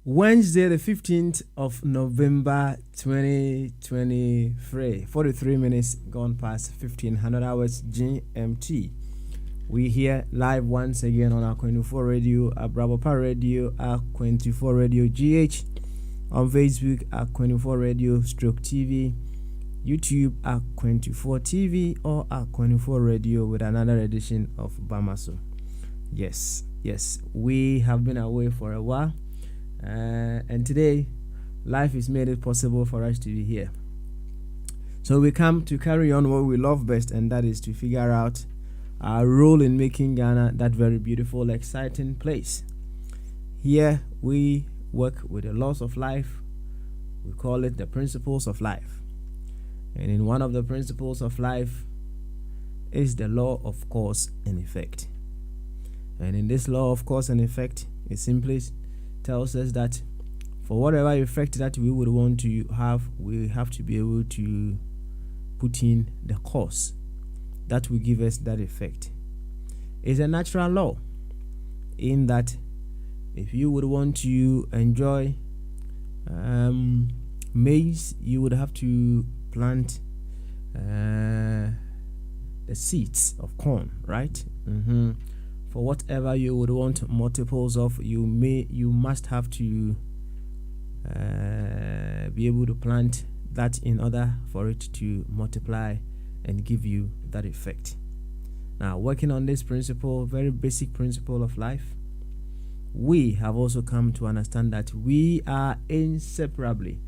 Wednesday, the 15th of November, 2023. 43 minutes gone past 1500 hours GMT. We here live once again on our 24 Radio, our Bravo Power Radio, our 24 Radio GH, on Facebook, our 24 Radio Stroke TV, YouTube, our 24 TV, or our 24 Radio with another edition of Bamaso. Yes, we have been away for a while. And today, life has made it possible for us to be here. So we come to carry on what we love best, and that is to figure out our role in making Ghana that very beautiful, exciting place. Here we work with the laws of life. We call it the principles of life. And in one of the principles of life is the law of cause and effect. And in this law of cause and effect, it simply tells us that for whatever effect that we would want to have, we have to be able to put in the cause that will give us that effect. It's a natural law in that if you would want to enjoy maize, you would have to plant the seeds of corn, right? For whatever you would want multiples of, you must have to be able to plant that in order for it to multiply and give you that effect. Now, working on this principle, very basic principle of life, we have also come to understand that we are inseparably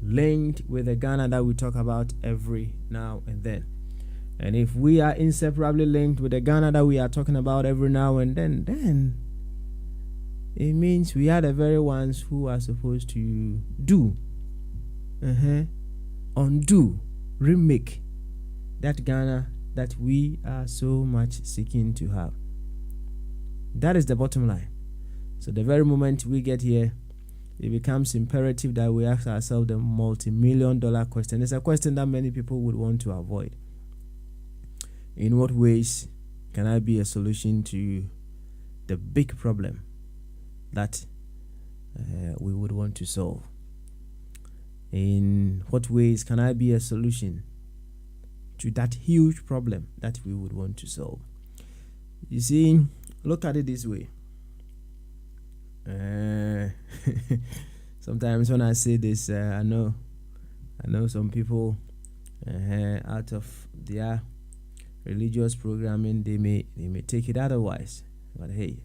linked with the Ghana that we talk about every now and then. And if we are inseparably linked with the Ghana that we are talking about every now and then it means we are the very ones who are supposed to undo, remake that Ghana that we are so much seeking to have. That is the bottom line. So the very moment we get here, it becomes imperative that we ask ourselves the multi-million-dollar question. It's a question that many people would want to avoid. In what ways can I be a solution to the big problem that we would want to solve? In what ways can I be a solution to that huge problem that we would want to solve? You see, look at it this way. Sometimes when I say this, I know some people out of their religious programming, they may take it otherwise. But hey,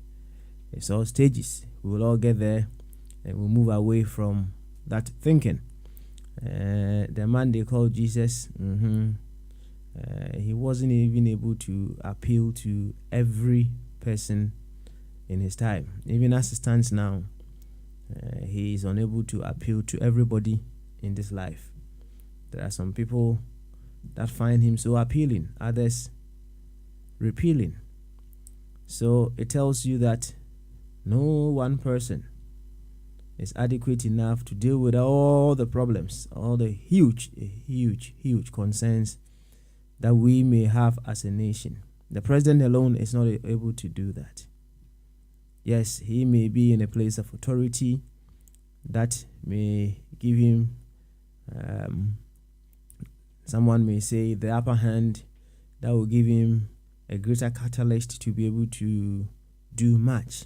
it's all stages. We will all get there, and we'll move away from that thinking. The man they call Jesus, he wasn't even able to appeal to every person in his time. Even as it stands now, he is unable to appeal to everybody in this life. There are some people that find him so appealing, others repelling. So it tells you that no one person is adequate enough to deal with all the problems, all the huge concerns that we may have as a nation. The president alone is not able to do that. Yes, he may be in a place of authority that may give him someone may say the upper hand that will give him a greater catalyst to be able to do much.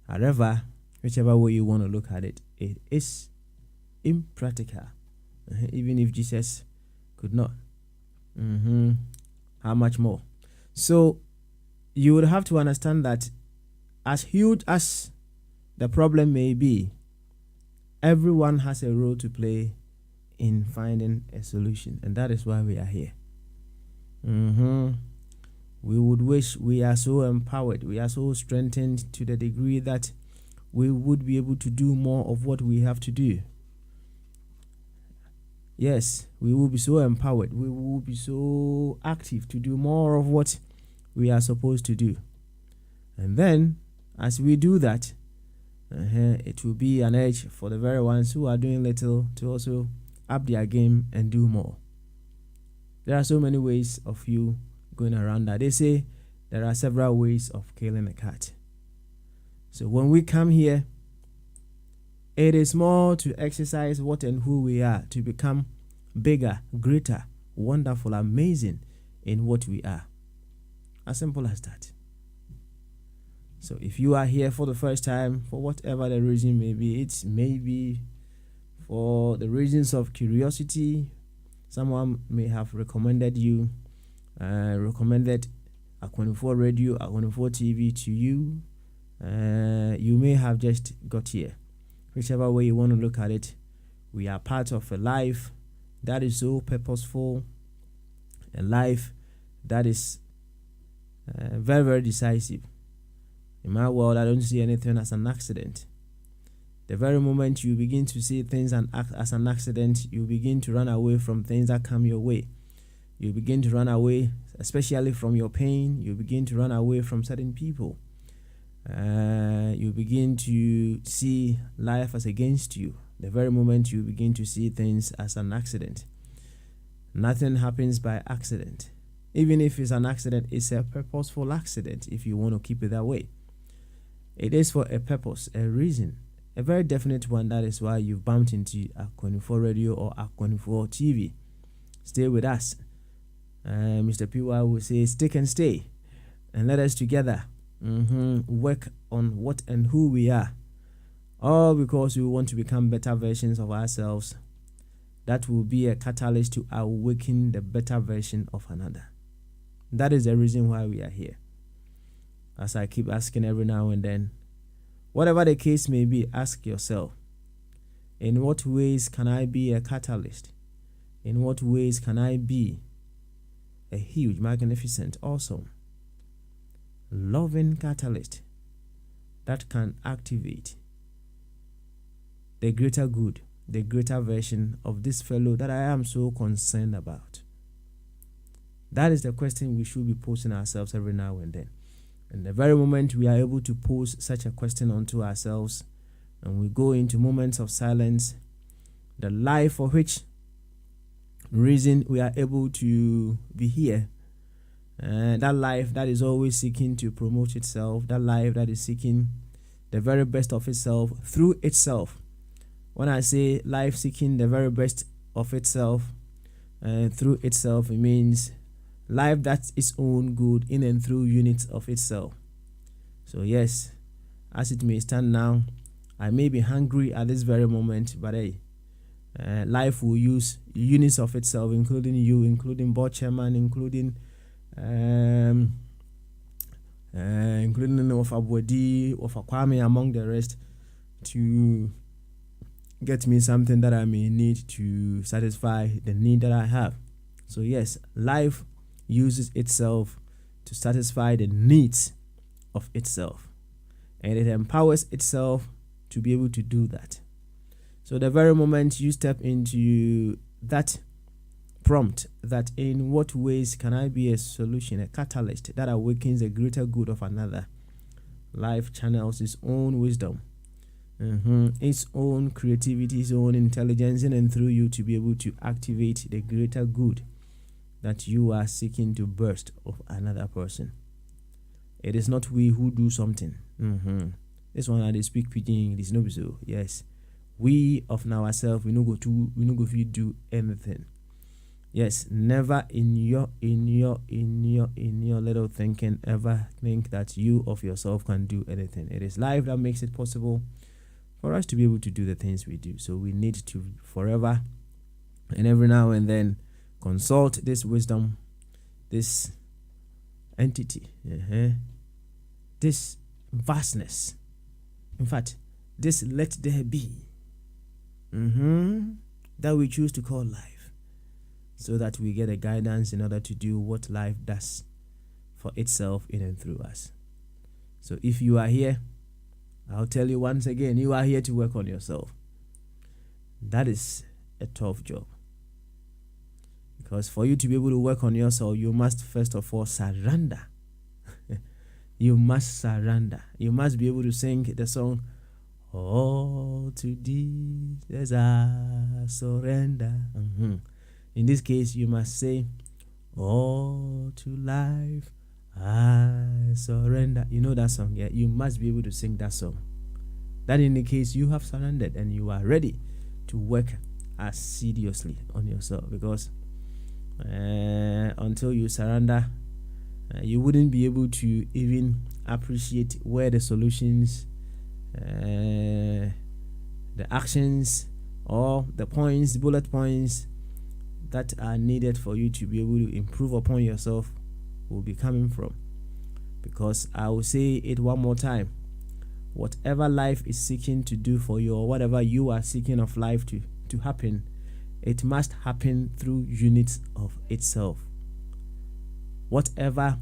However, whichever way you want to look at it, it is impractical. Even if Jesus could not. How much more? So you would have to understand that as huge as the problem may be, everyone has a role to play in finding a solution, and that is why we are here. We would wish we are so empowered, we are so strengthened to the degree that we would be able to do more of what we have to do. yes, we will be so empowered. We will be so active to do more of what we are supposed to do. And then, as we do that, it will be an edge for the very ones who are doing little to also up their game and do more. There are so many ways of you going around that. They say there are several ways of killing a cat. So when we come here, it is more to exercise what and who we are, to become bigger, greater, wonderful, amazing in what we are. As simple as that. So if you are here for the first time, for whatever the reason may be, it may be for the reasons of curiosity. Someone may have recommended you, recommended Akwenifo Radio, Akwenifo TV to you. You may have just got here. Whichever way you want to look at it, we are part of a life that is so purposeful, a life that is very, very decisive. In my world, I don't see anything as an accident. The very moment you begin to see things as an accident, you begin to run away from things that come your way. You begin to run away, especially from your pain. You begin to run away from certain people. You begin to see life as against you. The very moment you begin to see things as an accident. Nothing happens by accident. Even if it's an accident, it's a purposeful accident if you want to keep it that way. It is for a purpose, a reason, a very definite one. That is why you've bumped into Akwenifo Radio or Akwenifo TV. Stay with us. Mr. P.Y. will say, stick and stay. And let us together work on what and who we are. All because we want to become better versions of ourselves. That will be a catalyst to awaken the better version of another. That is the reason why we are here. As I keep asking every now and then, whatever the case may be, ask yourself, in what ways can I be a catalyst? In what ways can I be a huge, magnificent, awesome, loving catalyst that can activate the greater good, the greater version of this fellow that I am so concerned about? That is the question we should be posing ourselves every now and then. And the very moment we are able to pose such a question onto ourselves, and we go into moments of silence, the life for which reason we are able to be here, that life that is always seeking to promote itself, that life that is seeking the very best of itself through itself. When I say life seeking the very best of itself through itself, it means life that's its own good in and through units of itself. So yes, as it may stand now, I may be hungry at this very moment, but life will use units of itself, including you, including board chairman, including of Abwadi, of Kwame, among the rest, to get me something that I may need to satisfy the need that I have. So yes, life uses itself to satisfy the needs of itself, and it empowers itself to be able to do that. So the very moment you step into that prompt, that in what ways can I be a solution, a catalyst that awakens the greater good of another, life channels its own wisdom, its own creativity, its own intelligence, and through you to be able to activate the greater good that you are seeking to burst of another person. It is not we who do something. This one I speak pidgin English, no be so. Yes, we of now ourselves, we no go do anything. Yes, never in your little thinking ever think that you of yourself can do anything. It is life that makes it possible for us to be able to do the things we do. So we need to forever and every now and then consult this wisdom, this entity, this vastness. In fact, this let there be that we choose to call life, so that we get a guidance in order to do what life does for itself in and through us. So if you are here, I'll tell you once again, you are here to work on yourself. That is a tough job. Because for you to be able to work on yourself, you must first of all surrender. You must surrender. You must be able to sing the song, all to thee as I surrender. In this case, you must say, all to life I surrender. You know that song, yeah? You must be able to sing that song. That indicates you have surrendered and you are ready to work assiduously on yourself, because until you surrender, you wouldn't be able to even appreciate where the solutions, the actions, or the points, bullet points that are needed for you to be able to improve upon yourself will be coming from. Because I will say it one more time, whatever life is seeking to do for you, or whatever you are seeking of life to happen, it must happen through units of itself. Whatever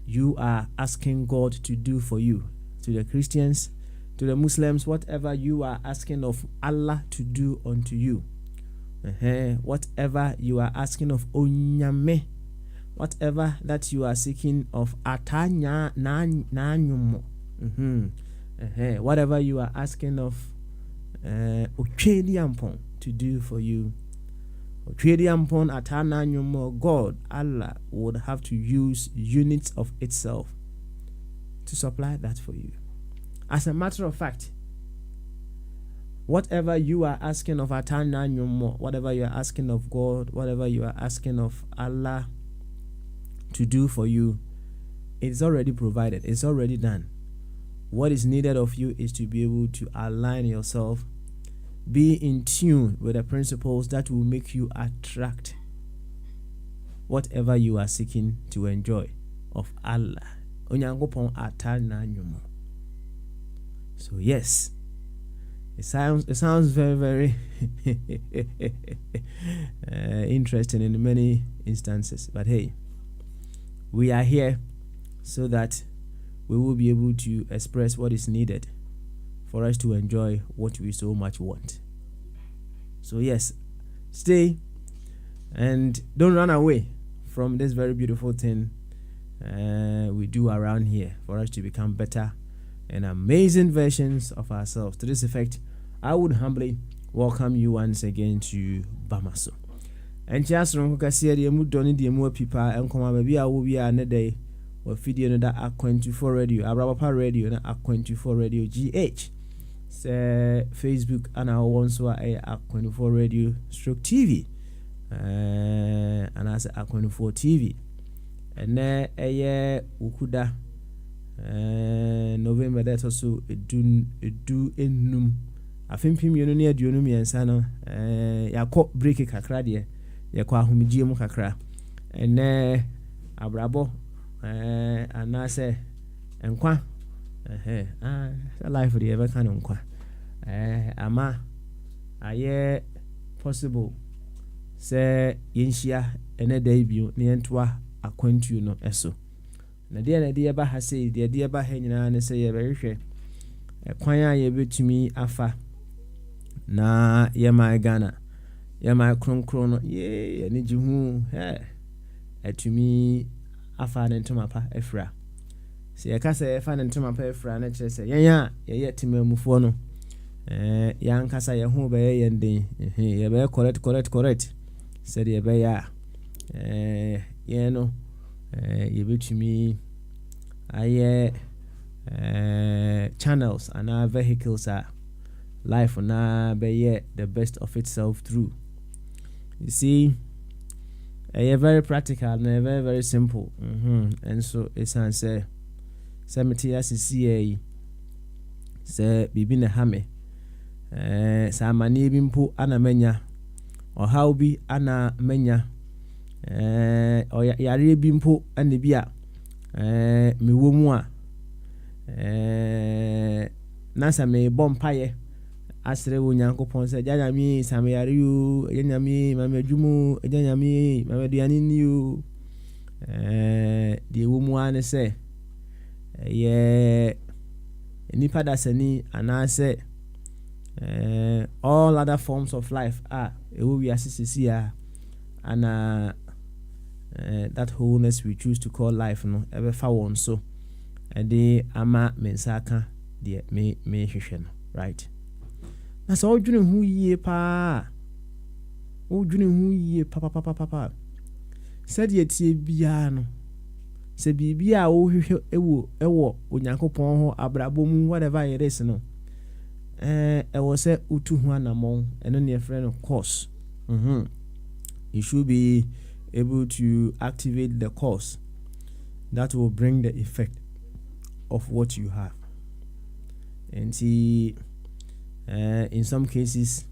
you are asking God to do for you, to the Christians, to the Muslims, whatever you are asking of Allah to do unto you, whatever you are asking of Onyame, whatever that you are seeking of Atanya Nanyumo, whatever you are asking of Ochediampon to do for you, Ochediampon Atananyumo, God, Allah, would have to use units of itself to supply that for you. As a matter of fact, whatever you are asking of Atananyumo, whatever you are asking of God, whatever you are asking of Allah to do for you, it's already provided, it's already done. What is needed of you is to be able to align yourself, be in tune with the principles that will make you attract whatever you are seeking to enjoy of Allah. Onyankopon Atananyumo. So yes, it sounds very, very interesting in many instances. But hey, we are here so that we will be able to express what is needed for us to enjoy what we so much want. So yes, stay and don't run away from this very beautiful thing we do around here for us to become better and amazing versions of ourselves. To this effect, I would humbly welcome you once again to Bamaso. And just remember, see the mood doni the more people and come maybe I will be another day or video no that A24 radio, Abraba radio na A24 radio GH. Say Facebook and our ones who are A24 radio stroke TV. And as A24 TV. And then a year ukuda November that also do enum. I think you know near Dunumi and Sano ya caught break a kakra dear. Ya kwa humijie kakra. And abrabo and I say enkwa life the ever kind of nkwa ama aye possible say yinshia ene debut ni entwa akwantu no eso na de ba ha say de ba ha nyina ne say ye behwe kwan a ye betumi afa na ye my Ghana ye my kronkron no ye ni jihu atumi afa ne ntoma pa efra se ye ka se afa ne ntoma pa efra na kire se ye timamufo no ya nkasa ye ho be ye ndin ye be correct said ye be ya ye no ye betumi aye channels and our vehicles are life na be ye the best of itself through. You see, very practical and very, very simple. And so it's answer Samiti as CA say Bibina Hame Samani Bimpo Anna Menya or how be Anna Menya or Yari Bimpo and the Bia Miwumwa Nasa me bompaye asre wo Nyankopon se janyami sameyariu janyami mamejumu janyami mameduani niu de wo mu ane se ye nipa dasani anase all other forms of life are ewo wi asisisi a ana that wholeness we choose to call life no ever fa won so ade ama mensaka de me hwehwe no, right? Na so odwene hu yie pa said ye tie bia no se bibia wo hwehwe ewo onyankopon ho abrabo mu whatever it is no ewo se utu hu anamon eno ne friend of course you should be able to activate the course that will bring the effect of what you have. And see in some cases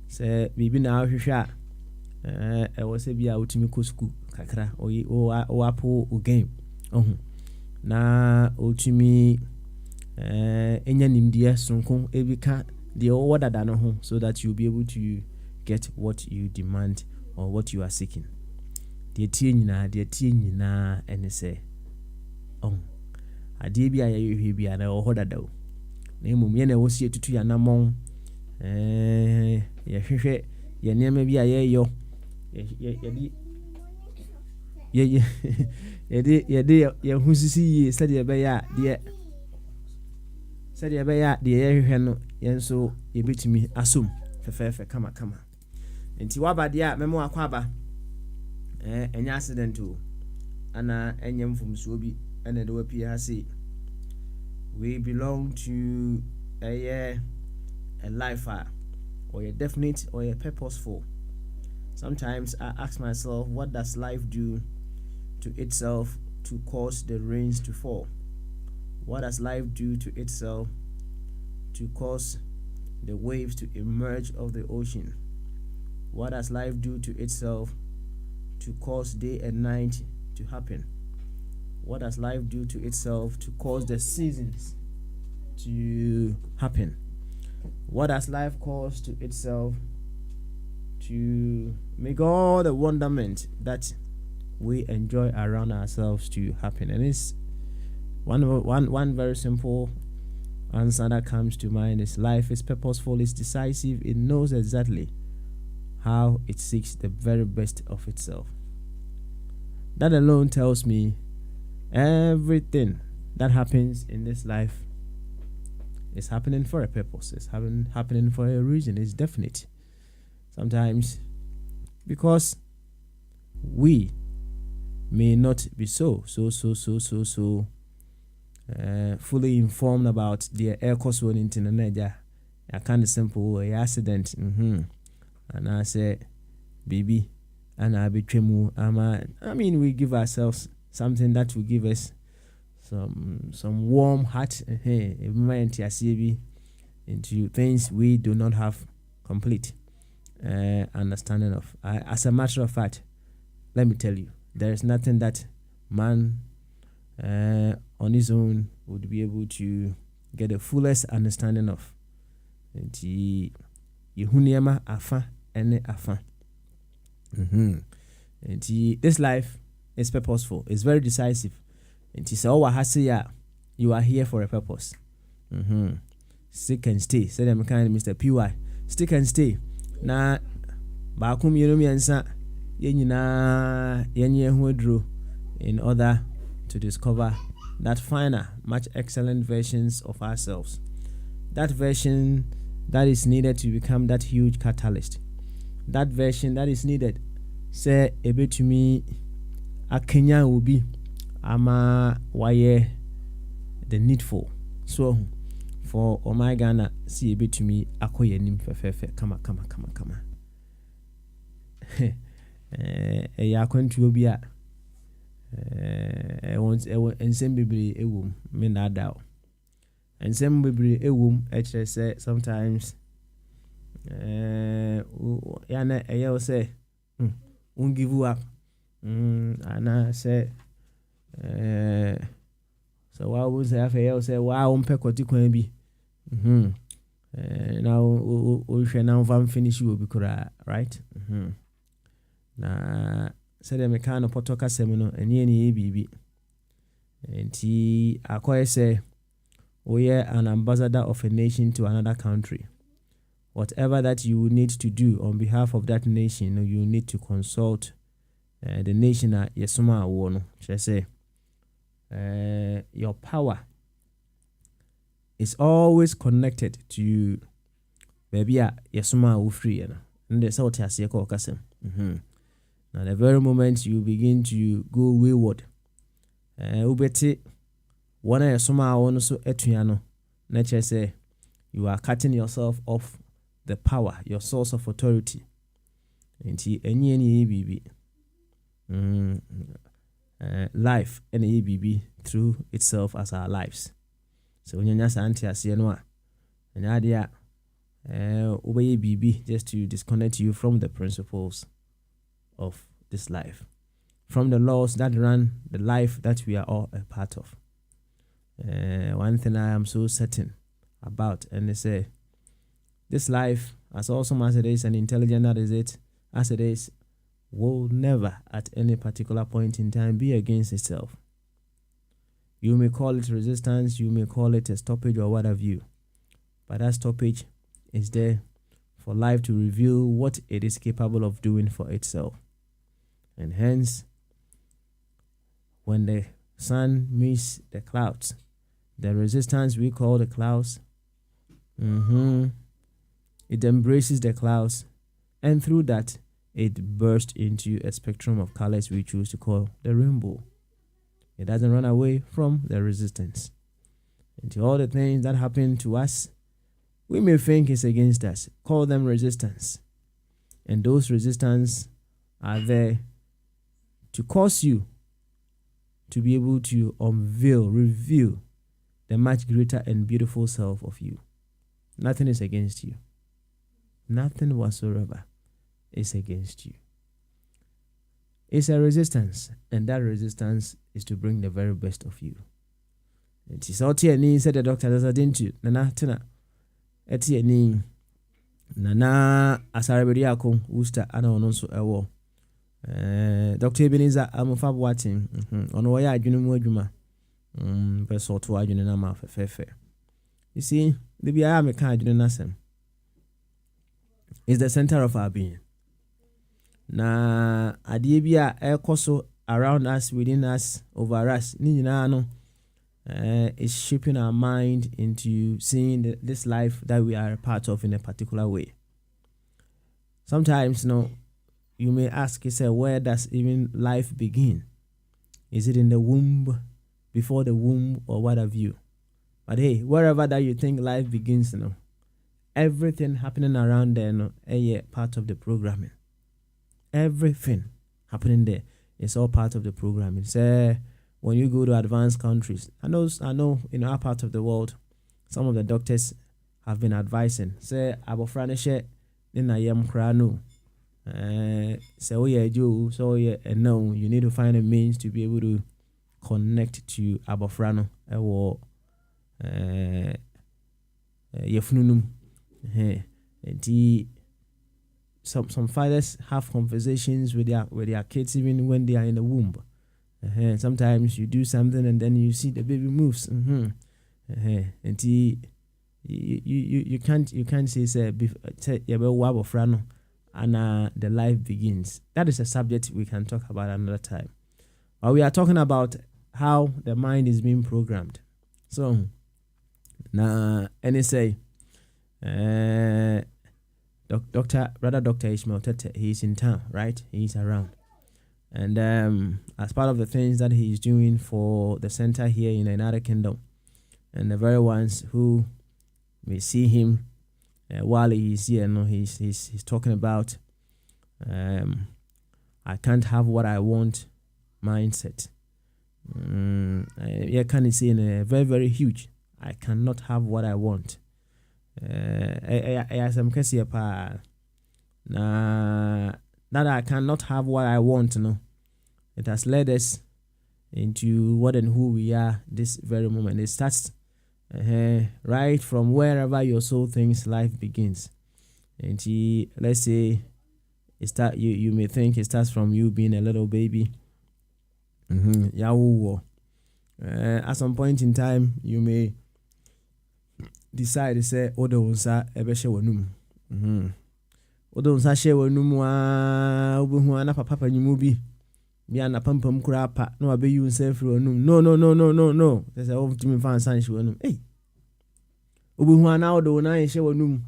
say bibi na hwehwe ewo se bia utimi ko school kakra o apo o game na utimi enya nimdia sonko ebika the order dada no ho so that you'll be able to get what you demand or what you are seeking. The tie nyina ene se ade bia ya yehwe bia na o dada o na emum ye na wo sie tutu ya namon ye hwehwe ye niam bia ye yo ye husisi yi sade be ya de ye hwehwe no yenso ye betimi asom fefefe kama enti wabade a memo akwaba enya accident o ana enya mfumsuo bi ene de wapi ha say we belong to a life or a definite or a purposeful. Sometimes I ask myself, what does life do to itself to cause the rains to fall? What does life do to itself to cause the waves to emerge of the ocean? What does life do to itself to cause day and night to happen? What does life do to itself to cause the seasons to happen? What does life cause to itself to make all the wonderment that we enjoy around ourselves to happen? And it's one very simple answer that comes to mind is life is purposeful, it's decisive, it knows exactly how it seeks the very best of itself. That alone tells me everything that happens in this life is happening for a purpose. It's happening for a reason. It's definite. Sometimes because we may not be so fully informed about the air course one in Tinaneja. I can't simple accident. And I say, baby, and I be I mean, we give ourselves something that will give us some warm heart into things we do not have complete understanding of. As a matter of fact, let me tell you, there is nothing that man on his own would be able to get the fullest understanding of. Yehuniema afa ene afa. This life is purposeful. It's very decisive. And he said, you are here for a purpose. Stick and stay. Said I'm kind Mr. PY. Stick and stay. Na baakum yeromi ansa yenyina yenye huedro in order to discover that finer, much excellent versions of ourselves. That version that is needed to become that huge catalyst. That version that is needed. Say ebe to me akenya ubi ama waye the needful. So for my Ghana see ebe to me akoye nim fefefe kama ya kwantu obi a ensem bebre ewom me na dawo ensem bebre ewom e kire say sometimes ya na eyo say won't give up. And I say, so why would I say, wow, Pekoti can be? Now, we shall now finish you because, right? Na said a mechanic potoka seminar and ye baby. And he acquire say, we are an ambassador of a nation to another country. Whatever that you need to do on behalf of that nation, you need to consult the nation yesoma wo no say your power is always connected to baby yesoma wo free na and so what ase ko kasem now the very moment you begin to go wayward ubeti one yesoma wo no so etua no na say you are cutting yourself off the power, your source of authority. Nti any bibi life any bibi through itself as our lives. So when you santi ase no a nya dia obey bibi just to disconnect you from the principles of this life, from the laws that run the life that we are all a part of. One thing I am so certain about, and they say this life, as awesome as it is and intelligent as it is, will never at any particular point in time be against itself. You may call it resistance, you may call it a stoppage or what have you, but that stoppage is there for life to reveal what it is capable of doing for itself. And hence, when the sun meets the clouds, the resistance we call the clouds, it embraces the clouds, and through that, it bursts into a spectrum of colors we choose to call the rainbow. It doesn't run away from the resistance. And to all the things that happen to us, we may think it's against us. Call them resistance. And those resistance are there to cause you to be able to reveal the much greater and beautiful self of you. Nothing is against you. Nothing whatsoever is against you. It's a resistance, and that resistance is to bring the very best of you. It is out here, said the doctor, didn't you? Nana Tina. Etienne Nana Asarabediako, Worcester, and on also a war. Dr. Ebenezer, I'm a fab watching. On why I do no juma. Person to I do no mouth fair. You see, the BI am a kind of nothing. Is the center of our being. Na adibia ekoso around us, within us, over us. Ninano is shaping our mind into seeing this life that we are a part of in a particular way. Sometimes, you may ask, where does even life begin? Is it in the womb, before the womb, or what have you? But hey, wherever that you think life begins, everything happening around there, part of the programming. Everything happening there is all part of the programming. Say, when you go to advanced countries, I know in our part of the world, some of the doctors have been advising. Say, abofranishe nina yem krano. Say, oh yeah, Joe. So yeah, and no, you need to find a means to be able to connect to abofrano. Yefununum. Some fathers have conversations with their kids even when they are in the womb. Sometimes you do something and then you see the baby moves. And you can't say and the life begins. That is a subject we can talk about another time. But we are talking about how the mind is being programmed. So now NSA Dr. Ishmael Tete, he's in town, right? He's around. And as part of the things that he's doing for the center here in the United Kingdom, and the very ones who may see him while he's here, he's talking about I can't have what I want mindset. Can you see in a very, very huge, I cannot have what I want. As I'm kesi pa na that I cannot have what I want, it has led us into what and who we are this very moment. It starts right from wherever your soul thinks life begins. And let's say you may think it starts from you being a little baby. At some point in time, you may decide to say odo unsa ebehye wanum odo unsa hye wanum obehu ana papa nyimu bi Be an apampum crapa, no, I be you self for no. There's a old Timmy fan sign. Hey, Ubu now do nine show noom.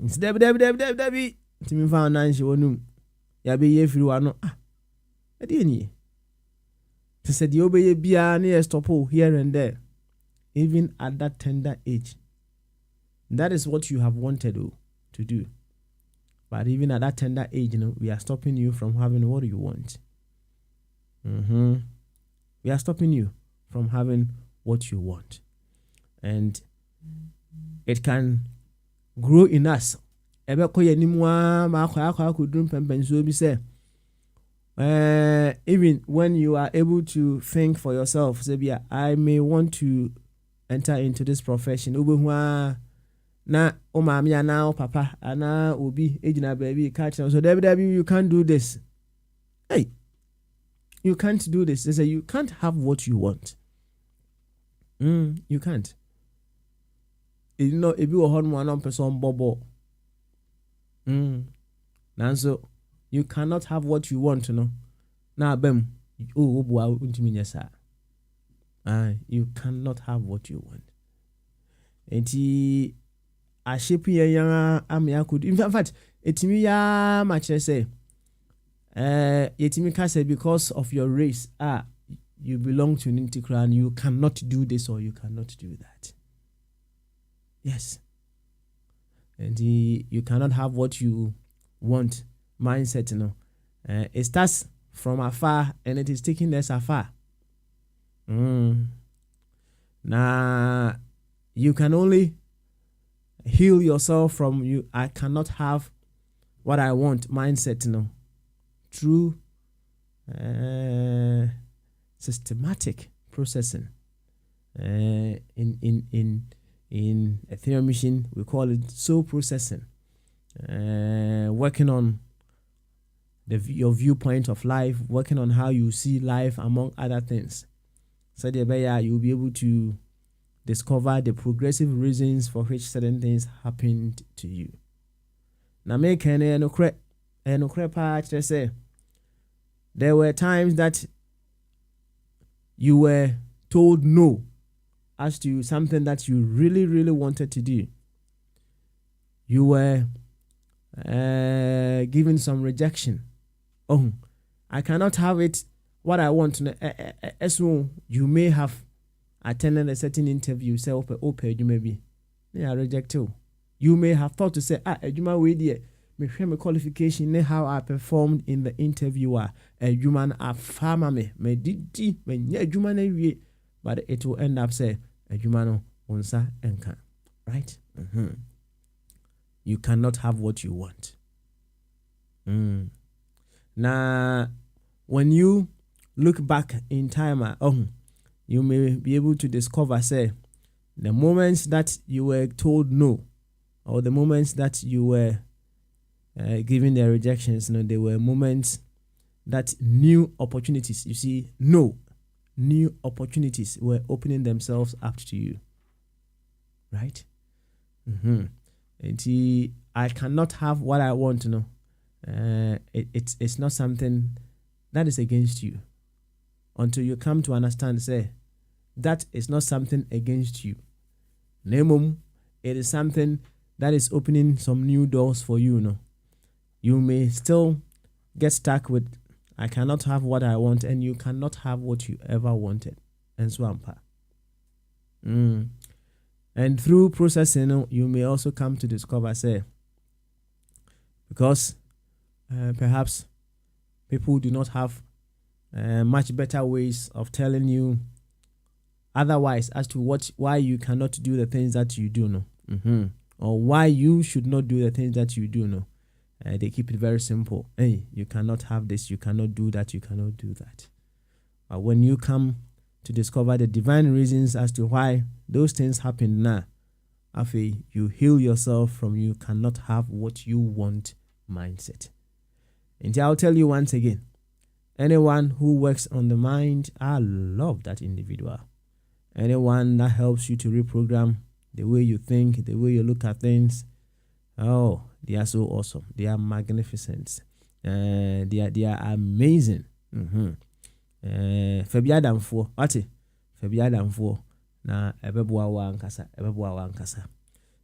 It's Debbie. Timmy found nine show noom. Yabe ye free one. Ah, I didn't. To say the obey be near stop here and there, even at that tender age. That is what you have wanted to do. But even at that tender age, we are stopping you from having what you want. We are stopping you from having what you want. And it can grow in us. Even when you are able to think for yourself, say, I may want to enter into this profession. Na o mami ana o papa ana obi ejina baby catch so Debbie you can't do this. Hey, you can't do this. They say you can't have what you want. You can't. If you are one person bobo. Nanso you cannot have what you want, Now bem you cannot have what you want. And a shape young could in fact etimi ya much say etimi can say because of your race you belong to an integral, you cannot do this or you cannot do that. Yes. And you cannot have what you want mindset, it starts from afar and it is taking us afar. Now you can only heal yourself from I cannot have what I want mindset, through systematic processing. In Ethereum machine we call it soul processing. Working on your viewpoint of life, working on how you see life, among other things. So you'll be able to discover the progressive reasons for which certain things happened to you. Now make no part say there were times that you were told no as to something that you really, really wanted to do. You were given some rejection. Oh, I cannot have it what I want. So you may have attended a certain interview, say open you may be. They are rejected. You may have thought to say, Ejuma we dear, me share my qualification, how I performed in the interview. A human a farmer me didi me ejuma na wie, but it will end up say a human onsa enka. Right? You cannot have what you want. Now, when you look back in time, you may be able to discover, say, the moments that you were told no, or the moments that you were given the rejections, they were moments that new opportunities, you see, new opportunities were opening themselves up to you. Right? And I cannot have what I want, it's not something that is against you. Until you come to understand, say, that is not something against you. Nemum, it is something that is opening some new doors for you, You may still get stuck with, I cannot have what I want, and you cannot have what you ever wanted. And so on. And through processing, you may also come to discover, say, because perhaps people do not have much better ways of telling you otherwise as to why you cannot do the things that you do, or why you should not do the things that you do, they keep it very simple. Hey, you cannot have this, you cannot do that, you cannot do that. But when you come to discover the divine reasons as to why those things happen now, after you heal yourself from you cannot have what you want mindset. And I'll tell you once again, anyone who works on the mind, I love that individual. Anyone that helps you to reprogram the way you think, the way you look at things, they are so awesome. They are magnificent. They are amazing. Fabi Adamfo, ate Fabi Adamfo na ebeboa wa ankasa.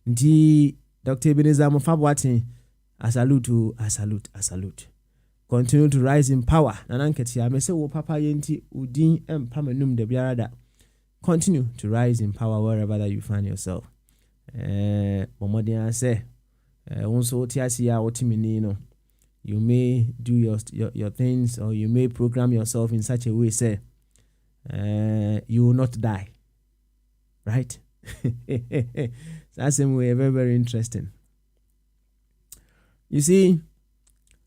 Nti Dr. Ebenezer Mofabwati, I salute. Continue to rise in power. Nananketi I say wo papa yenti udin empamenum de biarada. Continue to rise in power wherever that you find yourself. Momodian say unso tiasia otimini no. You may do your things, or you may program yourself in such a way, say, you will not die. Right? That's very, very interesting. You see,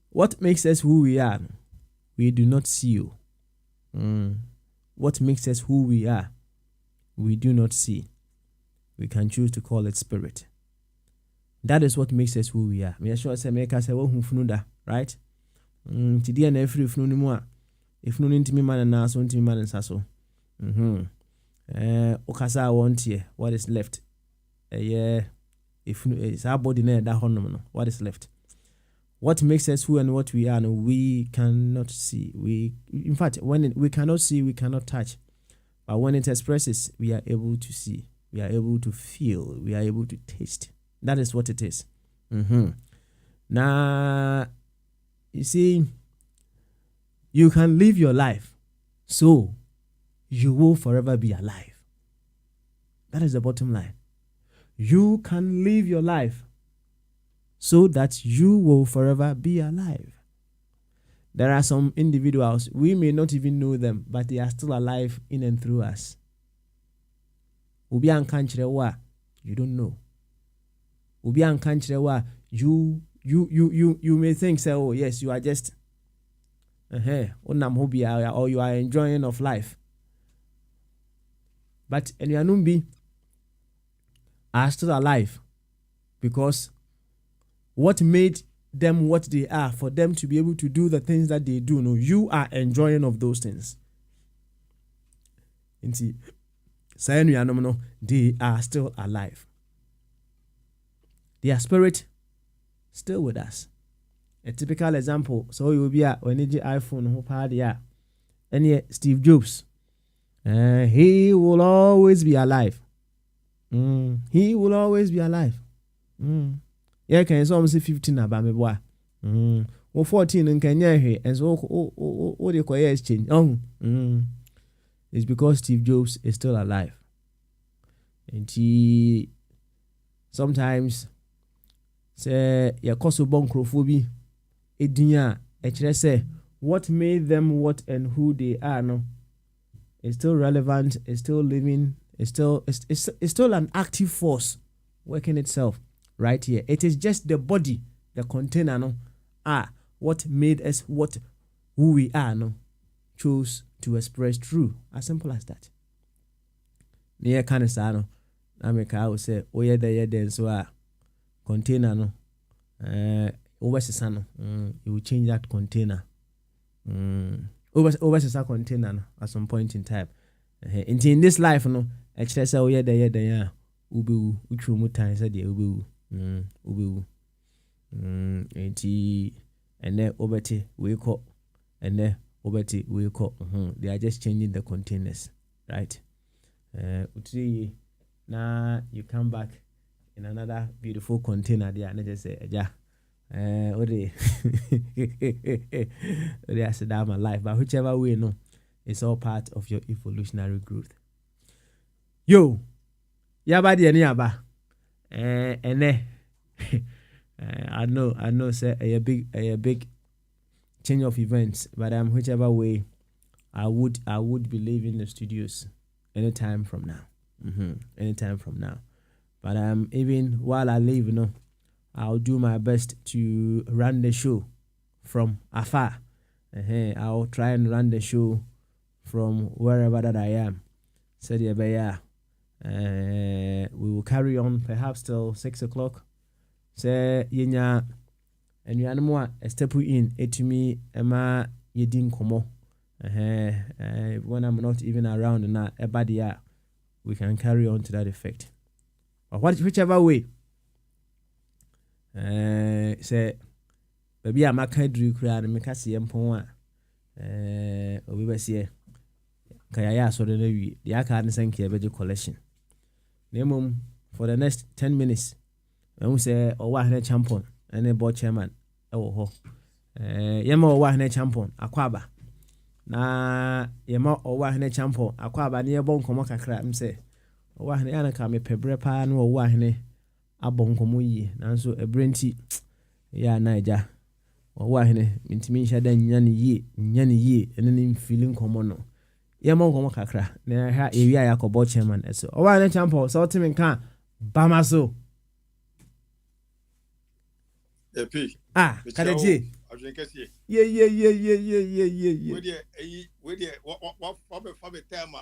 what makes us who we are, we do not see you. What makes us who we are, we do not see. We can choose to call it spirit. That is what makes us who we are. Me sure say make us say right? Today na every fununu mu a ifunu ntimi man na so ntimi man nsa so. Okasa want here, what is left? If it's our body na that honom, what is left? What makes us who and what we are, we cannot see. In fact, when we cannot see, we cannot touch. But when it expresses, we are able to see. We are able to feel. We are able to taste. That is what it is. Now, you see, you can live your life, so you will forever be alive. That is the bottom line. You can live your life so that you will forever be alive. There are some individuals, we may not even know them, but they are still alive in and through us. Ubi ankanchirewa, you don't know. Ubi ankanchirewa, you may think, say, oh yes, you are just or you are enjoying of life. But Enuanumbi are still alive because what made them what they are, for them to be able to do the things that they do, no, you are enjoying of those things. They are still alive. Their spirit still with us. A typical example, so you will be when you iPhone who party and Steve Jobs. He will always be alive. He will always be alive. Yeah, can you say 15 about me boy? 14 and can you and so what do you call exchange? It's because Steve Jobs is still alive. And he sometimes say ya koso bonkrophobia edunya e say what made them what and who they are no is still relevant, is still living, is still an active force working itself right here. It is just the body, the container no what made us who we are no chose to express true, as simple as that. Near Kanisano, America will say, oh yeah, then so container no over you will change that container over container no, at some point in time. In this life no actually say oh yeah there ubu uchu mutan say the ubu and then obeti we call and then obeti we call they are just changing the containers, right? Now you come back in another beautiful container there and just say yeah they I said that my life, but whichever way no, it's all part of your evolutionary growth. Yo yaba de ani aba and then I know say a big change of events, but whichever way I would be leaving the studios anytime from now. But even while I leave, I'll do my best to run the show from afar. I'll try and run the show from wherever that I am. So we will carry on perhaps till 6 o'clock. Say yenya and you animal a step in to me ema yedin komo. When I'm not even around na ebadia, we can carry on to that effect. But whichever way, say baby a maka duru kura no meka se yempon a obi bese kaya ya so de na wi de aka ne sanke e beje collection na mom for the next 10 minutes we say owa hene champion ene board chairman e wo ho yema owa hene champion akwaba na yema owa hene champion akwaba ne yebo nkomo kakra mse owa hene yana ka me pebre pa na owa hene abonkomo yi nanso ebrenti ya naija owa hene mintimi nsha da nyane yi ene ni feeling komo no yema nkomo kakra na ha ewia yakobo chairman eso owa hene champion so timi kan bamaso epi kadeje adwenkese ye we dey what be time me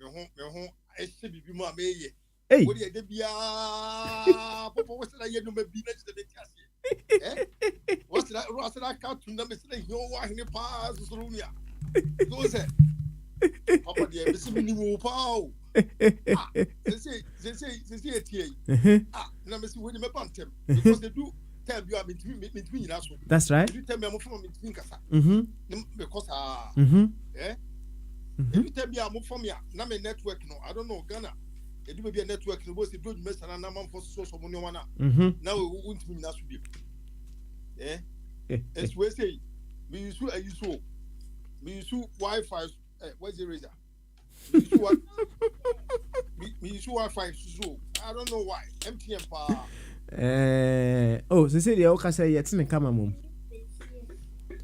ho ehye bibi mu ameye we dey de bia popo we say ye no be bi na just dey tiase what's that count na me say he wa hene pa surunia so say papa dey be se ni mu pa o say etie na me say we dey me bantem because they do tell you between us. That's right. You tell me I'm from between kasa. Because you tell me I'm from here. Na me network no. I don't know Ghana. It do be a network no. But do mess na man for so money wana. Now we won't me na so be. As we say, me use Wi-Fi. Where's the razor? Me use Wi-Fi so. I don't know why. MTN pa. Say the oka say yet me kama mum.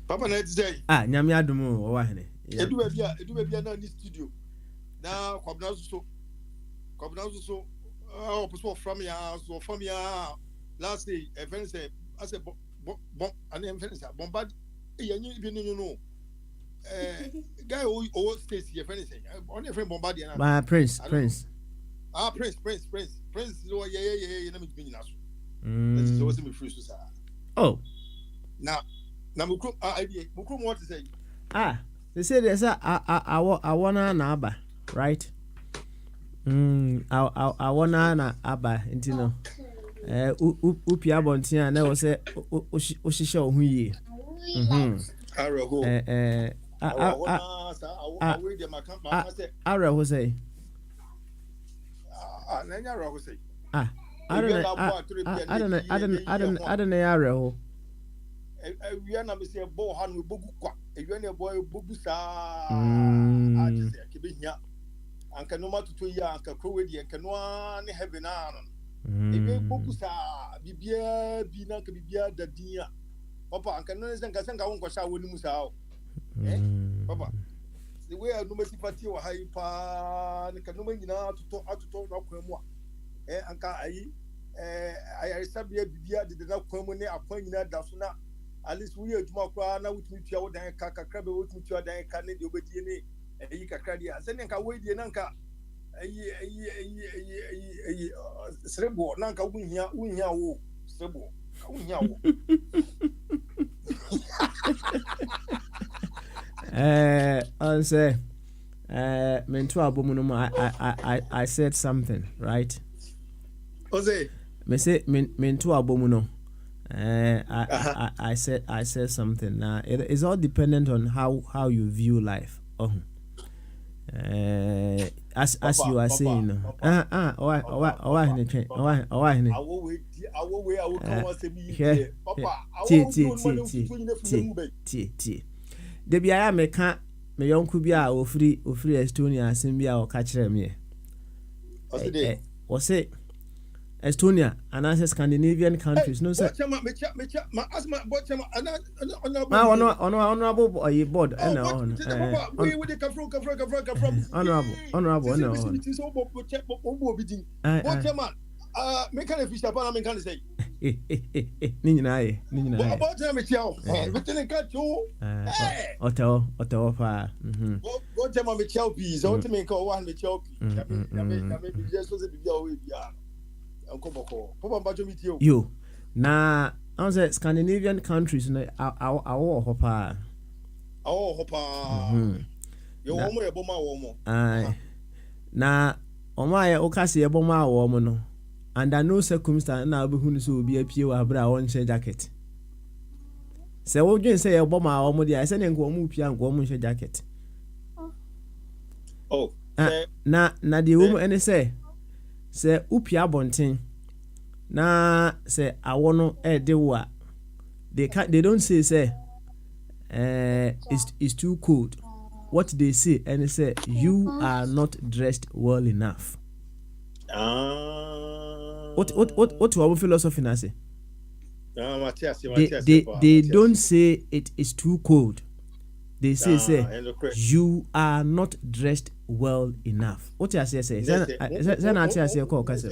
Papa na say nyame adom o wa hene. Edu be bia na ni studio. Na kwabna so. Person from ya last day event say I say bon and event say bombard yanyi bi no. Guy o states your friend say on your friend bombard na. Prince. Prince lo ye na me bi na so. Let's see what's in my free so. Oh. Now mukrum what to say? They say there's I wanna na aba, right? I wanna na aba, intino. Upi abontia na wo say ohihye ohu yi. Araho. Araho say. Nanya araho say. I don't know. We are not say bo han we bogu kwa. You na boy bogu sa. I say kebihia. Anka no matuto ya anka krowe di anka no ne heaven anon. Ebe bogu sa bibia bi na ka bibia dadia. Papa anka no senka won kwasha woni mu sa o. Papa. The way no mesi party wa hai pa ne ka no nyina atoto na kwa mu a. Anka ayi ayarisa bibia de na kwamu ne akwan nyina da so na at least we adwuma kwa na wutumi tua wo dan kakra be wutumi tua dan ka ne de obedie ne ayi kakra dia se ne nka we die na nka ayi srebo na nka wunhia wo srebo ka wunhia wo I say mentu abomu no I said something, right? Ose me say mentu abomu no I said something. Now it's all dependent on how you view life. As you are saying, the biya me ka me yonku bi a ofri Estonia asem bi a o ka kire me o say Estonia and as Scandinavian countries no sir honorable board me can fish up me can say ni nyina ye about me tiao me tell ka to oto fa go tell me tiao peas o tell me ka o me tiao peas na me bi just so se bi o we bia anko papa mbajo mi tio yo na on say Scandinavian countries no awo hopa yo omo e boma wo mo na omo aye o ka se e boma wo mo no under no circumstance na obi hunu so obi apie wa bra won share jacket Say what you say about my own I send and go move and go much jacket. Oh, na the woman and say upia bonting. Na say I want to de what they don't say it's too cold. What they say and they say you are not dressed well enough. What our philosophy na say? They don't say it is too cold. They say you are not dressed well enough. What you say? Say na say call kase.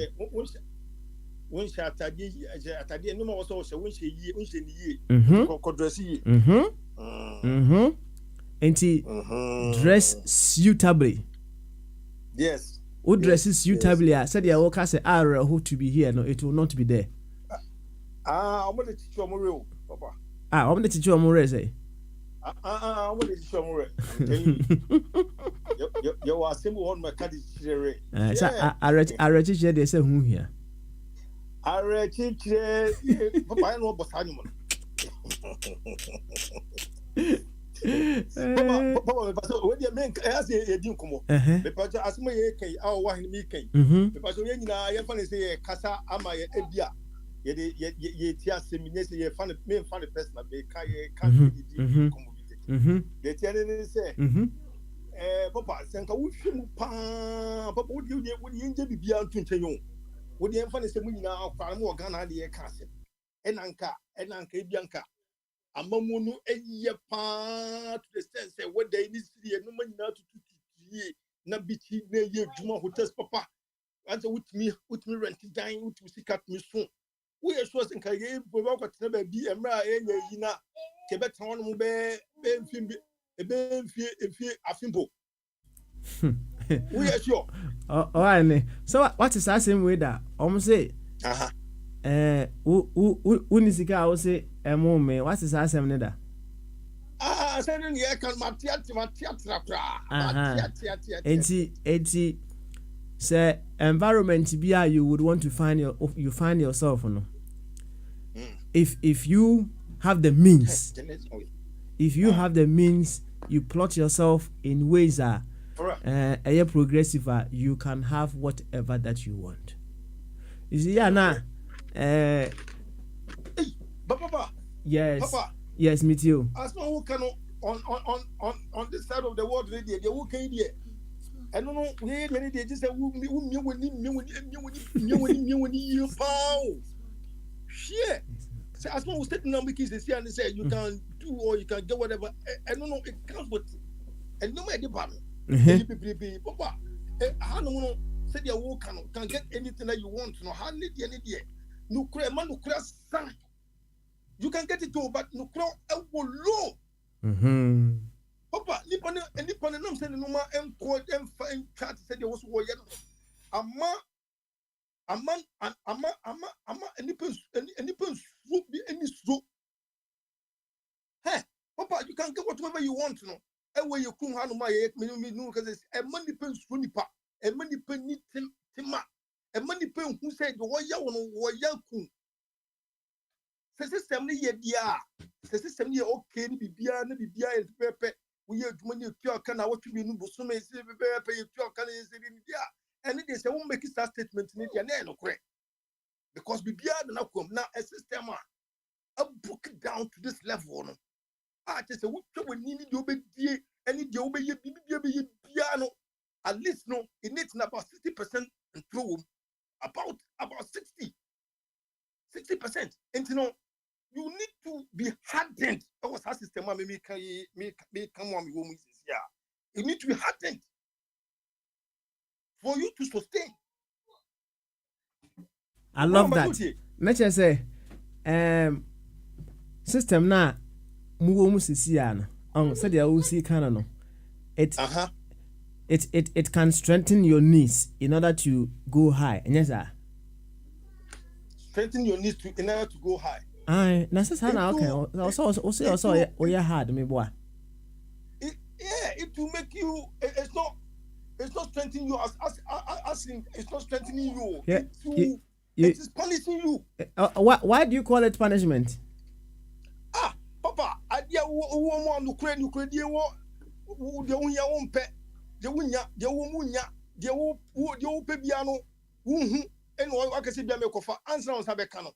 When she atadi no more so when she yi ko dress yi. Dress suitably. Yes. Who dresses suitably? I said ya work say who to be here no it will not be there. I'm going to teach you more, Papa. I'm going to teach you more, say. I'm going to teach you more. You are simple on my card. I read teacher they say who here. I read teacher Papa I know about animal. Papa when you make as a din komo. Because as my kai our one me kai. Because when you na you fan say kasa ama ye ebia. Ye tia seminese ye fan me fan person be kai kan di komo. They tell me say Papa senka wo hwem pa Papa wo di ye nje bibia ntunchen yo. Wo di fan say mu nyina akwa mo Ghana de ye ka se. Enanka ebia nka amamunu eye pa to the sense say what they need to no man na to na bichi na ye djuma hotels Papa answer with me rent dine with sikat me so we are sure nka ye bo ko tena ba bi emra enya yi na ke be tan no be mfim efie afimbo we are sure so what is that same way that say unisika I will say me what is that same neda saying ye can matia enti say environment be you would want to find yourself no if you have the means you plot yourself in ways that progressive you can have whatever that you want. You see now Papa. Yes. Papa. Yes, me too. As no who can on this side of the world radio, they who can here. I don't know where they just say you pow. Shit. So as no who sitting on because they see and they say you can do or you can get whatever. I don't know it comes with and no matter department. Papa. I don't know say they who can get anything that you want. No, how need any day. No cry man no cry sang. You can get it too, but no crown low. Papa, Nippon and Nippon and I'm saying no more and quote and fine cat said there was warrior. A man, and Nippon swoop be any swoop. Hey, Papa, you can get whatever you want to know. And where you come on my egg, me no, because it's a money pen swoonie pa, a money pen need Tima, a money pen who said the warrior warrior coon. System ni ye dia system ni okay ni bibia e pepe we ye dwuma ni tu aka na wotwe nu boso me se pepe ye tu aka na se ni dia and they say we make that statement ni dia na no correct because bibia na kom na a system a book down to this level no just say we ni di obedie any di obeye bibia be ye bia no at least no it needs about 60% and through about 60% and you know you need to be hardened. That was how system me come on me here. You need to be hardened for you to sustain. I love that. Let's just say system na mu sisi ana. Said ya usi kana no. It can strengthen your knees in order to go high. Yes, sir. Strengthen your knees in order to go high. Aye, that's how okay. Also, hard, me boy. It will make you. It's not strengthening you as in, it's not strengthening you. Yeah, it is punishing you. Why do you call it punishment? Papa, wo no kura die wo de wo ya wo mpe de wo nya de wo mu nya de wo pe bia no wo hu ene wo akase bia me kofa ansa on sa beka no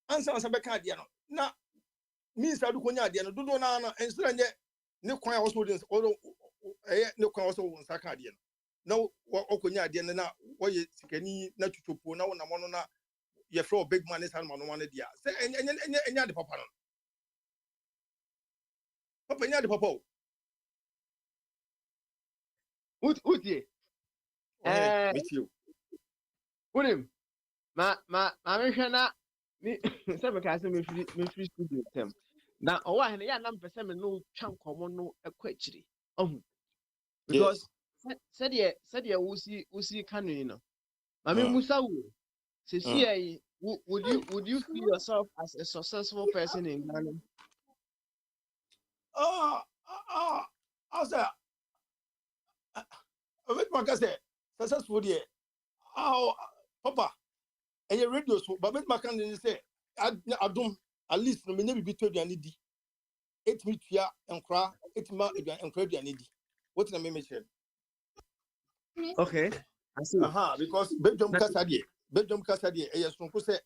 ansa on sa beka ade no na minister du konya ade no dodo na ensira nye ne kwan a wo so de ne kwan wo so nsa ka ade no na okonya ade no na wo ye sikani na tutopo na wo na mo no na ye flow big man is man no dia say enya de papa no papa enya de papa Uti. Meet you. Unim. Ma menhwe na ni se me ka se me free studio tem. Na owa he ya na mpese me no twa nkomo no ekwa akiri. Because said ye wusi kanu no. Ma me musa wo. Se would you feel yourself as a successful person in Ghana? Asa with my say successful there. Papa and your radio so but with my can say adum at least no me be to aduane di 8 me tua enkra 8 ma enkra aduane di what na me share. Okay, I see. Because bedroom kasa dey e yeso ko say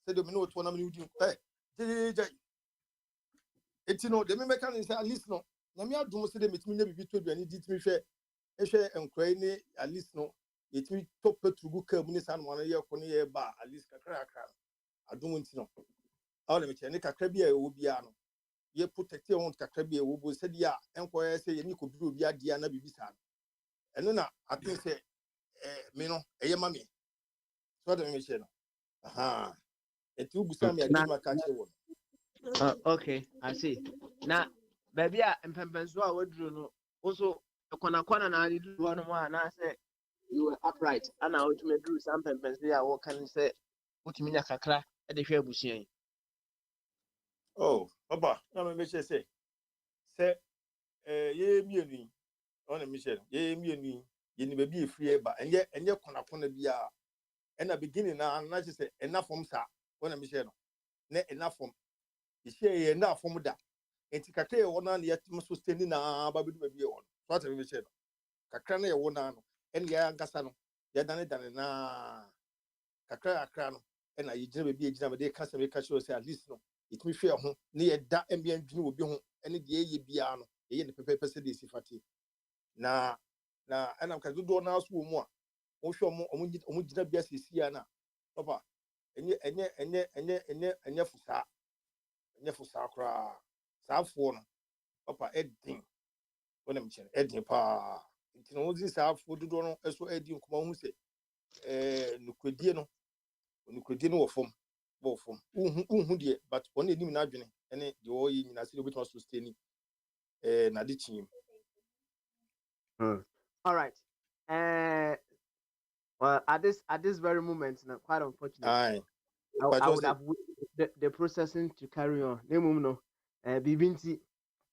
do me no to na me udi eti no de me can say at least no na me adum say de metimi nya bibi to aduane di timi hwe ehwe enkra ni at least no etimi top petrugu ka mu ni san mo na ye ko ne ye ba at least kakra adum nti no awu le me che ne kakra bi a wo bia no ye protect your own kakra bi a wo bo say dia enko ye say ye ni ko bi obi adia na bibi sa eno na atin say me no eye ma me so de me che no eti ubusa me adi ma ka che wo. Okay, I see. Na baby a empempenso a wadru no also kwana na adi do no ma na say you were upright and I ultimate do some empempenso a wo kan say utimi nya kakra e de hwe abusuan. Oh papa na me che say ye mienu on me che ye mienu ye ni baby efie ba enye kwana bia na beginning na che say enough from sa on me che no na enough from ye na from da enti kakra ye wona na yetim so stendi na ba bedu baby ye won so ata me che no kakra na ye wona no en ya ankasa no ya dane na kakra no na ye gina baby ye gina ba de kasa me ka show say at least no it me hwe ho na ye da ambia dwene obi ho ene de ye bia no ye ne pepepe se de sifati na enam ka dodo na so mu a wo hwe omu gina bia sisia na papa enye fusa kra saafo no papa edin wona me chere edin pa nti no zi saafo dodo no eso edin kuma hu se nukodie no wo fom uhu de but on enim na adwene ene de wo yi nyina se obi to sustain na de chim. All right. Well, at this very moment, quite unfortunate. I would have the processing to carry on. No, Bibinti,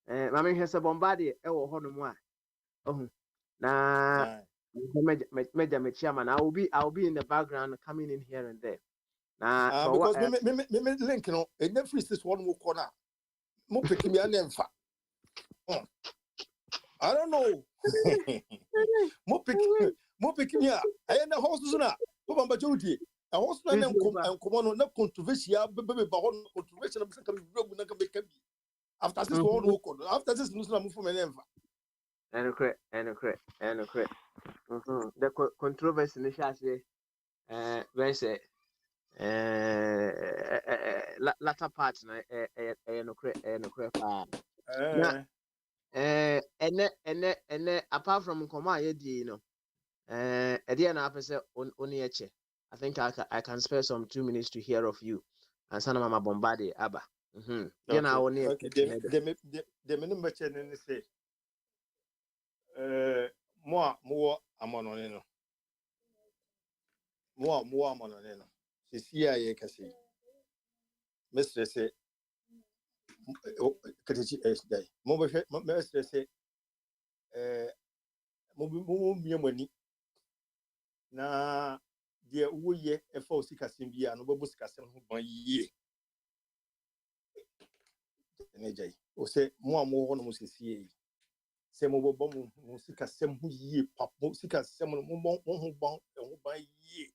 Mammy has a bombardie, Honomwa. Oh, nah, Major Chairman. I'll be in the background coming in here and there. Because me link no, and then free this one more corner. Mo pick me an emfa. I don't know. Mo pick me up. I am the host na. Papa Bajoti. I host na and come no controversial baby ba controversial na come rogu na come be. After this one work on. After this no move from an emfa. And correct. The controversy in the where say latter part na no correct and apart from nkoma ye no at the end I say only eche. I think I can spare some 2 minutes to hear of you and sana mama bombardie aba then I only okay the minimum chain say more amonone no more amonone no sisia ye kase mestre say katichi day mo be mestre say mo miamani na de wo ye e fa osikasem bia no babu sikasem ho ban yie ene jai o say mo amo ho no mo sesie say mo bo mo sika sem ho yie pap mo sika sem no mo ho ban yie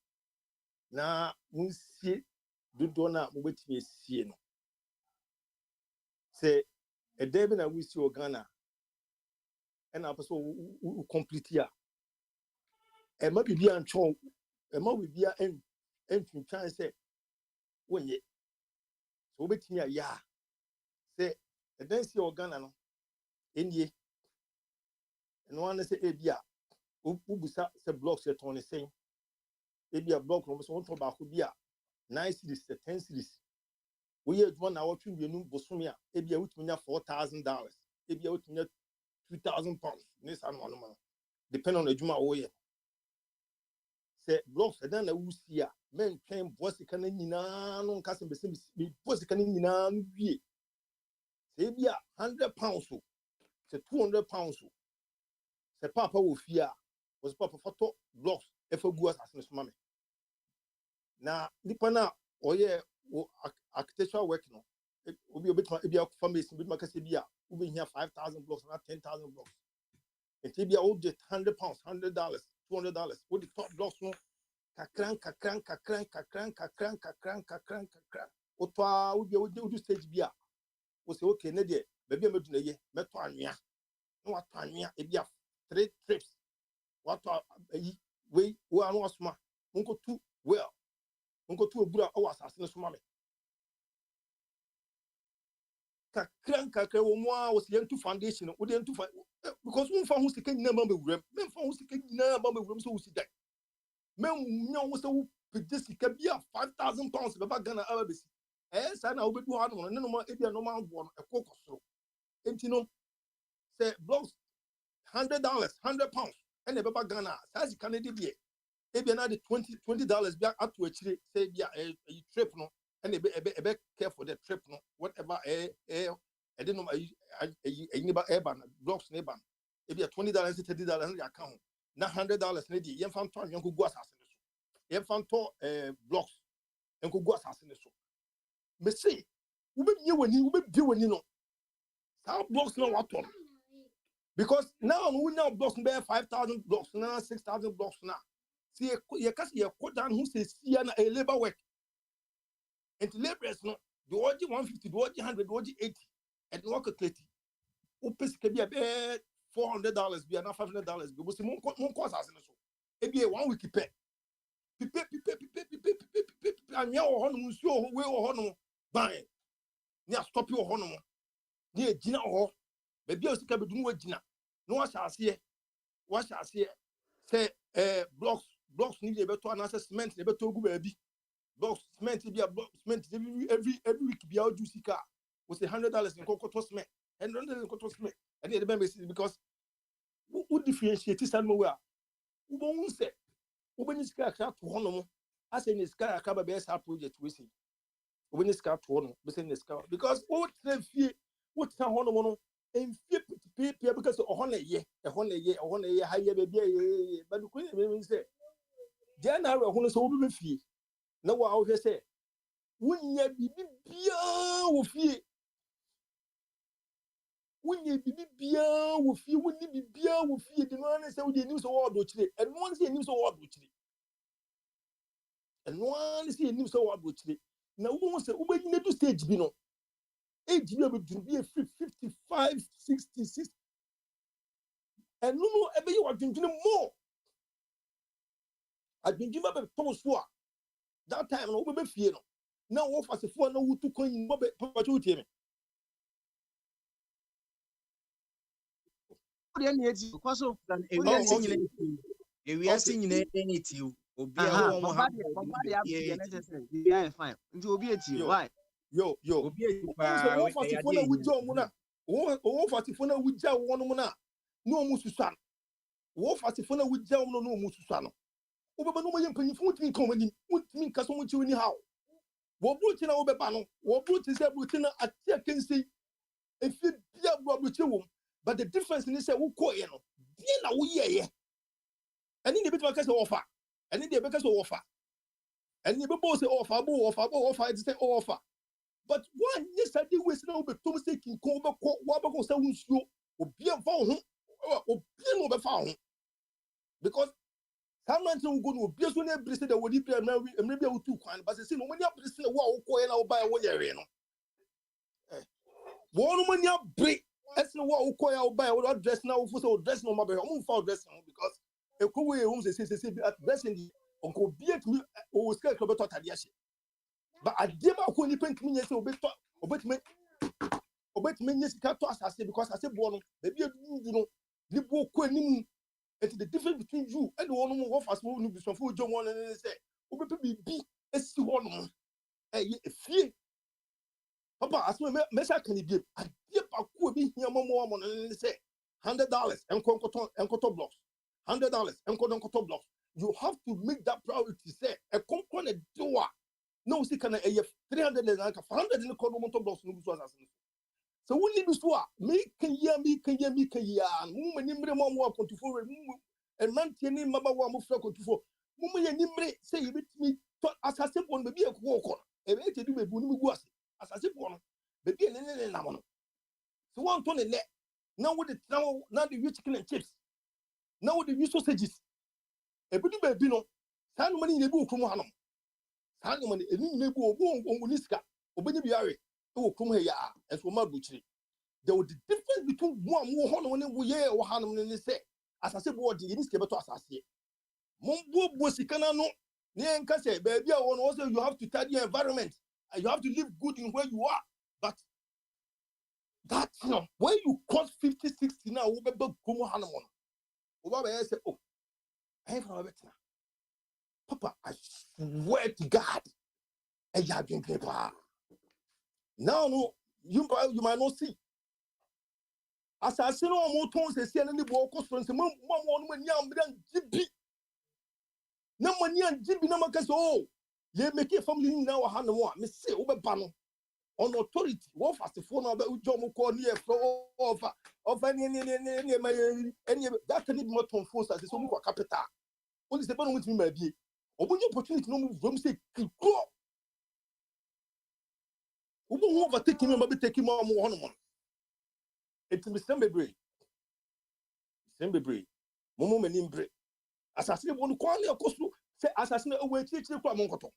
na mo sie dodo na mo betimi sie no say e dey be na we see Ghana and apaso complete ya e ma bibia ntwo e ma bibia entwintwan say wonye so betimi ya say e dey see Ghana no enie no one say ebia ubusa say blocks e ton sen ebia block no so won to ba ko bia 9 cities 10 cities we ye one na what we nu bosomi a ebia wutumi nya $4,000 ebia wutumi nya £2,000 ne san no man depend on adwuma wo ye say blocks e dan na wusi a men twen boss kan nyina no nka se bese boss kan nyina no wie say ebia £100 so say £200 so say papa wo fi a was papa photo blocks e fa gu asase so mame na nipa na oye architectural work no obi obetuma ebia family betuma ka se bia obi hia 5,000 blocks na 10,000 blocks and ebia o de £100 $100 $200 with the top blocks no kakran otwa obi o do stage bia o say okay na de baby ameduna ye meto anwea no wato anwea ebia 3 trips wato ayi we anu asoma nko tu well nko tu obura o asase no soma me kakran wo mo a wo se yentu foundation wo de yentu because won fa ho sika nyina ma bewuram men fa ho sika nyina ma bewuram so wo si dai men nyo wo se wo pede sika bia £5,000 be ba Ghana aba besi sa na wo bedu ha no ne no ma ebia no ma bo no ekokosoro enti no say blocks $100 £100 and be ba Ghana sa sika ne de bia ebia na de $20 bia ato akire say bia a trip no and be care for the trip no whatever I didn't know I never ban blocks ne ban ebia $20 $30 na account na $100 ne di yem fan to anyon ko gu asase ne so yem fan to blocks en ko gu asase ne so me say wo be bie wani no sa blocks no what on because now we now blocks be 5,000 blocks na 6,000 blocks na see ye kasi ye ko dan who say see na a labor work and laborers no the orgy 150 the orgy 100 the orgy 80 and no work 30 o pese ke bia be $400 bia na $500 bi bo se mon ko asase no so e bia 1 week pe anya wo ho no nsuo ho we wo ho no ban ni stop wo ho no ni ejina ho be bia o sika be dunu wa jina no wa hyase say blocks ni dey beto na cement dey beto gu ba bi blocks cement bia cement every week bia o ju sika we say $100 in kokoto cement $100 in kokoto cement and dey be because who differentiate this and we are who won say who be sika ka to ho no as any sika ka ba be sa project we say who be sika to ho no be say sika because what fie what sa ho no en fie pie because ho na ye higher baby but ku me say dia na we ho no so wo be fie na wa wo hwe say wunya bibia wo fie wunye bibia wo fie wunni bibia wo fie de no na say wo de nim so wo do kire and one say nim so wo do kire and one say nim so wo do kire na wo say wo be nyina do stage bi no age bi be duru bi 55 66 and no ebe you adwendwene more adwendwene be to so a that time no wo be fie no na wo fasefo na wo tu kwan yin mo be papa chu tie me Ode na eti ko so Ewiase nyina eti obi a wo mo ha ya na say yeah fine nti obi eti why yo obi eti pa wo fasefo na wugya omo na wo fasefo na wugya wono mo na no mu susua wo fasefo na wugya omo no mu susua no wo beba no mo yempanyifo mutimi kan wani mutimi nka so mo chiwini hawo wo bruti na wo beba no wo bruti se bruti na atia kensi efi bia bruti wo but the difference in say wo ko ye no die na wo ye ani ne bitu akase offer ani de bekase offer ani be bo say offer it say offer But one yesterday we say we to say kin ko be ko wa be ko say unsuo obi am fa ho obi no be fa ho because someone to go no obi so na bri say the wodi pia na emre bia wutu kwan but say no mani abri say wo a wo ko ye na wo ba wo ye no wo no mani abri ese wo a wo ko ye wo ba wo dress na wo so dress no ma be o mo fa dress no because e ko we home say at dressing the onko bia tumi o ska ko be to tade ahye but adema ko ni pen tumi nye say obetumi nye sika to asase because asase bo no baby edu no ni bo ko anim it's the difference between you and the one who offers more new business for John one and say obepe bibi esi ho no efie papa asme me sa kan bi adie pa ko bi hia momo mo no say $100 enkoto blocks $100 enkoto blocks you have to make that priority say e konkon na doa no see can $300 and 400 in the blocks no so asase so we need to me can ya mu mani mre mo 24 and man tieni mama wa mo fra 24 mu ya nimre say you bit me asase bon be bi ekwo e be tedu be bu ni gu ase asase bon be bi ne na mo no so one ton ne now with the now the chicken and chips now with the sausages e bi du be no san mani ne bi okrum hanom san mani eni ne bi obo niska obenye bi are e okrum he ya enso ma buchiri there was the difference between one who honor and we or Hanum and say, as I said, what the Yinis to assassinate. Mumbo Bosikana no, Nianka say, baby, also you have to study your environment and you have to live good in where you are. But that, you know, when you cross 50, 60 now, we be Kumo Hanamon. Over say, oh, I have a better. Papa, I swear to God, and you have been paper. Now, no, you might not see. Asase no mo ton se se ne bo ko so se mo no mani ambran gibi na mani an gibi na maka so ye make family ni na wa ha no a me se wo be ba no on authority wo fast for no be ujo mo ko ni e fro offer ni ma any that can be more ton force as so mo kwa capital only se ba no mutimi ma bie obunye opportunity no mo from say go obo ho overtake me ma be take me mo ho no it me sembe bre momo mani mbre asase bo ko na ekoso se asase na we chiri kwa monkoto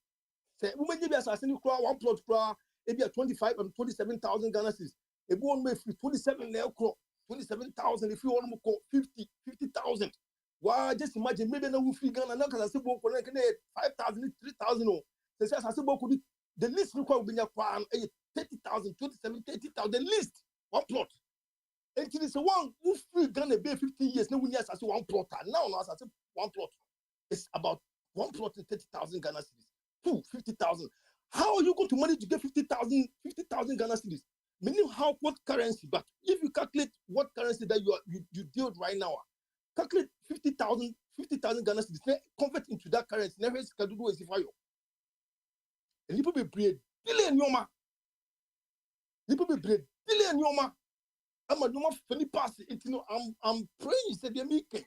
se wo manye bi asase ni kwa one plot kwa e bi 25 and 27,000 Ghana cedis e bi won me free 27 na ekro 27,000 if you want mo 50,000 wa just imagine maybe na wo free Ghana na asase bo ko na 5,000 3,000 o se asase bo ko the least ni kwa obinya kwa 30,000 27 30,000 the least one plot. And it is one who free Ghana be 15 years. No one has as one plot. Now, as I say, one plot. It's about one plot in 30,000 Ghana cedis. 50,000. How are you going to manage to get 50,000 Ghana cedis? Meaning how what currency? But if you calculate what currency that you deal right now, calculate 50,000 Ghana cedis. Convert into that currency. Never can do as if I. And people be paid billion yoma. People be paid billion yoma. I'm a no funny pass it. You know, I'm praying. Said the American.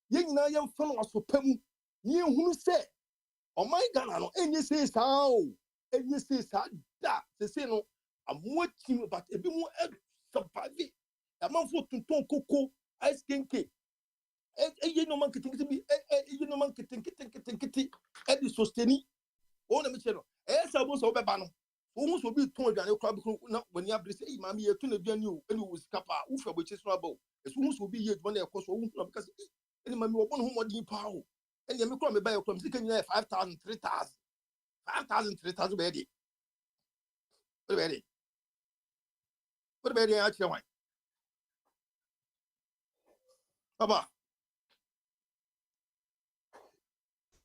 Young na young fellow was so pemu. You who say, oh my God, no. And you say how? And you say that. They say no. I'm watching, but a bit more survive. A man for to ton cocoa ice kenke. You know man can be. You know man can think. Eddie sosteni. Oh, let me tell you. I was over banner. Almost will be told that when you have to say, Mammy, you're too young, you was capa, Ufa, which is rubble. As soon as will be yet when they are cost because any mammy will want more deep power. And you may buy a clumsy 5,000, 3,000, 5,000, 3,000 ready. Ready. What about the actual one? Papa.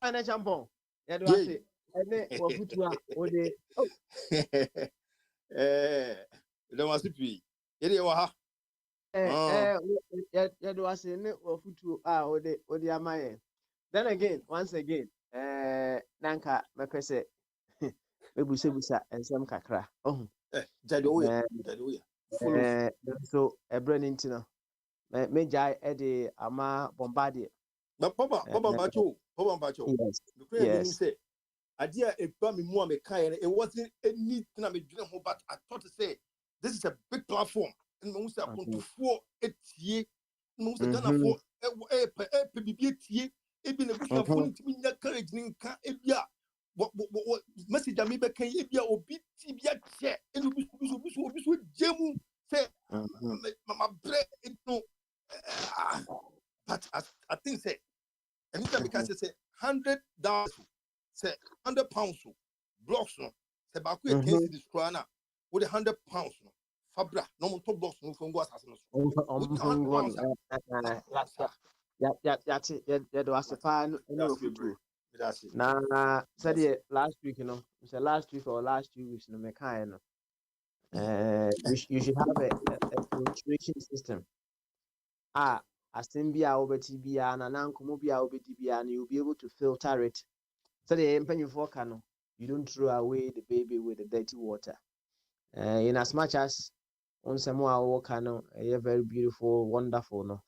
Ana champon. Ya do ase. Ene wo futu a o de. Don't want to be. Yede wa ha. Ya do ase ne wo futu a o de amaye. Then again, once again, nanka mepese ebusebusa ensem kakra. Oh. Jado ya. So ebre ni ntino. Me jai e de ama bombardier. But Papa Bacho. Yes. idea a bummy more me kind it wasn't anything I'm doing but I thought to say this is a big platform and we say upon to 4 8 year no say Ghana for BBT e be na busa phone to me courage nka e bia what message am be kan e bia obi ti bia che e no bisu jemu say my bread no but I think say anytime because say $100 say £100 blocks no say ba ku e can see this crown with £100 no fabra no mo to blocks no from go asase no yeah do asepa no futu na said last week last week or last 2 weeks no me kind no you should have a filtration system asem bia obeti bia na nankomo bia obedi bia and you'll be able to filter it so the mpanyufo ka no you don't throw away the baby with the dirty water in as much as on some ka no very beautiful wonderful no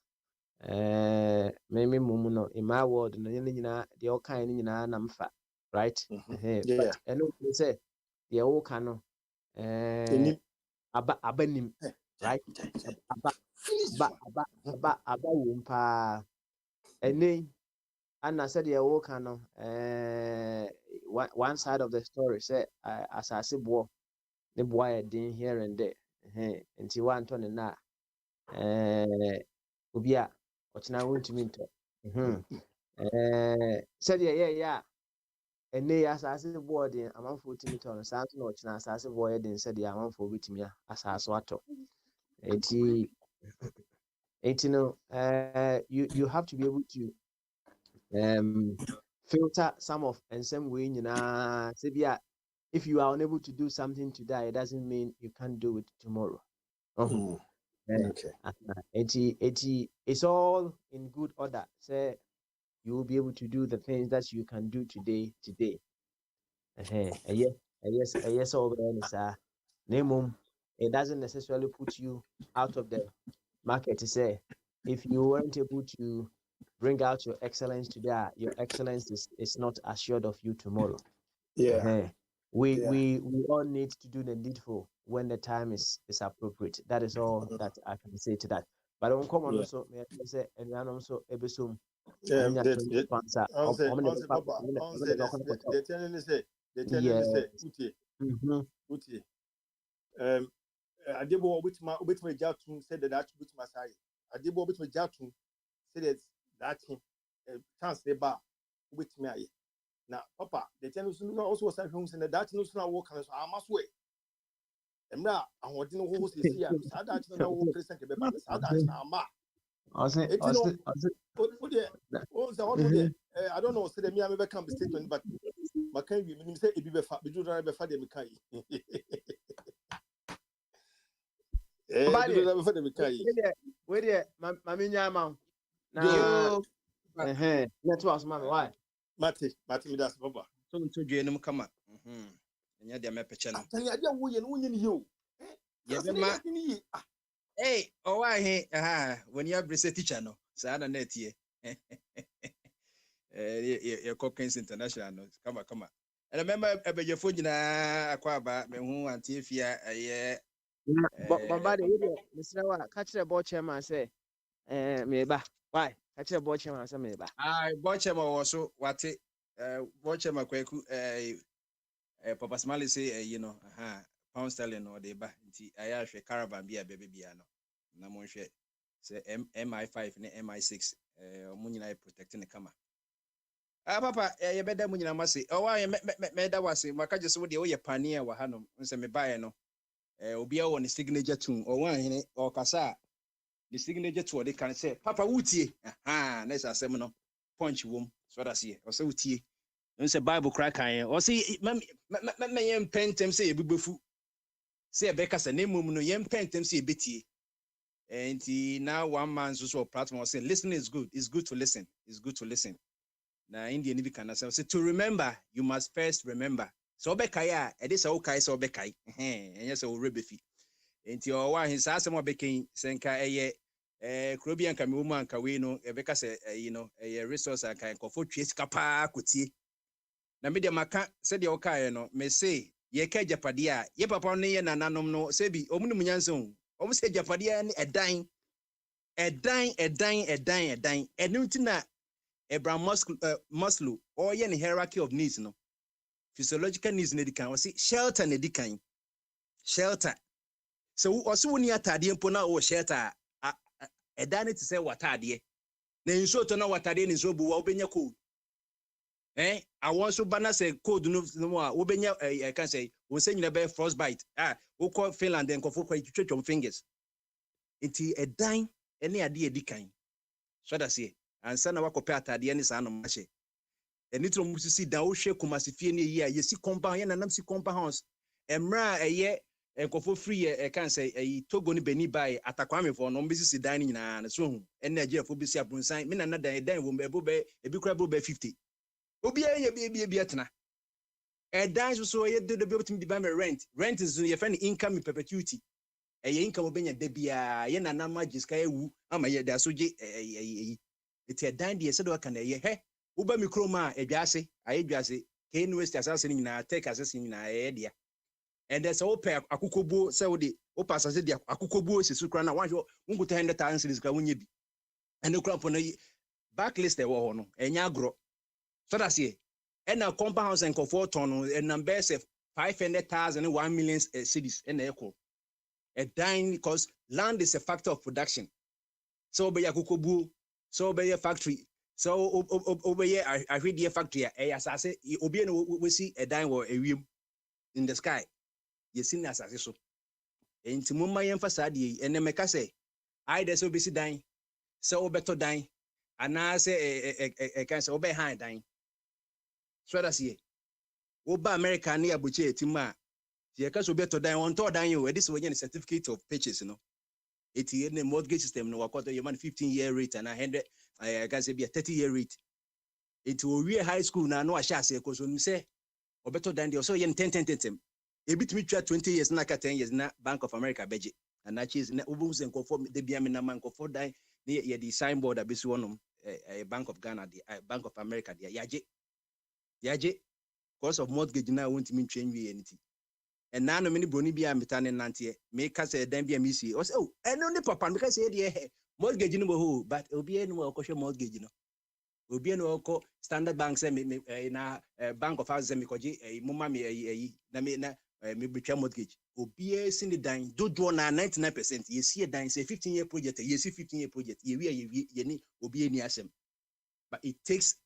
maybe mumu no in my world no nyina the all kind nyina na mfa right but eno say the all ka no abanim right aba wumpa ene and I said the all ka no one side of the story say as I say boy the boy din here and there nti one ton na obi a ochina wontumi nto said yeah ene asase boy din amanfo timi to no sanso na ochina asase boy din said ya amanfo bitimi asase ato enti no you have to be able to filter some of and some way if you are unable to do something today it doesn't mean you can't do it tomorrow. Okay. It's all in good order. Say you will be able to do the things that you can do today. Yes, all the name it doesn't necessarily put you out of the market to say if you weren't able to bring out your excellence today, your excellence is not assured of you tomorrow. We all need to do the needful when the time is appropriate. That is all that I can say to that. But on common also, may I say, and I also ebisum. Adebo which my jatu said that which my side. Adebo which my jatu said that chance the bar which me. Now, Papa, the tennis also was at home and that news now walk on I must wait. And now I want to know who is here. I don't know present about this. I don't know. Say the me I become the statement, but my can you say it be fat, but you drive before the Mikai. Where the Maminya mount now. That was my wife. Mate, that's Papa. So to join come up. And yet, the mapper channel. Tell you, hey, oh, I when you have reset teacher, no, Sada net here. Your Cockens International, come on. And I remember about your phone, Aquaba, me who and Tifia, but Mr. Catch the board chairman say, maybe why? Catch the board chairman say, maybe. I bought him also what it watch him a quick Papa Smiley say, pound sterling or the back. I have a caravan be a baby piano. Namon share say MI5 and MI6 Munina protecting the camera. Papa, you better Munina must say, oh, I made that was my just with the way pioneer were Hanum, and me buy no. Obia on the signature tune or one or Casa. The signature to they can say, Papa Wooty, let's a seminal punch womb, so that's here, or so tea. Don't say Bible crack or see, Mammy pen them say a bufu. Say a Becca's a name woman, no young pen them say bitty. And now one man's also platform saying, listen is good, it's good to listen, it's good to listen. Now, Indian can say to remember, you must first remember. So Beckaya, it is okay, so Beckay, and yes, oh, Rebbefi. And your one his ass more became Senka Caribbean Camuma and Kawino, a Becca say, a resource I can go for Chase Capa, Kuti. na me de maka said the okay no me say ye ka japade a ye papa no ye nananom no say bi omunum nyanso o say japade ne edan enuntina Abraham Maslow or ye hierarchy of needs no physiological needs ne dikan o say shelter ne dikan shelter so also woni atade mpo na o shelter edan ne to say watade na nso to na watade ne nso bu wa obenya cold I want so banner say code no wobenya I can say we say nyina be frostbite we call Finland then kofo kwa twetwom fingers enti edan ene ade edikan so that say ansa na wakope atade ne sa no mahye eni tro musisi dan wo hwe komasifie ne yi a yesi compound ye nanam si compound house emra eye kofo free I can say Togo ni Beni by atakwame for no mbisi dan nyina na so hu ene agefo bisi abunsan me na dan wo ebo be ebi kura bo be 50 obi ye bi atena dan so ye de be otim di ba me rent is your friend income in perpetuity ye income obenya da bia ye na magiska ewu ama ye da so je eti dan de se do aka na ye he wo ba mikroma edwase ayedwase ke university asase ni nyina tech asase ni nyina ye dia and there's all pair akukobuo se wo de wo pasase de akukobuo sesu kra na wanhwe nguta 100,000 cedis kra wonye bi ene kra po na backlist e wo ho no enya agro so that's here and a compound house and comfort ton and numbers of 500,000 and 1 million cities in the echo a dying because land is a factor of production so be yakukobu so be a factory so over here I read the factory as I say obi no we see a dying or a rim in the sky you see as I so enti mumma yemfasa de ene meka say I dey so be see dying so better dying and I say a can say obe high dying so that's here oba America na abuche etima ye ka so beto dan on to dan you this way certificate of purchase no it in the mortgage system no wakoto your man 15-year rate and 100 I can say be a 30-year rate it will we high school na no ahia se ko so no say obeto dan dey so ye 10 e bitimi twa 20 years na ka 10 years na Bank of America beje and that is na obu se nko de bia me na man nko dan ye the signboard abisi wonom Bank of Ghana the Bank of America the yaje because of mortgage na won't mean change anything and now no many broni bia metane nante me ka say dan bia me see o say oh and only papa me ka say dey mortgage no ho but obi enu o ko hwe mortgage no obi enu o ko Standard Bank say me na Bank of House me koji mama me na me na me betwa mortgage obi sin the dan dodo na 99% ye see dan say 15-year project ye see 15-year project ye ni obi eni asem but it takes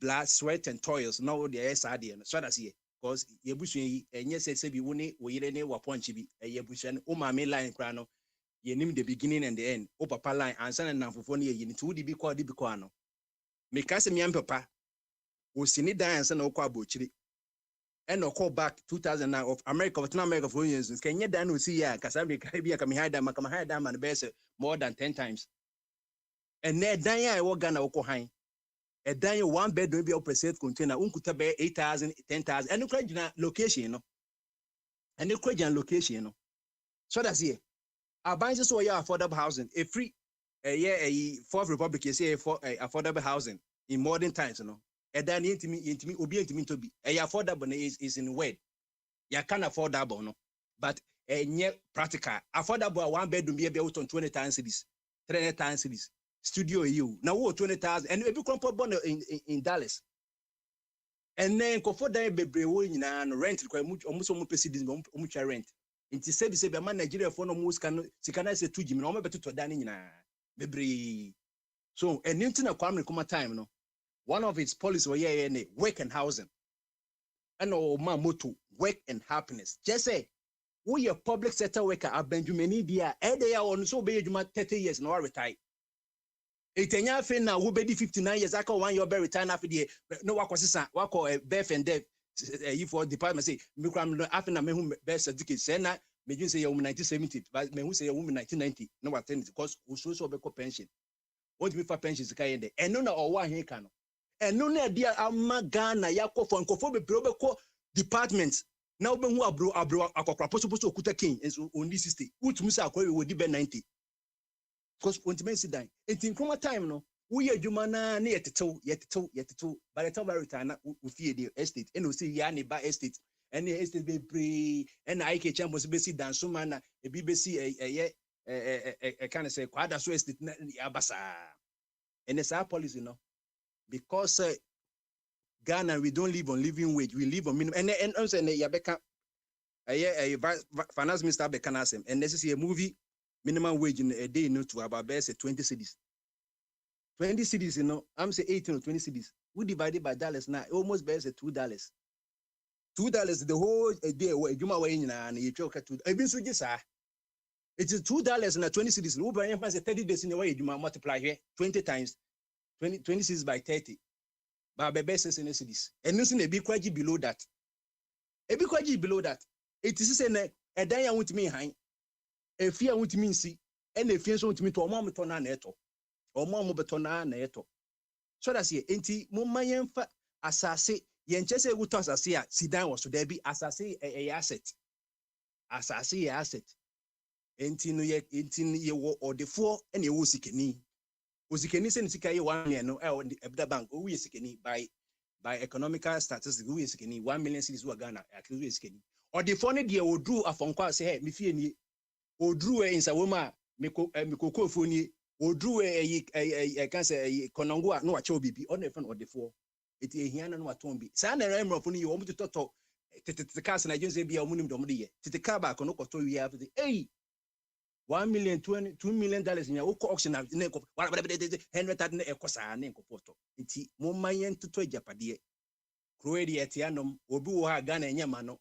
blood, sweat and toils no the SRD so that's here because yebusu enye say bi woni wo yire ne wa ponchi bi yebusu o ma me line kra no ye nim the beginning and the end o papa line answer na namfofo ne ye ni to di bi kwa no me ka se me am papa o sini dan answer na o kwa abochiri and o call back 2009 of America of America for years can ye dan o see ya kasa be ka bi aka me hide man be say more than 10 times and na dan ya e wo Ghana wo ko han a dan 1 bedroom be opposite container unkuta be 8,000 10,000 and the location no and the location no so that's here our banks so yeah affordable housing a free a Fourth Republic you say for affordable housing in modern times you know a dan intimi obi intimi to be a affordable is in word you can affordable no but practical affordable 1 bedroom be about 20,000 cities 30,000 cities studio you now 20,000 and every crump born in Dallas and then ko for dan bebre wo nyina no rent kwa almost pesi this much rent inti say be man Nigeria for no mus kan sikana say 2 jimi no beto to dan nyina bebre so and into Kwame Nkrumah time no one of its policy were work and housing and my motto work and happiness just say we a public sector worker at Benjamin dia they are on so be 30 years no retire Etenya fe na wo bedi 59 years aka 1 year be retire after the no wakosisa wako birth and death for department say me kram no after na me hu birth certificate say na me dun say you 1970 but me hu say you 1990 no what because we so be ko pension what me for pension sika yende eno na owo ahen ka no eno na dia amagana yakofo nkofo be pro be ko department na obe hu abro akokra poso okuta king enso on this 60 utumi say akwa we di be 90 because when men sit down, it's in Nkrumah time no. Uye Jumana near to by the time I return with the estate, and we see Yani by estate, and the estate be pre, and I can champions basic dance so man, a BBC a kind of say quite as estate Abasa. And it's our policy, because Ghana, we don't live on living wage, we live on minimum. And also, Yabeka, a finance minister Bekanasem, and this is a movie minimum wage in a day, to about best 20 cities. 20 cities, I'm saying 18 or 20 cities. We divided by dollars now, almost best at $2. $2 the whole day. You might and you choke at $2. Even so, just it is $2 and 20 cities. We buy 30 days in a way. You might multiply here 20 times 20 cities by 30. But the best in the cities. And nothing a big quaji below that. A big quaji below that. It is a day with me high. A fear with me see. And a fear with me to a moment on an eto. Or more betona na eto. So that's here. Enti mumma yemfa asase yenchese wuto asase a sidan was so there be asase a asset. Asase a asset. Enti no ye wo odefo ene wo sikeni. O sikeni se nisika ye 1 million no e ebda bank o wi sikeni by economical statistics wi sikeni 1 million cedis wo Ghana akiri wi sikeni. Odefo ne de odru afonkwa se he me fie ni odru e insawoma mekoko foni Odru I can say Konongua no acho bibi on the front of the four. It is here no atombi. Sana remember for you want to talk the castle I just say be a munim domidi. To the car back on Okoto we have the 1 million, $2 million in your auction of Neko, whatever Henry Tadne Ecosa and Encopoto. It's Momayan to toy Japadie. Croatia Tianum, Obu Ghana and Yamano.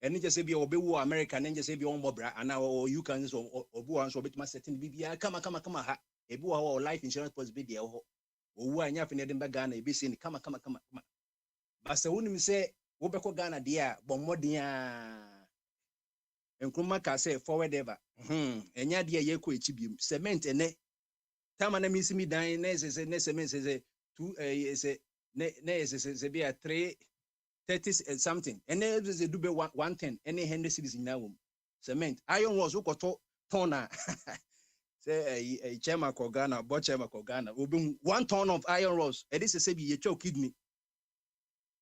And just say be Obu American and just say be on Bobra and now you can so Obu and so bit my setting BBI come ha. Ebu our life insurance post be there. Owu anya fe nedem Ghana e be say come. But say wonu mi say wo be ko Ghana dia bommodin a enkroma ka say forward ever. Enya dia ye ko echi biem. Cement ene. Tama na mi simi dan na say ne cement say 2 say ne say be a 330 something. Ene say do be 110 ene 100 cities in now. Cement. Iron was wo koto tona. Say a chairman for Ghana, but chairman for Ghana, will be 1 ton of iron rods. And this is a be a kidney.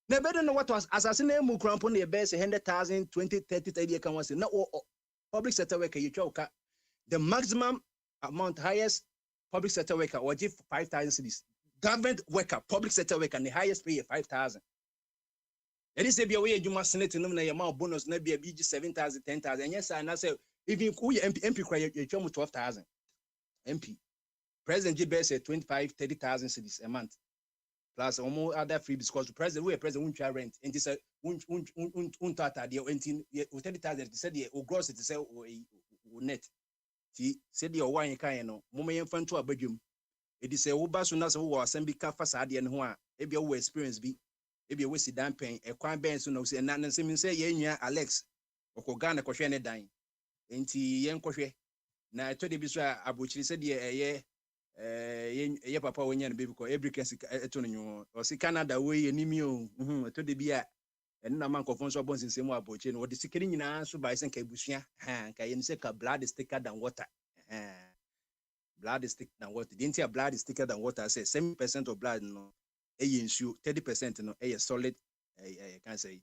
Never know what was assassinate mu crampon the best 100,000, 20, 30, 30 can was no public sector worker you choke. The maximum amount highest public sector worker or give 5,000 cities. Government worker, public sector worker, and the highest pay 5,000. And this be a way you must select your amount bonus, maybe a BG 7,000, 10,000. And yes, and I say if you MP cry you 12,000. MP. President G said 25, 30,000 cities a month. Plus almost other free because the president we president won't try rent. And this untata the 30,000 said the gross it say net. See said the wine kind no moment infant to a bedroom. It is a ubasu nas who was send be facade and who ebi a experience be ebi a waste down paying a crime bands no say and then say yeah Alex or Ghana question dying. Enti yen kwhwe na to de bi so abuchiri se de ye papa wonya no baby ko every case eto no nyo o si Canada we enimi o to de bi a en na man kofon so bonsin se mu abuchiri no o de sikiri nyina so ba isen ka busua ka yen se ka blood is thicker than water blood is thicker than water didn't blood is thicker than water say 7% of blood no e nsuo 30% no e solid can say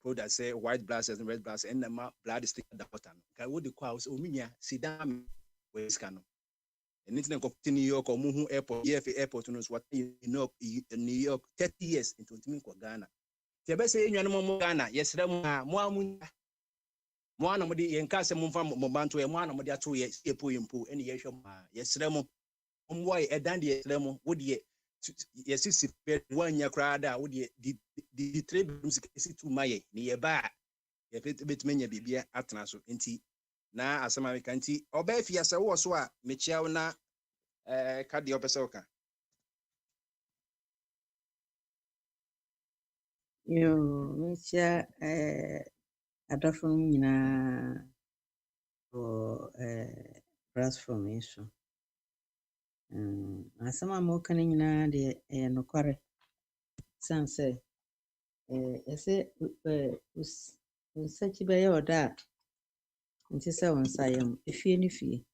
product say white blood cells and red blood cells and the blood is thicker than water. Can what the cause ominya sidam we scan. And it's not New York or Muhu Airport, EFA Airport knows what New York 30 years into Ghana. Tebe say you no Ghana, yes, Moana modi yenkase mumfa mobantu e moana modi ato ye epo yempo ene ye hwem yes remo omwai edan de yes remo wodi yes si wanya krada wodi di trade si tu maye ni ye ba ye betmenya bibia atena so enti na asema meka nti oba fia se wo so a mechia na ka de opese oka yo mechia adofo nyina o transformation asema mo kan nyina de no kware sanse ese usachi be yoda nti se won sayem efie ni fie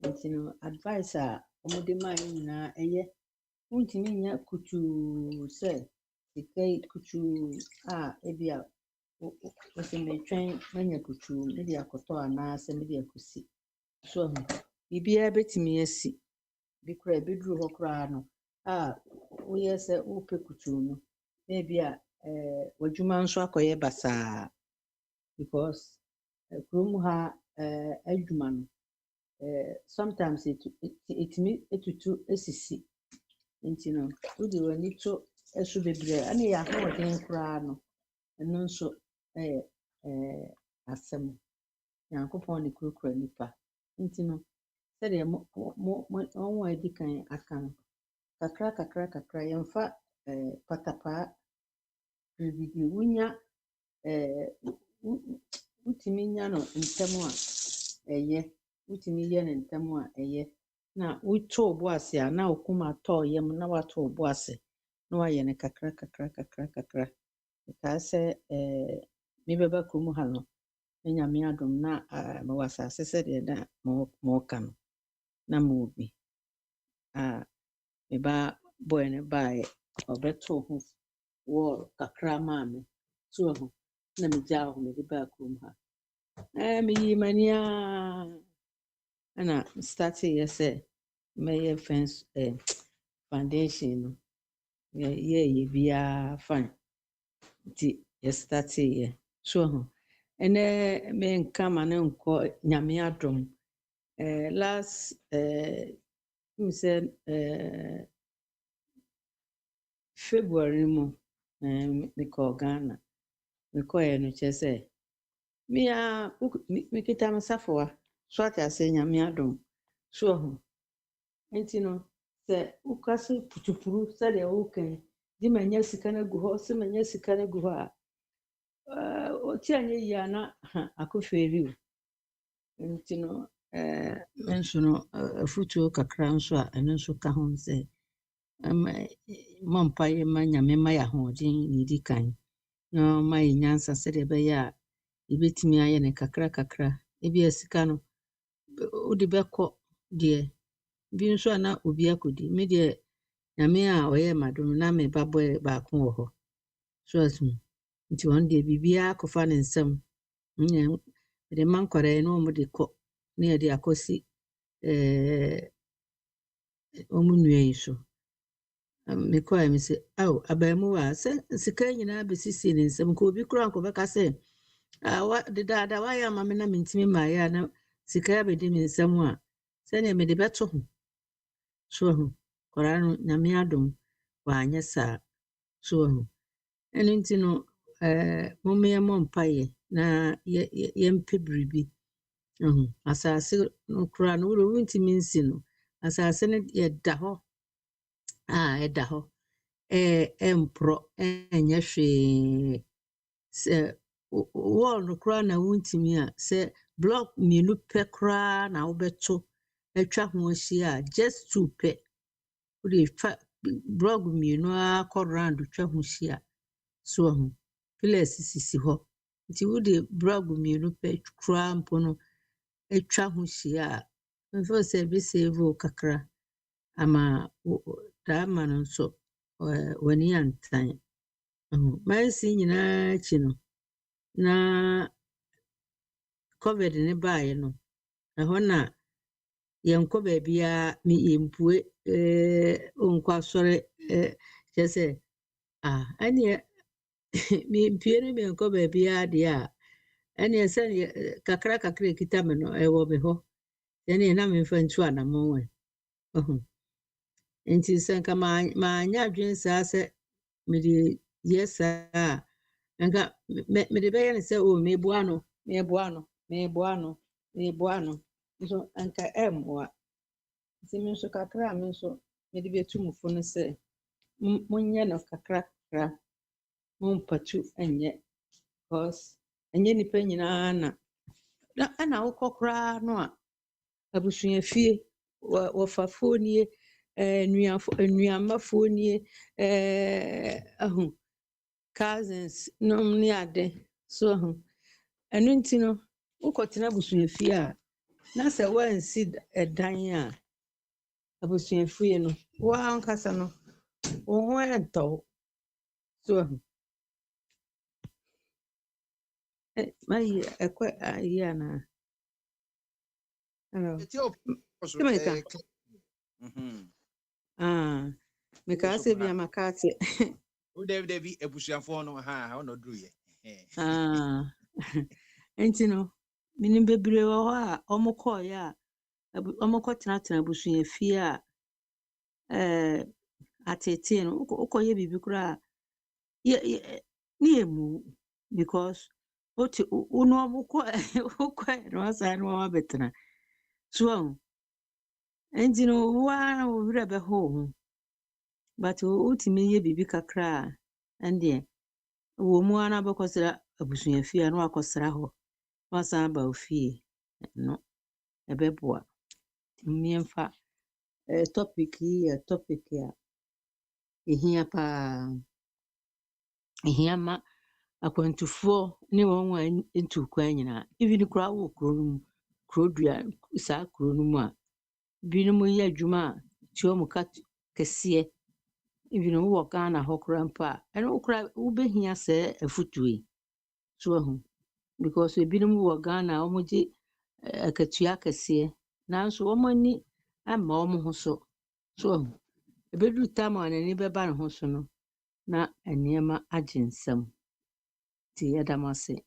nti no advice a ɔmode maa yɛn nyinaa ɛyɛ wontumi nya kutuu sɛ sika yi kutuu a ebi a wɔsɛ metwɛn manya kutuu mede akɔtɔ anaasɛ mede akɔsi so biribiara bɛtumi asi bi koraa ɛbɛduru hɔ koraa no a woyɛ sɛ wopɛ kutuu no na ebi a w'adwuma nso akɔyɛ basaa because kurom ha adwuma no sometimes ɛtumi etutu esisi nti no wode w'ani to ɛso bebree ɛna yɛ ahoɔden koraa no ɛno nso ɛyɛ asɛm Nyankopɔn ne kurakura nipa nti no sɛdeɛ wɔn a edi kan aka no kakra yɛmfa patapaa biribi wonya wotumi nya no ntɛm a ɛyɛ wotumi yɛ no ntɛm a ɛyɛ na wotoo bo ase a na okum atɔɔ yam na watoo bo ase na wayɛ no kakra metaa sɛ mebɛba kurom ha no na Nyame adom na mewɔ asase sɛdeɛ na mewɔka no na mewɔ bi a meba bɔɛ no baeɛ ɔbɛtoo ho wall kakra maa me so ho na megyaa hɔ mede baa kurom ha meyii m'ani a ɛna starteyɛ sɛ mɛyɛ fence foundation no yɛyɛ biara fine nti yɛstarteyɛ so ho ɛnɛ menka ma no nkɔ Nyame adom last sɛ February mu mekɔɔ Ghana mekɔɛ no kyerɛ sɛ mekita me safoa so ate ase Nyame adom so ho nti no sɛ woka se putupuru sɛdeɛ wokan di manya sika no agu hɔ sɛ manya sika no agu hɔ a ɔti anyɛ yi a na akɔfɛri o nti no me nso no afutuo kakra nso a ɛno nso ka ho sɛ mɔmpa yɛ ma Nyame ma yɛ ahoɔden ne di kan na ma yɛ nyansa sɛdeɛ ɛbɛyɛ a yɛbɛtumi ayɛ no kakra ebi a sika no wode bɛkɔ deɛ bi nso a na obi akɔdi me deɛ Nyame a ɔyɛ m'adom na me babɔ baako wɔ hɔ so asum nti ɔno deɛ biribiara akɔfa ne nsɛm mede ma nkɔrɛɛ na ɔmo de kɔ na yɛde akɔsi ɔmo nnua yi so mekɔɛ me sɛ abaamuwa sɛ sika nyinaa bɛsisi ne nsɛm nka obi koraa nkɔbɛka sɛ dedaada wayɛ ama me na mentimi maayɛ a na sika bɛdi me nsɛm a sɛnea mede bɛto ho so ho kɔraa no Nyame adom wanyɛ saa so ho ɛno nti no mommɛyɛ mmɔ mpaeɛ na yɛmpɛ biribi asase no koraa no wontimi nsi no asase no yɛda hɔ ɛda hɔ ɛmporɔ ɛnyɛ hwee sɛ wall no koraa na wontimi a sɛ block mmienu pɛ koraa na wobɛto atwa ho ahyia a just two pɛ wode twa block mmienu a kɔ round twa ho hyia so ho pillars sisi hɔ nti wode block mmienu pɛ koraa mpo no atwa ho hyia a mfo sɛ bɛsave wo kakra ama daama no nso w'ani antan mansi nyinaa akyi no na COVID ne baeɛ no ɛhɔ na yɛnkɔ baabiara yɛmpue nkɔ asɔre kyerɛ sɛ ɛneɛ mempue no menkɔ baabiara deɛ a ɛneɛ sɛneɛ kakra ɛkita me no ɛwɔ me hɔ ɛneɛ na memfa ntu anammɔn nti sɛ nka maanyɛ adwene saa sɛ mede yɛ saa a nka mede bɛyɛ no sɛ meboa no nso nka ɛmmoa nti me nso kakra a me nso mede bɛtu mufo no sɛ monyɛ no kakra mompatu ɛnyɛ because ɛnyɛ nipa nyinaa na ɛna wokɔ koraa no a abusua fie wɔfafoɔ nie nnuamafoɔ nie cousins nom ne ade so ɛno nti no wokɔtena abusua fie a na sɛ woansi ɛdan a abusuafie no wo ankasa no wo ho ɛntɔ so mayi ɛkɔ ayi ana hello Timeka meka sɛ bi amaka ate David ebusuafo no ha no duru ye enti no minim bebree wɔ hɔ a ɔmo kɔɔ ya ɔmo kɔtenatena abusuafie a atete no wokɔyɛ biribi koraa ne yɛmu because wote wo no wokɔ no asa no wabɛtena so enti no wo a wo werɛ bɛho wo ho but wotumi yɛ biribi kakra a ɛndeɛ wɔ mu a na bɛkɔsra abusuafie a na wakɔsra hɔ wasan aba wo fie no ɛbɛboa mmiɛmfa topic yi yɛ topic a ɛhia paa ɛhia ma akwantufoɔ ne wɔn a ntu kwan nyinaa even koraa wɔ kuro no mu kuro dua saa kuro no mu a binom yɛ adwuma a tua mu ka kɛseɛ even wɔ Ghana hɔ koraa mpo a ɛno koraa wobɛhia sɛ afutuo so ahu because ebinom wɔ Ghana a wɔgye akatua kɛseɛ nanso wɔn ani ama wɔn ho so ahu ɛbɛduru tam a n'ani bɛba ne ho so no na nneɛma agye nsam ti yɛda mo ase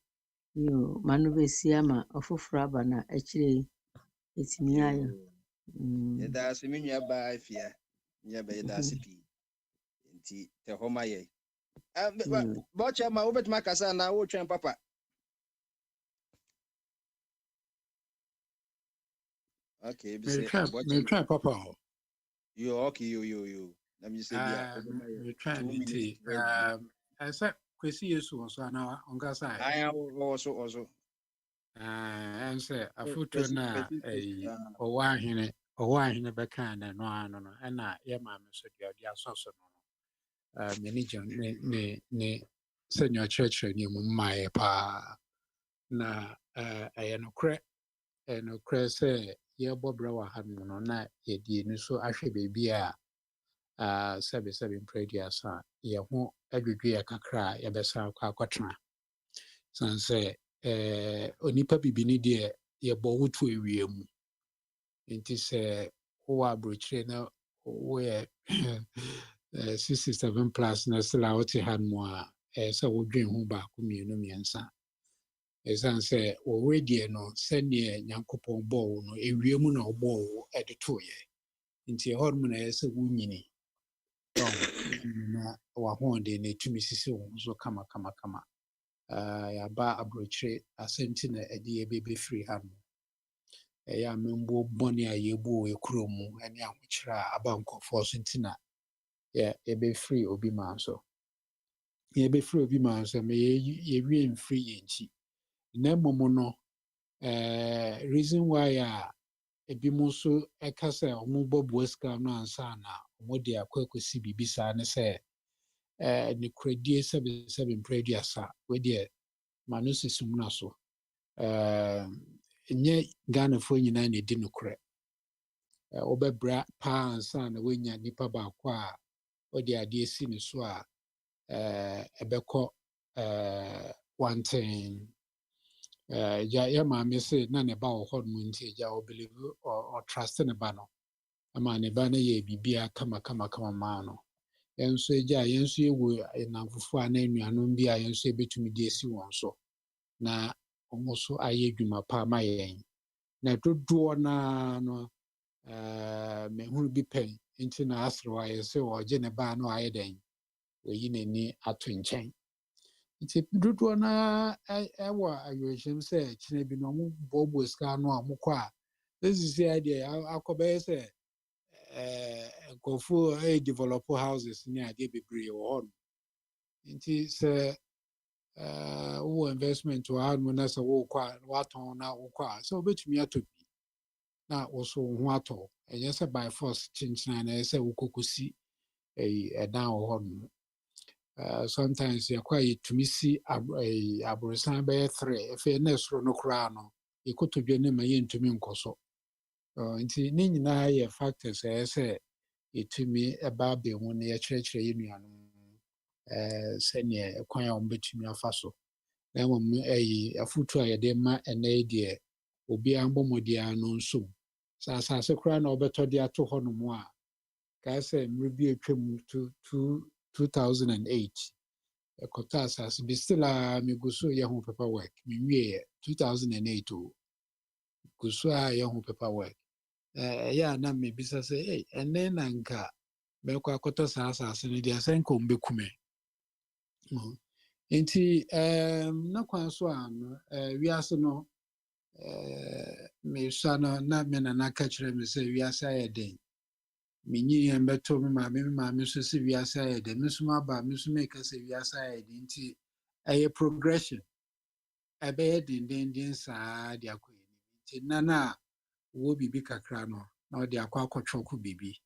yo ma no bɛsi ama ɔfoforɔ aba na akyire ɛtumi ayɛ yɛda ase me nua baa afia nyɛ bɛ yɛda ase pii nti te hɔ ma yɛ bɔkyɛ ma wobɛtumi akasa na wotwɛn papa okay me try papa yo okay yo let me say me try it asa kwesi yesu so na onkasa I also and say afuto na owa hene beka na no ano no na ye ma me so dia asoso no manager ne senior church ni mu mai pa na no kre say ye bobra wa ha no na ye die ni so ahwe bebi a sebe imprediasa ye ho adwudwe ya kakra ye besa akotena san say onipa bibini de ye bo wotu ewiemu nti se wo abrochire na wo ye 67 plus na sala wote han mo a se wo dwen ho ba ko mienu miensa san say wo wedie no sene nyankopon bo wo no ewiemu na obo wo edeto ye nti hormu na ye se wo nyini na wa honde ne tumi sisi wo so kama ya ba abrochire asenti na edi ebebe free ha no ya membo boni a yebu ekuro mu ene ahokyira abankofo so ntina ya ebe free obi man so me ye wie free yenchi na momo no reason why ebi mo so ekasa omo bobo ska no ansa na omo de akwakosi bibisa ne se ne kredie 77 prediasa we de manusisum na so nye Ghana fo nyina na di nokre obebra pa ansa na wenya nipa ba kwa odi ade si ne so a ebekọ wanten ya ma me se na ne ba wo hɔ no nti ja o believe or trust ne ba no ama ne ba na ye bibia kama ma no yenso ja yenso ewu na fufu a na anuanom bi a yenso ebetumi de esi won so na omo so aye dwuma pa ma yen na dodoɔ na no mehuru bi pen nti na asro aye se o je ne ba no aye den oyi nani ato nkyɛn nti dodoɔ na ɛwɔ ayohim sɛ kyene bi no mo bobo ska no a mo kɔ a esisi ade akɔbɛyɛ sɛ nkɔfo develop houses ne ade bebree wɔ hɔ nti sɛ wo investment wa no na sɛ wo kɔ a watɔn na wo kɔ a sɛ obetumi atɔ bi na wo so ho atɔ ɛyɛ sɛ by force kyenkyena na ɛyɛ sɛ wo kokosi ɛdan wɔ hɔ no sometimes yakwa yetumi si aborosan bɛyɛ 3 efe na esoro no kra no ekotodwe ne ma yentumi nkoso nti ne nyinaa yɛ factors a ɛyɛ sɛ yɛtumi ɛba abɛmu no yɛkyerɛkyerɛ yɛ nuanom sɛneɛ kwan a wɔbɛtumi afa so na mmom afotu a yɛde ma ɛnɛ yi deɛ obiara mbɔ mmɔden no nsom sɛ asase koraa na wɔbɛtɔ de ato hɔ nom a kae sɛ mmerɛ bi atwa mu 2008 ɛkɔtɔ asase bi still a megu so yɛ ho paperwork menwieɛ 2008 o gu so a yɛ ho paperwork ɛyɛ a na mebisa sɛ ɛnɛ na nka mɛkɔ akɔtɔ saa asase no deɛ asɛ nka ɔmbɛkume nti na kwan so a wiase no mesua no na me nana ka kyerɛ me sɛ wiase ayɛ den menyi yɛn bɛtɔ me maame so sɛ wiase ayɛ den me so maba me so meka sɛ wiase ayɛ den nti ɛyɛ progression ɛbɛyɛ dendenden saa de akɔ yɛnim nti nana a wɔ biribi kakra no na ɔde akɔtwɔko biribi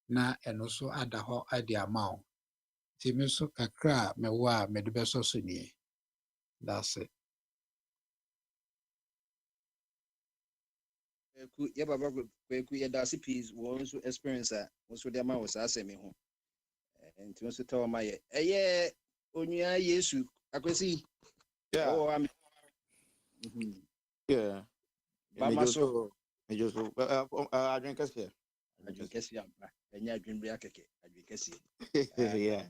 na ɛno so ada hɔ ade ama wo nti me so kakra a mewɔ a mede bɛsɔ so nie that's it. yɛ baba kweku yɛda ase peace wɔn nso experience a wɔn nso de ama wɔ saa asɛm yi ho nti wɔn nso tɔ wɔn ayɛ ɛyɛ onua yesu akwesi ɔwɔ ame bama so adwen kɛseɛ aba ɛnyɛ adwen bi akɛkɛ adwen kɛseɛ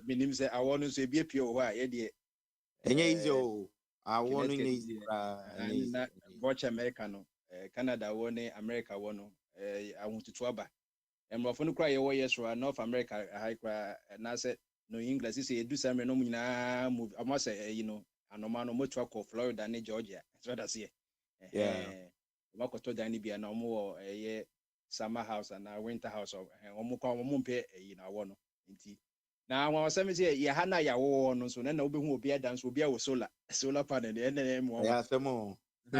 menim sɛ awɔ no nso ebi apie wɔ hɔ a yɛdeɛ ɛnyɛ easy o awɔ no nyɛ easy na bɔkyɛ america no Canada wɔ ne America wɔ no ahotutu aba mmorɔfo no kora yɛwɔ yɛsoro North America ha kora na sɛ no English sɛ yɛdu sɛ no mu nyinaa move ɔmo sɛ no anoma no motu akɔ Florida ne Georgia so da seɛ ɔmo akɔtɔ dan ne bia na ɔmo wɔ ɛyɛ summer house na winter house ɔmo kɔ ɔmo mpɛ na wɔ no nti na wɔn sɛ me sɛ yɛ ha na yɛ wɔ no so na wobɛhu obi ada nso obi a wɔ solar panel ɛna mo ya asɛm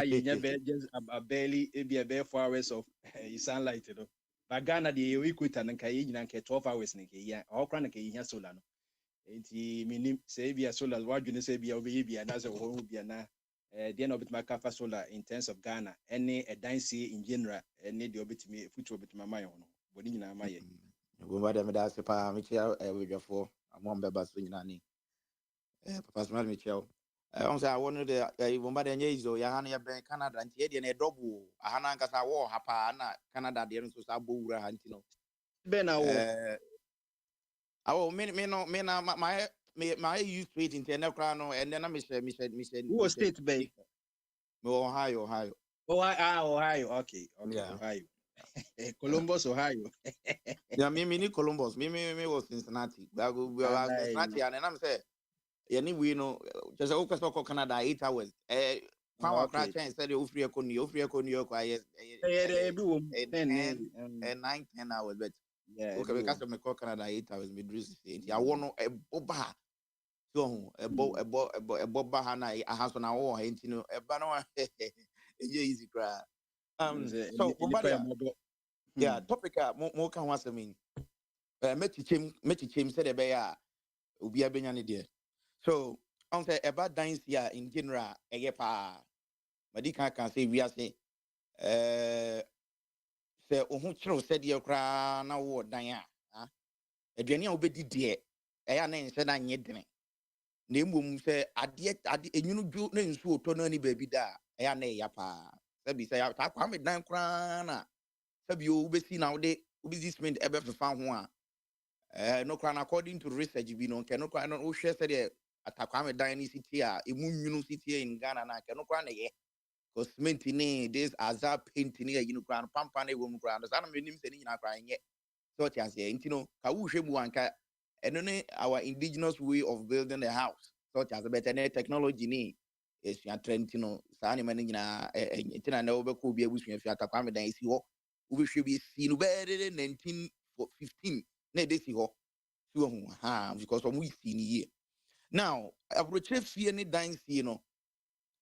you never just barely be 4 hours of sunlight no but Ghana the equator nka ye nyina nka 12 hours nka ye okra nka ye solar no enti minim say bia solar wadwene say bia obeye bia na say wo bia na the end of it maka solar in terms of Ghana any a dance in general any the obetimi future obetimi maye ho no boni nyina maye go ba dem da se pa me chia wedwafo amon beba so nyina ni papa smart me chia on say I want the bomba de nyɛ izo ya han ya ben Canada nti ye de na double ahana nkasa wo ha pa na Canada de nso sa bo wura ha nti no ben na wo awo me na my use straight into na kra no and then na me who state bay me Ohio Ohio okay yeah. Ohio Columbus Ohio yeah me ni Columbus me was Cincinnati but Cincinnati and I'm say yani we no just o kwese ko Canada 8 hours kwa kra chen say the ofri ko New York aye bi wo 9-10 hours but okay because me ko Canada 8 hours me dress it ya wo no eboba so ebo ba ha na ahaso na wo ha ntino eba no easy cry so yeah topic mo kan ho asemi metichem say the be ya obi abenya ne de so on say about dance here in general eye pa madika can say we are say say ohun kiro say de kra na wo dan a aduane a obedi de eya na nse na nye dene na emom say ade enyunu dwo na nsu oto na ni baabi da eya na eya pa sabi say ta kwa me dan kra na sabi o besi na wo de businessman ebe fefa ho a no kra according to research bi no ke no kra no wo hwe say de Atakwame Dine City emu city in Ghana na ke no kwa na ye cement ni this azar paint ni you know kra pampa na wo kra no sana menim se ni nyina kra nye so ti ase nti no ka wo hwe mu anka eno ne our indigenous way of building a house so ti ase better na technology ni esua trend no sa ni mani nyina nti na na wo be ko bi abusua fi Atakwame Dine si ho wo be hwe bi si no be 1915 na de si ho so ho ha because we see ni ye now abroche fie ni dan fie no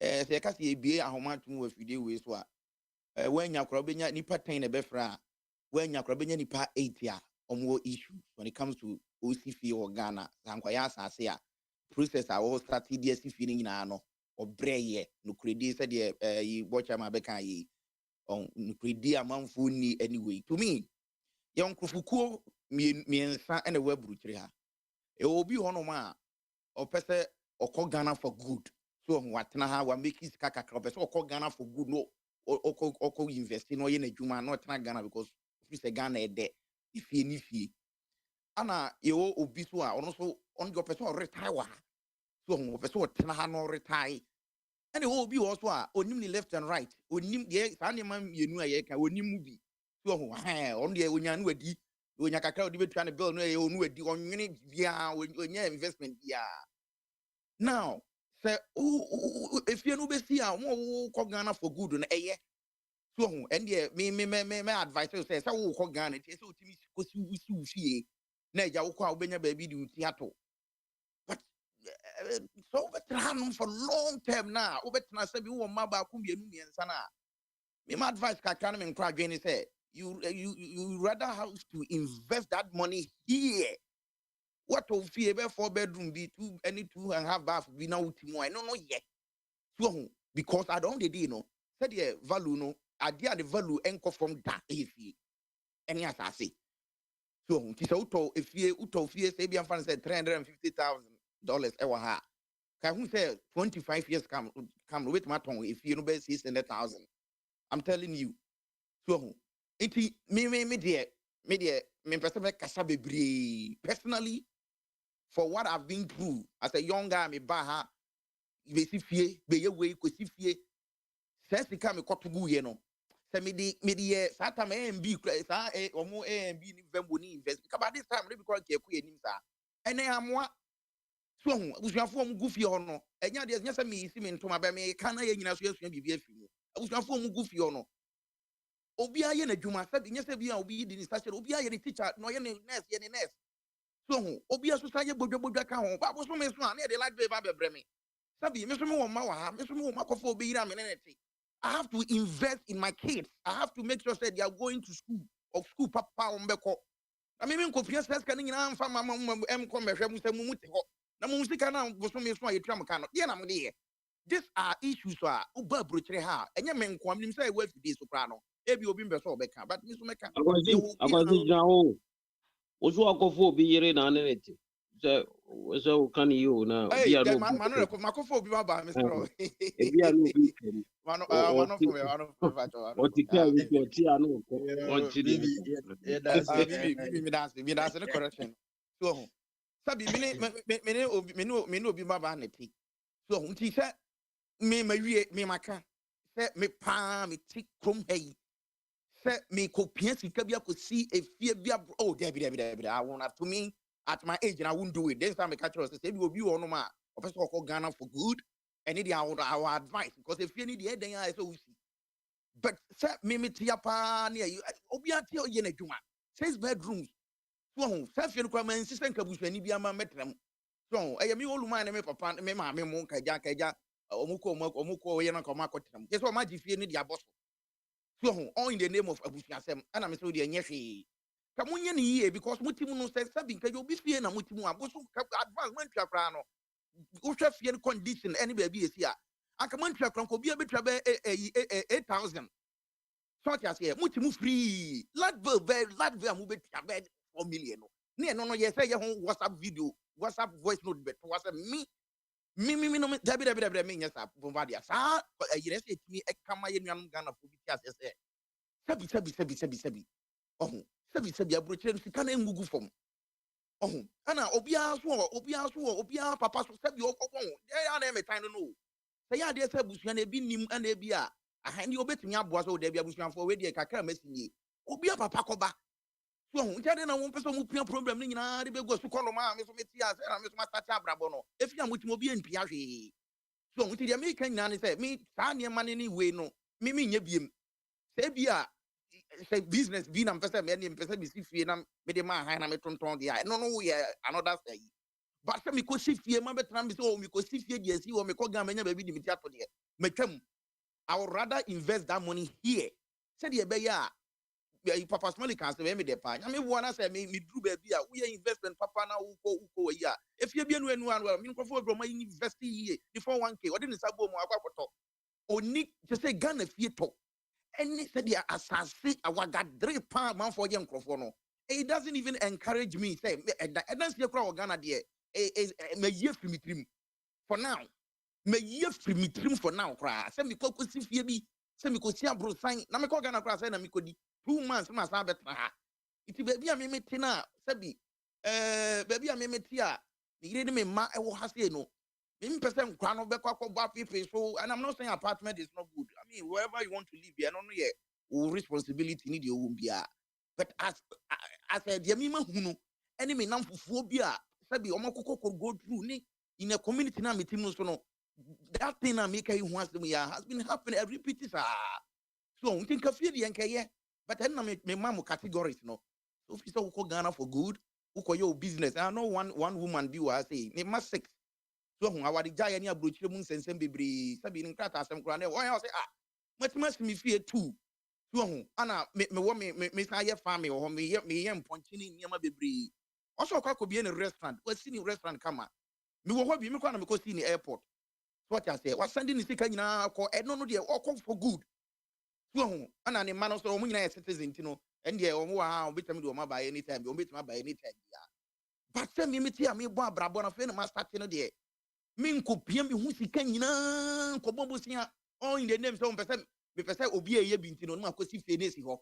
se ka se ebie ahomatum wa fidie we so a wanya kora benya nipa 10 na befra wanya kora benya nipa 8 a omwo issue when it comes to OCF or Ghana sankwa ya asase a process a wo start DSC fie ni nyina no obreye no credit se de yi bocha ma beka yi on predi amanfo ni anyway to me yon krofukuo miensa ene waburu kire ha e obi hono ma opese okọ Ghana for good so watena ha wa make his kaka opese okọ Ghana for good no okọ invest no ye na adwuma no tena Ghana because if say Ghana e de ifie ni fie ana ye obi so a ono so on go person retire wa so opese otena ha no retire ene obi wo so a onim ni left and right onim de sa ne man yenu a ye ka onim mu bi so on de onya no adi onya kakra odi betua ne bill no ye onu adi onwene bia onya investment bia now say if you no be see a wo ko Ghana for good no eye so and me advice say wo ko Ghana tie say otimi ko si wusi fie na eja wo ko a obenya ba bi di uti ato but so veteran for long term now obetra say bi wo ma ba ko mienu miensa na me my advice ka kan me nkra dwen say you rather have to invest that money here. What of fear 4-bedroom be 2.5 bath be now I no yet. So because I don't dey no said the value no idea the value enko from that if any as I say. So it is if fear say be fan say $350,000 ever ha. Can who say 25 years come with my tongue if you know be 600,000. I'm telling you. So it me dear me personally for what I've been through as a young guy me baha be si fie be ye we ko si fie sense ka me kotogu ye no se me di sata me MB sa omo AMB ni vembo ni invest ka ba this time we because ke ku enim sa ene amwa so hu abusuafo mu gu fie ho no enya de nya se me isi me ntoma ba me ka na ye nyina so asua bibia fi mu abusuafo mu gu fie ho no obi aye na dwuma sabi nya se bia obi di ni station obi aye ni teacher no ye ni nurse ye ni nurse so obi aso saye bodwa ka ho ba bo so me so na de like ba bebre me sabi me so me wo ma wa me so me wo makofo obi ira me neneti I have to invest in my kids. I have to make sure that they are going to school or school papa ombeko I mean ko pia sas kan nyina amfa mama em ko mehwe mu se mu muti ho na mu sika na bo so me so ayetua mka no de na mo de these are issues a uba brochire ha enye me nko amnim say we fidi so kra no ebi obi mbe so obeka but me so meka Agwazi jaho oso akofo obi yere na anete so can you na bia no manu ko makofo obi ba me so bia no bi manu for me otika wi otia no ko onchiri me dance no correction so sabi me obi ba na ti so unti se me mawie me maka se me pa me ti krom hey se me ko pia sika bia ko si efie bia oh David I want to me at my age and I won't do it this time I catch us say we obi ono ma officer call Ghana for good and need our advice because if you need the then I so we see but se me tia pa near you obi ati o ye na dwuma 6 bedrooms so se fie no kwa man system kabusu ani bia ma metrem so e me oluma na me papa me ma me mo kaja omuko ye na ko ma kotrem yes o ma ji fie ni dia boss so all in the name of abusuasem ana me so de nyehwe ka munye ni ye because mutimu no say sabi nka obi fie na mutimu aboso advance man twa kra no wo hwe fie condition any baby esi a aka man twa kra ko obi abetwa be 8,000 so tia say mutimu free ladve amu betwa be 4 million no ne no ye say ye ho WhatsApp video WhatsApp voice note bet WhatsApp me no David me nyesa bombardia sa yire say timi e kama ye nuanum Ghana for biti as say sabi oh sabi abrochire sika na engugu fom oh ana obia so papa so sabi okon ya na me tan no say ya de say busua na ebi nim ana ebi a ahani obetumi aboa so de bia busua fo we de kakra masinye obia papa koba so ntade na won pese mu pia problem ni nyina de bego su kono ma me so metia say na me so mata cha brabo no efi amutimo bi empia hwe so ntide me kan nyina ne say me sa ne ma ne ni we no me nya biem say bia say business bi na mpese me ne mpese bi si fie na me de ma han na me tonton dia no ye another say but say me ko si fie ma betra me say o me ko si fie dia si o me ko ga manya ba bi di me tia to de metwam I would rather invest that money here say de be ya papa small can say me de pa nya me wona say me dru ba bi a we investment papa na uko ya if you bi anu anu me ko fo bro ma invest here the 401k o de ni sabo mu akwakoto oni just say Ghana fie to any said the assassin awagadre pa man for young crofono. It doesn't even encourage me. Say, I don't see a crowd Ghana there. Me year for me trim for now. Me year for me trim for now. Cry. Send me coco see fear. Send me go see a bro sign. Na me call Ghana cry. Send me go 2 months. Must have better. It baby a me tina. Sabi. Baby a me tia. The lady me ma. I will have no. Me person crano be kwa people. So, and I'm not saying apartment is not good. I mean, wherever you want to live, I don't know yet. Responsibility need your own beer. But as the Yamima Hunu, enemy number phobia, Sabi Omako could go through ni in a community now meeting. That thing I make you once me has been happening every pity. So we think of the NK, but then I make my mom categories no. So if you saw Ghana for good, who call your business. I know one woman be was say, they must 6. So I was the giant near Bruce Moon and Sembri, Sabi in Crata, some grand. Why I say, much must me fear too. So Anna, me say family or me pointing near my baby. Also, I could be in a restaurant. We're seeing a restaurant come. Me will be me because in the airport. So what I say, what's sending the sick now? I don't know the all come for good. So Anna, the man also when I citizen, you know, and yeah, wow, bit me do my by any time, you meet my by any time. But send me me boy brabona friend my starting there. Me ko pia me hu sika nyina ko bobosia all in the name so me pese obi eye binti no ma kosi fie nesi ho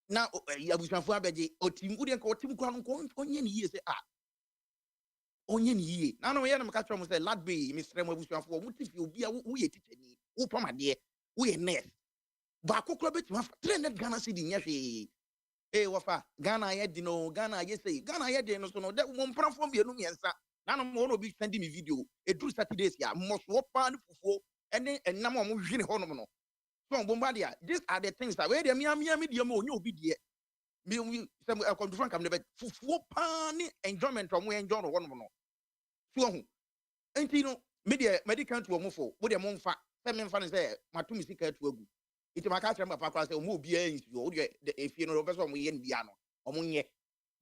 na abusuafo abeje otimgu de ko otimgu no ko onye ni yie se onye ni yie na no ye na me ka tro mo se ladbe me srem abusuafo mo ti fie obi a wo ye teacher ni wo pamade wo ye nurse ba kokoro betima 300 Ghana cedi nya hwe wafa Ghana ye di no Ghana ye say Ghana ye di no so no de mo mpranfo bi enu miensa na no mo no be sending me video e do Saturdays ya mo so pa ne fufuo ene enam o mo hwene ho no no so bomba dia these are the things that we dey me dia mo onye obi die me some control come the fufuo pa ne enjoyment o mo enjoy no ho no so ho enti no me dia medical to mo fo wo dia mo mfa se me mfa ne se mato mi sika to agu iti maka kire papa kwa se o mo obi ansuo wo dia efie no be so mo ye nbia no o mo nye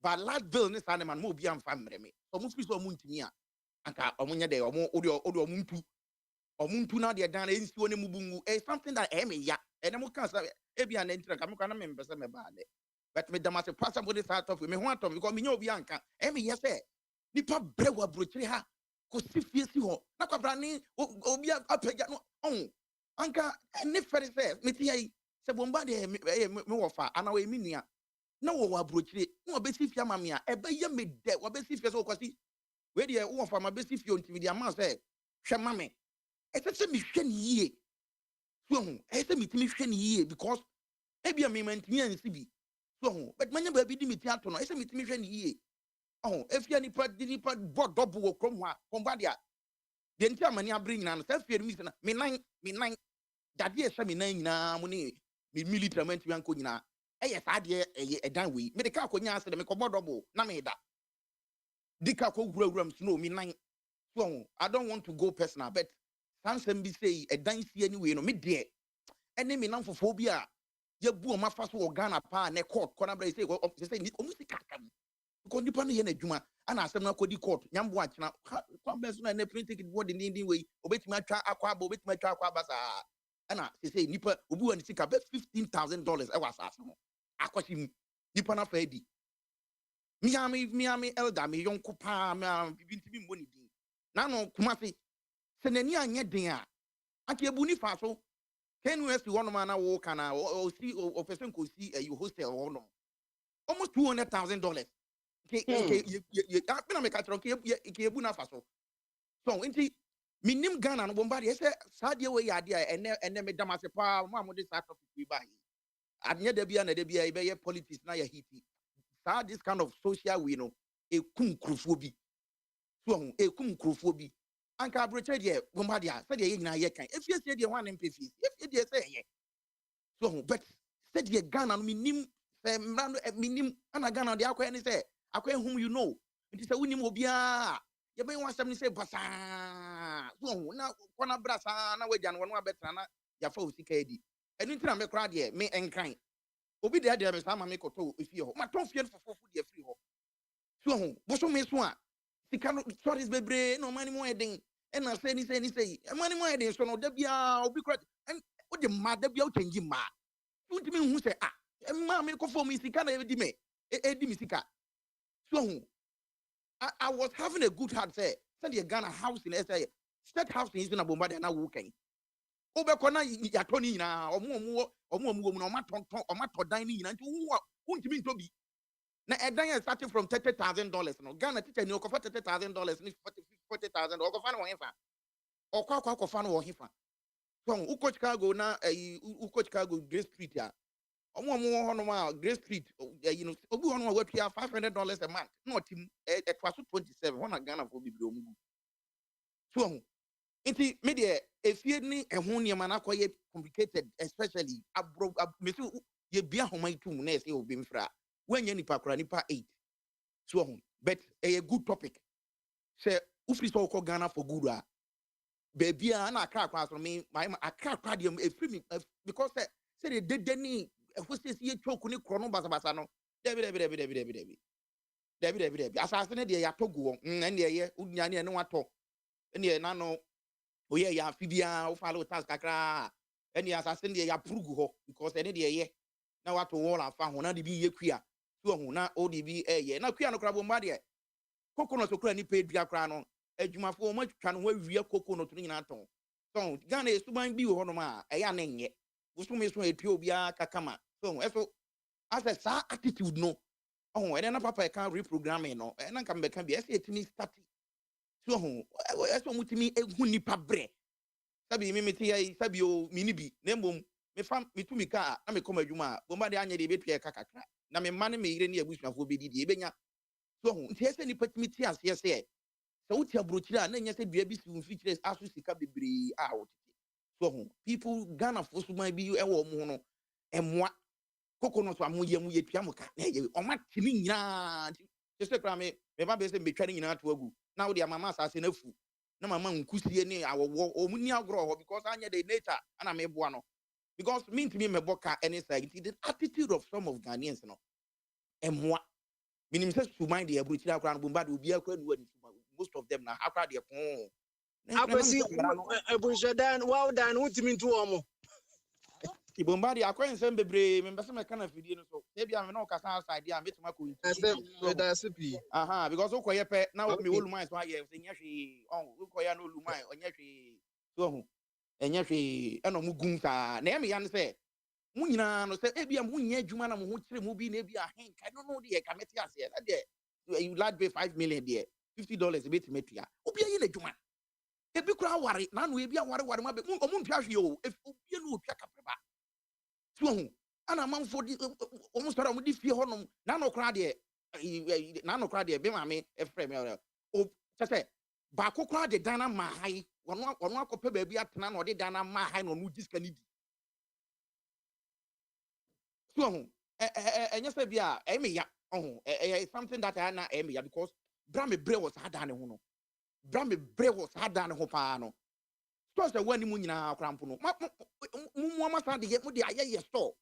but last bill ne sa ne man mo obi amfa mre me so mo fi so mo ntimi a anka o mo nye de o mo o mo ntu na de dan na ensuo ne mubungu something that me ya ene mo kan sa ebia na ntira ka me kwa na me mpese me ba de but me damase pass somebody start off me ho atom because me nya obi anka me ye se nipa brewa brochiri ha ko si fie si ho na kwabra ni obi apagya no anka ne fere se me ti yi se bomba de me wo fa ana we minua na wo abrochire na obesi fie amame a ebe ye me de obesi fie so kwasi we de wo fa ma besi fie ontimi de ama se hwe mame se me hwe ni yie so ho se me timi hwe ni yie because ebia me mantimi ansi bi so ho but manya ba bi di me ti ato no se me timi hwe ni yie efia nipa bod double wo krom ho a bomba de a de nti amani abri nyina no se fie mi se na me nan dade e hwe me nan nyina mo ni me military man ti anko nyina yes ade edan we me de ka akonya ase de me kobo double na me da dika ko gurawuram snow me nan so I don't want to go personal but sansem bi say edan si anyway no me de ene me nan fofo bi a ye bu o mafa so Ghana pa na court kona bra say o musika kam ko nipa no ye na adwuma ana asem na kodi court nyambo akena kwa be so na ne print ticket board ndin we obetimi atwa akwa aba obetimi atwa akwa aba sa ana say nipa obi wa ni sika be $15,000 e wa sa so akwashim nipa na fadi miami elder me yonko pa me bintimi mboni din na no kumase se nani anye din a ake ebu ni fa so ken we si wono ma na wo kana o si o person ko si you hostel wono almost $200,000 ke na me ka tro ke ebu na fa so nti minim Ghana no bomba de se sadie we ya de ene me damase pa mo de sa topic we ba anya da bia na da bia be politics na ya hiti sa this kind of social we no ekum krofo bi so ekum krofo bi anka abroche de bomba dia se de ye nyina ye kan efie se de ho anem pefi efie de se ye so but se de Ghana no minim se mrano minim ana Ghana de akwa ni se akwa hum you know nti se wonim obi a ye be wasam ni se basa so na kona brasa na wagya no abetra na ya fa osika edi enu ntina me kra de me enkan obi de ade me sama me koto efie ho ma ton fie fofofu de free ho so ho bo so me so a sika no stories bebre no mani mo eden e na say ni say mani mo eden so no da bia obi kra the mother be out changing ma. Don't mean who say ma me ko for me sika na edi me sika. So I was having a good heart say the Ghana house in SA state house in Bombardier na working. Obekona ya toni na omo na omato dan ni na nti who ntimi to bi na edan starting from $30,000 no Ghana teacher ni okofa $30,000 ni $40,000 okofa no hefa okofa no hefa so uko Chicago na uko Chicago Grace Street ya omo ho no ma Grace Street obi ho no watua $500 a month no tim it was 27 one Ghana for bibiri omu so inti media efie ni ehun niam na akoye complicated especially abro mesu ye bia homa itum na ese obi mfra wanya nipa kora nipa 8 so but a good topic say ufri so ko Ghana for good baby na akra kwa so me akra kwa dem efri me because say the deni ehose ye choku ni kro no basabasa no debi asase ne de ya togo na ye unya ne wato ne na no oye ya fibia o follow task kakra eni assassin de ya prugu ho because eni de ye na wato wall afa ho na de bi ye kua so ho na o de bi ye na kua no kra bo mba de coconut okra ni pedua kra no adwumafo o ma twitwa no wawie coconut no nyina ton so Ghana esuban bi ho no ma eya na nye usumi so etuo bia kakama so eso as a attitude no oh ene na papa e kan reprogramming no na nka mbeka bi ese etimi start so ho eso mutimi ehu nipa bre sabi mi meti ya sabi o mini bi na mbom me fam mitumi ka na me koma adwuma bomba de anya de betua ka kakra na me mane me yire ne abusuafo bedidi ebenya so ho nti ese nipa timi ti ase ese so wuti abrochira na nya se dua bi si mfikire aso sika bebre a wotete so ho people Ghana for so man bi e wo mo no emwa kokono so amoye mu ye tua mo ka na ye o ma timi nyina se kra me ba be se betwa ni nyina to agu na wo de mama asase na fu na mama nkusie ni awowo omuni agro ho because anya the nature ana me boa no because me ntimi me boka any side the attitude of some of Ghanaians no emwa minim se to mind the abrochira akra no bomba de obi akra nu ani most of them na akra de kon akwasi ebunshdan wow dan utimi ntu omo ibomba de akra nsem bebre me mbese me kana fidie no so e bia me na okasa outside dia metuma ko aha because ukoye pe na me olumai so aye se nya hwe ukoya na olumai onya hwe so hu enya hwe eno mu gun sa na me ya ne se mu nyina no se e bia mu nya adwuma na mo ho kire mu bi na e bia hen ka no de ka meti ase na de you lad pay $5 million there $50 bit metua obi ayi na adwuma e bi kura ware na no e bia ware ma be mu ntwa hwe o obi na otwa kapreba so hu ana manfo di almost ara mu di fie honom na no kura de be ma me efrem o tese ba kokura de dana ma hai wono akope ba bi atena na de dana ma hai no diska ni di so ho enya se bia e me ya ho something that I na e me ya because bra me bre was hada ne ho no bra me bre was hada ne ho pa no so se wani mu nyina akrampo no mu amasa de mu de aye store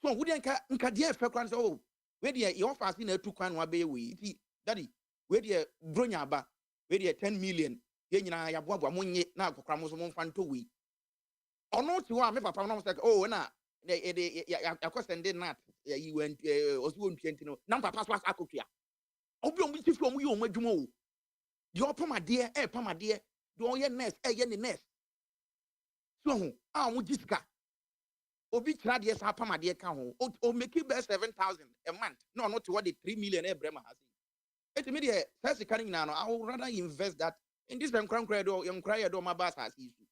so wo de nka de efe kwan so we de your fast na atu kwan wa be we ti daddy we de bronya ba we de 10 million ye nyina ya boaboa munye na akokra mo so mo mfa nto we ono ti wa me papa no say oh na de ya kwesende nat you went osu 20 no na papa so akotua obi omu ti fi omu ye omu adwuma o de opamade pamade de oye nurse ye ne nurse so ho a mu jiska obi kira de sa pamade ka ho o make it 7,000 a month no not what the 3 million brema has it me de first can na no I would rather invest that in this cry do my boss has issue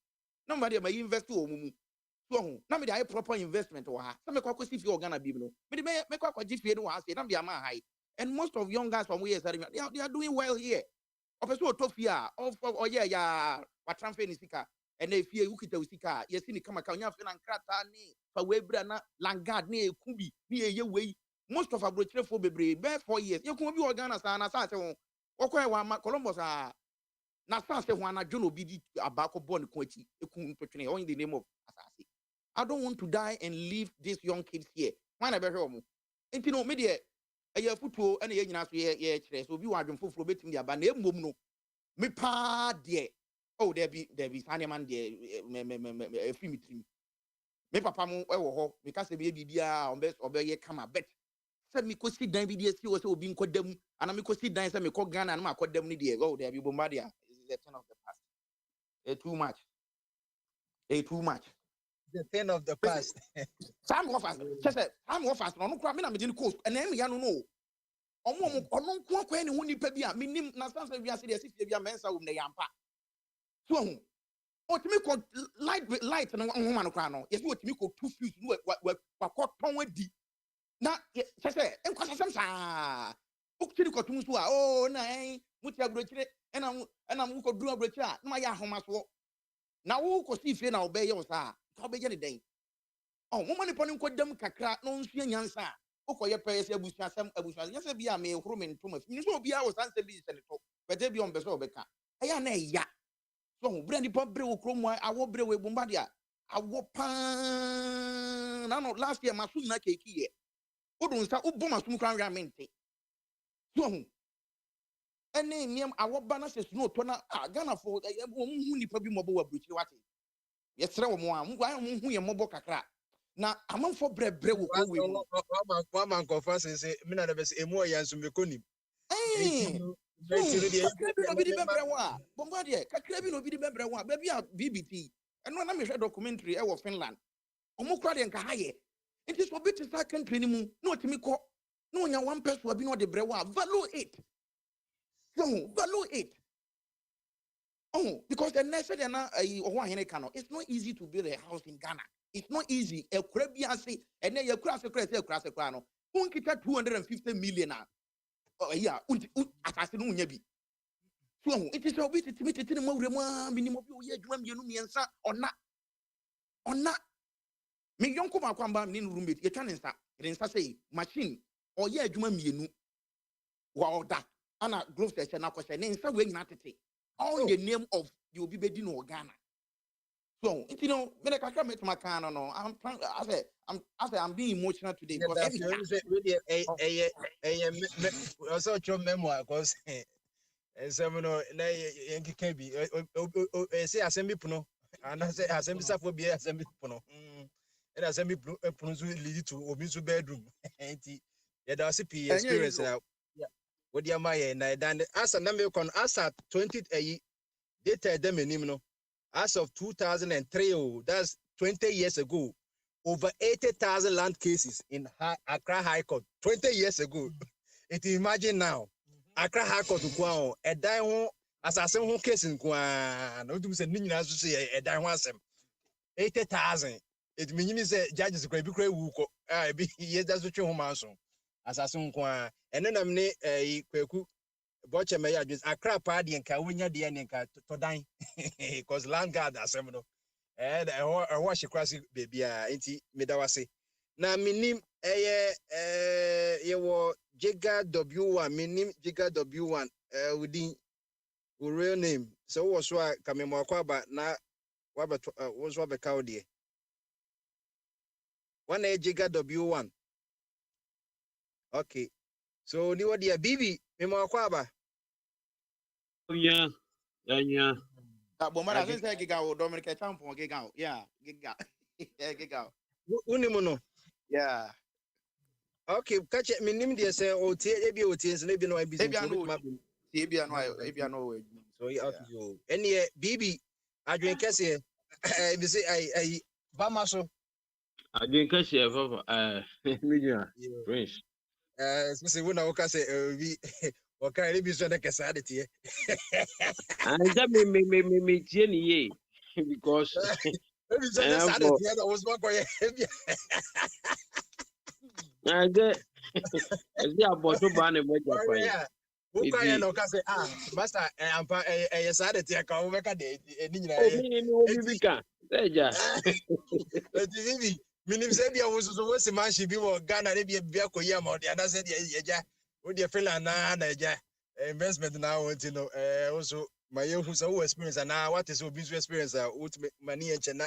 nobody may invest to omumu so ho na me de proper investment wa ha so me kwa si fi organa bi no me de me kwa jifi no wa say na bia ma high and most of young guys from where they are doing well here opeso otofia of ya wa transfer ni sika and if you ukita usika yesi ni kama kanya fe na nkrata ni fa webra na langard ni ekubi ni eye wei most of abrochire for bebre be 4 years yekun bi organa sa na sa se ho okwa wa Columbus na sa se ho ana jono bi di abako born ko achi ekun ntotwene on in the name of asase I don't want to die and leave these young kids here why na be hwe omo enti no me de eye futuo ene ye nyina so ye kire so bi wa adwomfoforo betim de aba na emom no me pa de oh there be sane man there me film me papa mo ewo ho me ka se be bibia obe ye kama bet se me ko si dan bi de si wo se obi nkodam ana me ko si dan se me ko Ghana na ma kodam ni de go there be bombardia is the thing of the past too much too much The thing of the past. Sam offers say Sam offers no kura me na me din coast and em ya no no omo nko akwa ne ho nipa bi a minim na stand say bia se de sifie bia mensa wo na yampa so ho otimi ko light no ho ma no kura no yes otimi ko two fuse no wa ko ton adi na say enkwasa sam sa ukiri ko tum so a oh na muti abrochire ena mu ko duru abrochire a na ya ahoma so na wo ko sifie na obeye wo sa ka obeye ne den oh mo mani poni ko dem kakra no nsu nyansa ukoye pese abusuasem nyase bia me huru me ntoma fi so bia wo sanse bi se ne to bete bi on beso obeka eya na eya so bre ni bre wo kromo awo bre we bomba dia awo pan na no last year masu na keki ye odun sa ubo masu kran ramente so ene niem awo bana se no to na Ghana for wo hu nipa bi mobo wa bruchiri wate yesre wo mo a mo hu ye mobo kakra na amanfo brebre wo ko we mu Wa man confess say me na be say emu ya nso me konim. Kakra bi no bi di bebre wa bomba de kakra bi no bi di bebre wa ba bi a BBT eno na me hwe documentary e wo Finland omo kra de nka haye it is for bit to country ni mu na otimi ko na onya one person bi no de bre wa value it so value it because the next day na it's not easy to build a house in Ghana. It's not easy. A Caribbean and then you cross a crown. Unkita 250 million. Oh yeah, assassin unyabi. So it is a bit to meet it in a more minimum you or not. Me young come kwamba nin roommate, you can say machine or yeah, juma mienu. Wow, that Anna gloves the na question in some way not all in the name of the Obibedin or Ghana. So, you know, when I can't make my car, no, I'm being emotional today because also your memoir because some no na yanki can be say assembly puno and I say assembly safo be assembly puno and assembly puno so lead to obi so bedroom enti yeah that's a experience now what the my na dan as na me kon as 20 data them no as of 2003 that's 20 years ago over 80,000 land cases in Accra High Court 20 years ago it imagine now Accra High Court kwa e dan ho asase ho case kwa na odum se ni nyina so se e dan ho asem 80,000 it mean say judges kwa bi kwa wu ko bi yes that's what you man so asase ho kwa ene nam ne kwaku boche me ya just Accra pa de nka wonya de ne nka to dan because land guard asem no and I watch classic baby enti medawase na minim ye Jega W1 minim Jega W1 within real name so was why kamemo akwaba na waba was waba kaudie one Jega W1 okay so ni wadi ya bibi memo akwaba Yeah. Bomara say giga o Dominic Champon giga yeah giga giga unimuno yeah okay catch me nim dey say o tie ebi o tie so ebi no ebi no so you any bibi adwen kese ebi say I bama so adwen kese media prince say when I say bi o kan ebi so na kese adetie and that me tie ni ye because ebi so na adetie that was one boy I get about to ban a media okay no ka say master ampa yes adetie ka o beka de ni nyina bibika eja TV minim say bia wo so we se man shi bi wo Ghana ne bia koyi am o de ada say de eja o de Finland na eja investment na want to know also my young so experience and what is obi experience ultimate money and na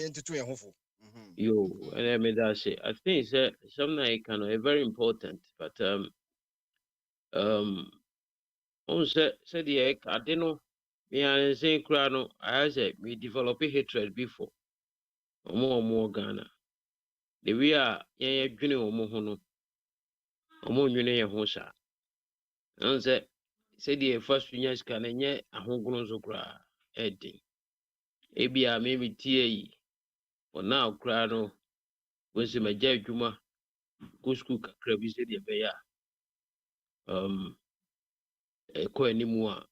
into two hofo yo let me that say I think something like very important but on said the I didn't know me and saying crano I said we develop a hatred before Omo Ghana. The way a ye dwene omo ho no. Omo nwene ye ho sa. And say the first years can nye ahogono so kra edin. Ebia maybe tie for now kra no when se magya adwuma go school kakra bi say the be ya ko animu a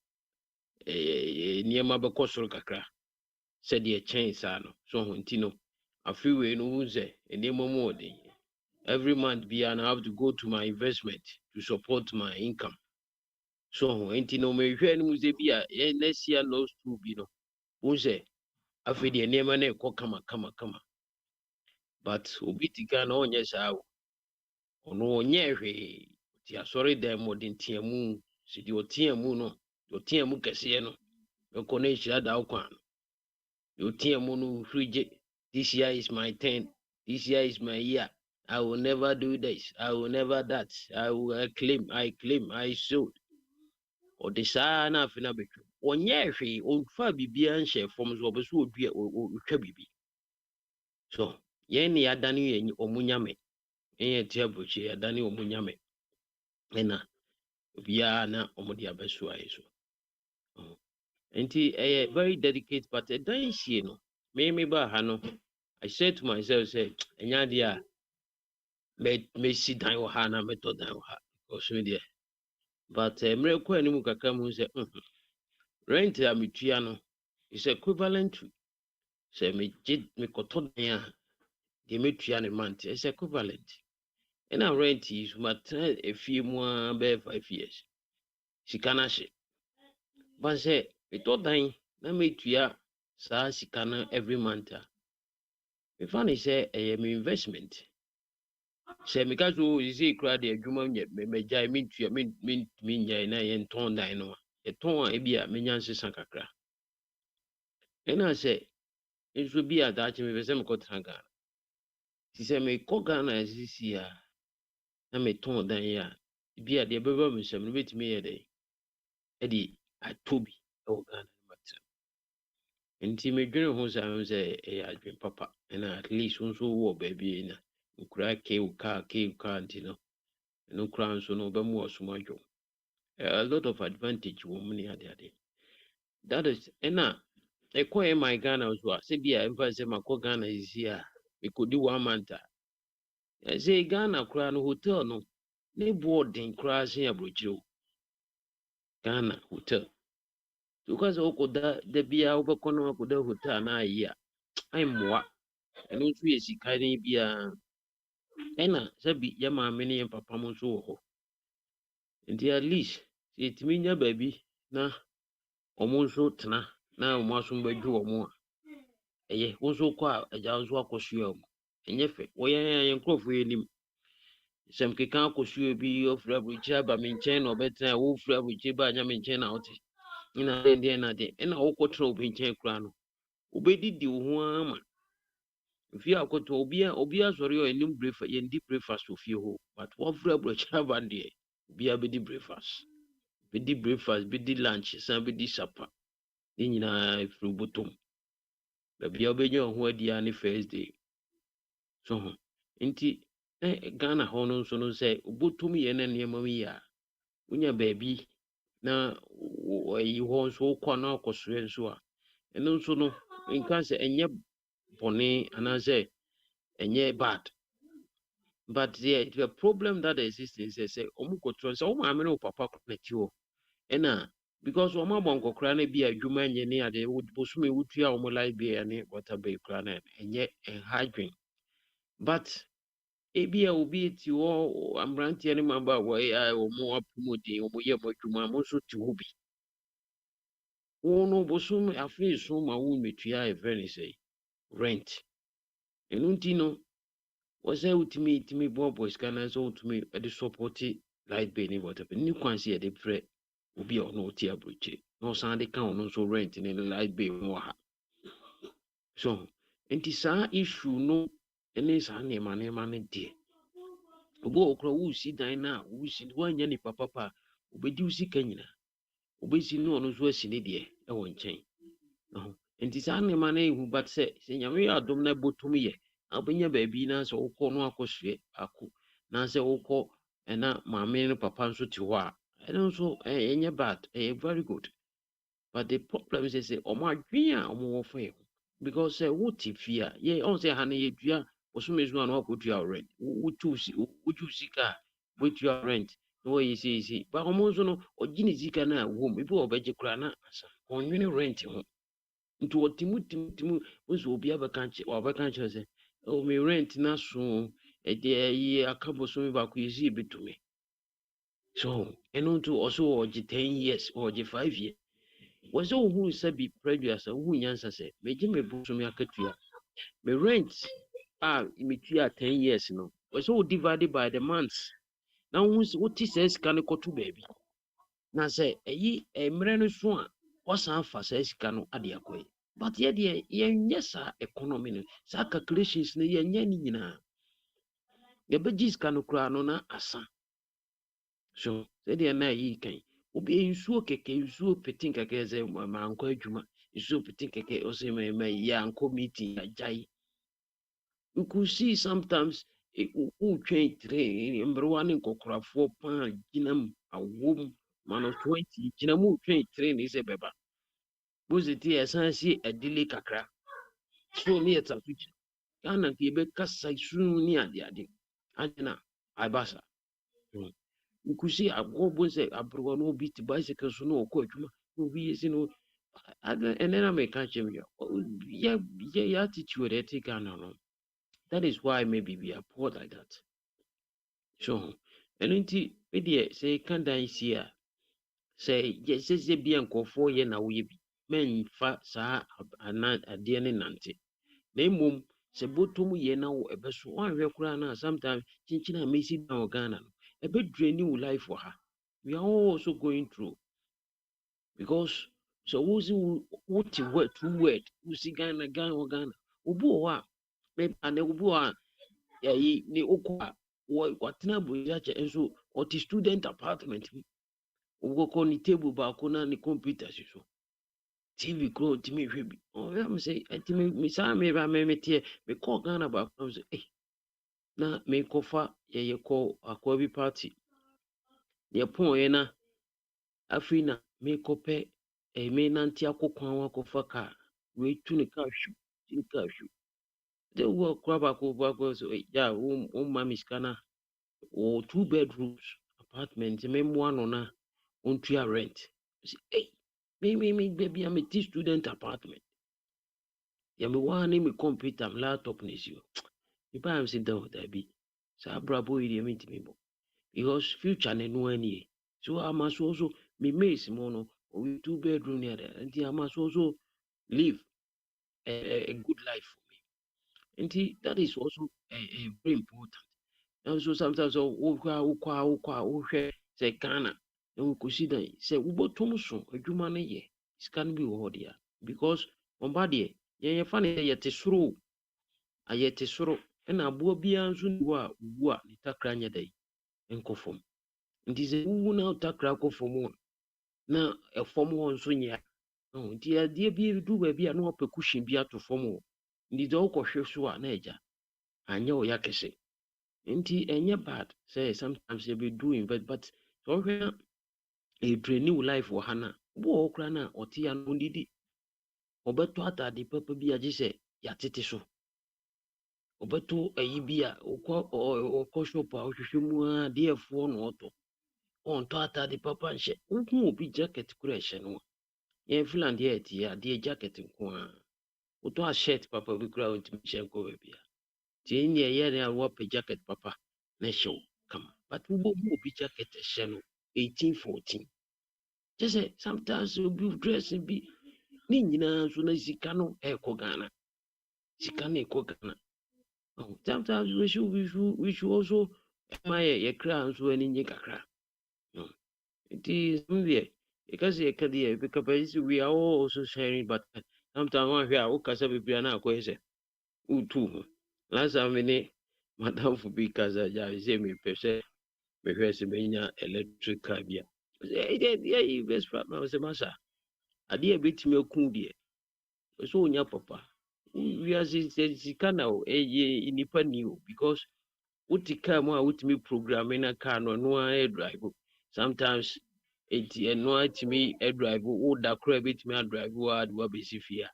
niema be kosoro kakra said the change no so hontino afi we no unze niema mo odin every month be and I have to go to my investment to support my income so hontino me hwe no muze bi a next year no school bi no unze afi the niema na ekọ kama but obi tika na onye sa ono onye hwe ti asori dem modin tiamu si di otiamu no otiamu kese no ko na hira da kwa no otiamu no frige this year is my turn, this year is my year, I will never do this, I will never that, I claim, I sold o de sa na afina betwe onye hwe onfa bibia nhye fom so obeso odua otwa bibi so yen ne adane ye omunyame enye tia bochi adane omunyame ena bia na omodi abeso ayi so enti very delicate but dan hie no me ba ha no I said to myself say enya dia me si dan wo ha na me to dan wo ha because me dia but emre ko animu kakra mu say rent a metua no is equivalent to say me koto dan a de metua ne month is equivalent and our rent is but a few more be 5 years sika na hye but say to dan na metua sa sika na every month me fan say me investment say me ka so is kra de adwuma me jai metua me nyai na ye ton dan no e ton a bia me nyan sesa kakra and I say it should be at that me be say me ko tranga si say me ko Ghana this year na me ton dan ya bia de beba me say me betimi ye dey e di atobi e wo Ghana matter nti me dwene ho say e adwen papa and at least so wo baby na ukura ke uka nti no kura so no be mu osumadwo a lot of advantage wo muni ade that is ena ekọ my Ghana so say bia emphasize makọ Ghana is here we could do 1 month say Ghana kura no hotel no ne boarding kura say abrochiro Ghana hotel because okoda da bia obekọ no okoda hotel na ayi a ai moa eno nso ye sika ni bia ena sabi ya maame ne papa mo nso wo ho nti at least itimi nya baabi na omo nso tena na omo aso mbadwu omo eye wo nso kọ a agya nso akọsua omo enye fe wo ye nkrofo yenim sem keka akọsua bi ofra buchi aba me nchen na obetena wo ofra buchi ba nya me nchen na ote ina de na de ena wo kọtra obi nchen kra no obedidi wo ho ama if akoto obi asori o enim breakfast ye ndi breakfast ofie ho but wo ofra buchi aba de obi abedi breakfast bedi lunch san bedi supper ni nyina ifru butom ba bia obenya ho adia ne first day so nti Ghana ho no so no say butom ye na niam mi ya unya baabi na yi ho so kwa na akosore nso a eno nso no nka say enye bone ana say enye bad but the problem that exists is say omukotro say o ma me no papa connect you ena because o ma bon kokra na bi adwuma nye ne ade bosume wutua o mo live be ne water be kra na enye enhadwen but ebia obi ti o amrantie ne mamba wo o mo promote o mo ye mo adwuma mo so ti hobi wo no bosume afi so ma wo metua e very say rent enunti no wo say ultimate bobo scanner so ultimate e support light be ni water be ni kwanse e de pre obi o no ti abroche no san de kan no so rent ni light be mo ha so enti sa issue no ene sa ne mane de obo okro wu si dan na wu si wanya ni papa obedi usi kanyina obesi no no so asi ne de e won chen no nti saa nneɛma no ehu but sɛ nyame yɛ adom na ɛbɔtɔm yɛ abɛnya baabi na sɛ wokɔ no akɔsua ako na sɛ wokɔ ɛna maame no papa nso te hɔ a ɛno nso ɛnyɛ bad ɛyɛ very good but the problem is sɛ ɔmo adwene a ɔmo wɔ fa yɛ ho because sɛ wote fie a yɛ ɔn sɛ ha no yɛdua bosome so a na wakɔtua rent wotu sika a wotua rent na wɔyɛ seesei ba ɔmo nso no ɔgye ne sika no a wom ebi wɔ ɔbɛgye koraa na asa ɔnwene rent ho nti wɔtimu nso obi wabɛka kyerɛ sɛ me rent na so ɛde aka bosome baako yɛsi ebɛtumi so ɛno nto ɔso ɔgye 10 years ɔgye 5 years wɔsɛ wohuru sɛ bi previous a wohu nyansa sɛ megye me bosome akatua me rent a metua 10 years no wɔsɛ wo divide by the months na wohu sɛ wote sɛ sika no kɔto baabi na sɛ ɛyi mmerɛ no so a wasan fa saa sika no ade akɔɛ but yɛdeɛ yɛnyɛ saa economy no saa calculations no yɛnyɛ ne nyinaa yɛbɛgye sika no koraa no na asa so sɛdeɛ na ɛyi kan obi nsuo kɛkɛ nsuo petin kɛkɛ sɛ mankɔ adwuma nsuo petin kɛkɛ ɔsɛ mɛmɛ yɛ ankɔ meeting agyae you could see sometimes wotwɛn tire mberewa ne nkɔkorafoɔ paa gyina mu awom mano 20 gyina mu wotwɛn tire ne sɛ bɛba bositi ɛsan si adile kakra so ne yɛta so gyina Ghana nke yɛbɛkasa sunu ne adeade agyina abasa you could see agɔbɔ sɛ aberewa no obi te bicycle so no ɔkɔ adwuma obi yɛ si no ɛnɛ na mɛka kyerɛ me yɛ attitude ɛte Ghana no that is why maybe we are poor like that so ɛno nti medeɛ sɛ yɛka dan si a sɛ yɛsɛsɛ bia nkɔfoɔ yɛ na woyɛ bi mɛmfa saa adeɛ ne nante na mmom sɛ bɔtɔm yɛ na wo ɛbɛso woanhwɛ koraa no a sometimes kyenkyene a mɛsi down wɔ Ghana no ɛbɛdrani wo life wɔ ha we are all also going through because so wosi wote word two word wosi Ghana wɔ Ghana obi wɔ hɔ a mɛpa na obi wɔ a yɛyi ne okɔ a watena abɔyɛ akyɛ nso ɔte student apartment mu wokɔ ne table baako na ne computer si so TV kuro ntimi hwɛ bi ɔyɛ me sɛ ɛtimi me saa meba meteɛ mekɔ Ghana baako na sɛ na mekɔfa yɛkɔ akɔ bi party yɛpɔn na afei na mekɔpɛ menante akɔ kwan akɔfa kaa wetu ne kaa hwiw de wo kura baako so ya wo mami skana o 2 bedrooms apartment memmoa no na ontua rent say me baby I'm a student apartment ya me wa ne me computer me laptop ne si me pa am sit down there bi sa brabo yi me ntimi bo because future ne no ani so am also me maze mo no o 2 bedroom ne there and I must also live a good life for me and that is also very important. And so sometimes ukwa say Ghana and we consider say ubotom so adwuma no ye scan bi wo dia because on body ye funny ye tesoro ayetesoro na abo bia nso ni wo a wu a ni takra nya dai enkofom nti se wu na takra kofom na efom ho nso nya nti ade bi du ba bi a no opekushin bi ato fom nti do kohwe so a na eja anya o yakese nti enye bad say sometimes you be doing but so hwe a new life wo hana bo okra na otia no ndidi obeto atade papa bi age se yatete so obeto ayi bi a okọ shop a ohwehwe mu a defo no oto on to atade papa nche nhu obi jacket kura hye no ye Finland ye tie de jacket nko a oto a shirt papa bi kura ontimi hye nko ba bia tie ni ye na wo pe jacket papa na show come but we obi jacket hye no 1814 just say sometimes you be dressing be ni nyina so na sika no ekọ Ghana sika na ekọ Ghana sometimes we should also my kra so ani nye kakra it is movie because you can be because we are all also sharing but sometimes one here o kasa be na akọ ese utu last time madam for be kasa ja say me pese me hwe se benya electric car bia yeah best problem was masa ade a betimi akun de so onya papa we as sika na eye nipa ni o because uti car mu a utimi programming na car no a drive sometimes it no atimi drive wo da kra betimi drive wa de wa besi fia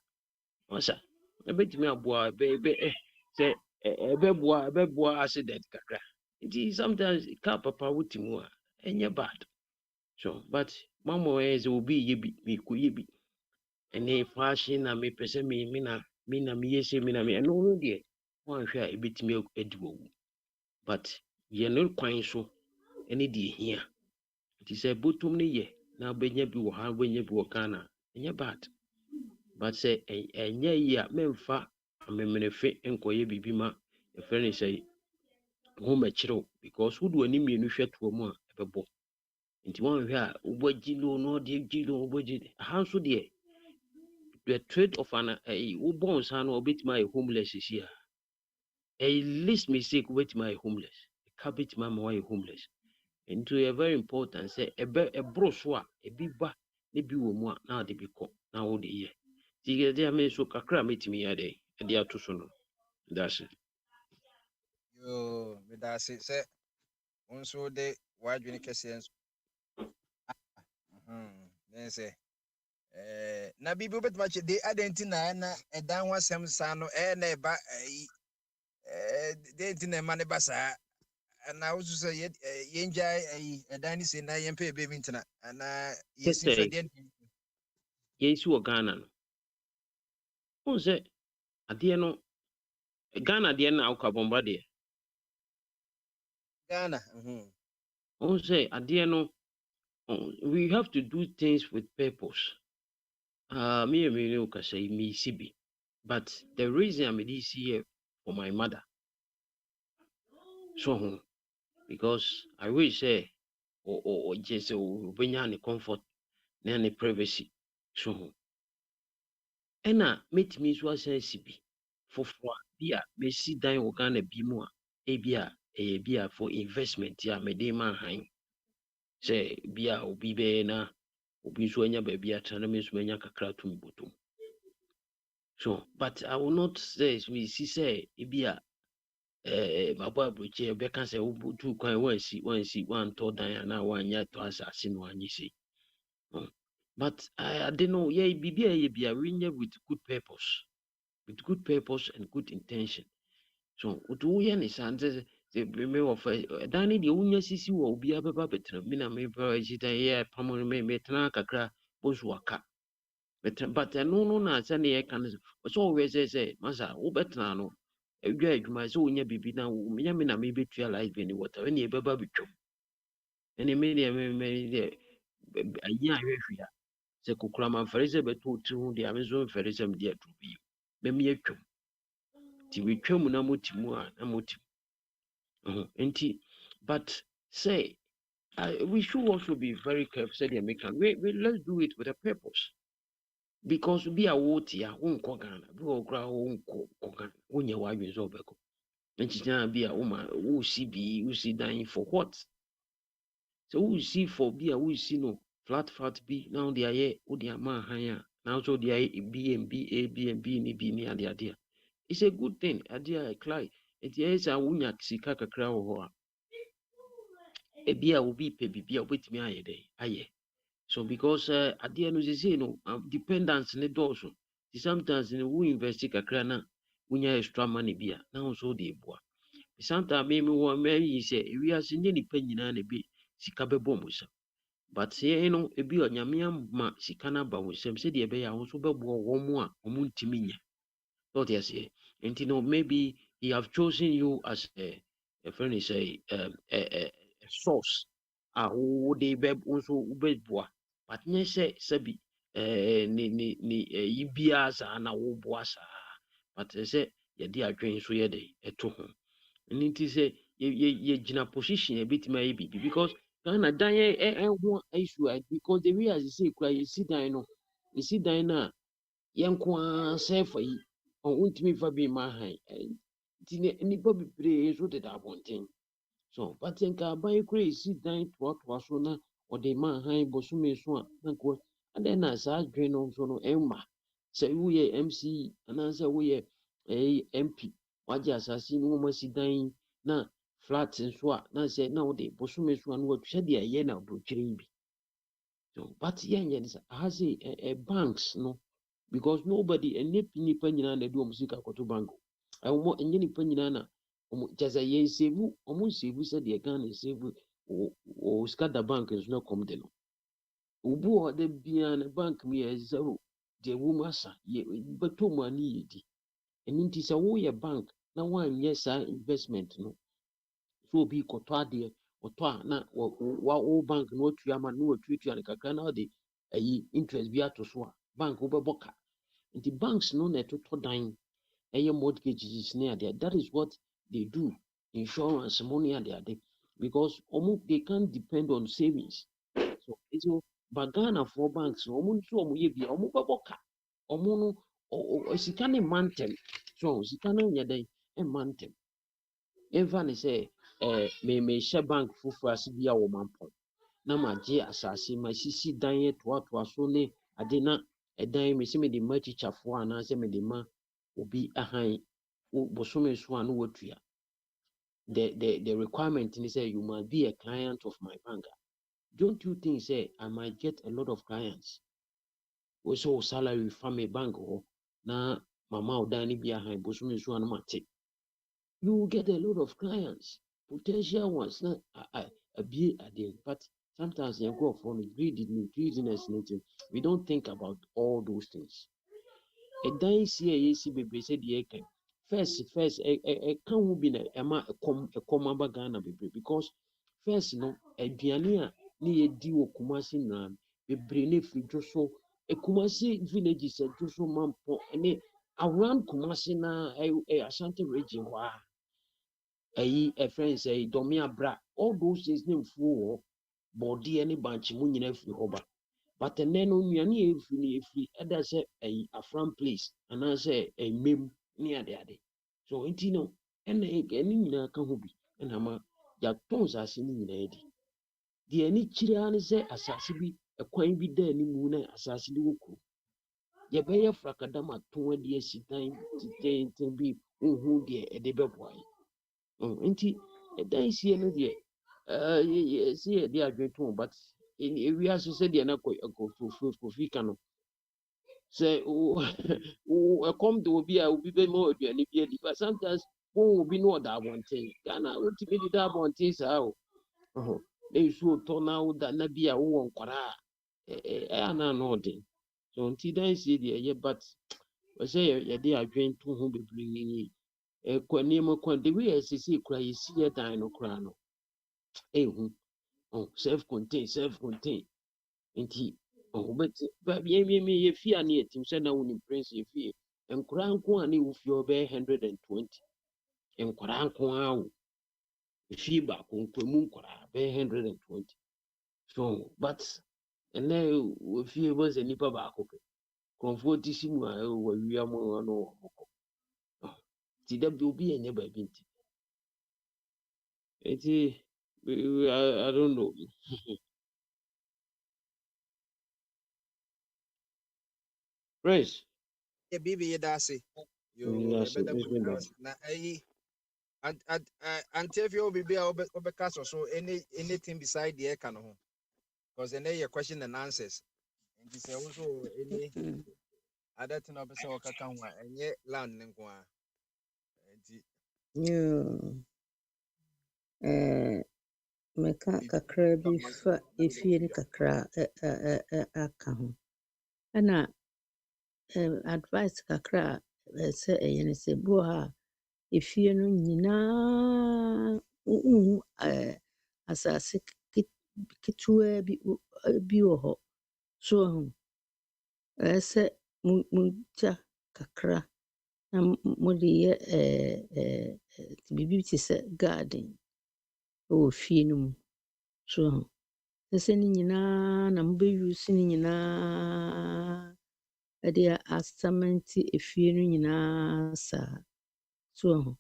masa betimi aboa be say ebe boa accident kakra it sometimes car papa utimu a enye bad so but mama is obi yebi me ko yebi ene fashion na me pese me na me yese me na me no de wan hwe a ebetimi ediwo but ye no kwan so ene de hia it is a bottom ne ye na benya bi wo ha benya bi wo kana enye bad but say enye ye a memfa amemnefe enkoye bibi ma e friend say ho machiro because who do ani mienu hwe to mu a ebebo nti wan hwe a ubogi lo no de gilo ubogi hanso de the trade of an ubon san obit my homeless is here a least mistake with my homeless cabbage mama why homeless into a very important say a brochure a biba ne bi wo mu a na de bi ko na wo de ye ti ge de me so kakra metimi ya de de atoso no that's it. Yo, me da se unso de wadwene kese nso. Then say na bibi obetuma che de adentina na edan ho asem sa no na eba de entina ma ne basa na usu se yenja edan ni se na yempe ebe mintina na yesin hwe Say de yes wo Ghana no on say ade no Ghana de na akwa de Ghana on say ade no we have to do things with purpose. Me can say me CB. But the reason I'm this here for my mother. So because I wish say or just when you comfort and privacy. So and meet me so say CB for bia me see down organ be more a bia for investment ya me de man han say bia obi be na obi so anya ba bia tana me so anya kakra to mbotom. So, but I will not say we say ibia my boy bruche be can say two coin one to dan na one ya to asase no anyi say. But I don't know yeah bibia ye bia we with good purpose. With good purpose and good intention. So, utu ye ni sanze the me of dani de unya sisi wo obi abeba betra me na me bra jita ye pamon me tena kakra boswaka. But no na say na can so always say masa wo betna no edwa adwuma so onya bibi na wo me na me betua life any water when e beba betwom ene me de anya ahwehwia se kokura man farese beto ti hu de amezo farese me de atubi me me atwom ti we twom na motimu a na motim enti but say we should also be very careful say they make we let's do it with a purpose. Because be a wood ya won't Ghana, go ground Ghana, when your wife is over. And she's gonna be a woman who see dying for what? So who see for be a who see no flat be now they are here, who they are man higher. Now so they are B and B near the idea. It's a good thing, idea I cry. It is a wunya sikaka crow. A beer will be baby with me aye. So because at the end of the day, dependence in the doors. Sometimes in we invest kakra na we extra money bia now so dey boa. Sometimes me one me say we are seeing ni nyina na bi sika bebo musa. But say ebi onyame ma sika na ba wo sem say dey be ya wo so bebo wo mu a wo mu ntimi nya. What you say? And maybe he have chosen you as a friend is a source. Who they be also beboa. But nye sabi ni ibia sa na wo boa sa. But say ye di adwen so ye de eto ho. Nti say ye gina position a bit my be because Ghana dan ho issue because the way as you say kura you sit down no you sit down na yenkwa say for yi on ultimate fa be my high. Nipa bebree so deda abonten. So but nka ban kura you sit down to so na or the man high bosume so a na ko and then as I drain on so no emma sɛ woyɛ MC anaasɛ woyɛ MP wagye asase no wɔn asi dan na flat nso a na sɛ na wode bosome so a na watu sɛdeɛ ɛyɛ na aburokyire yi bi so but yɛnyɛ ne sɛ aha sɛ banks no because nobody ɛnyɛ nipa nyinaa na ɛde wɔn sika akɔto bank ɛnyɛ nipa nyinaa na wɔn kyɛ sɛ yɛn seevu wɔn nseevu sɛdeɛ Ghana nseevu wɔ sika da bank nso na kɔm de no obi wɔ hɔ de biara ne bank mu yɛ zero deɛ wɔm asa bɛtɔ mu ani yɛ di ɛno nti sɛ woyɛ bank na woanyɛ saa investment no so obi kɔtɔ adeɛ ɔtɔ a na wo bank na watua ama na watuatua no kakra na wɔde interest bi ato so a bank wobɛbɔ ka nti banks no na ɛtotɔ dan ɛyɛ mortgages ne adeɛ that is what they do insurance mo ne adeade because they can't depend on savings so but Ghana for banks ɔmo nso ɔmo yɛ bi ɔmo bɛbɔ ka ɔmo no sika ne mma ntɛm so sika no nyɛ dɛn mma ntɛm ɛmfa ne sɛ mehyɛ bank foforɔ ase bi a wɔ mampɔn na magye asase masisi dan toatoa so ne ade na ɛdan me sɛ mede ma akyikyafoɔ anaasɛ mede ma obi ahan bosome so a na watua the requirement ne sɛ you must be a client of my bank. Don't you think say I might get a lot of clients? Also salary from a bank or na mama or Danny be a high bosom is one mate. You will get a lot of clients, potential ones, not a be a day. But sometimes you go from greediness. We don't think about all those things. A dying CAC baby said the first, a can be a common Ghana baby because first no a diania. Ni edi wɔ Kumasi na bebree na efiri dwo so Kumasi villages dwo so mampo ne around Kumasi na Ashanti region hɔ a friends Domi Abra all those things na mfuo wɔ bɔɔdeɛ ne bankye mu nyinaa efiri hɔ ba but ɛnɛ no nnuane efiri ɛda sɛ Afram place anaasɛ mem ne adeade so nti no ɛna ɛne nyinaa ka ho bi ɛna ma yɛatɔn asase ne nyinaa di deɛ ani kyerɛ ara ne sɛ asase bi ɛkwan bi da animu na asase bi wɔ kuro yɛbɛyɛ frakadam atɔn ade asi dan tenten bi nhu deɛ ɛde bɛboa nti ɛdan sie no deɛ sɛ yɛde adwene tɔn but ewiase sɛdeɛ na kofi ka no sɛ ɛkɔm de obi a obi bɛma aduane bi adi but sometimes wɔn obi no ɔda abɔnten Ghana wotumi deda abɔnten saa o na nsuo tɔ na woda na bi a wowɔ nkwaraa ɛyɛ na ɔden so nti dan sie deɛ ɛyɛ but wɔsɛ yɛde adwene to ho bebree nneɛma kwan de wi ɛsisi kura yɛsi yɛ dan no kura no ɛhu self contain nti ɔbɛti yɛ fie a ne yɛtim sɛ na wonim prince yɛ fie nkwaraa nko a ne wo fie ɔbɛyɛ 120 nkwaraa nko a wo fie baako nkwamu nkwaraa bɛyɛ 120 so but ɛnɛ wɔ fie bɔ sɛ nipa baako pɛ nkurɔfoɔ ti si mu a wɔawia mu ano wɔkɔ nti da bi obi ɛnyɛ baabi nti I don't know. Prince. Yeah, baby, you that's it. Na until if you be obekasa so anything beside the can ho because then your question and answers and this also any other thing of so kaka ho enye land nko a meka kakra bi fa efie ne kakra aka ho ana advice kakra sɛ ɛyɛ ne sɛ bo ha efie no nyinaa asase ketewa bi wɔ hɔ so sɛ mugya kakra na mode yɛ biribi te sɛ garden wɔ fie no mu so sɛ ne nyinaa na mobɛuse ne nyinaa ɛde asamante efie no nyinaa saa so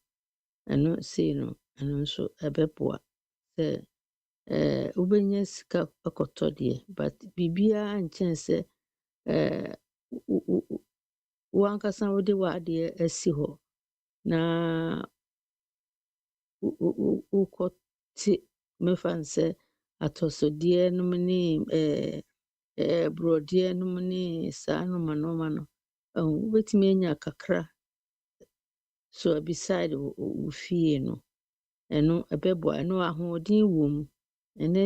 ɛno sei no ɛno nso ɛbɛboa sɛ wobɛnya sika akɔtɔ deɛ but biribiara nkyɛn sɛ wankasa wode wade asi hɔ na wokɔte mefa nsɛ atɔsodeɛ nom ne borɔdeɛ nom ne saa noma no wobɛtumi anya kakra so beside wo fie no ɛno ɛbɛboa ɛno ahoɔden wɔ mu ɛnɛ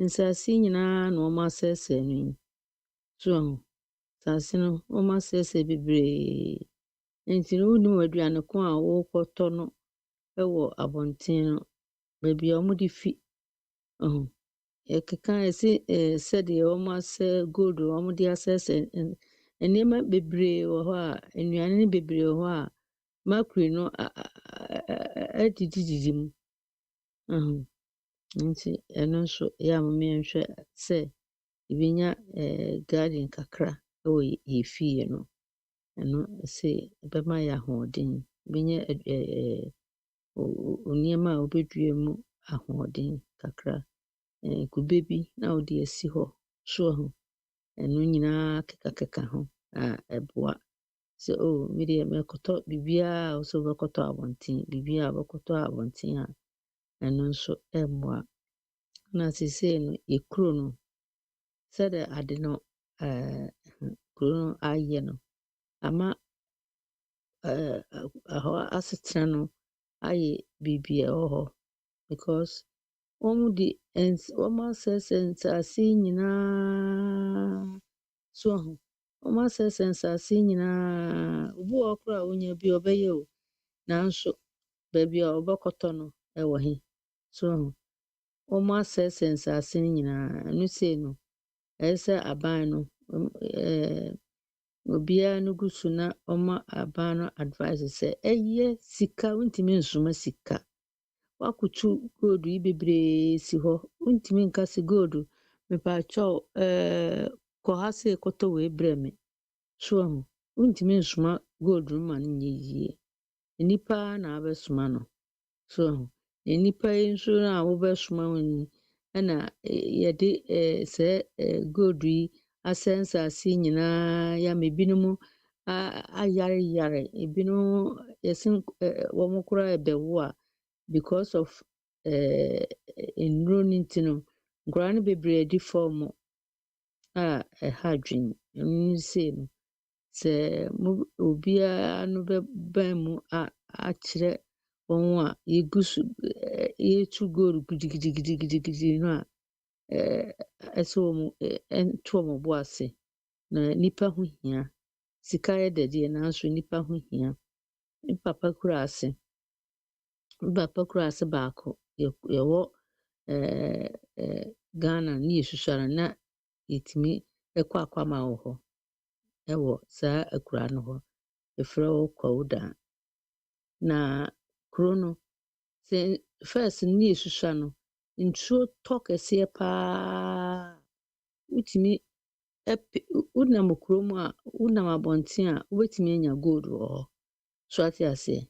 nsase nyinaa na ɔmo asɛesɛe no yi so nsase no ɔmo asɛesɛe bebree nti no wonim aduane ko a wokɔtɔ no ɛwɔ abɔnten no baabi a ɔmo de fi yɛkeka sɛdeɛ ɔmo asɛ gold ɔmo de asɛesɛe nneɛma bebree wɔ hɔ a nnuane bebree wɔ hɔ a mercury no adidididi mu nti ɛno nso yɛ a menhwɛ sɛ yɛbɛnya garden kakra ɛwɔ yɛ fie no ɛno sɛ ɛbɛma yɛ ahoɔden bɛnya nneɛma a wobɛdua mu ahoɔden kakra kube bi na wode asi hɔ so ɛno nyinaa keka ho a ɛboa sɛ medeɛ mɛkɔtɔ biribiara a wosɛ wobɛkɔtɔ abɔnten biribiara a wobɛkɔtɔ abɔnten a ɛno nso ɛmmoa na seesei no yɛkuro no sɛdeɛ ade no kuro no ayɛ no ama hɔ asetena no ayɛ biribi a ɛwɔ hɔ because wɔn asɛesɛe nsase nyinaa so wɔn asɛesɛe nsase nyinaa obi wɔ hɔ koraa a wonya bi ɔbɛyɛ o nanso baabi a ɔbɛkɔtɔ no ɛwɔ he so wɔn asɛesɛe nsase no nyinaa ɛno sei no ɛyɛ sɛ aban no obiara no gu so na ɔma aban no advice sɛ ɛyɛ sika wontumi nsoma sika wakutu gold yi bebree si hɔ wontumi nka sɛ gold mepaakyɛw kɔ ha sɛ kɔtɔ wei brɛ me so wontumi nsoma gold no ma no nyɛ yie nipa na abɛsoma no so nipa yi nso na wobɛsoma wo ni ɛna yɛde sɛ gold yi asɛ nsase nyinaa yɛama ebinom ayare ebinom yɛsen wɔn koraa ɛbɛwo a because of nnuro no nti no nkwadaa no bebree adi fam a ɛha adwene ɛno sei no sɛ obiara no bɛban mu akyerɛ wɔn a yɛgu so yɛtu gold gidigidigidi no a ɛsɛ wɔn ɛnto wɔn bo ase na nipa ho hia sika yɛ dɛdeɛ nanso nipa ho hia papa kura ase baako yɛwɔ Ghana ne yɛsusua no na yɛtumi ɛkɔ akwama wɔ hɔ ɛwɔ saa akura no hɔ ɛfrɛ wɔ Kwawuda na kuro no sɛ first ne yɛsusua no nsuo tɔ kɛseɛ paa wotumi wonam kurom a wonam abɔnten a wobɛtumi anya gold wɔ hɔ so ate aseɛ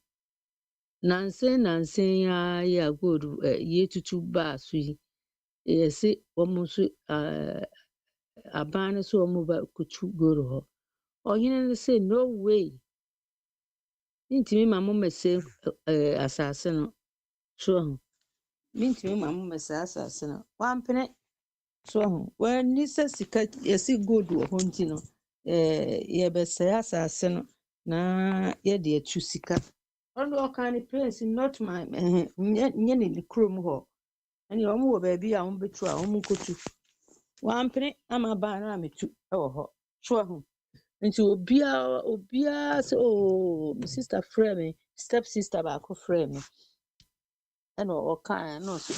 nansen a yɛ gold yɛtutu baa so yi yɛse wɔn nso aban no so wɔn ba kutu gold hɔ ɔhene no sɛ no way ntumi ma mo mmɛsɛ asase no so ntumi ma mo mmɛsɛ asase no wampene so wani sɛ sika yɛse gold wɔ hɔ nti no yɛbɛsɛe asase no na yɛde atu sika ɔno ɔka ne place not my nyɛ ne kurom hɔ ɛne ɔmo wɔ baabi a ɔmo bɛtu a ɔmo nkɔtu wampene ama ban no ametu ɛwɔ hɔ so nti obiara sɛ me sister frɛ me step sister baako frɛ me ɛna ɔka na ɔsɛ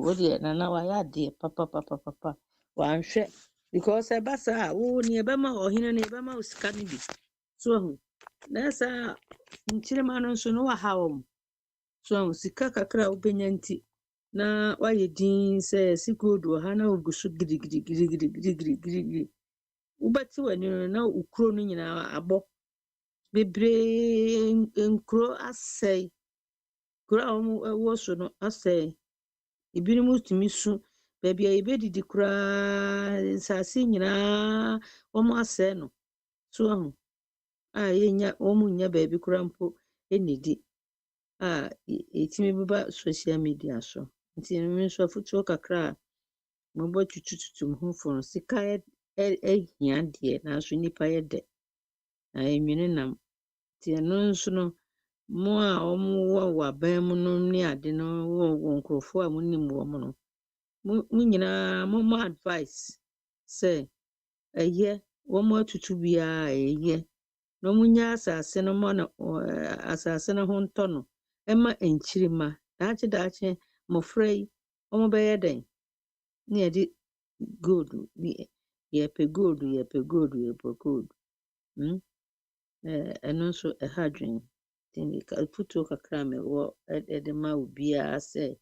wodeɛ nana wayɛ adeɛ papa wanhwɛ because ɛba saa a wo ne ɛbɛma ɔhene no ɛbɛma wo sika no bi so na saa nkyirima no nso no waha wɔm so sika kakra a wobɛnya nti na wayɛ din sɛ si gold wɔ ha na wogu so gidigidi wobɛte w'ani no na ukuro no nyinaa abɔ bebree nkuro asɛe kuro a wɔwɔ so no asɛe ebinom tumi su baabi a yɛbɛdidi koraa nsase nyinaa wɔn asɛe no so a yɛnya wɔn nya baabi koraa mpo ɛnnidi a ɛtumi bɛba social media so. Nti me nso afotuo kakra a mobɔ tutututu me ho fo no, sika ɛhia deɛ nanso nnipa yɛ dɛ na ɛnwene nam. Nti ɛno nso no mo a wɔwɔ aban mu no ne ade no wɔ nkurɔfoɔ a monim wɔn no, mo nyinaa mommɔ advice sɛ ɛyɛ wɔn atutu biara ɛyɛ na wɔnya asase no ma no asase no ho ntɔ no ɛma nkyirima daakye mmɔfra yi wɔn bɛyɛ dɛn na yɛde gold yɛpɛ gold ɛno nso ɛha adwene. Nti afotuo kakra a mewɔ ɛde ma obiara sɛ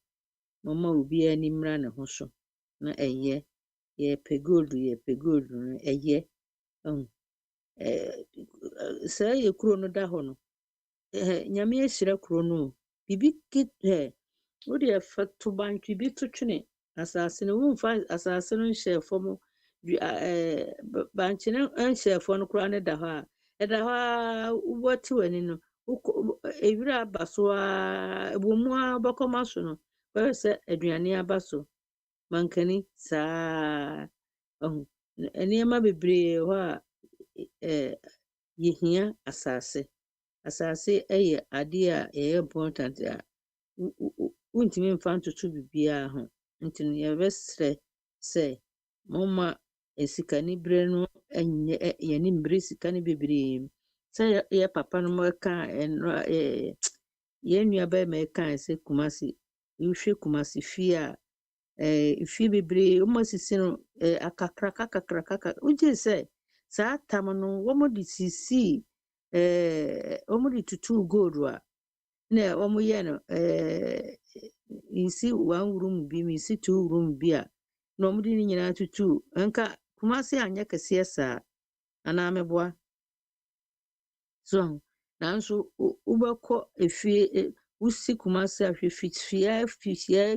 momma obiara ani mmra ne ho so na ɛyɛ yɛpɛ gold no ɛyɛ saa yɛ kuro no da hɔ no nyame ahyira kuro no o biribi wode ɛfa to bantwe bi to twene asase no womfa asase no nhyɛ fam bankye no nhyɛ fam no koraa ne da hɔ a ɛda hɔ a wobɛte w'ani no ewira aba so a ɛbɔ mu a bɛkɔma so no bɛhwɛ sɛ aduane aba so mankani saa nneɛma bebree hɔ a yɛhia asase ɛyɛ adeɛ a ɛyɛ important a wontumi mfa ntoto biribiara ho. Nti no yɛbɛsrɛ sɛ momma sikanibere no yɛne mbere sika no bebree sɛ yɛ papa no ɛka yɛn nua bɛrima ɛka sɛ Kumasi wohwɛ Kumasi fie a fie bebree wɔn asisi no akakraka wogye sɛ saa tam no wɔn de sisi wɔn de tutu gold a na wɔn yɛ no nsi 1 room bi nsi 2 room bi a na wɔn de ne nyinaa tutu nka Kumasi anyɛ kɛseɛ saa anaa meboa so nanso wobɛkɔ efie wosi Kumasi ahwɛ fihyiaa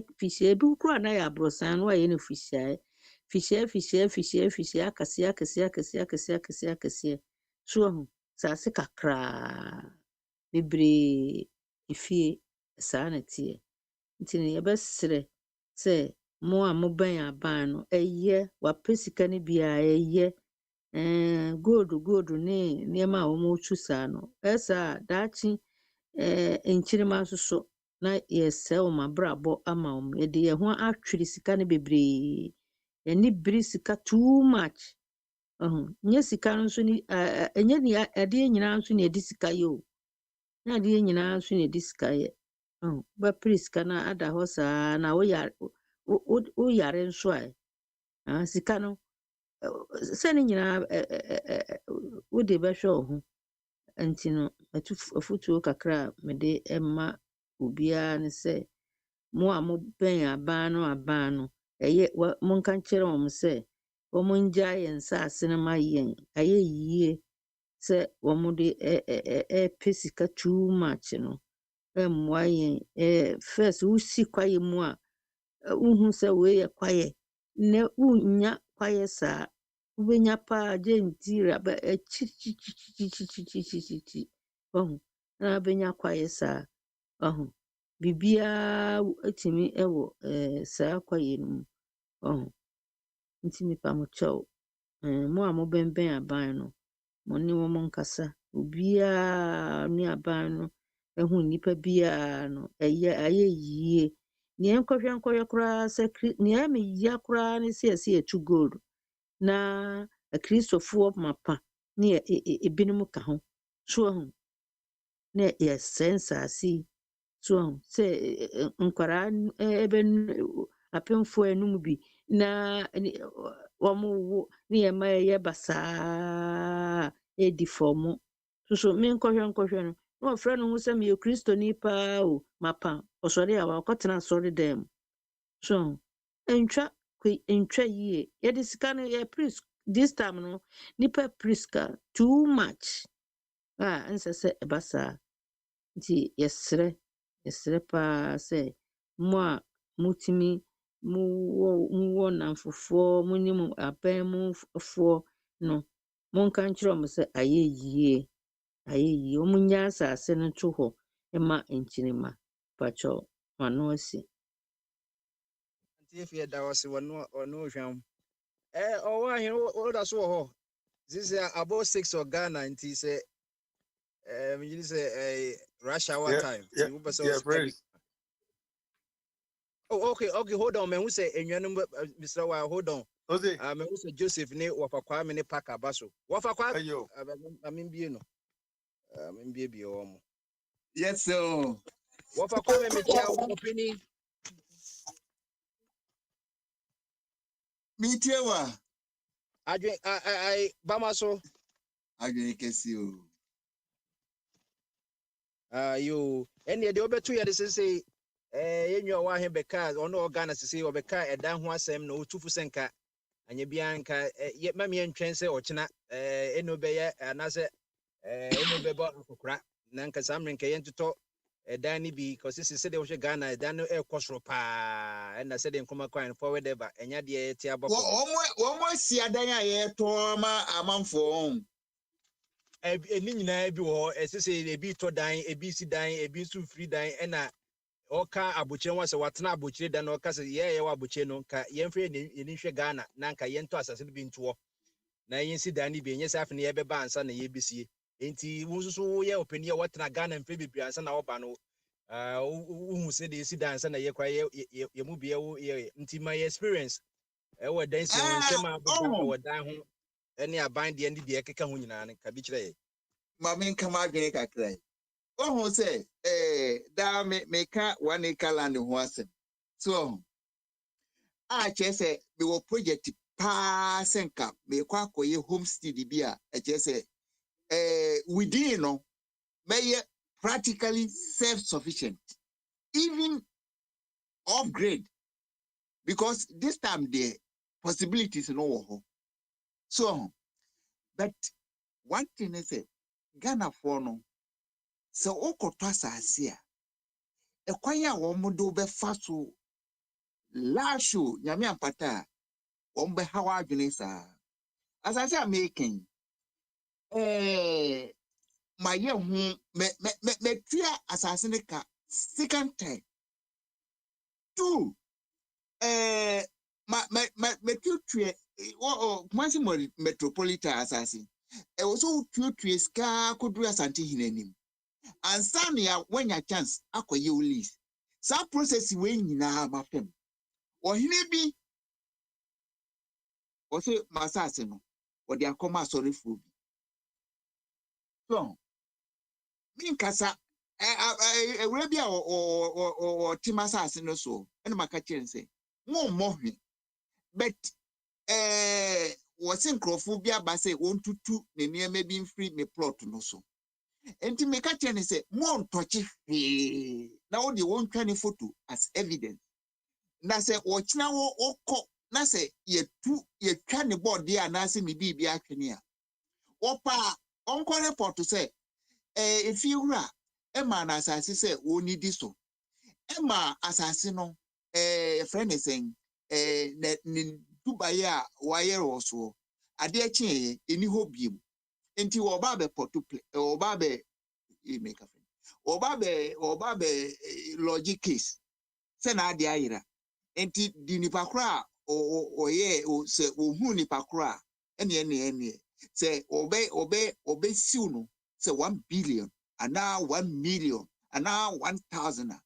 bi kura na yɛ aborosan no ayɛ no fihyiaa akɛseɛ so saase kakraa bebree efie saa na teɛ. Nti no yɛbɛsrɛ sɛ mo a mobɛn aban no ɛyɛ wapɛ sika no biara ɛyɛ gold ne nneɛma a wɔtu saa no ɛsaa daakye nkyirima nso so na yɛsɛ wɔn abrabɔ ama wɔn yɛde yɛn ho atwere sika no bebree yɛne bere sika too much nyɛ sika no nso ni ɛnyɛ ni adeɛ nyinaa nso na yɛde sika yɛ o na adeɛ nyinaa nso na yɛde sika yɛ bɛpere sika no ada hɔ saa na woyare nso a sika no sɛ ne nyinaa wode bɛhwɛ wo ho. Nti no afotuo kakra a mede ɛma obiara ne sɛ mo a mobɛn aban no ɛyɛ monka nkyerɛ wɔn sɛ wɔn ngyae yɛn nsase no ma yɛn ayɛ yie sɛ wɔn de ɛpɛ sika too much no ɛmmoa yɛn first wosi kwaeɛ mu a wohu sɛ wei yɛ kwaeɛ na wonnya kwaeɛ saa wobɛnya paa gye ntira akyirikyirikyirikyirikyirikyiri na wobɛnya kwaeɛ saa biribiara atumi ɛwɔ saa kwaeɛ no mu nti nipa mo kyɛw mo a mobɛnbɛn aban no mo ne wɔn nkasa obiara ne aban no ɛho nipa biara no ayɛ yie nea nkɔhwɛ koraa sɛ nea meya koraa ne sɛ yɛtu gold na akristofoɔ mapa ne ebinom ka ho so na yɛsɛ nsase so sɛ nkwaraa apemfoɔ anum bi na wɔn ne yɛma yɛ basaa edi fam so me nkɔhwɛ no na ɔfrɛ no ho sɛ meyɛ kristoni paa o mapa ɔsɔre a wakɔtena asɔre dɛm so ntwa yie yɛde sika no yɛ priest this time no nipa priska too much nsɛ sɛ ɛba saa nti yɛsrɛ paa sɛ mo a mutimi muwɔ namfofoɔ mo ne mo aban mu foɔ no monka nkyerɛ mo sɛ ayɛ yie ayi omunya asase no to ho ema enkinima pacho mano asi Nti if you da was one no hwam. Oh wa here o da so ho. This is about 6 or Ghana nti say you say rush hour time. You be so Praise. Oh, okay, hold on, man. Who say enyanum Mr. Wa, hold on. Ose. Me who say Joseph ne wafa kwa me ne paka baso. Wafa kwa Ayo. I mean be no. Be omo. Yes, sir. Wafa kwa me tia opini. Mitewa. I bamaso. Adwene kesi o. You any de obetu ya de say yenwa wa he beka ono organa say obeka edan ho asem na otufu senka anya bia nka ma me ntwen se ochina eno beye anase eno bebo akokra na nka samre nka yentoto edan ni bi cause se de wo hwe Ghana edan no ekosoro pa na se de nkoma kwan forward ever enya de ti abako Wo si adan a ye to ma amanfo eni nyina bi wo esese ebi to dan ebi si dan ebi su free dan ena oka abuchire wase watena abuchire dan oka se ye wa abuchire no ka yemfre ni hwe Ghana na nka yento asase bi nto na yensi dan ni bi enye safe ne ye beba ansa na ye bisie enti wususu ye opani ye watena Ghana mfe bibia ansa na oba no uhu se de si dan ansa na ye kwa ye mu bia wo ye enti my experience e wo dan si wo nsema beba wo dan ho ene aban de ndi de ekeka ho nyina ne ka bi kire ye ma me nka ma adwene kakra. Wo ho se da me ka 1 acre land ho asem. So chese me wo project pa senka me kwa akoye homestead bi a chese within no may practically self-sufficient, even upgrade, because this time the possibilities no. So, but one thing is Ghana for no, so oko twasa asia, kwanya womodo be faso lasho nyame ampata wombe hawa adwene sa. As I say making my year me tria asasene ka second time. Two, me tutue kwansi metropolitan assassin e wo so tutue ska koduru asante hinanim ansane ya wanya chance akoye ulis sa process we nyina mafem ohine bi wo se masase no wo de akoma sorefo bi so min kasa we bi a o timasase no so ene maka chense mo mohwe but was in Crofobia Basse won't to near maybe free me plot no so. And to make a chance say, won't touch it. Now they won't any photo as evidence. Na say, watch now or cock. Na say, ye can board dear Nancy me be actually. Opa, uncle report to say, if you ra, Emma as I say, won't need this so. Emma assassino, friend is saying, Dubaya wire also. Ade achi eni hobiem. Enti oba be portuple oba be make a friend. Oba be logic case. Se na ade ayira. Enti di nipa kra ye o se ohun nipa kra ene se obe siu no se 1 billion ana 1 million ana 1,000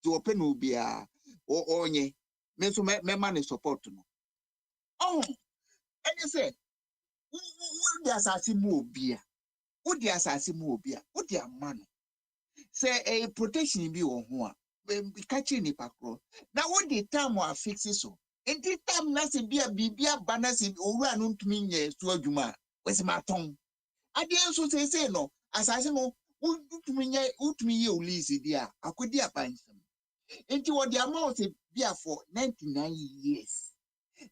to open ubia onye me so me man support no. Oh, and you say, who the assassin mobia? Who the assassin mobia? Who the man? Say a protection be on one. Catching it across. Now, what the time will fix it so? And this time, nothing be a bibia banners in over and to me, yes, to a juma. Where's my tongue? I didn't say no. Assassin, who to me, you lazy dear. I could dear find some. Into what the amount be for 99 years.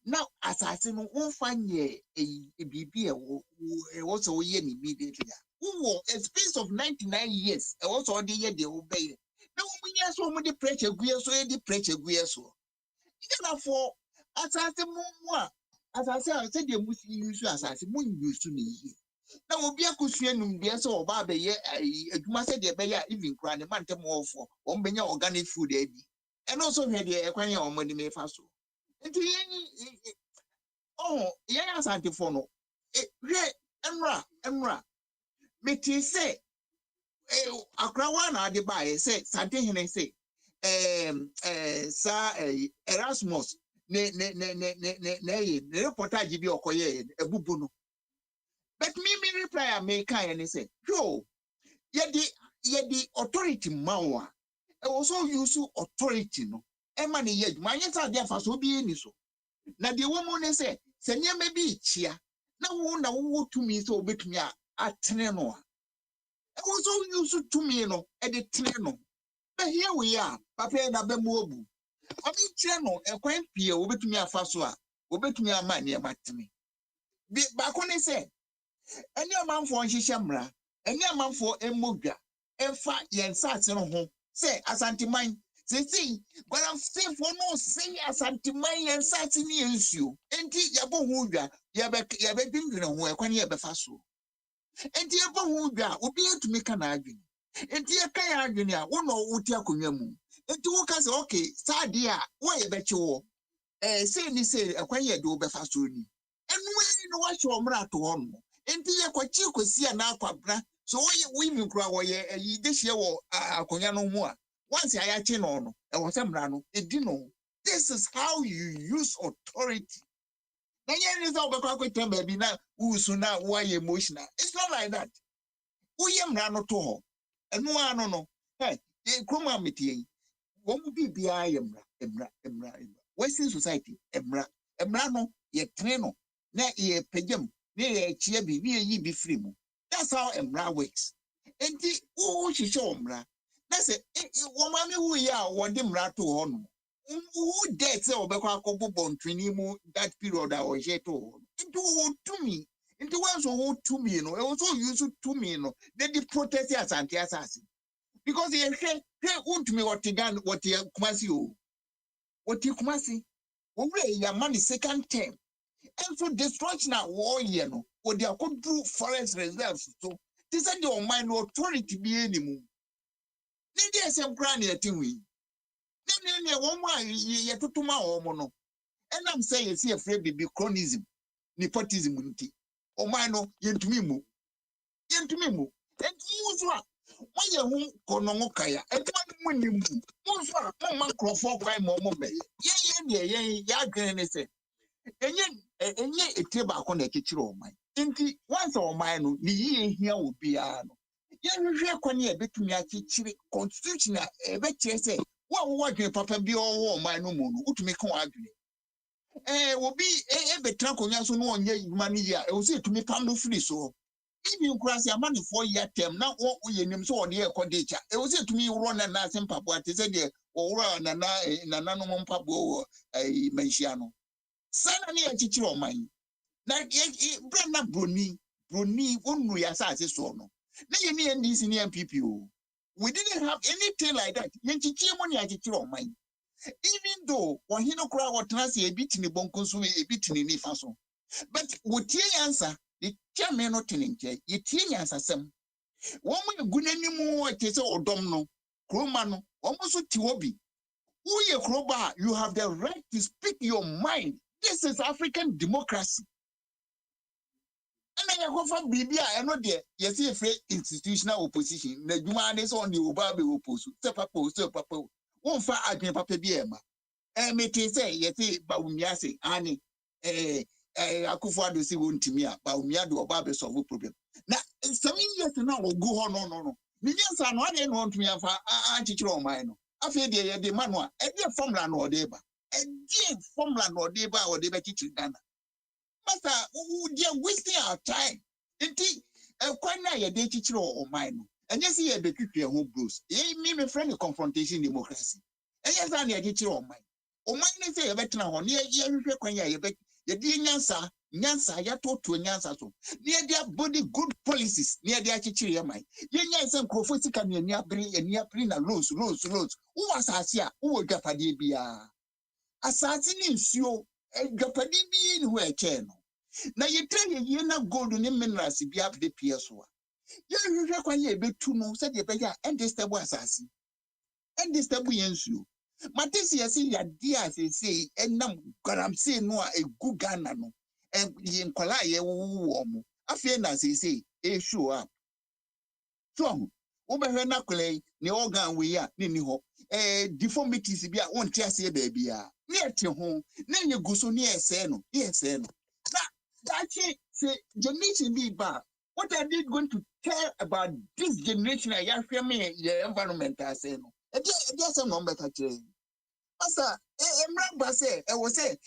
Now, assassin won't find a BB also immediately. Who a space of 99 years, also the year they obey. Now, we are so many pressure, we are so the pressure, we are so. Therefore, assassin more. As I said, the Muslim use assassin, moon used to me. na obi akusua numdeɛ sɛ ɔba abɛyɛ adwuma sɛ deɛ ɛbɛyɛ even kura ne man tem wɔfo wɔn bɛnya organic food abi ɛno nso hwɛ deɛ ɛkwan yɛ wɔn de mefa so nti yɛn asantefo no hwɛ ɛnura mete sɛ akrawa na ade baeɛ sɛ santehene sɛ sa Erasmus ne reportage bi ɔkɔyɛ ebubu no but me reply a me kan ne say yo yedi authority mawa e also use authority no e ma ne yeduma anya sa dia fa so bi eni so na de wo mu ne say se ne ma bi chia na wo tumi so obetumi a atene no a e also use tumi no e de tene no but here we are papa na be mu obu obi chia no e kwan pie obetumi afa so a obetumi ama ne matene ba ko ne say any amanfo nhyehyɛ mmra any amanfo emmodwa emfa yensate no ho say asanteman sesi gwaramfefo no say asanteman yensate ni ensuo enti yɛbɔ ho dwa yɛbɛdwindwene ho ɛkwan yɛbɛfa so enti yɛbɔ ho dwa obi atumi ka na adwene enti yɛka ya adwene a wo no wote akonwa mu enti wo ka sɛ okay saade a wo yɛbɛkye wo say ni say ɛkwan yɛde wo bɛfa so ni enu no wa hwe omra to ho no enti ye kwachi kosi a na akwabra so we mi nkura wo ye yi dehie wo akonya no mu a once ayache no no e wo semra no edi no this is how you use authority na ye ni za obekwa kwetem ba bi na usu na wo ye emotional it's not like that wo ye mra no to ho enu ano no hey ye kroma metie wo mu bibia ye emra western society emra no ye tene no na ye pegam ne chia bi ne yi bi free mu that's how emra works enti wo hihye omra na se wo ma me hu ya wo de mra to ho no who dead say obekwa akobo bontwini mu that period a wo hye to ho enti wo tumi enti once wo tumi no e also use tumi no they protest asante asase because ye hwe untumi wotigan wotie kumasi o wotie kumasi wo we ya man second term and for destruction at war year no or they could do forest reserves so this is the mind authority be anymore need some granny a thing we then one ye to my no and I'm saying it's afraid be chronism nepotism or mine yentumi mu and use what when you kono kaya and one mu use what man crofo kwai mo me ya gene say enye etiba akọ na ekechiri oman nti once oman no ni yie hia obi a no ye hwehwe kwani ebetumi akechiri constitution a ebechire se wo wadwe papa bi owo oman no mu no utumi ka wadwe obi ebetra konya so no onye yuma ni ya e wo se etumi pam free so ibi nkurase amani 4 year term na wo yenim so ode ekodecha e wo se etumi woro na na asempabo atese de wo woro na no mpabo menhia no sana ni achichiri oman na brana broni onu ya sase so no na ye ni NDC ni MPP o we didn't have anything like that yenchichie mo ni achichiri oman even though ohino kura wotnase ebitini bonkonso ebitini ni faso but wotie answer the chairman no teninche yetie answer sem wo mo egunanimu atese odom no kroma no wo mo so tiwobi uye kroba you have the right to speak your mind. This is African democracy. And I go for Bibia, I know there, yes, a free institutional opposition. The Juma is on the Obabe oppose, Papa, won't fire again Papa Biema. And me say, yes, Baumiase, Annie, Akufado see one to me, Baumiado Obabe solve a problem. Now, some years now will go on, no. Millions are not in want me for anti-tro mine. I feel the manual, and the formula no deba. And dear formula no deba or deba teaching Ghana. Master, we are wasting our time. Indeed, quite now a day teacher or mine. And yes, he had the quick home bruise. He made me friendly confrontation democracy. And yes, I need a teacher on mine. O mine say a veteran on near year, when you bet your dear Nyansa, ya talk to a Nyansa so. Near their body good policies, near their teacher mine. Yan some prophetic and near bring and near bring a rose. Who was Asia? Who would get a debia? Assassin is you. Gapadi bi ni ho eche no na yɛtɛ yɛ na gold ne minerals bi abɛpie so a yɛhwehwɛ kwan yɛ ɛbɛtu no sɛdeɛ ɛbɛyɛ a ɛndestable asase ɛndestable yɛ nsuo mate sɛ yɛse yadeɛ a seesei ɛnam galamsey no a ɛgu Ghana no yɛ nkɔla a yɛwowo wɔ mo afei na seesei ɛhwio a so wobɛhwɛ na akɔla yi ne organ wei a ne ni hɔ deformities bi a wonte aseɛ baabi a ne ɛte ho na nyɛ gu so ne yɛsɛɛ no na daakye sɛ generation bi ba what are they going to tell about this generation a yɛahwɛ me yɛ environment asɛ no ɛdeɛ asɛm na ɔmbɛka kyerɛ asa mmra ba sɛ ɛwɔ sɛ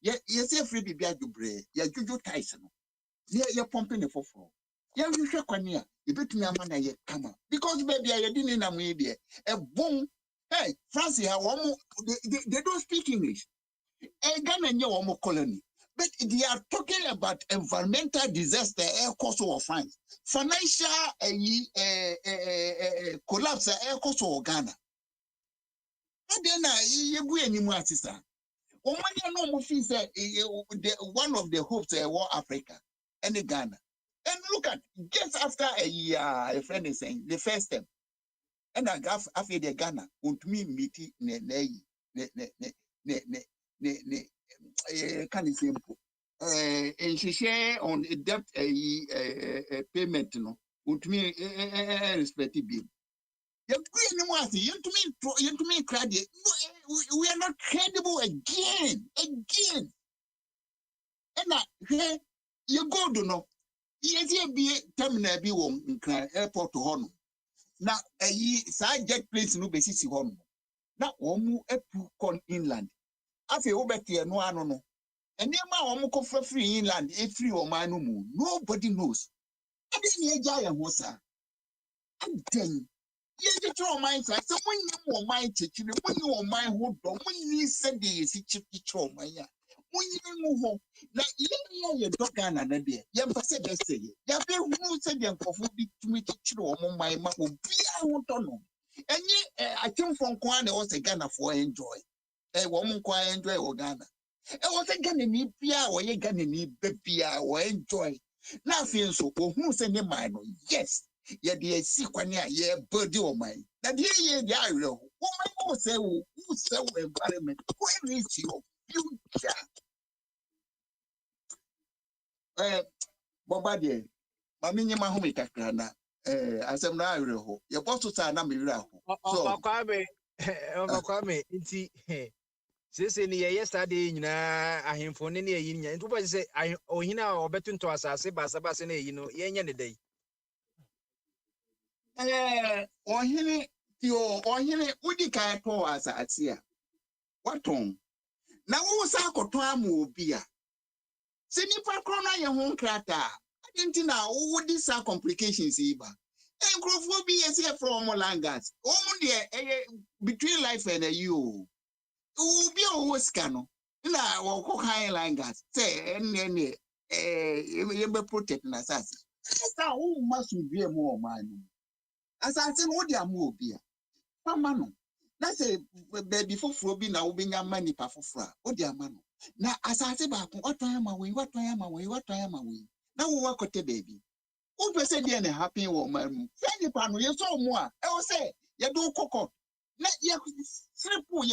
yɛsɛ afiri biribi adwobrɛ yɛadwodwo ties no yɛpɔmpe ne foforɔ yɛhwehwɛ kwan a yɛbɛtumi ama na yɛ kama because baby a yɛde ne nam yi deɛ ɛbon hey France ha wɔn they don't speak English Ghana nyɛ wɔn colony but they are talking about environmental disaster cause of fines financial collapse cause of Ghana and then yɛgu anim asesa wɔn yɛ no mo fi sɛ one of the hopes war Africa and Ghana. And look at just after a year, a friend is saying the first time, and I got after the Ghana, won't me meet can you simple? And she share on a debt payment, no, won't me respective bill. You to me credit. We are not credible again. And here you go to know. Yɛde bi terminal bi wɔ Nkran airport hɔ no na jet planes no besisi hɔ no na wɔn apu kɔ inland afei wobɛte no ano no nneɛma a wɔn kɔfra free inland free ɔman no mu nobody knows ade ne agya yɛ ho saa adan yɛde ɔman saa sɛ monyim ɔman kyekyere monyim ɔman ho dɔ monyim sɛdeɛ yɛsi kyekyere ɔman a monyim ho na yɛyɛ dɔ Ghana na deɛ yɛmpa sɛ bɛsɛ yɛ yɛbɛhunu sɛdeɛ nkɔfo bi tumi kyekyere ɔmo man ma obiara ho dɔ no ɛnyɛ atemfo nko a na ɛwɔ sɛ Ghanafoɔ enjoy wɔn nko a enjoy wɔ Ghana ɛwɔ sɛ Ghanani biara a wɔyɛ Ghanani ba biara wɔ enjoy na afei nso ohunu sɛ ne man no yes yɛde asi kwan a yɛbɛdi ɔman na deɛ yɛ deɛ awerɛ ho wɔn mo sɛ wo environment where is your future Boba deɛ mami nyima ho me kakra na asɛm na awerɛ ho yɛbɔ so saa na me werɛ ho so Kwame nti sese ni yɛyɛ saa de nyinaa ahemfo ne ayi nya nti wobɛ sɛ ohina a ɔbɛto ntɔ asase basabase na ayi no yɛnyɛ ne dai ɔhene wodi kan tɔ asase a watɔn na wo sa akɔtɔn ama obi a sɛ nipa koro na yɛ ho nkrata adinti na wo di sa complications yi ba nkrofo bi yɛsɛ from langas wɔn deɛ between life and you obi a wo sika no na wɔkɔ kan langas sɛ ɛnne yɛbɛ protect na asase sɛ wo masu bi mu ɔman no asase no wo di amu obi a fama no na sɛ baby foforo bi na wo benya mani pa foforo a wo di ama no na asase baako watɔn ama wei na wo wakote baby wo pɛ sɛ deɛ ne happen wɔ man mu sɛ nipa no yɛ so mu a ɛwɔ sɛ yɛde kokɔ na yɛ srepo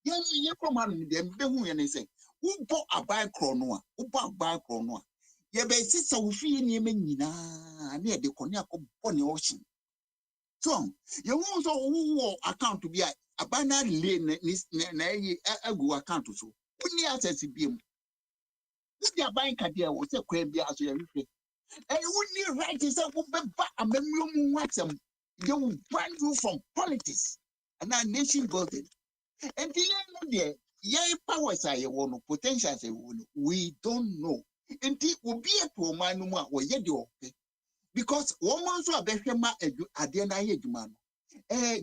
yɛ kɔma no deɛ behu yɛ ne sɛ wo bɔ aban kro no a yɛ bɛ sisa wo fie nneɛma nyinaa na yɛde kɔ ne akɔbɔ ne ocean so yɛ wo so wo account bi a abana le na agu account so woni access bi mu wodi aban kade a wo se kwa bi aso ya hwehwe woni right say wo beba amamro mu watsam they will ban you from politics and our nation building and the no there ye powers are ye no potentials we don't know and the obi eto man no mu a wo ye de ope because woman so abehwe ma ade na ye adwuma no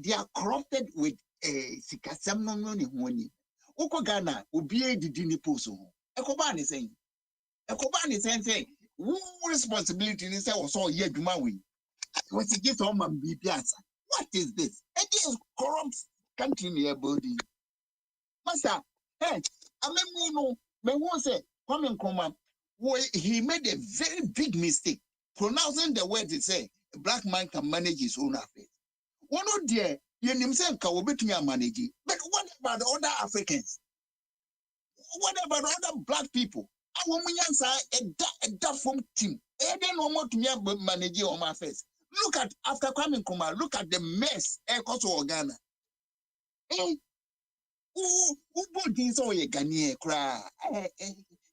they are corrupted with sikasem no ne ho ani ukọ Ghana obi edidi ni post ho ekoba ne sen who responsibility ni say so ye adwuma we what is this on man bi asa what is this it is corrupt country near body masa amemu no me won say Kwame Nkrumah, he made a very big mistake pronouncing the word to say a black man can manage his own affairs. One of the manage it. But what about the other Africans? What about the other black people? A woman a from team. They don't want to manage your affairs. Look at after Kwame Nkrumah, look at the mess of Ghana. Who put this on a Ghanaian cry?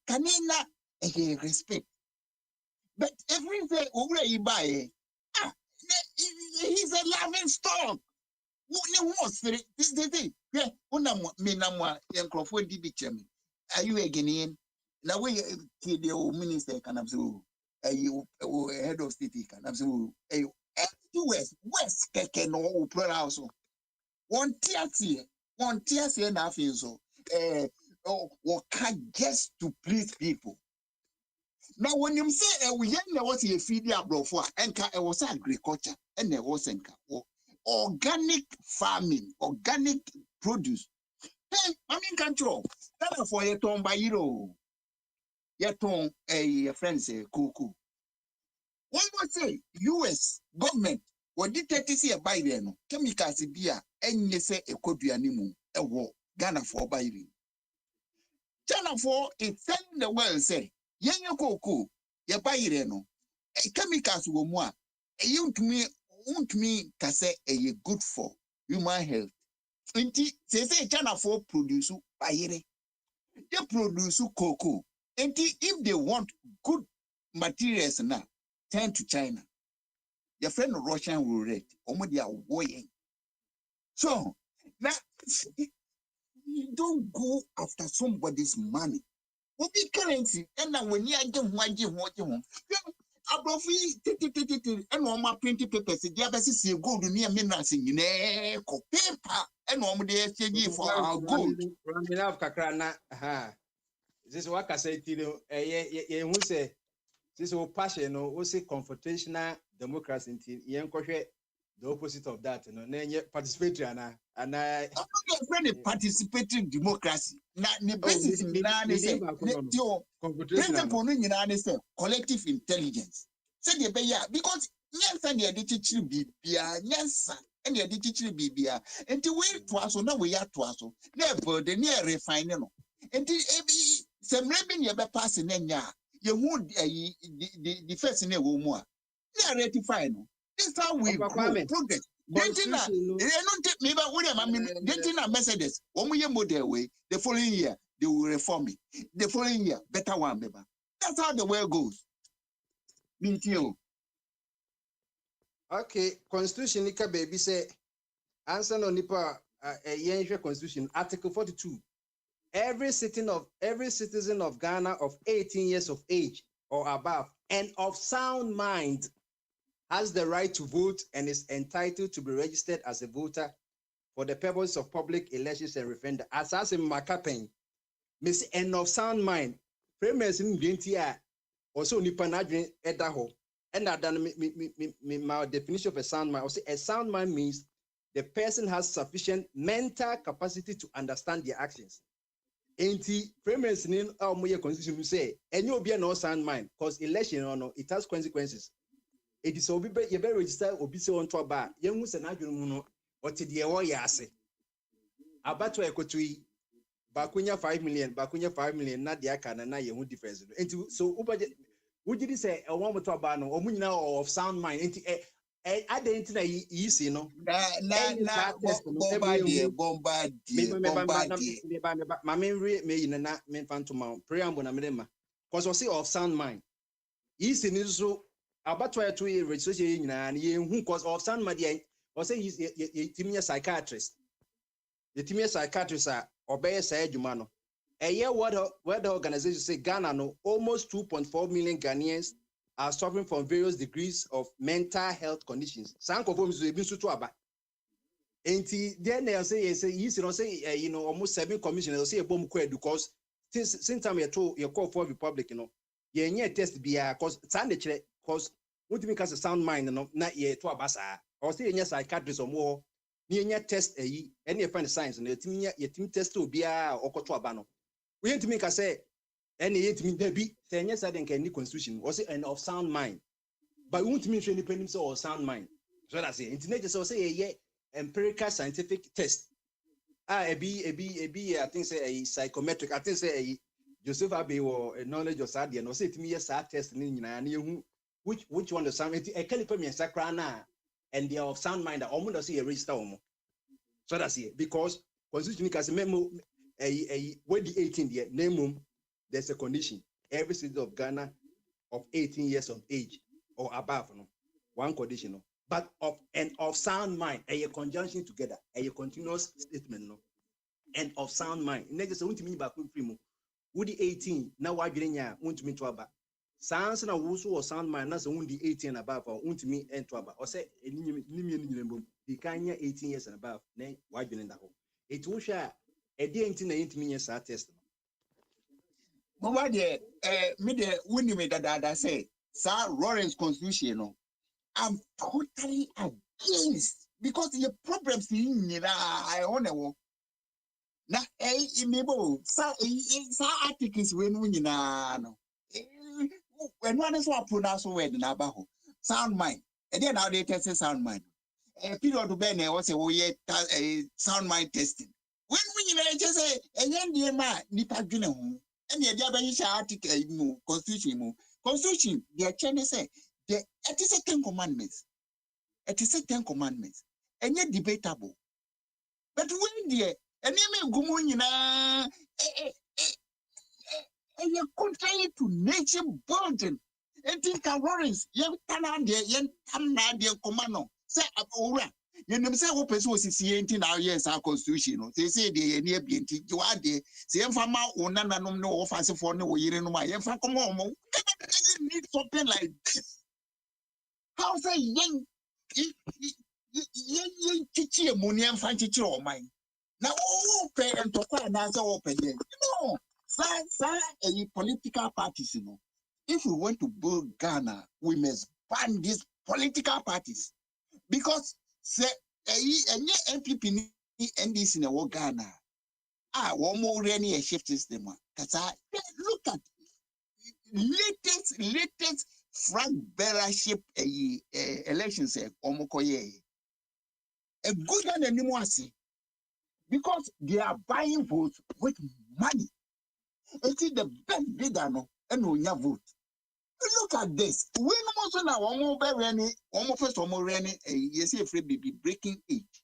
Ghanaian respect. But everything over you buy, he's a laughing stock. This is the thing. Yeah, are you a Ghanaian? Now we the minister can absolve you head of state can absolve you. West keke no upper house. One tier nothing so just to please people. Now when you say we there was a feed for and it was agriculture and there was organic farming, organic produce. Hey, I mean control. That's for your ton by euro. Your ton a friend say cuckoo. One more say US government what did take see a buy there no chemicals beer and you say a copianimu a war Ghana for buying. China for it's telling the world say Yenyo cocoa, ya buy there no a chemicals wo more a you to me can say a good for human health. Say China for produce bayere. They produce cocoa. And if they want good materials now, turn to China. Your friend Russian will rate. They are warring. So now you don't go after somebody's money. What be currency? And now when you are what you above and all my printing papers, the other see gold near minerals in paper and all the exchange for our gold. Running out Kakrana, this is what I say to you. Who say this is passion or who say confrontational democracy in the opposite of that, participatory and I. I'm not afraid of participatory democracy. Now, the basis is collective intelligence. Say the because yes, and the digital BBA, yes, and the digital BBA, and the way to us, now we are to us, never the near refining. And some revenue you're passing in ya, you won't the first in a woman. They are ratifying. This is how we progress. Dentina, they don't take me back with them. I mean, Dentina Mercedes, 1 year model way, the following year, they will reform it. The following year, better one, baby. That's how the world goes. Thank you. Okay, Constitution, Nika baby say, answer no nipa a Constitution, Article 42. Every citizen of Ghana of 18 years of age or above and of sound mind has the right to vote and is entitled to be registered as a voter for the purpose of public elections and referenda. As in Makapen, Miss and of sound mind, premiers in Gentia also Nipanadrin Edaho. And that my definition of a sound mind. I say a sound mind means the person has sufficient mental capacity to understand their actions. Ain't premiers in our constitution say, and you'll be no sound mind because election or no, it has consequences. It is obi you better register obi se on to aba yenhu se na adwenu no ote de wo ya ase abato ekotui bakunya 5 million na de aka na yenhu difference enti so ubage wujidi say e won moto aba no omunyina of sound mind enti identity na yisi no na bomba mame me yin na me fantom preamble na me ma cause we say of sound mind yisi ni so abatwa to registration nyina ye hu cause of sound mind or say he's a psychiatrist. The team psychiatrist are obey say adwuma no. A year what the organization say Ghana no almost 2.4 million Ghanaians are suffering from various degrees of mental health conditions. Sanko forms we been to aba. Enti then they say you say almost 7 commissioners say a bomb because since time you told your call for republic you test bia cause stand cause what me cause sound mind no na ye to abasa or say nya psychiatrist or more ni nya test any find science no yetimi test obia okoto aba no we ntimi ka say Any 8 mean baby, say yes, I think any constitution was an of sound mind. But we won't mean any penny or sound mind. So that's it. Internet just say yeah, empirical scientific test. I think say a psychometric. I think say a Joseph Abbey or a knowledge of Sadia, no say to me yes, I test which one the sound a caliper me sacrana and they are of sound mind. I almost see a register. So that's it. Because constitution has a memo a when the 18 year name there's a condition. Every citizen of Ghana of 18 years of age or above, no, one condition, no, but of sound mind, a conjunction together, a continuous statement, no, and of sound mind. Next, won't mean back with primo. Would the 18 now why you won't mean to about sounds and also sound mind, that's only 18 above or won't mean and to about or say the Kanya 18 years and above, nay, why you in the home? It will share a day 18 years at test. But why the me the winning me that say Sir Lawrence Constitution, no, I'm totally against because the problems in I own a walk. Now, imebo sa articles when we no. When one is what pronounce word in Abaho, sound mind. And then now they test sound mind. A period to Ben was a sound mind testing. When we just say, and then the man, Nipa Guinea, and the Japanese article, Constitution, the Chinese say, it is a 10 commandments. It is a 10 commandments. And yet debatable. But when the enemy Gumunina, and you're contrary to nature burden. And think of Lawrence, young Tanada, young Tanada, commando. Say, Ora, you never say, what person was 18 years our constitution. They say they are near being you are there. Say, if I'm out, no offensive for no year in my young Facomo. Need something like this. How say young teacher, money and fancy or mine. Now, open and to find answer open. No. A political parties, you know. If we want to build Ghana, we must ban these political parties because say any MPP NDC in the Ghana. One more any a shift system. Because look at latest Frank Beraship elections Omokoye. A good one anymore because they are buying votes with money. It is the best bidder no and we have vote. Look at this. We no more now one more first one more you see a free baby breaking age.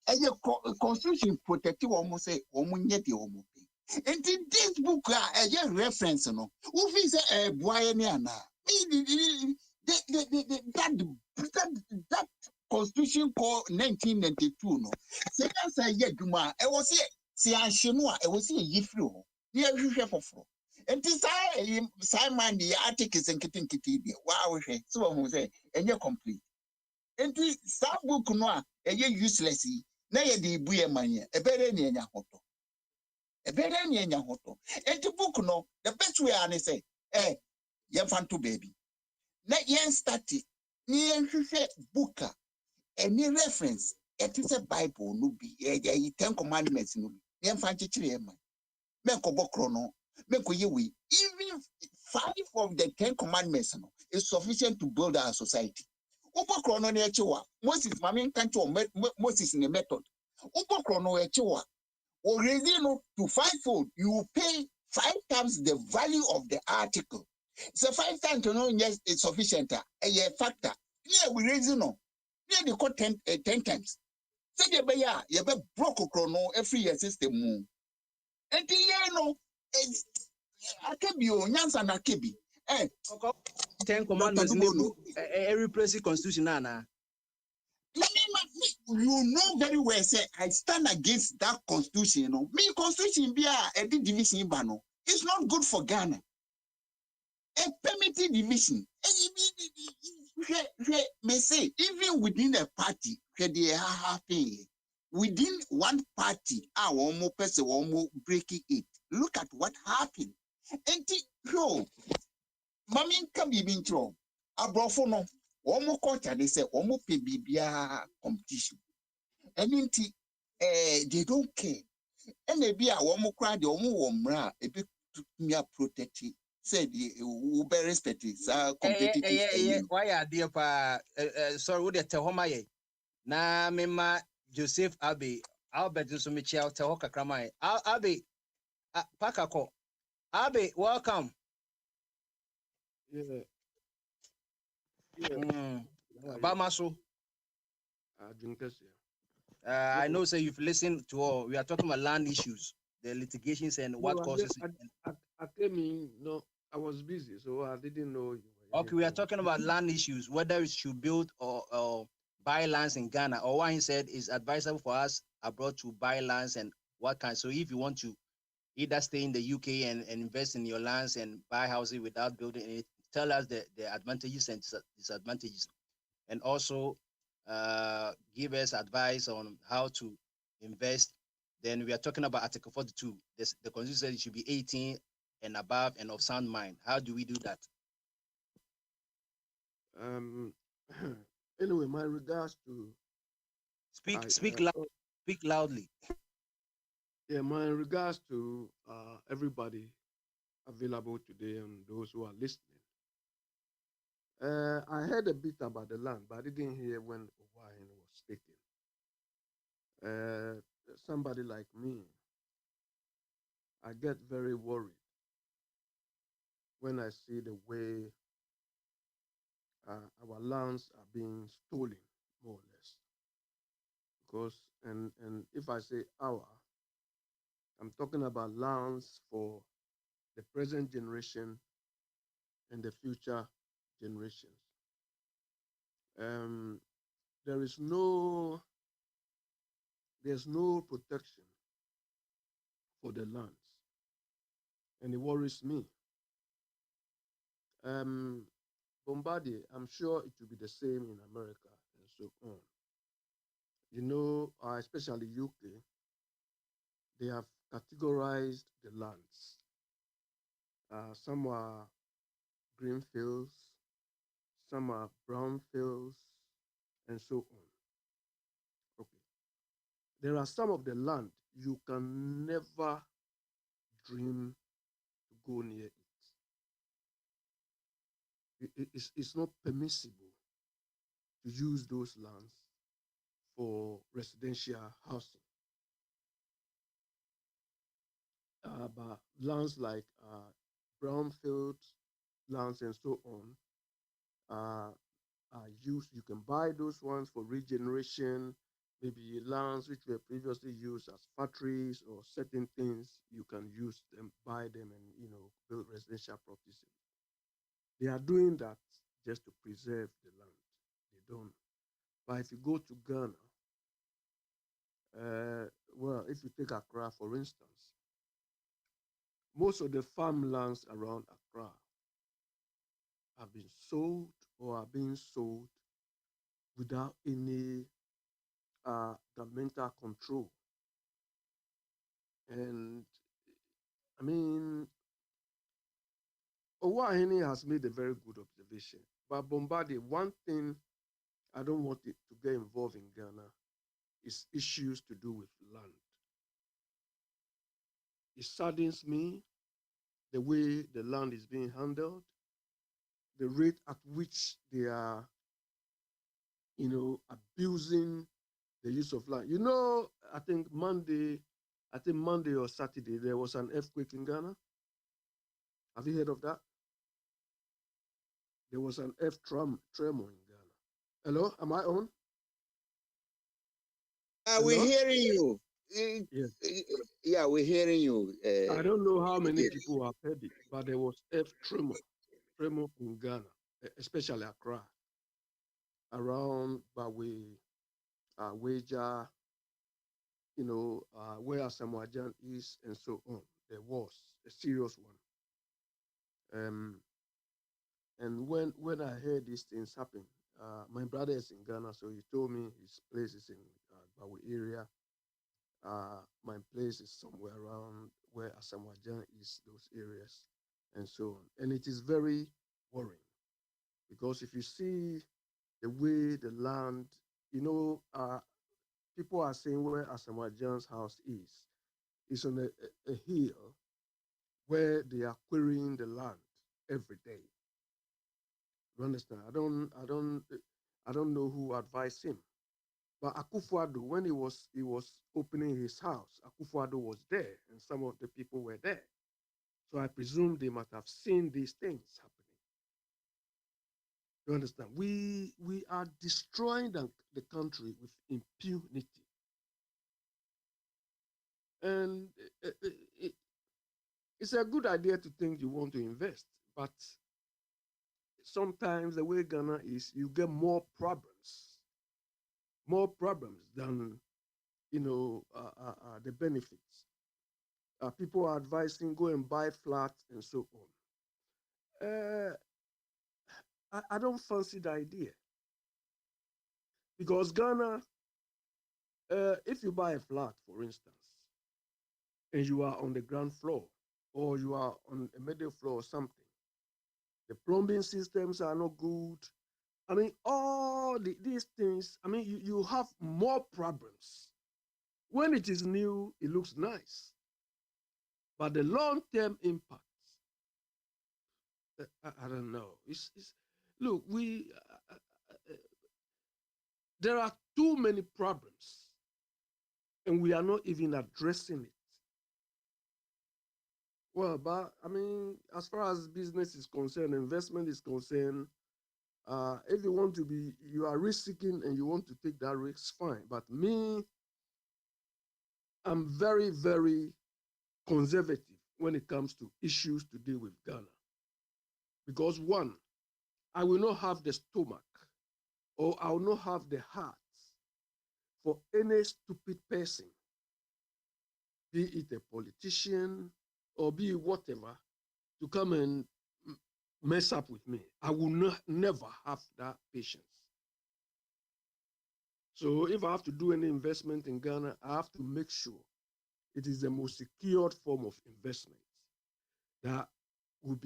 And your constitution protective almost say yet the almost. And in this book a reference no. Who is a boy that constitution called 1992 no. Say that's a year duma. I was here. See I was here yifru. Yeah, you have for. And this Simon the articles and kitty. Wow, so who say, and you're complete. And this book no, and you're useless. Now you're the buya mania, a better near Yahoto. A better near Yahoto. And the book no, the best way I say, you're fun to baby. Now you're static. Near booker, any reference, it is a Bible, no be a 10 commandments, no be. You're fun to even 5 of the 10 commandments is sufficient to build our society. Moses, Moses in the method. Or raising to 5-fold, you will pay 5 times the value of the article. So 5 times to know yes, it's sufficient. A factor. Yeah, we raise no. Yeah, they got 10 times. So you be broke chrono every year system. And the year no. Akebi o nyansa na akebi 10 commandments every place constitution na you know very well say I stand against that constitution, you know. Me constitution be a division ba no. It's not good for Ghana. A permitted division. May say even within a party they are happy. Within one party one more person one more breaking it. Look at what happened. And yo, mommy can be in trouble. Abrofo no, one more culture they say one more PBBA competition. And they don't care. And maybe one more crowd, one more mra, a big me a protect it. Said you be respect it. Competitive. Why are dear pa? Sorry, would you tell home na mema Joseph Abbey Albert nso mechi tell hoka kramai Abbey pakako Abbey welcome. Yeah. Bamaso. I know, say you've listened to all. We are talking about land issues, the litigations, and what causes it. I came in, no, I was busy, so I didn't know you were. Okay, we are talking about land issues, whether it should build or buy lands in Ghana, or what he said is advisable for us abroad to buy lands and what kind. So if you want to either stay in the UK and invest in your lands and buy houses without building it, tell us the advantages and disadvantages, and also give us advice on how to invest. Then we are talking about Article 42. The Constitution says it should be 18 and above and of sound mind. How do we do that? Anyway, my regards to speak loudly. Yeah, my regards to everybody available today and those who are listening. I heard a bit about the land, but I didn't hear when Owahin was speaking. Somebody like me, I get very worried when I see the way our lands are being stolen, more or less. Because, and if I say our, I'm talking about lands for the present generation and the future generations. There's no protection for the lands, and it worries me. Bombardier, I'm sure it will be the same in America and so on. You know, especially UK, they have categorized the lands. Some are green fields, some are brown fields, and so on. Okay. There are some of the land you can never dream to go near it. It's not permissible to use those lands for residential housing. But lands like brownfields, lands and so on are used. You can buy those ones for regeneration. Maybe lands which were previously used as factories or certain things, you can use them, buy them, and build residential properties. They are doing that just to preserve the land. They don't. But if you go to Ghana, well, if you take Accra, for instance, most of the farmlands around Accra have been sold or are being sold without any governmental control. And I mean, Owahene has made a very good observation. But Bombardier, one thing I don't want it to get involved in Ghana is issues to do with land. It saddens me the way the land is being handled, the rate at which they are, abusing the use of land. I think Monday or Saturday, there was an earthquake in Ghana. Have you heard of that? There was an earth tremor in Ghana. Hello, am I on? We're hearing you. Yes. Yeah, we're hearing you. I don't know how many people have heard it, but there was earth tremor in Ghana, especially Accra, around Bawe, Weja, where Asamoah is, and so on. There was a serious one. And when I heard these things happen, my brother is in Ghana, so he told me his place is in Bawe area. My place is somewhere around where Asamoah is, those areas, and so on. And it is very worrying because if you see the way the land, people are saying where Asamoah house is on a hill where they are querying the land every day. You understand? I don't know who advised him. But Akufo-Addo, when he was opening his house, Akufo-Addo was there, and some of the people were there. So I presume they must have seen these things happening. You understand? We are destroying the country with impunity. And it's a good idea to think you want to invest, but sometimes the way Ghana is, you get more problems than the benefits. People are advising go and buy flats and so on. I don't fancy the idea, because Ghana, if you buy a flat, for instance, and you are on the ground floor or you are on a middle floor or something, the plumbing systems are not good. I mean, all these things, I mean, you have more problems. When it is new, it looks nice. But the long-term impacts, I don't know. Look, there are too many problems, and we are not even addressing it. Well, but I mean, as far as business is concerned, investment is concerned, if you are risk-seeking and you want to take that risk, fine. But me, I'm very, very conservative when it comes to issues to deal with Ghana. Because one, I will not have the stomach, or I will not have the heart for any stupid person, be it a politician or be it whatever, to come and mess up with me. I will never have that patience. So if I have to do any investment in Ghana, I have to make sure it is the most secured form of investment that will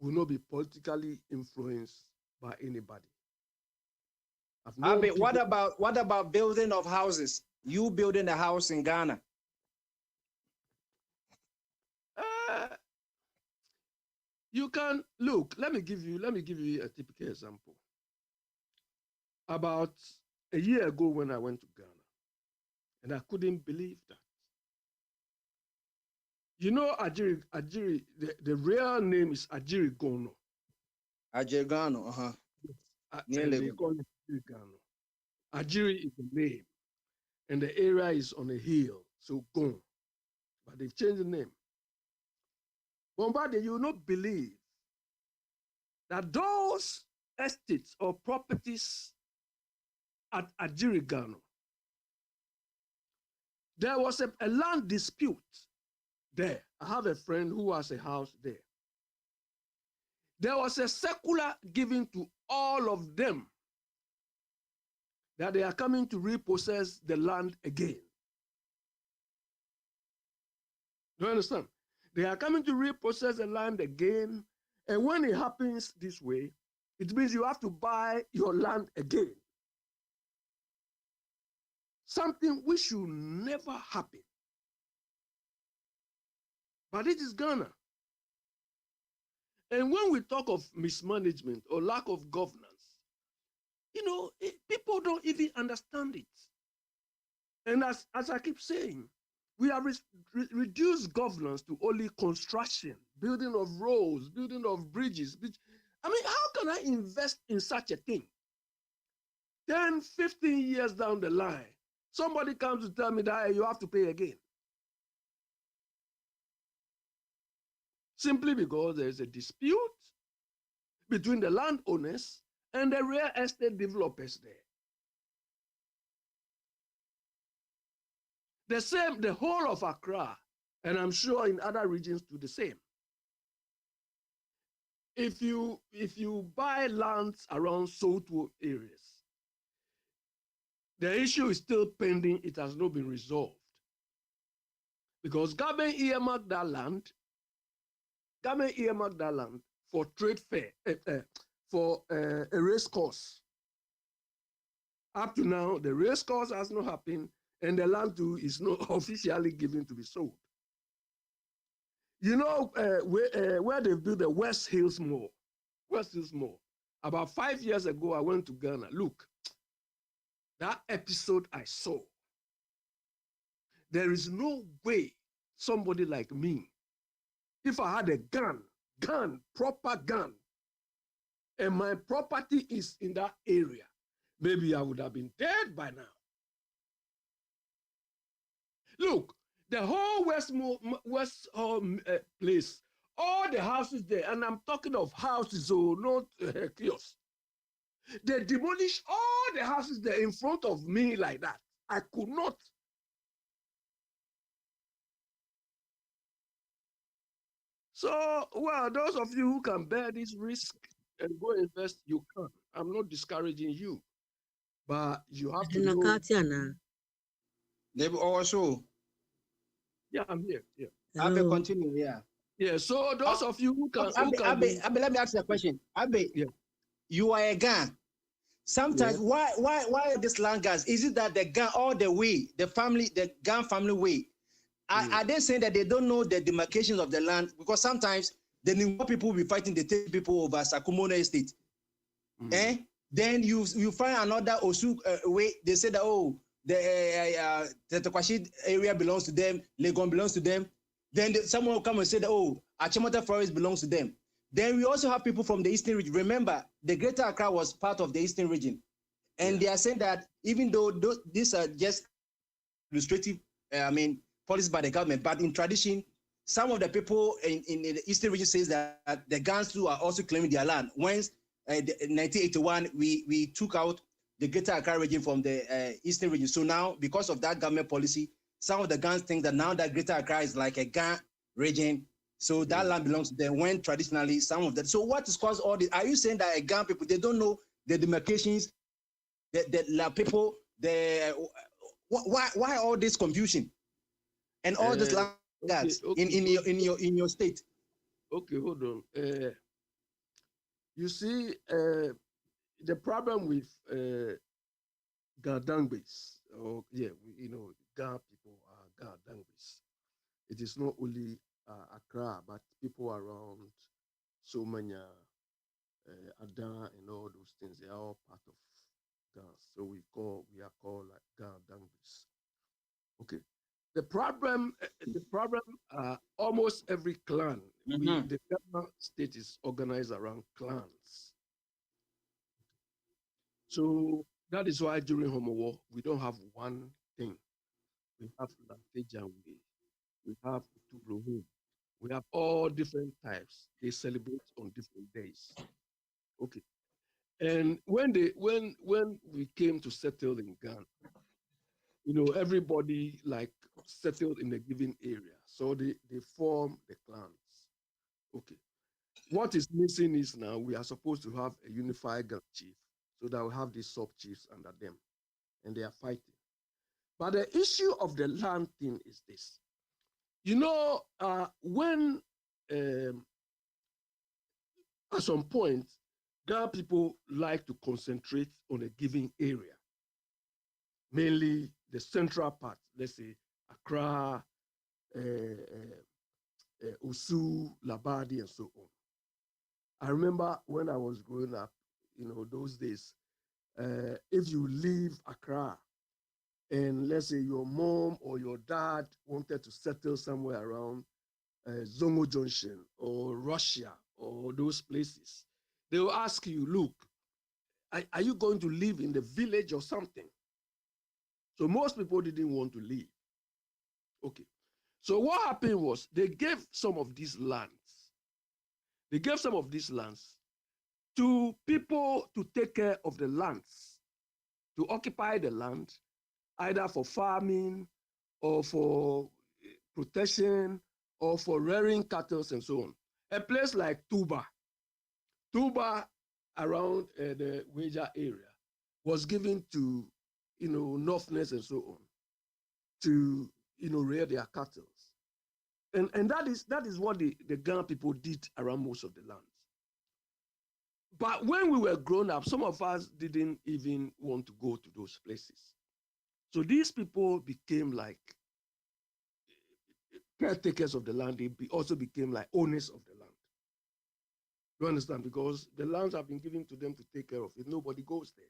not be politically influenced by anybody. Abi, what about building of houses? You building a house in Ghana? You can look. Let me give you a typical example. About a year ago, when I went to Ghana, and I couldn't believe that. You know, Ajiri, the real name is Ajiri Gono. Ajiri Gono, They call it Ajiri Gono. Ajiri is the name, and the area is on a hill, so Gon. But they've changed the name. Bombardier, you will not believe that those estates or properties at Ajiri Gono, there was a land dispute there. I have a friend who has a house there. There was a circular given to all of them that they are coming to repossess the land again. Do you understand? They are coming to repossess the land again. And when it happens this way, it means you have to buy your land again. Something which should never happen. But it is Ghana. And when we talk of mismanagement or lack of governance, people don't even understand it. And as I keep saying, we have reduced governance to only construction, building of roads, building of bridges. I mean, how can I invest in such a thing? 10, 15 years down the line, somebody comes to tell me that you have to pay again. Simply because there's a dispute between the landowners and the real estate developers there. The whole of Accra, and I'm sure in other regions do the same. If you buy lands around Soweto areas, the issue is still pending. It has not been resolved. Because government earmarked that land for trade fair, for a race course. Up to now, the race course has not happened, and the land too is not officially given to be sold. You know where they built the West Hills Mall. West Hills Mall. About 5 years ago, I went to Ghana. Look, that episode I saw. There is no way somebody like me, if I had a gun, proper gun, and my property is in that area, maybe I would have been dead by now. Look, the whole West place, all the houses there, and I'm talking of houses, so not kiosks. They demolished all the houses there in front of me like that. I could not. So, well, those of you who can bear this risk and go invest, you can. I'm not discouraging you, but you have to know. Neighbor also. Yeah, I'm here. Yeah. Abe, continue. Yeah. Yeah. So those of you who can, Abe, let me ask you a question. Abe, yeah. You are a Gan. Sometimes, Yeah. why this land guys? Is it that the Gan all the way, the Gan family way? Are they saying that they don't know the demarcations of the land? Because sometimes the Ningbo people will be fighting the Tate people over Sakumono Estate. Then you find another Osu way. They say that, oh, the Tetekwashid area belongs to them, Legon belongs to them. Then someone will come and say that, oh, Achimota Forest belongs to them. Then we also have people from the Eastern region. Remember, the Greater Accra was part of the Eastern region. And they are saying that even though these are just illustrative, policy by the government, but in tradition, some of the people in the Eastern region says that the Gans too are also claiming their land. Once in 1981, we took out the Greater Accra region from the Eastern region. So now, because of that government policy, some of the Gans think that now that Greater Accra is like a Gan region, so that land belongs to them, when traditionally some of that. So what has caused all this? Are you saying that a Gan people, they don't know the demarcations, the people, why all this confusion? And all this land in your state. Okay, hold on. You see, the problem with Gardangbes, Ga people are Gardangbes. It is not only Accra, but people around Somanya, Adan, and all those things. They are all part of Gans. So we are called like Gardangbes. Okay. The problem, almost every clan, the Ghana state is organized around clans. So that is why during Homo War, we don't have one thing. We have Lantejan, we have Tubrohum, we have all different types. They celebrate on different days. Okay. And when we came to settle in Ghana, everybody like settled in a given area. So they form the clans. Okay. What is missing is now we are supposed to have a unified Gan chief so that we have these sub-chiefs under them and they are fighting. But the issue of the land thing is this. When at some point, Ghana people like to concentrate on a given area, mainly the central part, let's say Accra, Osu, Labadi, and so on. I remember when I was growing up, those days, if you leave Accra and let's say your mom or your dad wanted to settle somewhere around Zongo Junction or Russia or those places, they will ask you, look, are you going to live in the village or something? So most people didn't want to leave. Okay. So what happened was they gave some of these lands. They gave some of these lands to people to take care of the lands, to occupy the land, either for farming or for protection or for rearing cattle and so on. A place like Tuba around the Weja area was given to Northerners and so on to rear their cattle. And that is what the Ghana people did around most of the lands. But when we were grown up, some of us didn't even want to go to those places. So these people became like caretakers of the land, they also became like owners of the land. You understand? Because the lands have been given to them to take care of it. Nobody goes there.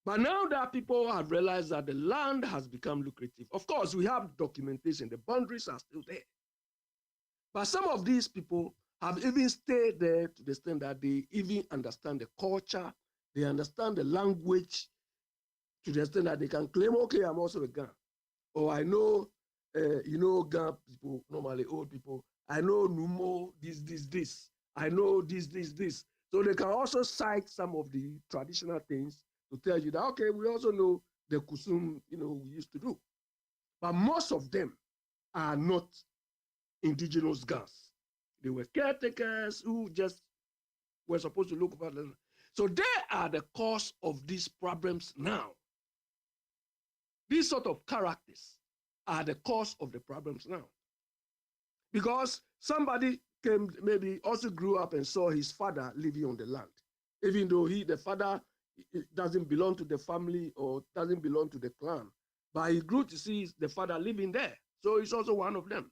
But now that people have realized that the land has become lucrative, of course, we have documentation. The boundaries are still there. But some of these people have even stayed there to the extent that they even understand the culture, they understand the language to the extent that they can claim, okay, I'm also a Ga. Or I know, Ga people, normally old people, I know Numo, this. I know this. So they can also cite some of the traditional things to tell you that, okay, we also know the kusum, we used to do. But most of them are not indigenous Gas. They were caretakers who just were supposed to look about them. So they are the cause of these problems now. These sort of characters are the cause of the problems now. Because somebody came, maybe also grew up and saw his father living on the land, even though the father doesn't belong to the family or doesn't belong to the clan. But he grew to see the father living there. So he's also one of them.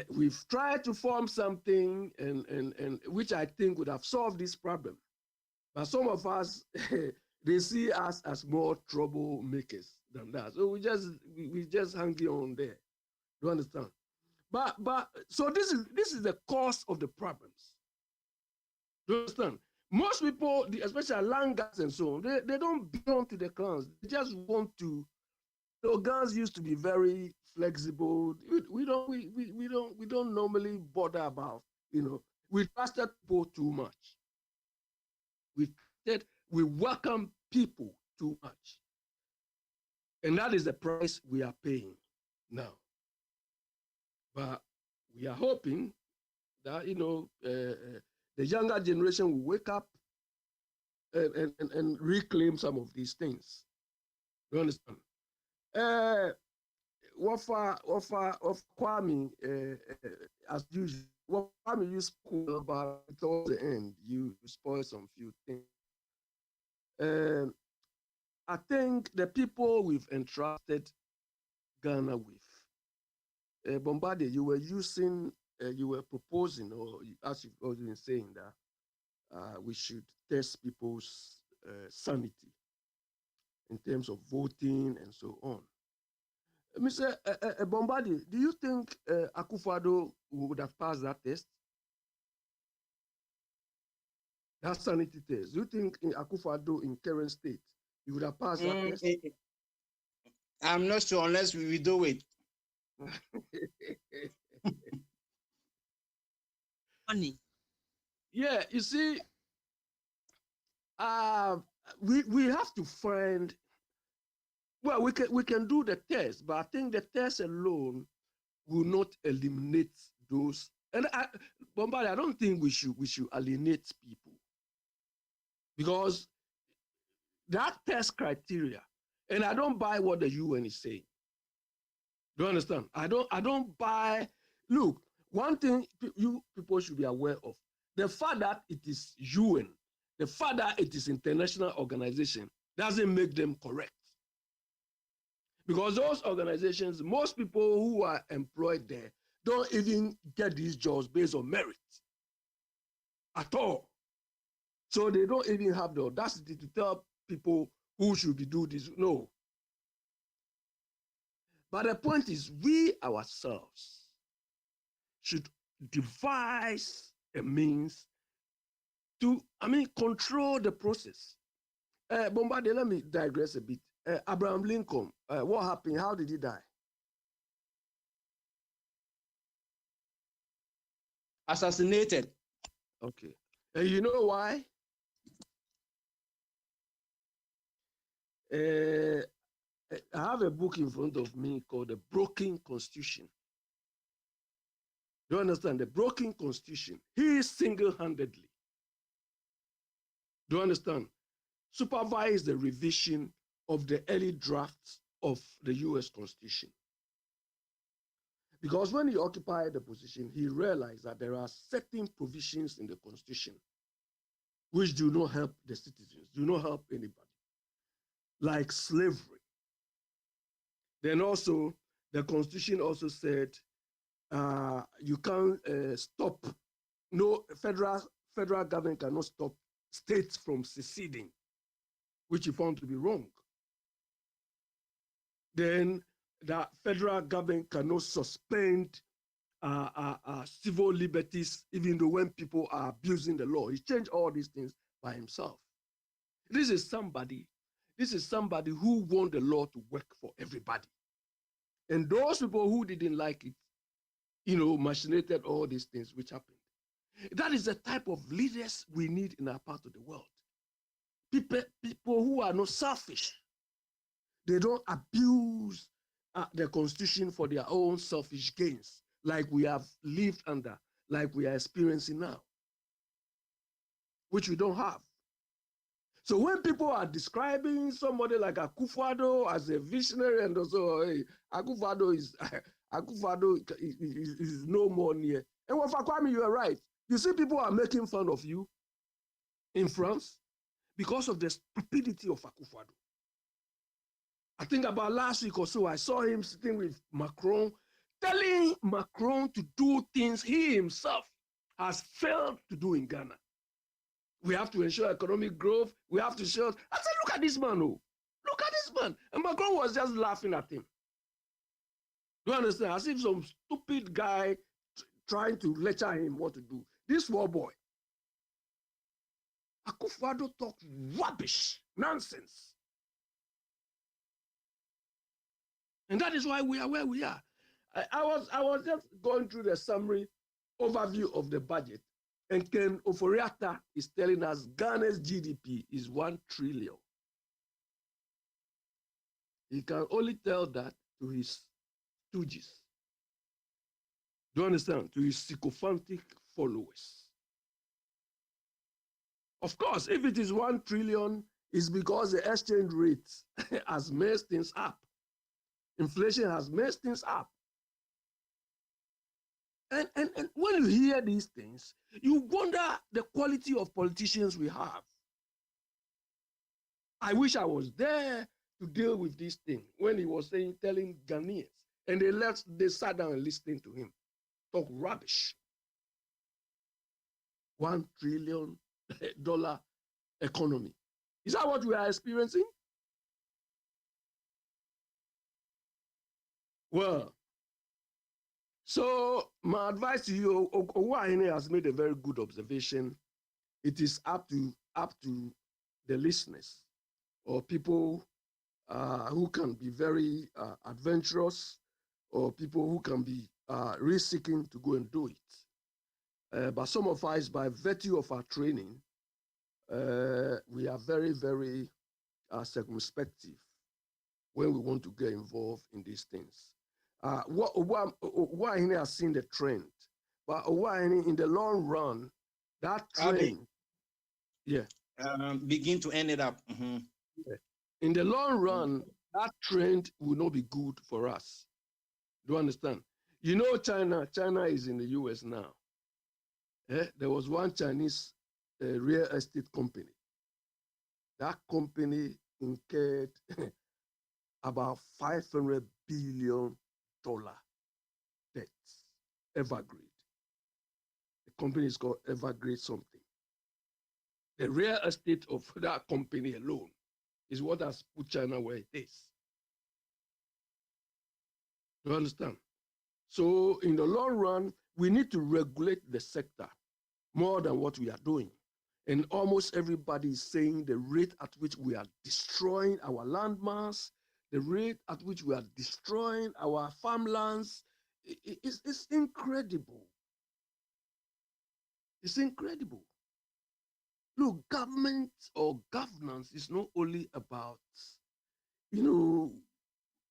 We've tried to form something and which I think would have solved this problem. But some of us, they see us as more troublemakers than that. So we just hang on there. You understand? But so this is the cause of the problems. You understand? Most people, especially Langas and so on, they don't belong to the clans. They just want to. Gans used to be very flexible. We don't normally bother about, we trusted people too much. We welcome people too much. And that is the price we are paying now. But we are hoping that, the younger generation will wake up and reclaim some of these things. You understand? Kwame, as usual, what Kwame you spoke about towards the end, you spoiled some few things. I think the people we've entrusted Ghana with, Bombardier, you were proposing, or as you've always been saying, that we should test people's sanity in terms of voting and so on. Mr. Bombardier, do you think Akufo-Addo would have passed that test? That sanity test. Do you think in Akufo-Addo in current state, he would have passed that test? I'm not sure unless we do it. Funny. Yeah, you see, we have to find. Well, we can do the test, but I think the test alone will not eliminate those. And Bombardier, I don't think we should alienate people, because that test criteria, and I don't buy what the UN is saying. Do you understand? I don't buy. Look, one thing you people should be aware of: the fact that it is UN, the fact that it is international organization, doesn't make them correct. Because those organizations, most people who are employed there don't even get these jobs based on merit at all. So they don't even have the audacity to tell people who should be doing this. No. But the point is, we ourselves should devise a means to, control the process. Bombardier, let me digress a bit. Abraham Lincoln, what happened? How did he die? Assassinated. Okay. And you know why? I have a book in front of me called The Broken Constitution. Do you understand? The Broken Constitution. He single-handedly, do you understand, supervised the revision of the early drafts of the US Constitution. Because when he occupied the position, he realized that there are certain provisions in the Constitution which do not help the citizens, do not help anybody, like slavery. Then also, the Constitution also said you can't stop, no federal government cannot stop states from seceding, which he found to be wrong. Then the federal government cannot suspend civil liberties, even though when people are abusing the law. He changed all these things by himself. This is somebody who want the law to work for everybody. And those people who didn't like it, machinated all these things which happened. That is the type of leaders we need in our part of the world. People who are not selfish. They don't abuse the Constitution for their own selfish gains, like we have lived under, like we are experiencing now, which we don't have. So when people are describing somebody like Akufo-Addo as a visionary, and also, hey, Akufo-Addo is no more near. And Kwame, you are right. You see, people are making fun of you in France because of the stupidity of Akufo-Addo. I think about last week or so, I saw him sitting with Macron, telling Macron to do things he himself has failed to do in Ghana. We have to ensure economic growth. We have to show. I said, look at this man, oh. Look at this man. And Macron was just laughing at him. Do you understand? As if some stupid guy trying to lecture him what to do. This war boy. Akufo-Addo talked rubbish, nonsense. And that is why we are where we are. I was just going through the summary overview of the budget. And Ken Ofori-Atta is telling us Ghana's GDP is 1 trillion. He can only tell that to his stooges. Do you understand? To his sycophantic followers. Of course, if it is 1 trillion, it's because the exchange rate has messed things up. Inflation has messed things up. And when you hear these things, you wonder the quality of politicians we have. I wish I was there to deal with this thing when he was telling Ghanaians, and they sat down and listened to him talk rubbish. $1 trillion economy. Is that what we are experiencing? Well, so my advice to you, Owuahene has made a very good observation. It is up to the listeners or people who can be very adventurous, or people who can be risk-seeking to go and do it. But some of us, by virtue of our training, we are very, very circumspective when we want to get involved in these things. Owuahene has seen the trend, but Owuahene, in the long run, that trend, begin to end it up. Mm-hmm. In the long run, that trend will not be good for us. Do you understand? You know, China is in the US now. There was one Chinese real estate company. That company incurred about $500 billion debts. Evergrande. The company is called Evergrande something. The real estate of that company alone is what has put China where it is. Do you understand? So in the long run, we need to regulate the sector more than what we are doing. And almost everybody is saying the rate at which we are destroying our landmass, the rate at which we are destroying our farmlands, it's incredible. It's incredible. Look, government or governance is not only about,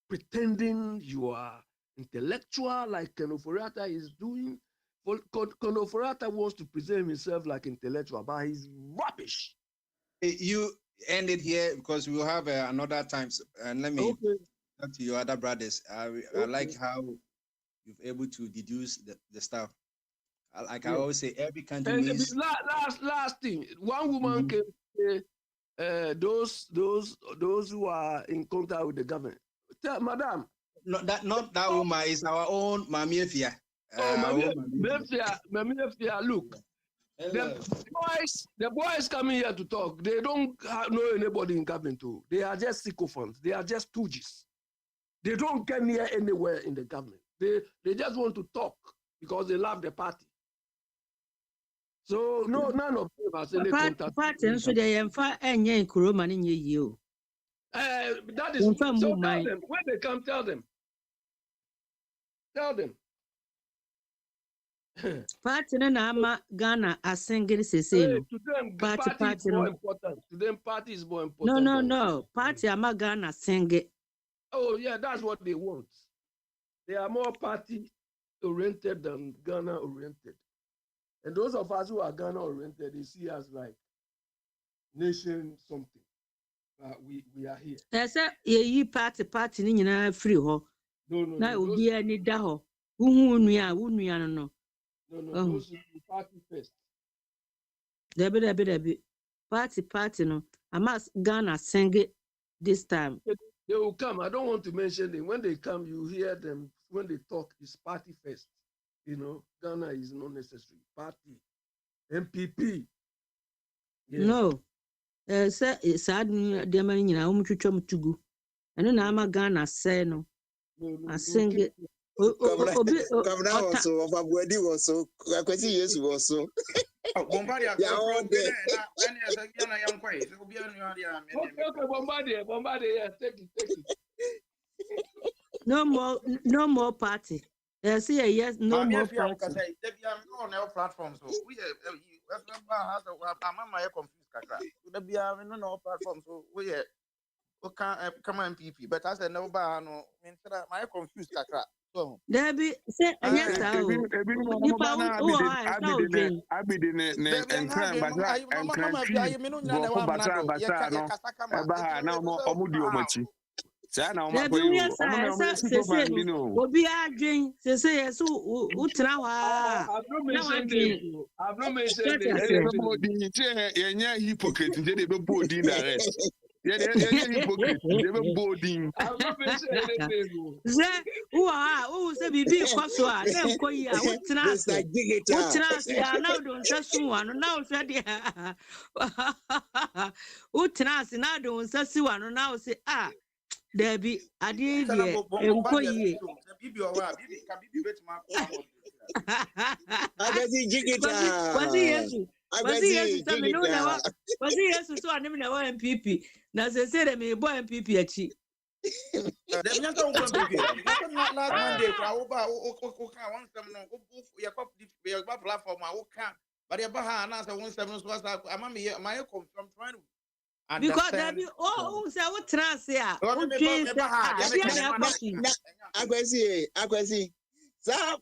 pretending you are intellectual like Ken Ofori-Atta is doing. Ken Ofori-Atta wants to present himself like intellectual, but he's rubbish. You end it here because we will have another time. And let me talk to your other brothers. I like how you've able to deduce the stuff. I always say, every country needs. Last thing, one woman can say, those who are in contact with the government, tell Madam, not that woman is our own Mami Efia. Oh, Mami, look. The boys coming here to talk. They don't know anybody in government too. They are just sycophants. They are just stooges. They don't get near anywhere in the government. They just want to talk because they love the party. So none of them has any contact. Party so they enfa enye nkuroma ni nye yi o. That is so tell them when they come. Tell them. Party na ama Ghana asengiri sese no. To them, party is more important. To them, party is more important. No. Party ama Ghana senge. Oh yeah, that's what they want. They are more party oriented than Ghana oriented. And those of us who are Ghana oriented, they see us like nation something. We are here. That's ye party ni nyina free ho. No. Na obi ani da ho. Uhu nua no. No, those party first. Debi. Party no. Ama Ghana sing this time. They will come. I don't want to mention them. When they come, you hear them. When they talk, it's party first. You know, Ghana is not necessary. Party, MPP. Yeah. No. Sad dear man, you know, tugu. And then I'm a Ghana say no. I sing it. Governor also of Abuedi also. I can see yes also. Bombardier. Bombardier. Take it. No more party. Yes, no more party. On platforms. We I'm confused. No platforms. We come on PP, but I said no bar no. I'm confused. Debbie say yes, I Yeah, hypocrite. They were boarding. Who say be kwaso a na nko yi a wotrase na do nsasu wano na wo hwe de wotrase na do nsasi wano na wo say Debbie ade die enko yi bibi owa bibi ka bibi betima ko Agasi jigita. Wasi Yesu so anim na wa MPP na se de me boy MPP achi. Dem nyaka wo MPP. Last Monday kwa wo ba o ka won sem no ya pop ya ba platform a wo ka but ya ba ha na se won sem no so asa ama me my confirm trying to because there be say what trans here. Agasi. Sa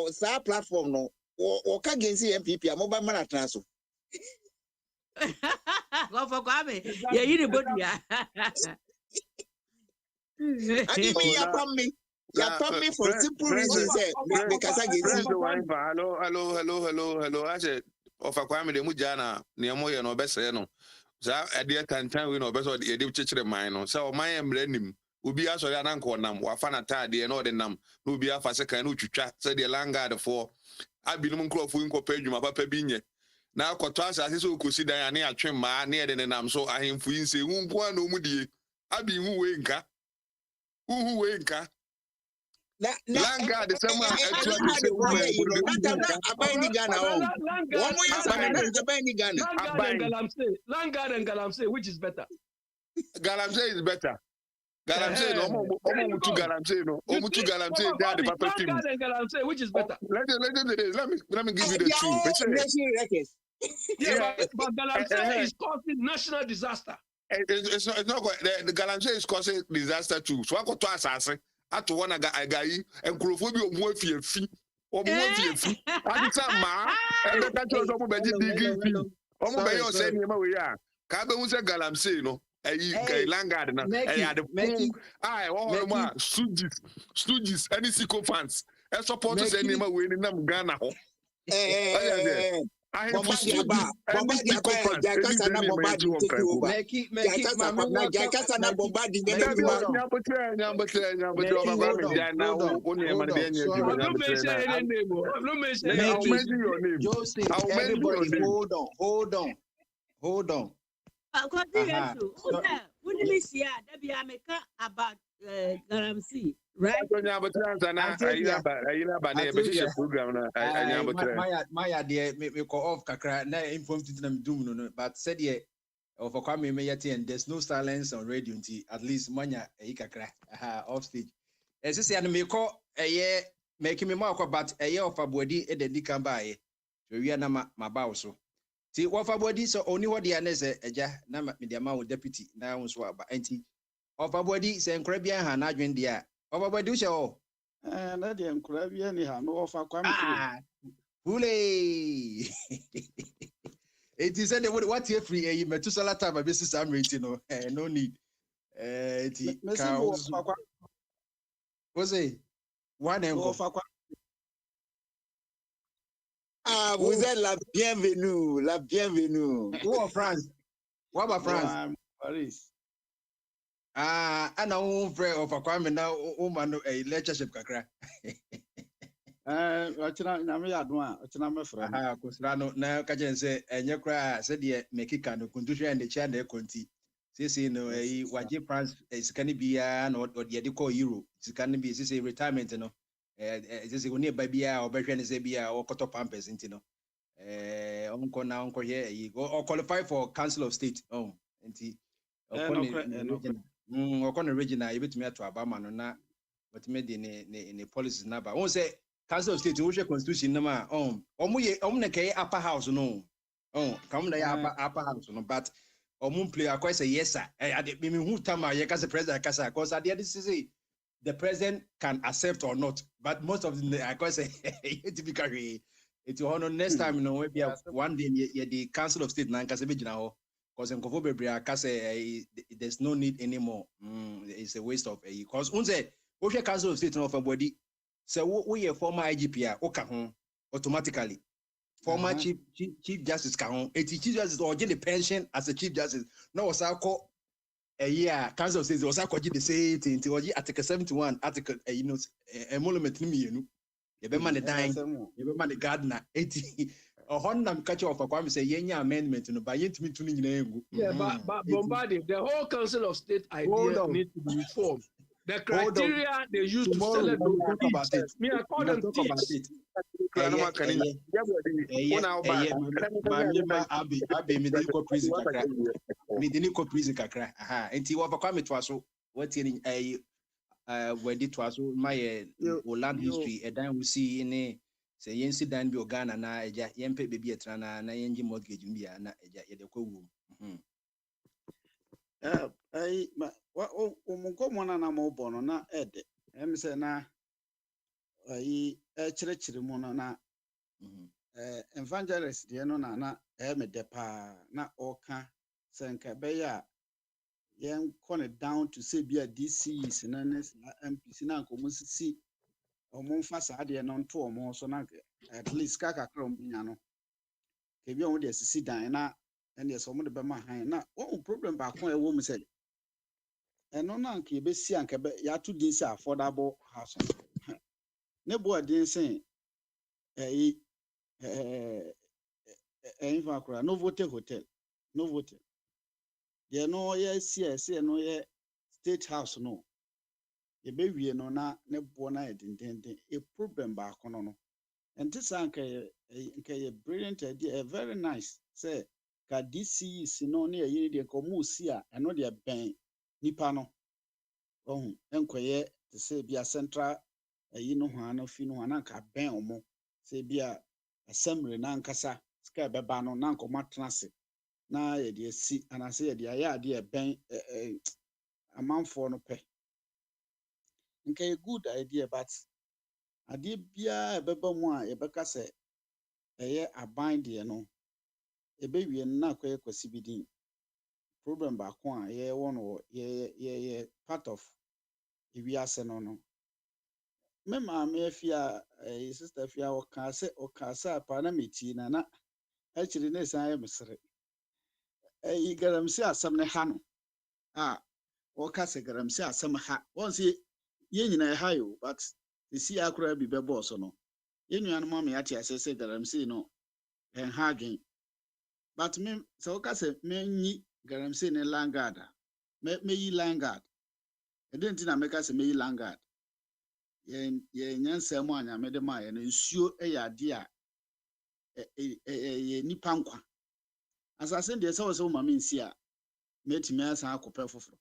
sa platform no o ka gensi MPP amoba mana transo. Go for kwame. Ya yiri body ya. Ani me ya pam me for simple reason say because I gensi. Hello. I said of kwame de mu jana ne mo ye no obese no. Sa ade tantan we no obese de chechire man no. Sa o man emranim. Ubi asori ananko nam wafa na tade no de nam no ubi afa se kan no twitwa se de langard for abinum nkrofo nkopa adwuma papa binye na akoto asase so kosi dan ane atwe ma na de nam so ahemfu yinse hunko an omudie abi hu we nka langard se ma atu se abani Ghana Langard and Galamsey which is better? Galamsey is better. Galamsey no omo Galamsey no omutu Galamsey that the papa team. Galamsey which is better? Let me give you the truth. Yeah, but Galamsey is causing national disaster. It's not quite the Galamsey is causing disaster too. So I got to assassin at one guy and Kurophobia omo afiefi. I say ma and that was omo be dig omo be yo say niam we ya. Ka be hu say Galamsey no. Langard na the stooges any sycophants and support us any we in Ghana. Bomba diaba jakasa na bomba di take over. Jakasa na jakasa na bomba di nyame duma. Joseph, everybody hold on. Continue. When you see that be America about Galamsey, right? Maya dear me call off kakra na inform to them doom no, but said ye of a kwame me yet and there's no silence on radio until at least manya e kakra off stage. As I say, and me call a year making me mark about a year of a body at the Dikan by. We are na my bow so. See what for body so only what the anes eja na me the amount deputy now so about anti of a body say Caribbean han adwen dia. Of a body show. Na the Caribbean ni ha no offer kwame. Hule. It is said what you free a metusala time basis I'm rating no need. Was it one offer? Vous êtes la bienvenue, la bienvenue. Who are France? What about France? Paris. I know friend of a kwame now woman a lectureship kakra. Ochina na me adwa, ochina me friend. Kusrano na ka jen say enye kra say de mekika no kuntuhwe and cha na ekonti. Say no waje France sikani bia na ode de call euro. Sikani bi say retirement no. Say woni ba bia obehwe ne say bia okoto pampers nti no. Onko na onko here go qualify for Council of State. Nti okon regional yebetumi ato abama no na betumi de ne policies na ba. Won say Council of State, which constitution nama na kay upper house no. Come na upper house no, but play a quite say yes sir. I mean who tama ye kase president kasa because at the end say the president can accept or not, but most of the I quite say typically it will next time no maybe one day the Council of State na kase be gina ho because nkofo bebre akase there's no need anymore. It's a waste of because unse which Council of State no for body. So we are former IGP oka automatically. Former chief justice ka hon. Chief justice or get the pension as a chief justice. No was call a year Council of State was call the same thing until Article 71 article emolument ni mienu. You be man the dying, you be man the gardener 80 or honam catch of a kwame say yenya amendment no by yentimi tuni nyina engu. Yeah, but Bombarded, the whole Council of State idea needs to be reformed. The criteria they use to select those about it. Me, I call them thieves. Prison kakra. Enti wa fa kwame twaso what in when it was my land history dan we see in say yensi dan bi Ghana na eja yempe bebi etra na yenji mortgage mbia na eja ye de kwawu. Umunkomo na mobono na ede emse na chire mu na evangelist de no na me de pa na oka senka be ya yen kone down to say bia DCs na MPC na nkomo sisi omumfa sa de no nto omo so na at least kaka kra omunya no ke bia o de sisi dan na ene so mo de be ma han na o problem ba kon e wo mu se eno na nke be si anke be ya to din say affordable house ne bo din say fa kura Novotel hotel ye no ye si no ye state house no ye be wie no na ne bo na edindende a problem ba kono no enti sanke ye brilliant idea very nice say ka DCs no ne ye de ko mu si a eno de ben nipa no enkoye te say bia central no ho ana fi no ana ka ben omo say bia assembly na nkasa ska beba no na nko matnase na ye de si ana say ye de aya de ben amanfo no pe nke good idea but ade bia beba mu a ye beka say eye aban de no ebe wie na akoye kwasi bidin problem ba ko a ye won ye part of we are no me ma me afia sister afia o ka se pa na meti na actually ne san yɛ mesere galamsey asɛm ne ha no wɔka sɛ galamsey asɛm ha wɔn sɛ yɛn nyinaa ha yo but esi akora bi bɛbɔ so no yɛn nuanom ama yɛate ase sɛ galamsey no ɛnha adwen but me sɛ wɔka sɛ menyi galamsey ne langard a meyi langard ɛdɛn nti na meka sɛ meyi langard yɛn nyansa mu anya mede ma yɛn nsuo yɛ ade a yɛ nipa nkwa asase deɛ sɛ wɔsɛ ma me nsi a metimi asan akɔpɛ foforo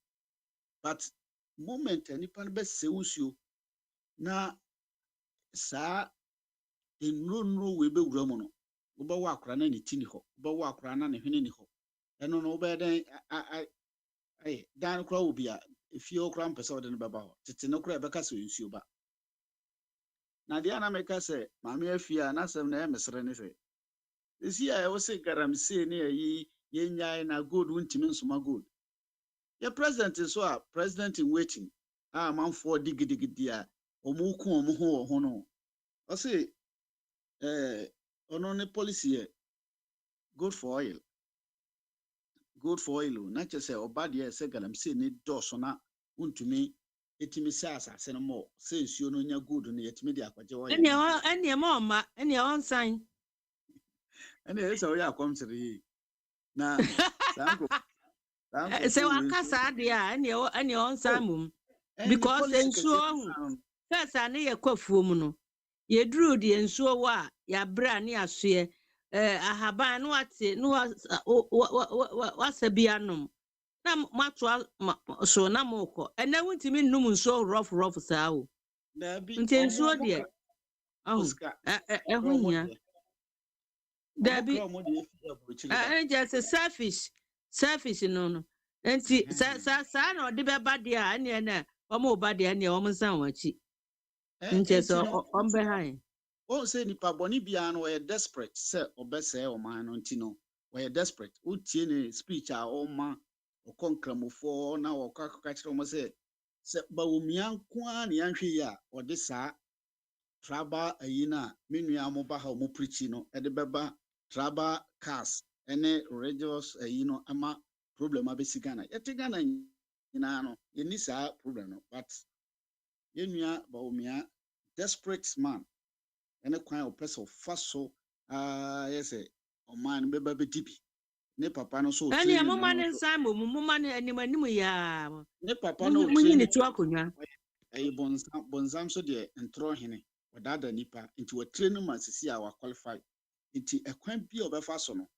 but moment nipa no bɛsɛ nsuo na saa nnuro we bɛwura mu no wobɛwɔ akora na ne ti ni hɔ wobɛwɔ akora na ne hwene ni hɔ ɛno no wobɛyɛ dɛn dan kora wɔ bi a efie okra mpɛ sɛ wɔde no bɛba hɔ tete no kora ɛbɛka sɛ nsuo ba na deɛ na meka sɛ maame afie a n'asɛm na ɛmesere ne sɛ esi a ɛwɔ sɛ galamsey ne ayi yɛnyae na gold wontimi nsoma gold yɛ president so a president in waiting a manfoɔ digidigidi a ɔmo ku ɔmo ho wɔ ho no ɔse ɔno ne policy yɛ good for oil na kyerɛ sɛ ɔba deɛ sɛ galamsey ne dɔɔso na wontumi etimi sɛ asase no mɔ sɛ nsuo no nya gold no yɛtumi de akwagye oil ɛnea ma ɔma ɛnea ɔnsan ɛnea ɛsɛ ɔyɛ akɔmkyere yi na sɛ waka saa deɛ a ɛnea ɔnsan mom because nsuo ho sɛ ne yɛ kwafuo mu no yɛduru deɛ nsuo wɔ a yɛabrɛ ne asoɛ ahaban no wate no wasa bi anom na mato so na mokɔ ɛnɛ wontimi nnum nsuo rough saa o nti nsuo deɛ ɛho hia dabi ɛnjɛ sɛ selfish no nti saa na ɔde bɛba deɛ a ɛneɛ na ɔmo ba deɛ ɛneɛ ɔmo nsan wɔn akyi nkyɛ sɛ ɔmbɛhan o say nipa bɔne bia no wɔyɛ desperate sɛ ɔbɛsɛe ɔman no nti no wɔyɛ desperate wotie ne speech a ɔma ɔkɔ nkramofoɔ na wɔkɔ akɔka kyerɛ ɔmo sɛ bawomia nko a ne yɛnhwɛ yi a ɔde saa traba ayi no a me nua mo ba ha ɔmo preachi no ɛde bɛba traba cars ɛne religious ayi no ama problem abɛsi Ghana yɛte Ghana nyinaa no yɛni saa problem no but yɛnua bawomia desperate man ɛne kwan a ɔpɛ sɛ ɔfa so yɛsɛ ɔman no bɛba bɛdi bi ne papa no so ɛne moma ne nsan mo moma ne anim yaa ne papa no munyi ne tu akonnwa ɛyɛ bonsam so deɛ ntorɔ hene ɔdada nipa nti wɔtire no ma sisi a waqualify nti ɛkwan bi a ɔbɛfa so no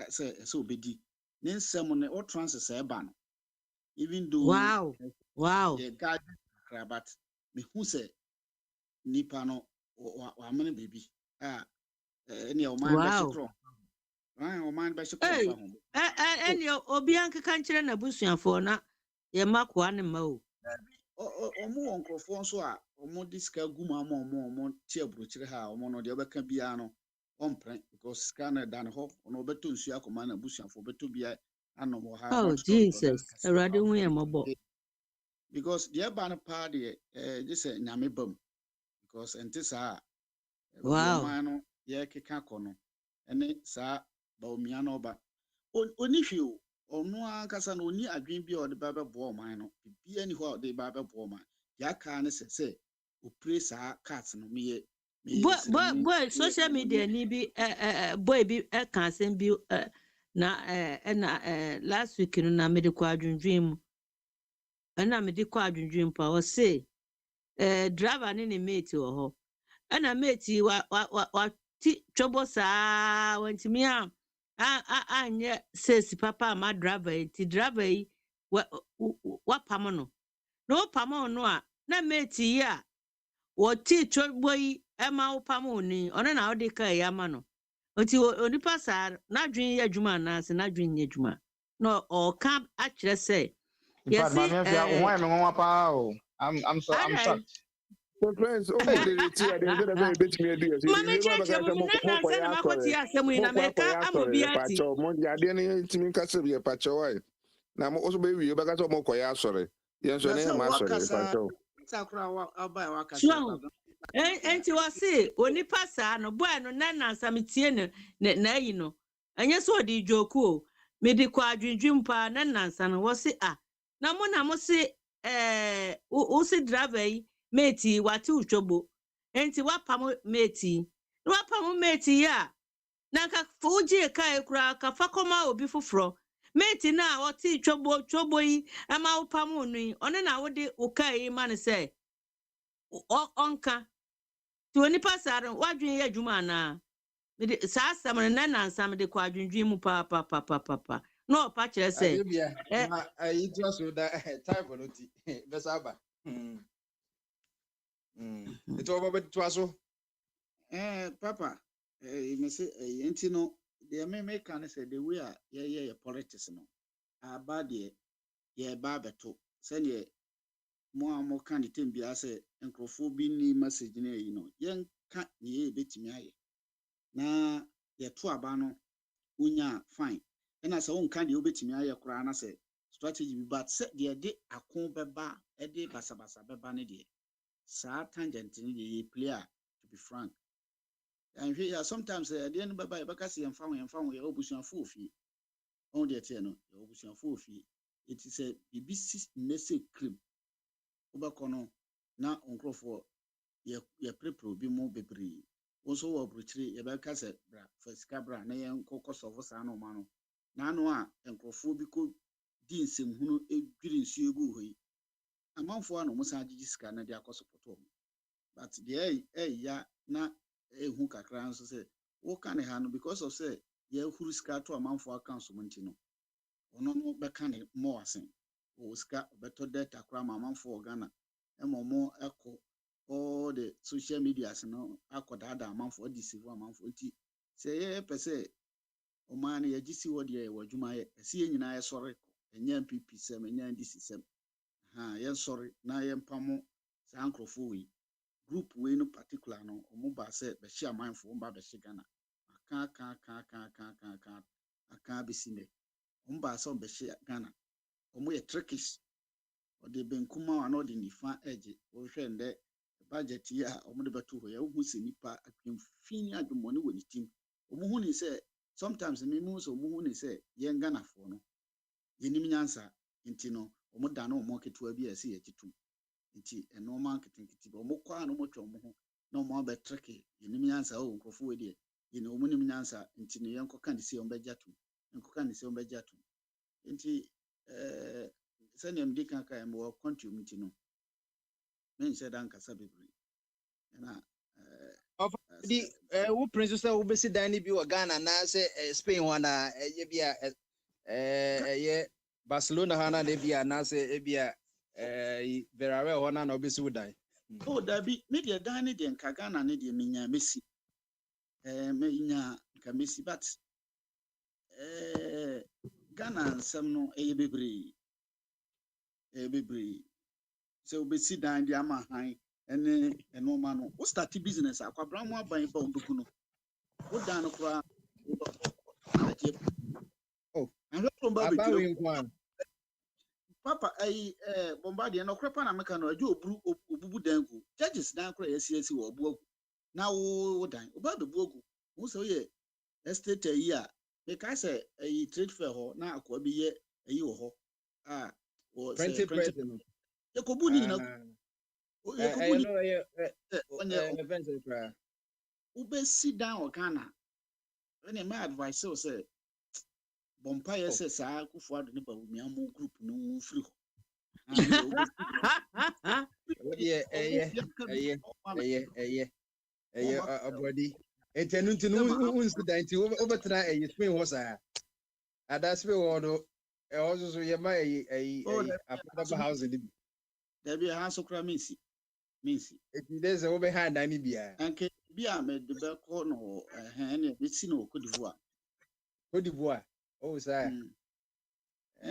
sɛ obɛdi ne nsɛm ne ɔtrans sɛ ɛba no even though wow yɛ guide krabat mehu sɛ nipa no wamene baby ɛne ɔman bɛhyɛ ɔman bɛhyɛ krɔ ɛne obi ankeka nkyerɛ na busuafoɔ na yɛma koa ne ma o ɔmo wɔ nkurɔfoɔ nso a ɔmo de sika gu mu ama ɔmo te aburokyire ha ɔmo no deɛ ɔbɛka biara no ɔmpere because sika no ɛda ne hɔ ɔno ɔbɛtɔ nsuo akɔma na busuafoɔ bɛtɔ bia anom wɔ ha oh Jesus awurade hu yɛ mmɔbɔ because deɛ ɛba no paa deɛ gye sɛ nyame ba mu because ɛnte saa wow no yɛkeka kɔ no ɛne saa bawomia no ɔba ɔni hwee o ɔno ankasa no ɔni adwen bi a ɔde ba bɛboa ɔman no bibia ni hɔ a ɔde ba bɛboa ɔman yɛaka ne sɛ ɔpire saa cars no boy social media ni bi boy bi ka asɛm bi na ɛna last week no na mede kɔ adwendwen mu ɛna mede kɔ adwendwen pa ɔse driver ne mate wɔ hɔ ɛna mate wa ti twɔbɔ saa wantimi anyɛ sesi papa ama driver yi ti driver yi wapam no na wapam no a na mate yi a wɔti twɔbɔ yi ɛma wopam oni ɔno na wode ka yi ama no nti onipa saa n'adwen yɛ adwuma anaasɛ n'adwen nyɛ adwuma na ɔka akyerɛ sɛ I'm shocked. Friends, oh, they enti wasi onipa saa no boy no na nansa metie na yi no anya so di joku o me di kwa adwendwem pa na nansa no wasi na mo si usi driver yi meti wati utwobo enti wapam meti ya na ka fuji kai kura ka fakoma obi foforo meti na wati twobo yi ama upam unu one na wode ukai man say onka ti oni pasare wadwen ye adwuma na me de saa asam na nansam de kwa adwendwen mu pa no pa kire say na ayi to so da type no ti besaba it over to so Papa, me say, enti no, the me can say the way ye politics no. About the ye barbeto. Send ye more candidate be as a encophobia ni message you know. Yen can't ye bit me. Na ye two abano unya fine. And as own candy obit me aye crana say strategy but set the day a con beba a day basabasa beba sa tangent in the player to be frank. And here sometimes at the end of the Bacassi and found your obusian full fee. On the tenor, your obusian full fee. It is a BBC message cream. Obacono now on Crawford, your prepro be more baby. Also, a retreat, your Bacasset, for Scabra, Nayan Cocos of Osano Mano. Nanoa and Crawforbico Dean Sim, who didn't see you go. A month for no Mosaji scanner their cost of potom. But the ya na who kakran so say what can handle because of say ye who ska to amount for accounts no ono no be can more asen o ska better data kra amount for Ghana e mo echo all the social medias no akoda da amount for deceive amount for nti say ye pese o man ye gisi wo de wo dwuma ye ese nyina ye sori enya MPP sem enya DC sem ye sorry na ye mpamo sa ankrofo wi group we no particular no omo ba say be share mindful ba be Ghana aka be sine omo ba say be share Ghana omo ye trickish o de ben kuma wa no de nifa edge wo hwe nde budget ya omo de beto ho ya hu se nipa atwem fini adwumone woni tim omo hu ni say sometimes me mu so omo hu ni say ye Ghana fo no ye nim nyansa nti no omo da no omo ketewa bi ase ye titum nti eno marketing kiti bo mo kwa no mo twa mo ho no mo be tricky yenim nyansa o nkofo we de ye no mo nim nyansa nti ne yenko kan se on be jatu enko kan se on be jatu nti sene mdi kan ka mo contribute no men se dan kasa bebre na of the who princess will be sit down bi Ghana na say Spain wana ye bia ye Barcelona hana de bia na say bia Villarreal hona na obisi udai oh da bi media dan ne de nka Ghana ne de menya Messi menya nka Messi but Ghana nsem no bebre so obisi dan de ama han ene eno ma no wo start business akwabra mo aban ba obuku no wo dan no kra oh and from ba be Papa Bombardier no kra pa na meka no ajo obubu dan ku judges dan kra yesi wo obu ogu na wo dan oba be bu ogu wo so ye estate yi a me ka say trade fair ho na akwa bi ye yi wo ho wo say president ye ko bu ni na ye ko bu ni wo be sit down o Ghana when my advice say Bompire say sa Akufo Addo ne ba wumi amu group no free ho abodi etenu ntinu unsident obetra Spain ho sa ada Spain ho no also ye ma affordable housing bi there be a house okra minsi it is over hand ani bia anke bia me de be ko no ne be si no Cote d'Ivoire oh sir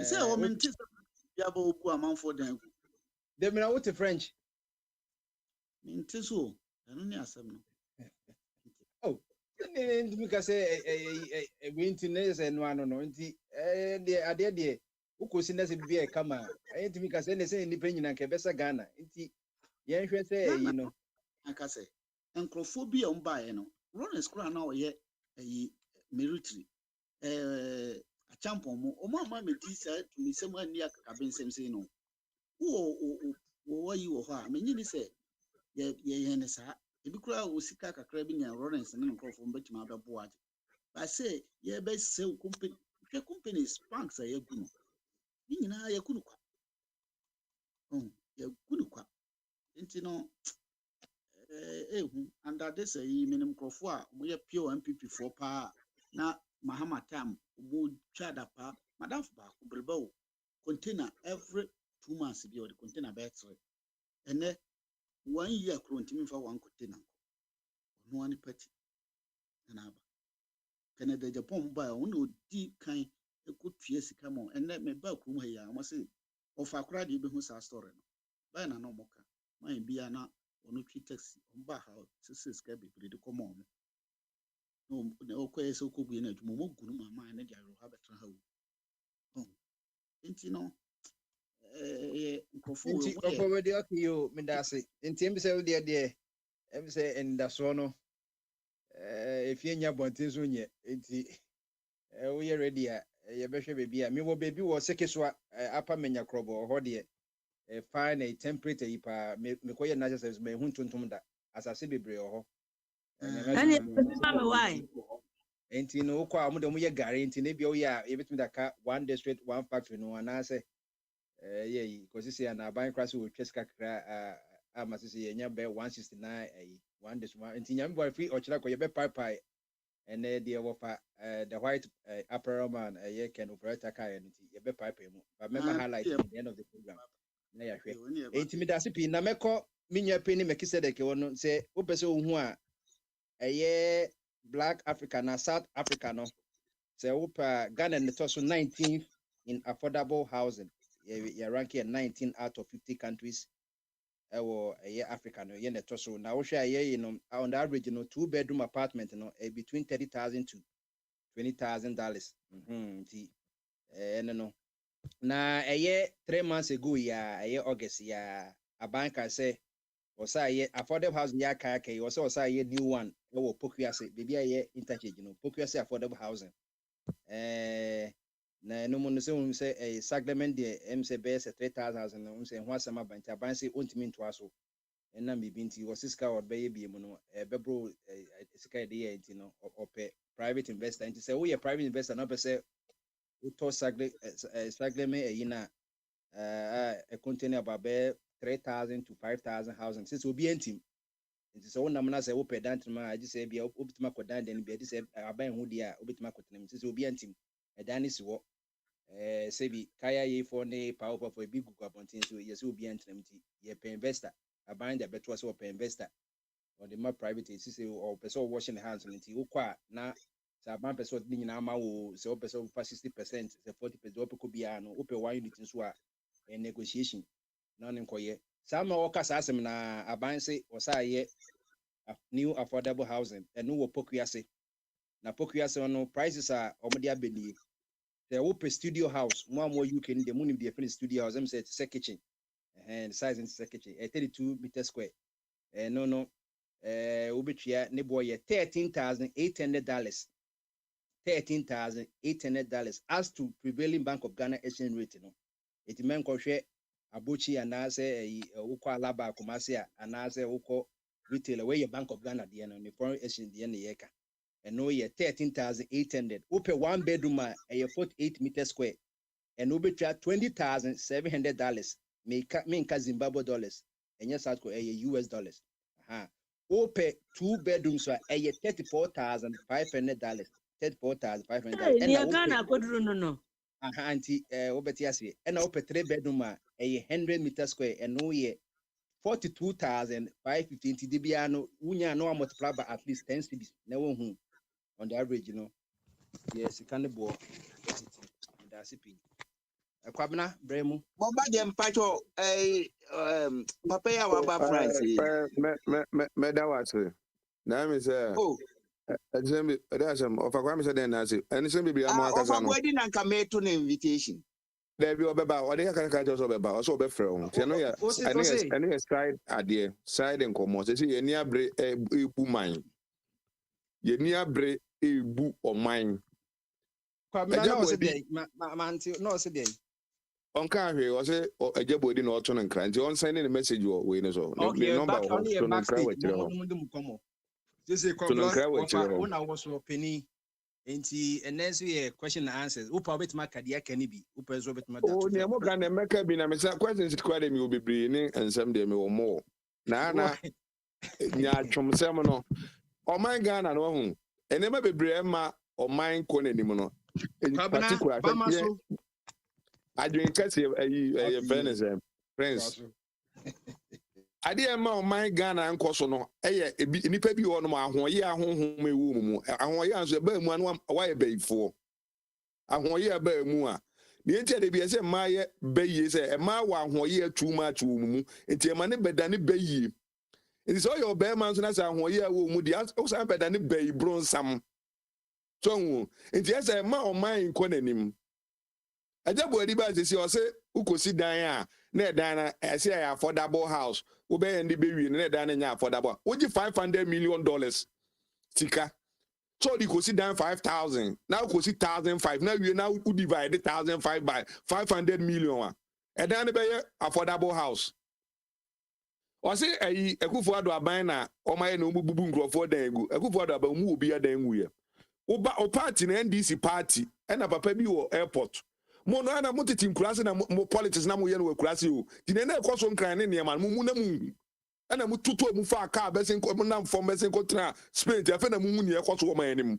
say o minti ya ba obu amanfo dan ku de me na what French minti so eno ni asem no oh ndi ka say we internet say no ano no nti de ade de ukosi na se bia kama ndi ka say ne say ni pe nyina nke besa Ghana nti yen hwe say yi no anka say nkrofo bi a umbae no Lawrence kura na oyɛ ayi military achampon mo ama medi sa tumi sɛm ani akaka bensɛm sei no wo yi wo hɔ a menyi ni sɛ yɛ ne saa ebi kura wo sika kakra bi nya Lawrence ne nkrofo mbetuma abɛbo ade ba say ye be sɛ companies banks a yɛgu no ni nyinaa yɛgu no kwa yɛgu no kwa nti no under this yi minim nkrofo a mo yɛ pure MPP for pa na Mahama Tam mo chada pa madam ba ko breba container every 2 months bi or the container battery and 1 year krontimi fa one container no one party na aba Canada Japan ba won di kan ekotua sika mo and me ba krum ha ya mo say ofa kora de be hu sa story no ba na no moka man bia na ono twi taxi on ba ha sika be de come on no okwaye so kogu na adwuma mo gunu mama na dia ro ha betra ha wo nti no nkrofo Nti opo de akiyo mindase. Nti em say de em say endaso no efie nya bonten so nye. Nti we ready a ye behwe bebi a me wo bebi wo sekeso apa menya krobo ho de fine a temperature yi pa me koye na service me hu ntontom da asase bebre ho. Ani mama why? Nti no kwa mo de mo ye gare nti na bia wo ya ye betumi da ka one district one factory no ana say yeah, because see an aban class will chest kakra amasisi yenya be 169 one this one nti nyam boy free ochira ko ye be pai and the offer the white apparel man ye can operator car nti ye be pai mu but remember highlight at the end of the program na ya hwe nti me da sipi na meko minya pe ni mekise de ke wono se wo pese wo hu a ye black Africa na South Africa no se wo pa Ghana ne to so 19th in affordable housing. You're ranking at 19 out of 50 countries. Africa no ye neto so na wo hwe ye no on the average no 2-bedroom apartment no between $30,000 to $20,000. Nti no na 3 months ago ya August ya a banker say osa ye affordable housing ya kaya osa ye new one wo Pokuase baby ye interchange no Pokuase affordable housing na no mo say saglement de say base 3,000 no say ho asama bancha ban say ontimi nto aso na me binti wo siska wo be ye mu no bebro sika de ye nti no ope private investor nti say wo ye private investor no be say wo to saglement yina a container about 3,000 to 5,000 housing since obi entim nti say wo nam na say wo pedant ma agi say bia obitima kodan den bia di say aban hu dia obitima kotenem since obi entim edani si wo sebi kaya ye for ne power for big group abontin so yes will be entity ye pay investor aban the better so pay investor or the more private say or person washing hands nti ukwa na sa ban person ni nyina ma wo se o person 60% se 40% opeko bia no ope one unit so a negotiation na nkoye sama o kasa asem na aban say o sa ye new affordable housing and no Pokuase na Pokuase no prices are omode abeni. The open studio house, more UK in the moon in the finished studio house. I'm saying it's a kitchen, and size in the kitchen, 32 meters square. No, Ubitria Neboye $13,800. $13,800 as to prevailing Bank of Ghana exchange rate. No, it meant Koshe Abuchi and I say Uko Alaba Kumasia and I say Uko retail away your Bank of Ghana the end on the foreign exchange the end of the year. And no ye 13,800. Upe 1 bedroom a 48 meters square. And ube $20,700. Minka Zimbabwe dollars. And yes, South Korea US dollars. Upe 2 bedrooms a $34,500. $34,500. Ni Ghana kodru no. Anti obetiasi. And upe 3 bedroom a 100 meters square. And no ye 42,550 DBano. Unya no multiply by at least 10 cities. Never who. On the average, yes, you can't board. That's it. Kwabna Bremu. Boba dem pacho papa ya waba France. Me da wase. Na me say. Oh. Example, that's of a kwame say na say. Any say be am akasa no. Of a wedding and come to an invitation. There be obeba or they can catch us obeba also be from any side idea side and come say ye near bre ebu mine ye near bre ebu or mine no say dey no say dey on can hear was a ejebodi no to nan kran on sending the message you we no so the number back only a back stage mo come just say una was penny enti enenso ye question and answers upa bit ma kadia kani bi upa zo bit ma that oh ne mo kan meka bi na me say questions it kwade me obibri ni ensem de me wo mo na nya twom sem no o man Ghana no hu enema bebre ma o man ko nanim no in particular adwen kasi ayi fairness prince ade ma o man Ghana nkoso no eye nipa bi wo no ahoye ahohom ewu mu ahoye anso ba mu anu wa ye bayifo ahoye ba mu a ne ntia de bi ese ma ye bayi se ma wa ahoye too much wo mu ntia ma ne bedane bayi nti so your bear man so na sa ahoye wo mu dia o sa bedane bayi bronsam so nti ese ma o man ko nanim ajabo adi ba se o se ukosi dan a na dan na ese ya affordable house wo be ndi be wi na dan na nya affordable woji $500 million tika so di kosi dan 5,000 now kosi 1,500 now we now divide 1,500 by 500 million a dan be affordable house o se ayi Akufo-Addo aban na o maye na obubu nkrofo dan egu Akufo-Addo aban mu obi ya dan gu ye o party na NDC party na papa bi wo airport mo no na motiti nkurase na mo politics na mo ye no kurase o dine na ekoso nkran ne niam mo na mu ana mo tutu mu fa car besin ko na form besin ko tra sprint afa na mu ne ekoso wo man anim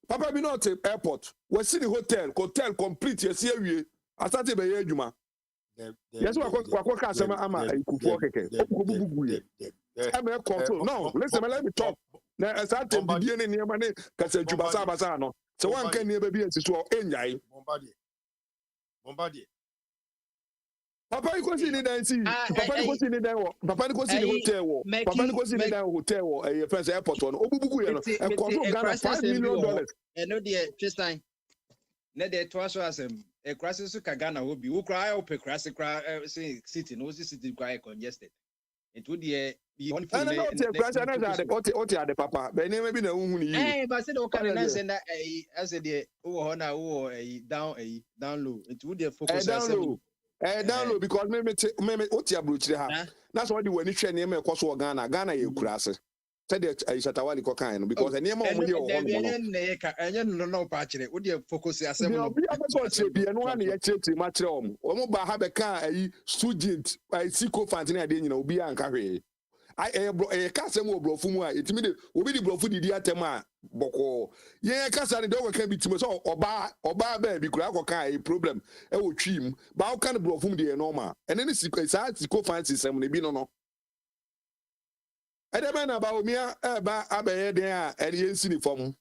papa bi not airport we see the hotel complete yes awie asate be ye adwuma yes wa ka asema ama Akufo keke obubugu ye am control no listen let me talk na asate bibie ne niam ne kasa adwuma sa basa no so wan kan ne be bi ensito enyai Bombardier. Papa you go see the dance. Papa you go see the dance. Papa you go see the hotel. Papa you go see the dance hotel. A first airport one. Obubugu you know. And control Ghana $5 million. And no dear Tristan. Na de to aso asem. E crisis so ka Ghana obi. Wo cry ope crisis cry city no city cry congested. It would be one for no the papa. But maybe na unhu ni. But say the can na send as the wo na wo down low. It would focus down low because me oti abrochire ha. That's why the when you train me ekoso Ghana ye kurase. Said the Shatawali kokan because any more money or no patchere would you focus asem no be be no one ye chete matreom omo ba ha be kan student siko fantini ade nyina obi anka hwe I ka asem obrofu mu a etimi de obi di brofu didi atem a boko ye kasa ne de wo kan bitimo so oba ba bi kura kokan problem e wo twim ba wo kan brofu mu de normal ene ne siko fancy sem ne bi no Edebe na ba omia eba abeye den a ede yensi ni fom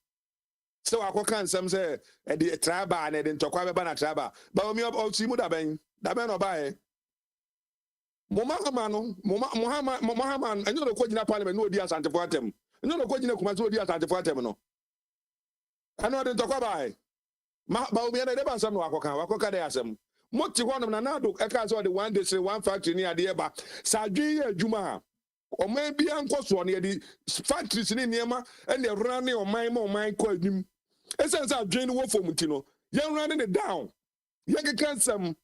so akoka nsem se ede traba na ede ntokwa beba na traba ba omia osi mu daben no bae Muhammad enyo no kogina parliament no odi asante fo atem enyo no kogina kuma so odi asante fo atem no ano ede ntokwa bae ba omia na ede ba nsem no akoka de asem moti ho no na nado e ka so de one day one factory ni ade ba sadwe ye adwuma o man bi ankoso ne di factories ni niema and the running o man ko anim essence adwen wo fom ti no ye running it down ye can some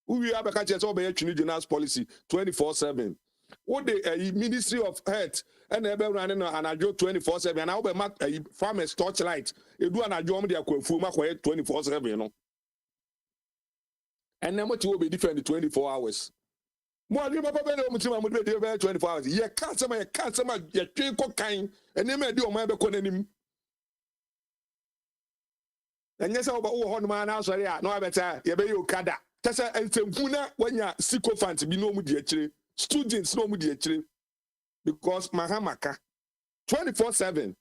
we abeka che so be twini journals policy 24/7 what the Ministry of Health and ebe running no anajo 24/7 and how be farmers torchlight edu anajo om de akwafu makoye 24/7 no and then what will be different 24 hours. Mo adi papa be no mutima mo be 24 hours. Ye ka sama ye twen kokan ene ma di o ma be ko nanim. Enye se wo ho no ma na asori a no abeta ye be ye okada. Tese entempu na wanya sycophant bi no mu di akire. Students no mu di akire. Because mahamaka 24/7.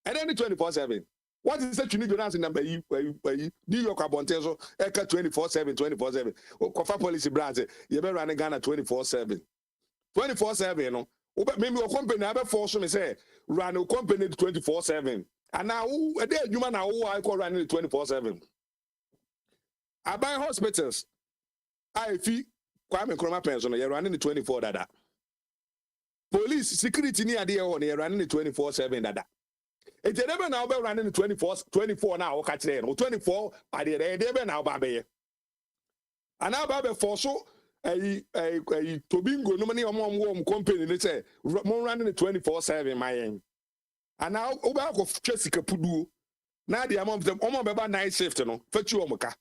And then 24/7. What is that you need to answer number you do your carbonte so eka 24/7 kofa policy brand you be running Ghana 24/7 no maybe your company have force me say run a company 24/7 and now e dey adwuma na wo I call running 24/7 Aban hospitals I fi Kwame Nkrumah pension you're running 24 dada. Police security ni ade ho you're running 24/7 dada. It never now be running 24 now catch there no 24 ade there be now ba be. Ana ba be for so Tobingo no money on company they say mon running 24/7 my end. And now oba ko Jessica Pudu na the amount of omo beba night shift no fatu omoka.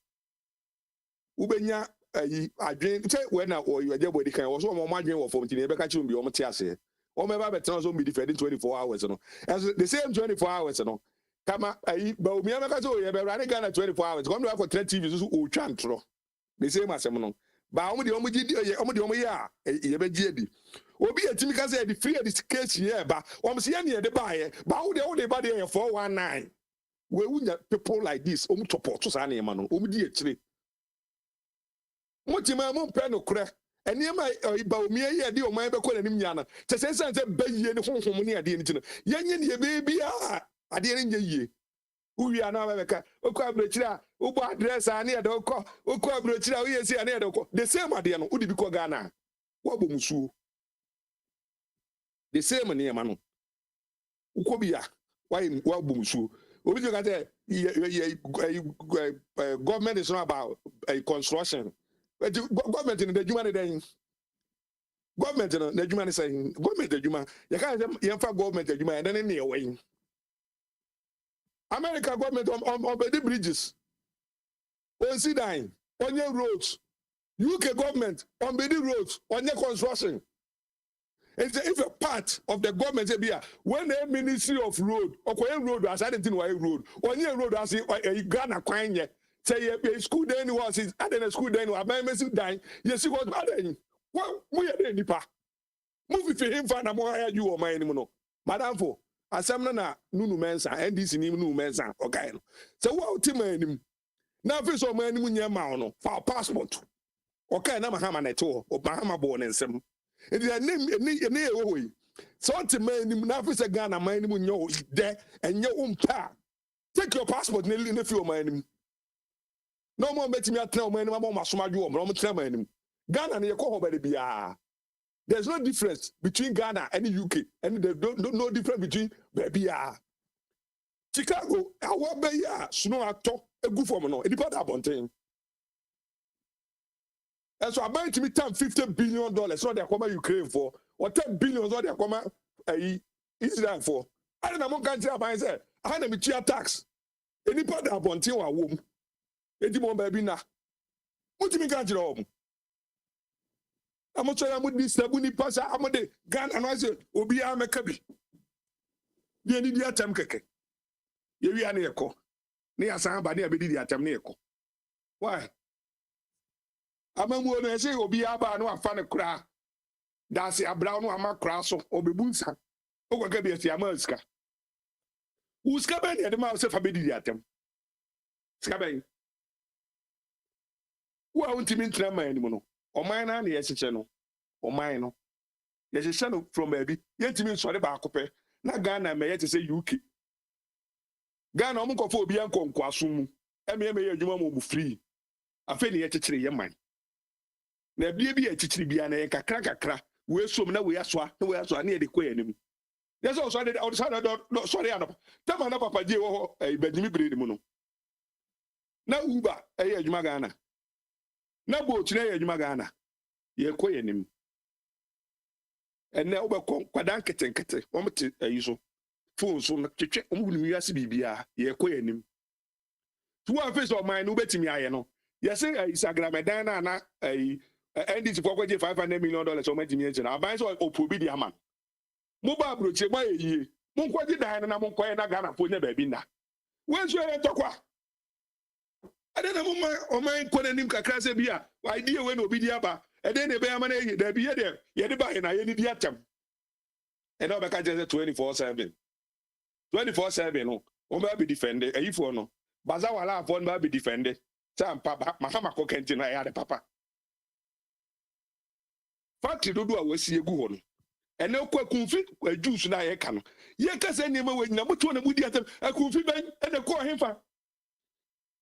Ubenya adwen say when na you aje body kan wo so omo adwen wo fom ti ne be ka chi obi omo ti ase. Omo beba betan so be defending 24 hours no. As the same 24 hours no. Kama ba omi amaka so ye be running Ghana 24 hours. Come do for 30 TV so o twa ntro. The same asem no. Ba omo de omo ya ye be gi edi. Obi etimi ka say the free education here ba omo se ye ne de ba ye ba wo de ba de 419. We wunya people like this omo support so sa na ma no omo di ekire. Motima mo pe no kra eniema ba omi ye de oman be ko nanim nya na te sense be yie ne honhom ne ade ni tino yenye ne be bia ade ne nye yie uwi ana ba beka okọ abrochira ubo address ani ade okọ abrochira uye si ani ade okọ the same ade no udi bi ko Ghana wo bo musuo the same ne ma no ukọ bia why wo bo musuo obi jo ka say government is not about construction. Government in the Juma then government in the Juma saying government the Juma you can't say government the Juma and then in way America government on the bridges on Sidine on your roads UK government on the roads on your construction. It's if a part of the government say here when the Ministry of Road or road as I didn't know road on your road as a Ghana kwanye say a school day was is at a school day no abamesi dan yes he was bad then what we are nipa move for him fan am why you o man no madam for asem na nunu mensa NDC ni nunu mensa okay no so what team anim na face o man nim nya ma no for passport okay na mahama na to o mahama bo ne nsem it is name e wo yi so team anim na face Ghana man nim nya o de enye umpa take your passport ne fi o man nim. No more bet me at now, man. I'm Ghana and Yako. There's no difference between Ghana and the UK, and there's no difference between baby. Chicago, our baby, snow actor, a good for no, any part about thing. And so I buy to me $50 billion, so they come Ukraine for, or $10 billion, so they come Israel for. I don't know, can't say about it. I had a chair tax. Any part about thing or womb. Edi mo baby na mutimi ka jira omu amocho ya mudi sabu ni pasa amode gan anase obi ameka bi ye ni dia tam keke ye wi ana yeko ne asan ba ne abedi dia tam ne yeko why amamu no ese obi aba no afa ne kura dase abra no ama kura so obebunsa ogwa bi esi amaska uska ben ye de ma se fa bedi dia tam ska ben who are ultimate trauma anymore? Or mine and yes, channel, or mine. No, yes, a channel from baby. Yet to me, sorry about copper. Not Ghana, may yet to say UK. Ghana, I'm going for Bianco Quasum. MMA, you want free. I feel yet to tree your mind. There be a chichibiana, a crack, where so many we are so near the quay enemy. That's also the outside of sorry, tell my papa, a Benjamin Bredemono. Now, Uber, a Yajmagana. Na bo chine yadwuma Ghana ye koye nim enne obekon kwadan ketenkete omte ayiso phone so na twetwe omunu wiase bibia ye koye nim to one face of mine ubetimi aye no ye say Instagram dan na NDC for kwaje $500 million o matimi enche na aban so opobi di ama mo ba broche ma ye mo kwaje dan na mo koye na Ghana fo nya ba bi na we so ye tokwa I don't know o man konanim kakra se bia idea when obi di aba e den e be ama na ye da bi ye de ye de ba ye na ye ni di atam e na obeka je 24/7 no o ba be defend ayifo no baza wala afo no ba be defend sam papa mahama ko kenti na ya de papa factory dodo a wasi egu ho no e na kwa kunfi juice na ye ka no ye ka se nema we nyina moto na mudi atam akunfi ben e de ko hemfa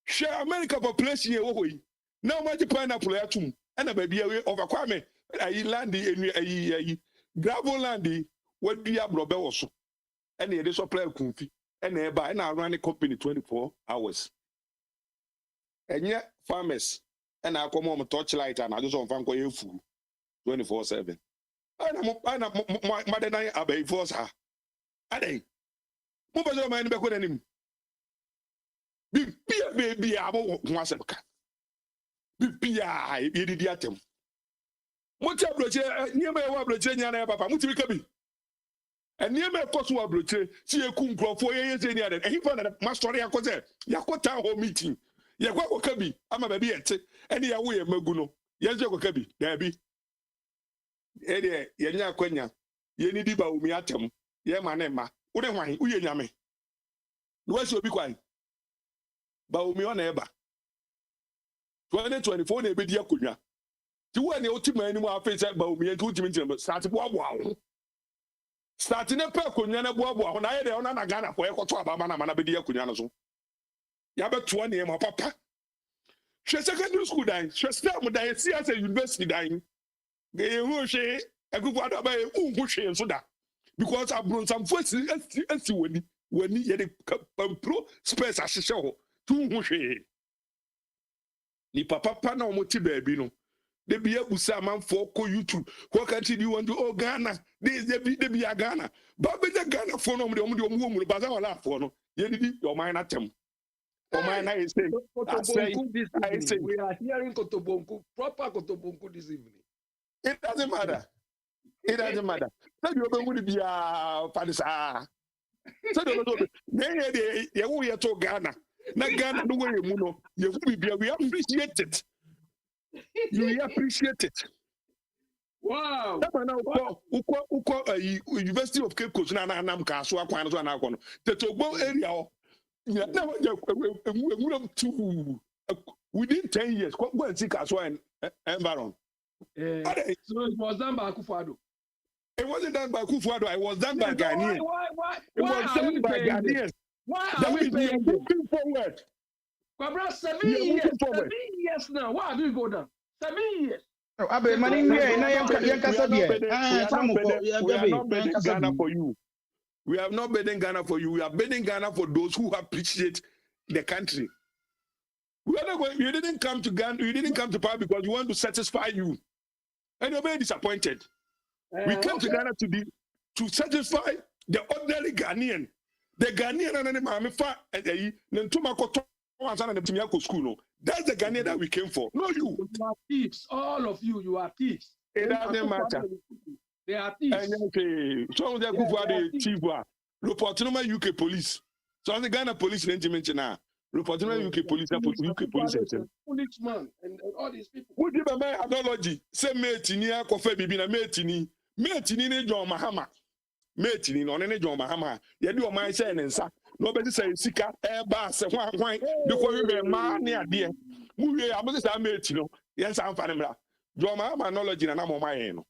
share America population ye wo yi Now much pineapple atum. And a baby away over Kwame. I land gravel land. What do you have Robert also? And the supply kumfi. And they buy now run a company 24 hours. And yet farmers and I come home torchlight and I just on Franco food 24/7. And I'm mother night abbey force her. Ade. Mobile man back with him. Be a baby, I won't want some cat. Be a idiot. Much of Bloche, near my Wabloche, and Papa, Mutikabi. And near my cost Wabloche, see a kumko 4 years in the other. And he found a master Yakoze, Yakota home meeting. Yakwa Kabi, I'm a baby at any away of Maguno. Yes, Yakokabi, there be. Eddie, Yanya Quenya, Yenidiba Umiatum, Yamanema, Udemai, Uyame. What's your big one? Baumi on Eba 2024 nebe dia konya ti wo ne otima ani mu afese Baumi en tutimi ntim start boaboa start ne pe konya na boaboa na ye de ona na Ghana for ekoto abama na mana be dia konya no so ya be to ne ma papa hwe secondary school dan hwe stem dan si as university dan ge hu hwe akufu adaba e hu hwe so da because abron some first asi wani ye de pro space ahye ho tu hu hwe ni papa na omoti baabi no de bia busa manfo ko YouTube what country do you want to oh Ghana this de bia Ghana ba be Ghana for no omu baza wala for no ye didi your mind atem your mind na say I say we are hearing Kotobonku proper Kotobonku this evening. It doesn't matter say you be mu bia padisa say do ye wo ye to Ghana na Ghana no way mu no ye fu bia we appreciate it. You appreciate it. Wow. Uko University of Cape Coast na nam ka so akwan so na akon. Tetogbo area o. Na within 10 years go and see ka so environment. So it was done by Akufo-Addo. It wasn't done by Akufo-Addo. It was done by Ghanaians. It was done by Ghanaians. Why are we paying moving forward? Kwabra 7 years. 7 years now. Why have you go down? 7 years. We are not bidding Ghana for you. We have not bidding Ghana for you. We are bidding Ghana for those who appreciate the country. We are not going. You didn't come to Ghana. You didn't come to power because we want to satisfy you, and you're very disappointed. We came to Ghana to satisfy the ordinary Ghanaian. The Ghanaian and the Mamifa and the Nentumako and the school. That's the Ghanaian that we came for. No, you. You are thieves. All of you, you are thieves. It doesn't matter. They are thieves. So they go for the chief. Reporting UK police. So the Ghana police didn't mention now. Reporting UK police. UK police. Foolish man and all these people. Who give a man analogy? Say metini kofe bibi na metini. Metini ne John Mahama. Metini no ne John Mahama. Ye do man say nsa. Nobody say sika e ba se hwan because we ma ne ade. Mu we am say metini no. Yes am fa ne mra. John Mahama analogy na mo man no.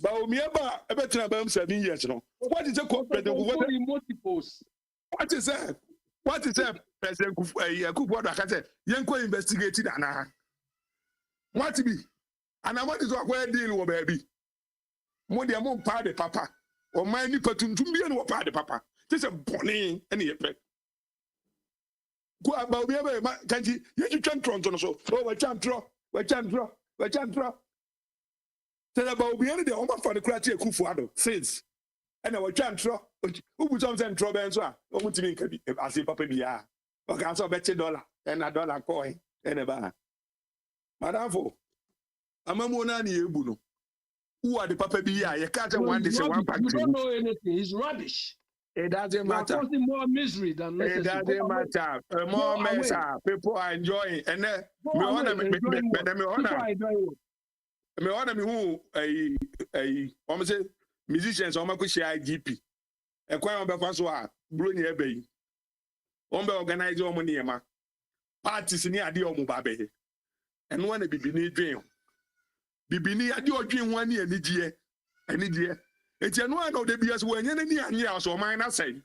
But Omieba ebetina bam 7 years no. What is the president? What is that? What is that? President Akufo-Addo akase yenko investigate that na. What be? And what is what deal wo baby? Mo de mo pa de papa. O man ni patuntum bi no pa de papa. This is boni ene yepe. Go about Omieba ma kanji ye twetwa Toronto no so. Oh we chantro. Tell about Obiani the Oma for the Krati Akufo-Addo since. And I was chantro. Who put something trouble and so on to me as a papa bia. Okay, I saw $1 and $1 coin and a bar. Madame for Amamona Ebuno. Who are the papa bia? You can't one this one pack. You don't know anything. It's rubbish. It doesn't matter. It's causing more misery than necessary. It doesn't matter. More mess. People are enjoying. And then me honor. Me want me who almost say musicians almost go share IGP. E kwa on be fa so a bro ni ebe yi. On be organize o mo ni ema. Parties ni ade o mo ba be. Eno na bibini dwen. Bibini ade o dwen ho ani anigye. Eti eno na o de bia so wanye na ni anye aso man na sai.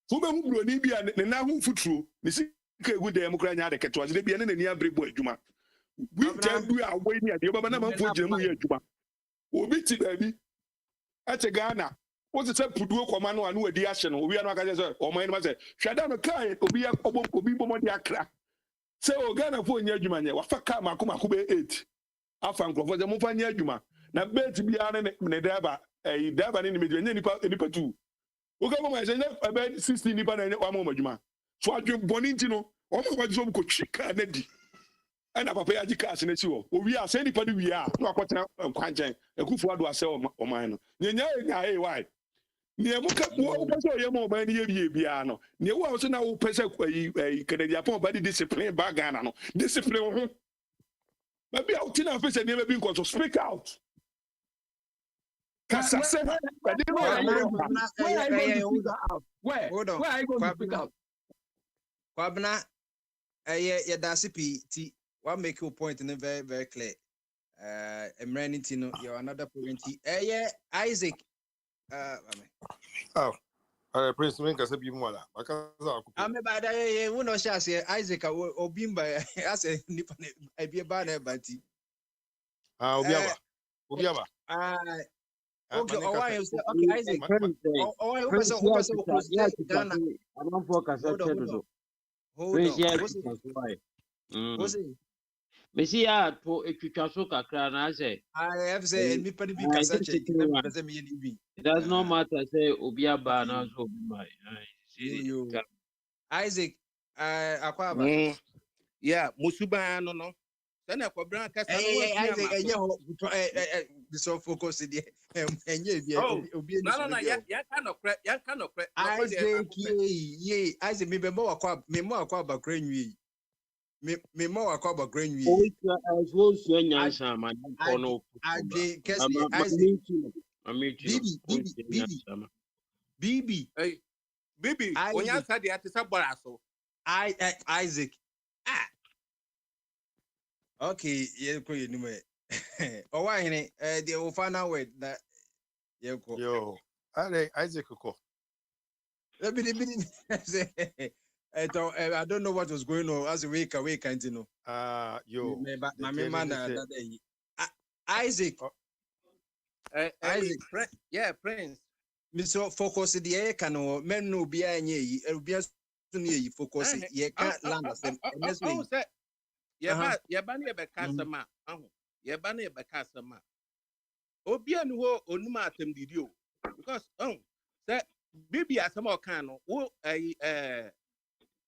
Fu be hu bro ni bia ne na hu futuro. Ni si ke gu dem kra nya de keto ase bia ne nani abrebo adwuma we tell you away ni ade baba na manfo gyina mu ye adwuma obi ti baabi ate Ghana what's the puduo koma no anu adi ahye no obi anu aka say o man ma say hwada no kai obi bomo di akra say o Ghana fo nya adwuma nya wa fa ka mako be 8 afa nkrofo say mo fa nya adwuma na bet bia ne driver driver ne media nya nipa 2 o ka mo ma say about 16 nipa na wa mo adwuma so adwum boni nti no o ma kwa so ko twika na di ana papa ya jika ase na si wo owi a say nipa no wi a na akotena nkwanchen akufo ado ase o man no nya why ne mu ka wo pese o ye mo ban ne ye bia no ne wo so na wo pese Canadian pon ba di discipline ba Ghana no discipline ho ba bia o tina pese ne bi nko so speak out kasa se where are you going to speak out? Kwabna ya dasipi ti wa make your point in very very clear. Emranity no you another point. Isaac Prince Minka said you more. I'm about we no share say Isaac obimba as a nipa e be ba na banti. Obiaba. Okay, okay, Isaac. Messi ya to etwitwa so kakra na say I have said me padi bi kasa che it does not matter say obiaba na so obi mai Isaac akwaba yeah musuba no sana kwa bran kasa so focus there enye bi obi no ya kan okre Isaac ye Isaac me be mo akwa bakra nwi me mo akwa bakra nwi as well so nyansa ma kono Bibi onyansa de ate sabora so Isaac okay ye ko ye nume o wa hene the final word that ye ko yo ale Isaac ko I don't know what was going on as a week can't you know yo my man Isaac Isaac yeah Prince me so focus the air can men no be anye obia so ne focus ye can land them ye ba na be kasama ahu ye ba na be kasama obia ni ho onuma atem didi o because say bibi asama o kan no wo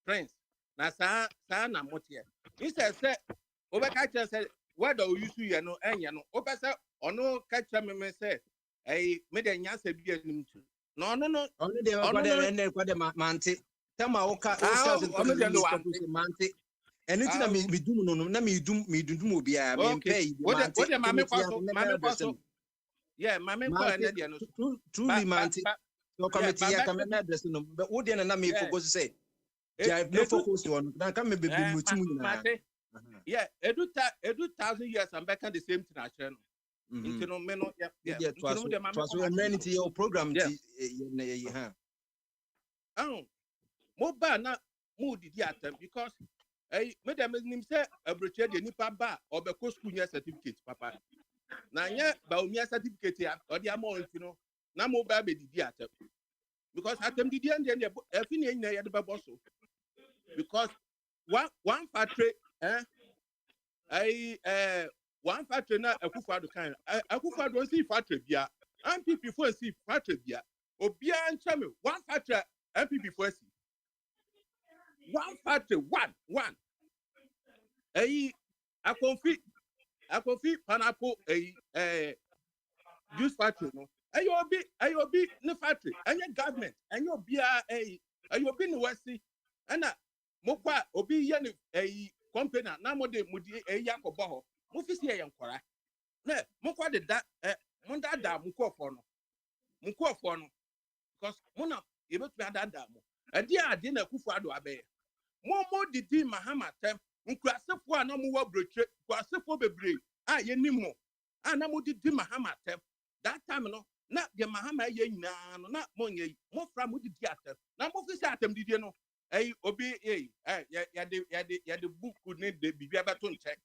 Prince na sa na motie he say obeka kire say whether o use ye no enye no obesa ono ka kire me say me de nyansa bi anim tu no ono de kwa de mante tama o ka mante eni ti na me dum no na me dum obi a me pay mante what mame kwaso yeah mame kwa na de no truly mante so committee ya come na address no but wo de na me focus say ja no focus on na come be mutum na yeah edu 1000 years I'm back the same thing actually into no me no yeah so amenity your program mobile na mo didi atem because me dem nim say abroche de nipa ba obeko school nya certificate papa na nya ba omia certificate ya odi amount no na mobile be didi atem because atem didi and dem afini enya ya de ba bosso because one factory one factory na akufado kan akufado see factory bia MPP for see factory bia obia nchame one factory MPP for see one factory one a confi pineapple juice factory no ayobi no factory any government any obia ayobi no wasi ana mokwa obi ye ni company na mode mudi yakobo ho mo fisi ye yankora na mokwa de da munda da mukofo no because mona yebetu ada mo ade na kufu ado abe mo didi mahama tem nkurasefo a na mo wa broche nkurasefo bebre a ye nimo a na mo didi mahama tem that time no na de mahama ye nyina no na mo nye mo fra mo didi atem na mo fisi atem didi no obi ya de book ne de bibia beto nche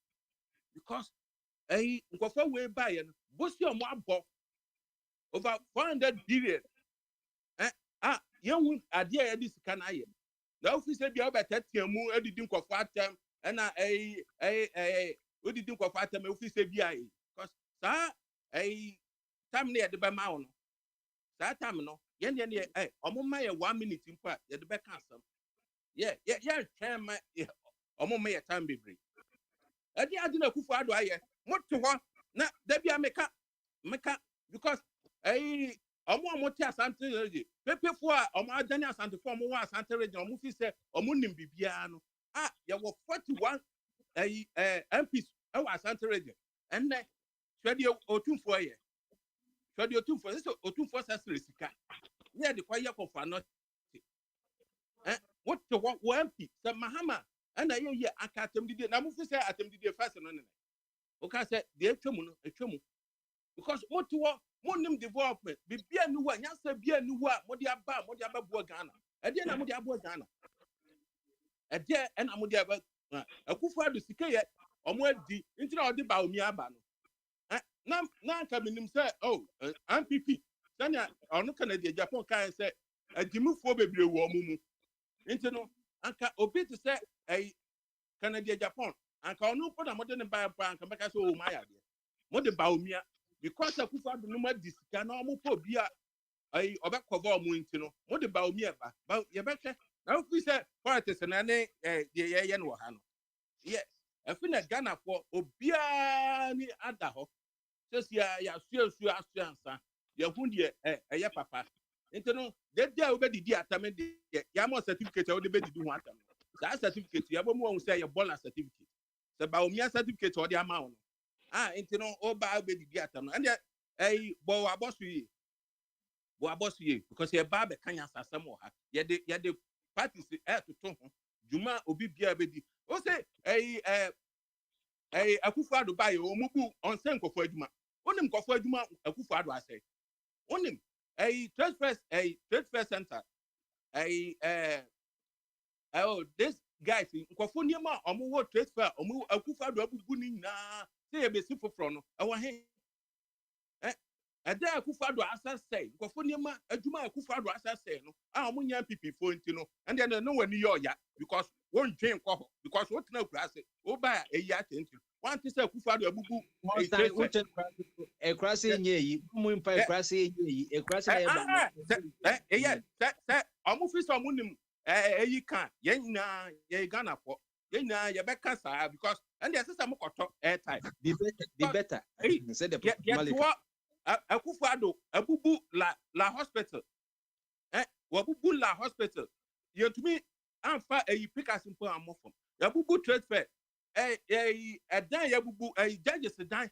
because nkofo we buy no bosi omo abo over 400 billion yehu ade ya di sika na ye na office bia obetete mu edidi nkofo atem na odidi nkofo atem office bia yi because sa time na ye de be ma wo no sa time no ye ne omo ma ye 1 minute mpa ye de be ka asem twɛn ma ɔmo ma yɛ time bebree ɛde ade na Akufo Addo ayɛ moto hɔ na dabi a meka because ɔmo a mote Asante region pepefo a ɔmo adane asantefo ɔmo wɔ Asante region ɔmo fi sɛ ɔmo nim bibiara no yɛwɔ 41 MPs ɛwɔ Asante region ɛnnɛ hwɛdeɛ otumfoɔ yɛ hwɛdeɛ otumfoɔ sɛ otumfoɔ sɛsere sika ne yɛde kɔ yɛ kɔfa no what to what MP the Mahama and I hear akatem did na mufi say atem did first no ne okay say the etwemu because what to what monim development bibia nu wa nyasa bia nu wa modi aba bo Ghana e dey na modi abo Ghana e dey e na modi aba Akufo Addo sika ye omo adi nti na odi ba omi aba no na nka minim say MPP sanya onu Canada Japan kan say adimufo bebre wo omumu nti no anka obi to say Canada Japan anka onu po na modern buy anka make say o maya de mode ba omia because Akufo Addo no ma disika na omo po bia obekova omo nti no mode ba omia ba ye behwe na ofi say politics na ne ye no ha no ye afi na Ghana for obia ni ada ho sesi ya suasu ansa ye hu de ye papa nti no de obedidi atame de ya mo certificate o de bedidi ho atame that certificate ya bomu won say ye bola certificate se ba omia certificate o de ama wo no nti no o ba obedidi atame and bo abosu ye because ye ba be kanya sasem o ha ye de parties to ho juma obi bia bedi o say Akufo Addo ba ye o mubu on sen kofo adwuma onim kofo adwuma Akufo Addo asay onim trade fair center this guys nkofo niema omo wo trade fair omo Akufo Addo abubu ni na say e be si foforo no e wo he Akufo Addo asasay nkofo niema adwuma Akufo Addo asasay no omo nya PP fo nti no and then no wani yo ya because won dwen kɔ because what na kura say o ba eyi atenti one thing say Akufo Addo abubu ekrase nye yi mu mpa ekrase nye yi ekrase na ye ba omo fi so omo nim eyi kan ye nyina ye Ghana for ye nyina ye be ka sa because and the system koto airtime be better say the Malika Akufo Addo abubu la hospital wabubu la hospital ye to me amfa eyi pikas mpo amofom yabubu trade fair dan yabubu judges dan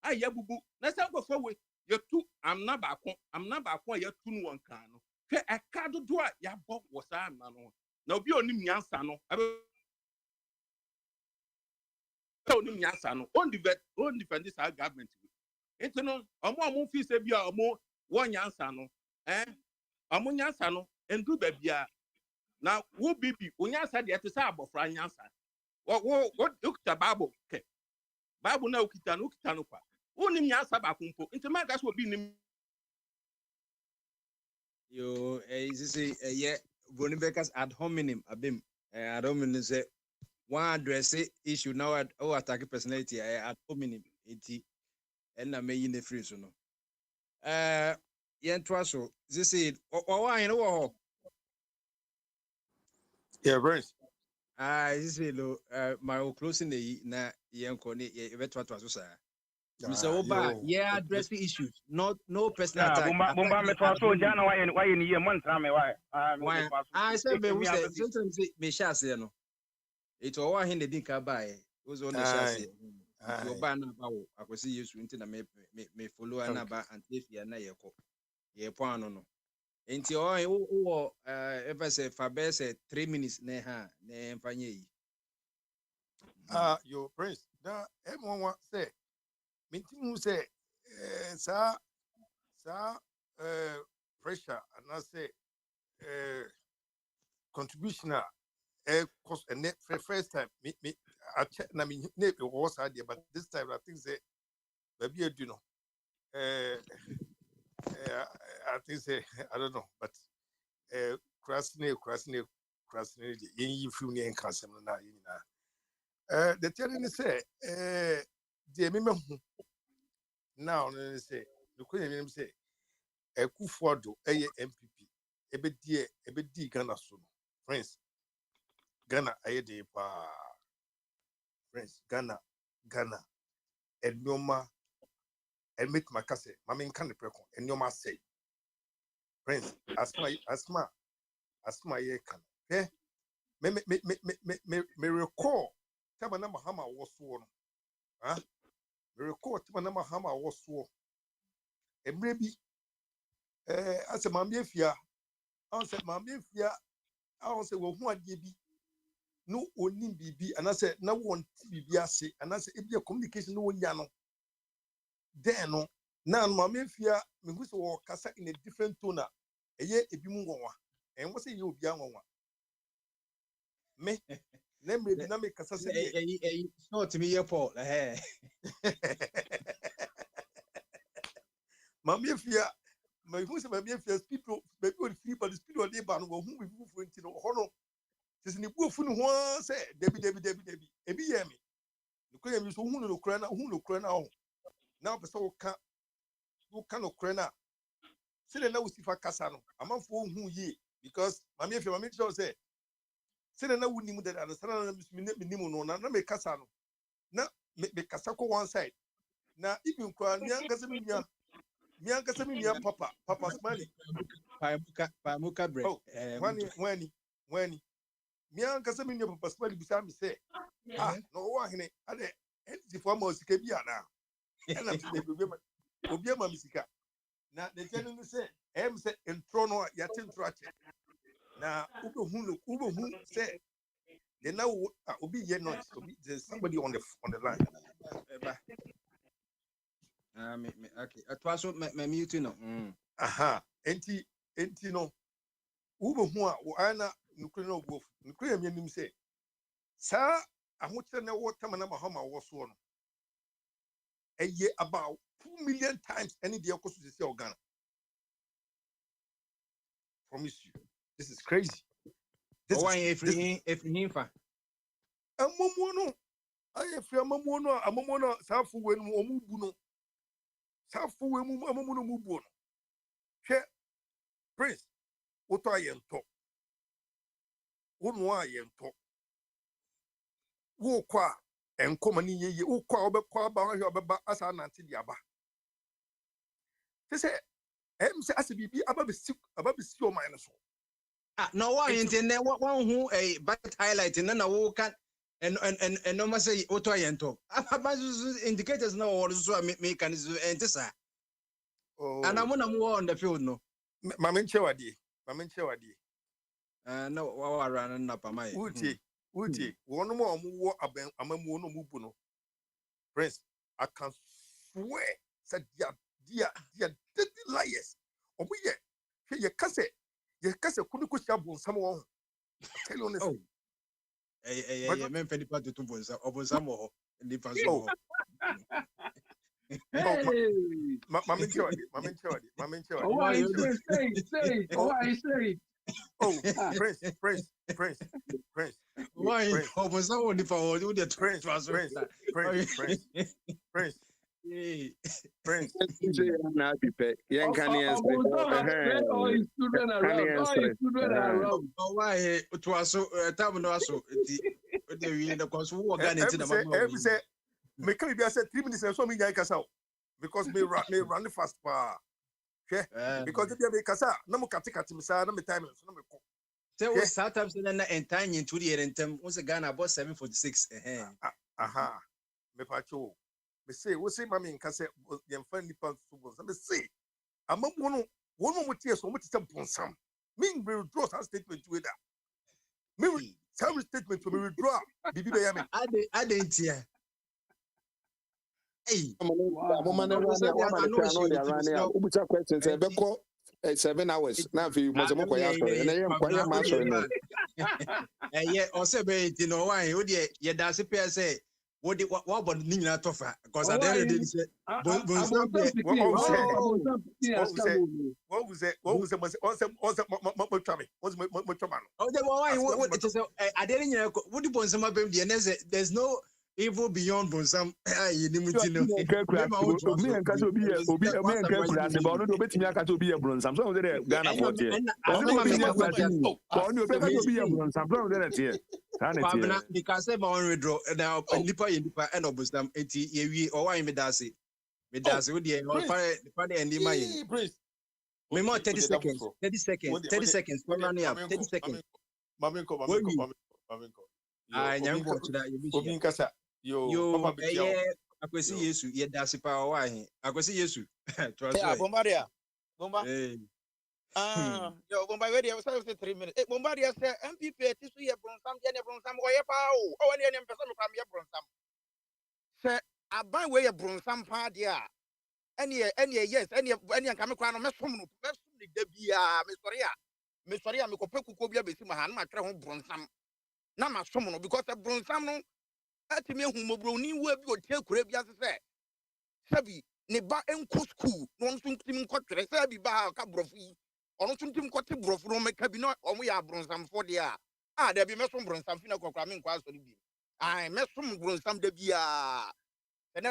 yabubu na say go for we you two am na ba kon ya tu no kan no hwe eka dodo a ya bo wo sa na no na obi onim nyansa no onim nyansa no on defend this government enti no omo fi se bia omo wo nyansa no omo nyansa no endu ba bia na wo bibi onyansa de te say abofra nyansa wo ukita bible na ukita no kwa wonim nyansa ba kumpo enti ma ga so obi nim yo sisi ye boni bekas ad hominem abim ad hominem say one address issue now o attack personality ad hominem enti na meyi ne free so no yen twa so sisi o wa hin wo yeah Prince sisi lo my closing na yen ko ne e betwa so sa Mr. Oba, yeah, address the issues. No personal attack. Bumba me to so jana why ni ye montra me why. I said me who say sometimes me sha say no. It o wa hin the din ka buy. Who's on the sha say. Oba na ba wo akwesi Yesu nti na me follow na ba antefia na ye ko. Ye po no. Nti o ever say fa be say 3 minutes na ha na emfanye yi. Yo Prince, da everyone say minti mu say sa pressure and I say contribution cost and net for first time me I check na me ne was idea but this time I think say maybe you know I think say I don't know but crossing you feel near in castle na the telling say the member now say the queen say Kufuor MPP ebedi Ghana so friends Ghana ayede pa friends Ghana enoma emit makase mama nka ne preko enoma say friends asma ye kan me recall tama na mahama woso no me recall tama na mahama woso emre bi ase mama efia I say wo hu ade bi no oni bibi and I say na won bibi ase and I say e be communication no nya no then no na mama efia me hu say wo kasa in a different tone eye ebi mu ngonwa en wo say ye obi angonwa me na me bi na me kasa say no to me here Paul mama efia my who say mama efia speed maybe on free but the speed on dey ban wo hu we fu fu ntino hono sisi ni bu fu no ho say debi ebi ye me no mi so hu no kura na ho na pese wo ka no kura na sile na usifa kasa no amanfo hu yi because mama efia mama sure say sile na wuni mu da na sana na mi no na me kasa no na me kasa ko one side na even kura ni angasa mi nya papa smiley Pamuka break when mi angasa mi nya papa smiley bisa mi say no wa hene ade enti for ma osika bi ana na obi ma misika na the tell me say say intro no ya intro ache na hu say they now obi ye noise obi there's somebody on the line okay atwaso me mute no enti no hu a ana nukuri no go nukuri am yanim say sa ahokyere na wo tama na mahama wo so no eye about 2 million times any day koso say organ promise you this is crazy this one if fa amomo no aye free amomo no safu we no omubu no safu we mu amomo no mubu no hwe prince woto ayento wonu ayento wo kwa enkoma ni yeye wo kwa obekwa ba hwe obeba asa nante di aba say say asibibi ababesi o man so no one intend one who a bad highlight na wo kan and no must say auto yento indicators no or so mechanism entesa and I'm on the field no mama nchewadi no wa run na pa mai uti wonu mo wo amamu no mubu no prince I can swear said dia liars obu ye kase kunu ko sia bonsam wo tell you honestly men fedi pa to bonsam wo ni pa so mama nchewadi why say Prince why bonsam wo ni pa wo do the Prince na pipe yen kan all his children around why to aso time no aso the we the cause who organize the mama say me can be say 3 minutes so me nyai kasa because me run fast pa because if you be kasa na mo katikati me sa na me time so na me ko say we sometimes na entire into the entem we say Ghana about 746 me pa cho me say we say mama nka say yem fan nipa so bon me say amamu no wonu mo tie so mo tete bonsam me withdraw that statement with that me some statement to me withdraw bibi be ya me adentia hey mama na ubucha questions e be ko 7 hours na fi mo se mo ko ya so na ye kwanya ma so no Yeah, also be you know why would ye that's a pair say what about Nina Tofa? Because at the end of the day, say, but what was it? What oh, the why what it is I didn't know what the Bonsama baby and there's no evil beyond Bonsam. Because I'm on withdraw now, Nipa and Obustam, eti or why me that's it. Me that's it. The father and the Prince. Me more 30 seconds. 30 seconds. 30 seconds. Come on up. 30 seconds. Maminko. I am going to that. Yo, Papa, yeah. I could see you. Yeah, that's a power. Why? I could see you. Yeah, Bombardier. Bombardier. Yo, Bombardier was 3 minutes. Bombardier said, MPP, this year from some, or your power. Oh, any person from your from some. Say, I buy way a bronzam party. Any yes, any coming crown of Messom, Debia, Miss Soria, Mikopeku Kobia, Bessimahan, my crown bronzam. Nama someone because a bronzam. At me whom Bruni will be take Caribbean say. Sabi, Neba and school, non soon Tim Cotter, Sabi Ba Cabrofi, or not Tim Cotter Brofro, make cabinet, or we are bronzam for the year. Ah, there be Messom bronzam, Finaco cramming quite so be. I met some bronzam de Bia. And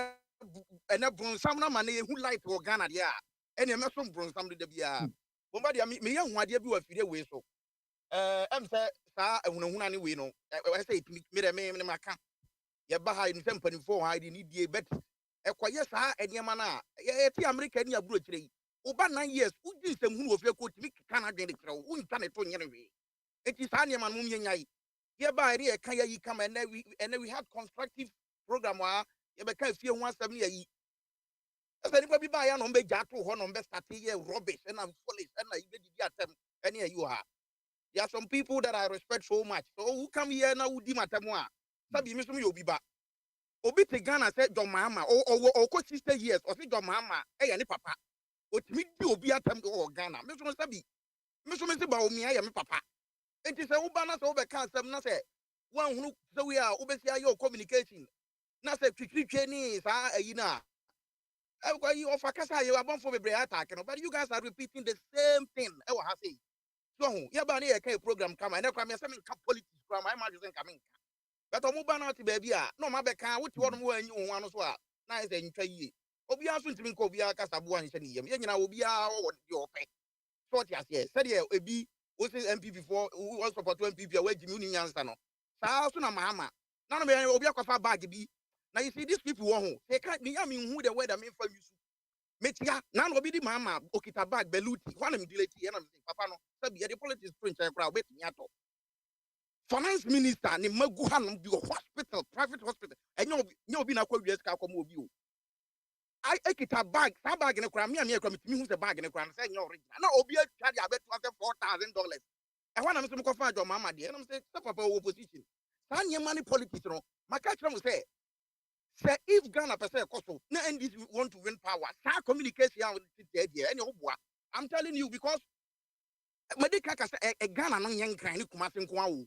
a bronzam money who like to Ghana, yeah. And a Messom bronzam de Bia. Bombardia, me young, what you a few away so. I'm say, sir, I won't know any way, no. I say, me a man in my camp. Ya baha in temple for hiding need ye bet. A quiet sa and Yamana, a American ya brutally. Over 9 years, who did them who of your coach make Canada the crow, who can it on anyway. It is Anyaman Mumyai. Hereby, a kaya ye come and we had constructive program where you became few 1 year. As anybody buy an on Bejato, one on best at rubbish and I'm foolish and I did attempt any you are. There are some people that I respect so much. So who come here now who dimatamwa? Sabi Mr. Yobiba. Obi te Ghana said John Mama or coach sister years or see John Mama, any papa. What me do be at them go Ghana. Mr. Sabi. Mr. Baumi, I am papa. It is a Ubana over cancer, not say one who so we are obviously your communication. Not say Chinese, Ina. You offer Casa, you are born for a break attack, but you guys are repeating the same thing. I will say. So, Yabani, a program come and I come here, some politics, my imagine coming. But I'm moving out to baby. No, my back, what you want more and you want as well. Nice and try. Obia soon to me, Cobia Casabuan, and I will be out your pay. So, yes, said here, a B, was MP before, who also for 20 people away, Jimmy Yansano. Sasuna Mama. None of me, Obia Cofa bag be. Now you see, these people who they can't be, I mean, who the weather mean for you. Metia, none of the mama, Okita bag, Beluti, one of them, and I'm saying, Papa, no, Sabi, the politics prince, I crowd, wait, Yato. Finance minister ni Maguhan bi hospital, private hospital. And you be na kwa US ka komo obi o. I ekita bag, sa bag ne kra me kra metimi hu se bag ne kra say your original. Na obi atwa dia beto $4,000. E ho na me so ko fa jo mama de. Na me say papa opposition. Sa nye money politics no. Maka kra mo say if Ghana person koso na NDC want to win power, sa communication there any obua. I'm telling you because Medika ka say e Ghana no yen kran ni kuma se nko awo.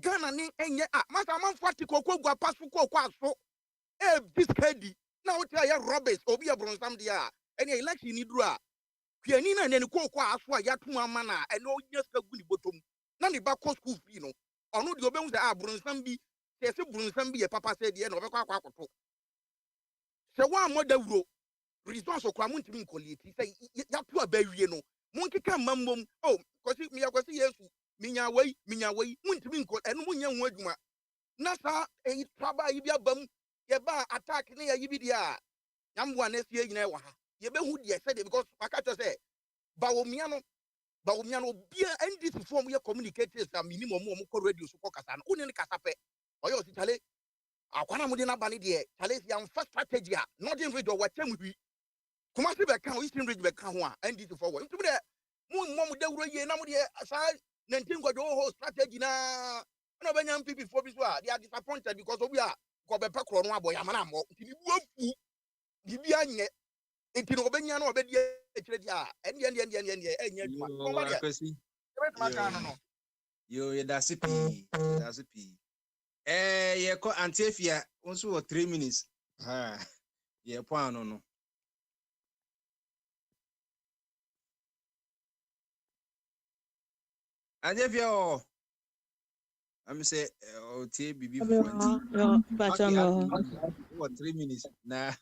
Ghana ni enye masa man 40 koko gwa pasu koko aso this kedi na what ya Roberts obi abronsam dia any election ni duru a kwiani na ne koko aso a yato ama na ene onya ska gu ni botom na ne ba ko school free no ono de obehu se abronsam bi se bronsam bi ye papa se de na obekwa akoto se wa mo dawuro resource okwa mo ntimi nkolieti se yato abawie no mo nkeka mammom oh kosi mi yakosi Yesu minya wei muntimi nko enu munya hu adwuma na sa e traba yi bia bam ye ba attack ne yi bi dia nyamboa na sie nyina wa ha ye be hu dia said because akata say bawomia no bia NDC form ye communicators am minimum mo ko radio so ko kasa no uni ne kasa pe oyo si chale akwana mu de na ba ne de chale si am first strategy a nothing radio wa tem wi kuma se be kan o eastern region be kan ho a NDC forward ntumi de mu dawuro ye na mu de sa 19 go whole strategy na no benya MPP for bi so a they are disappointed because we are go be pekro no aboy amana mo ntini buafu bibi anye ntini obenya na obedi ekire dia ende enya adwuma ko ma dia no Yo, that's it. That's it. Yeah, call Antifia also for 3 minutes. Yeah, no. Antifia, I'm say, TBB front. Okay, what 3 minutes? Nah,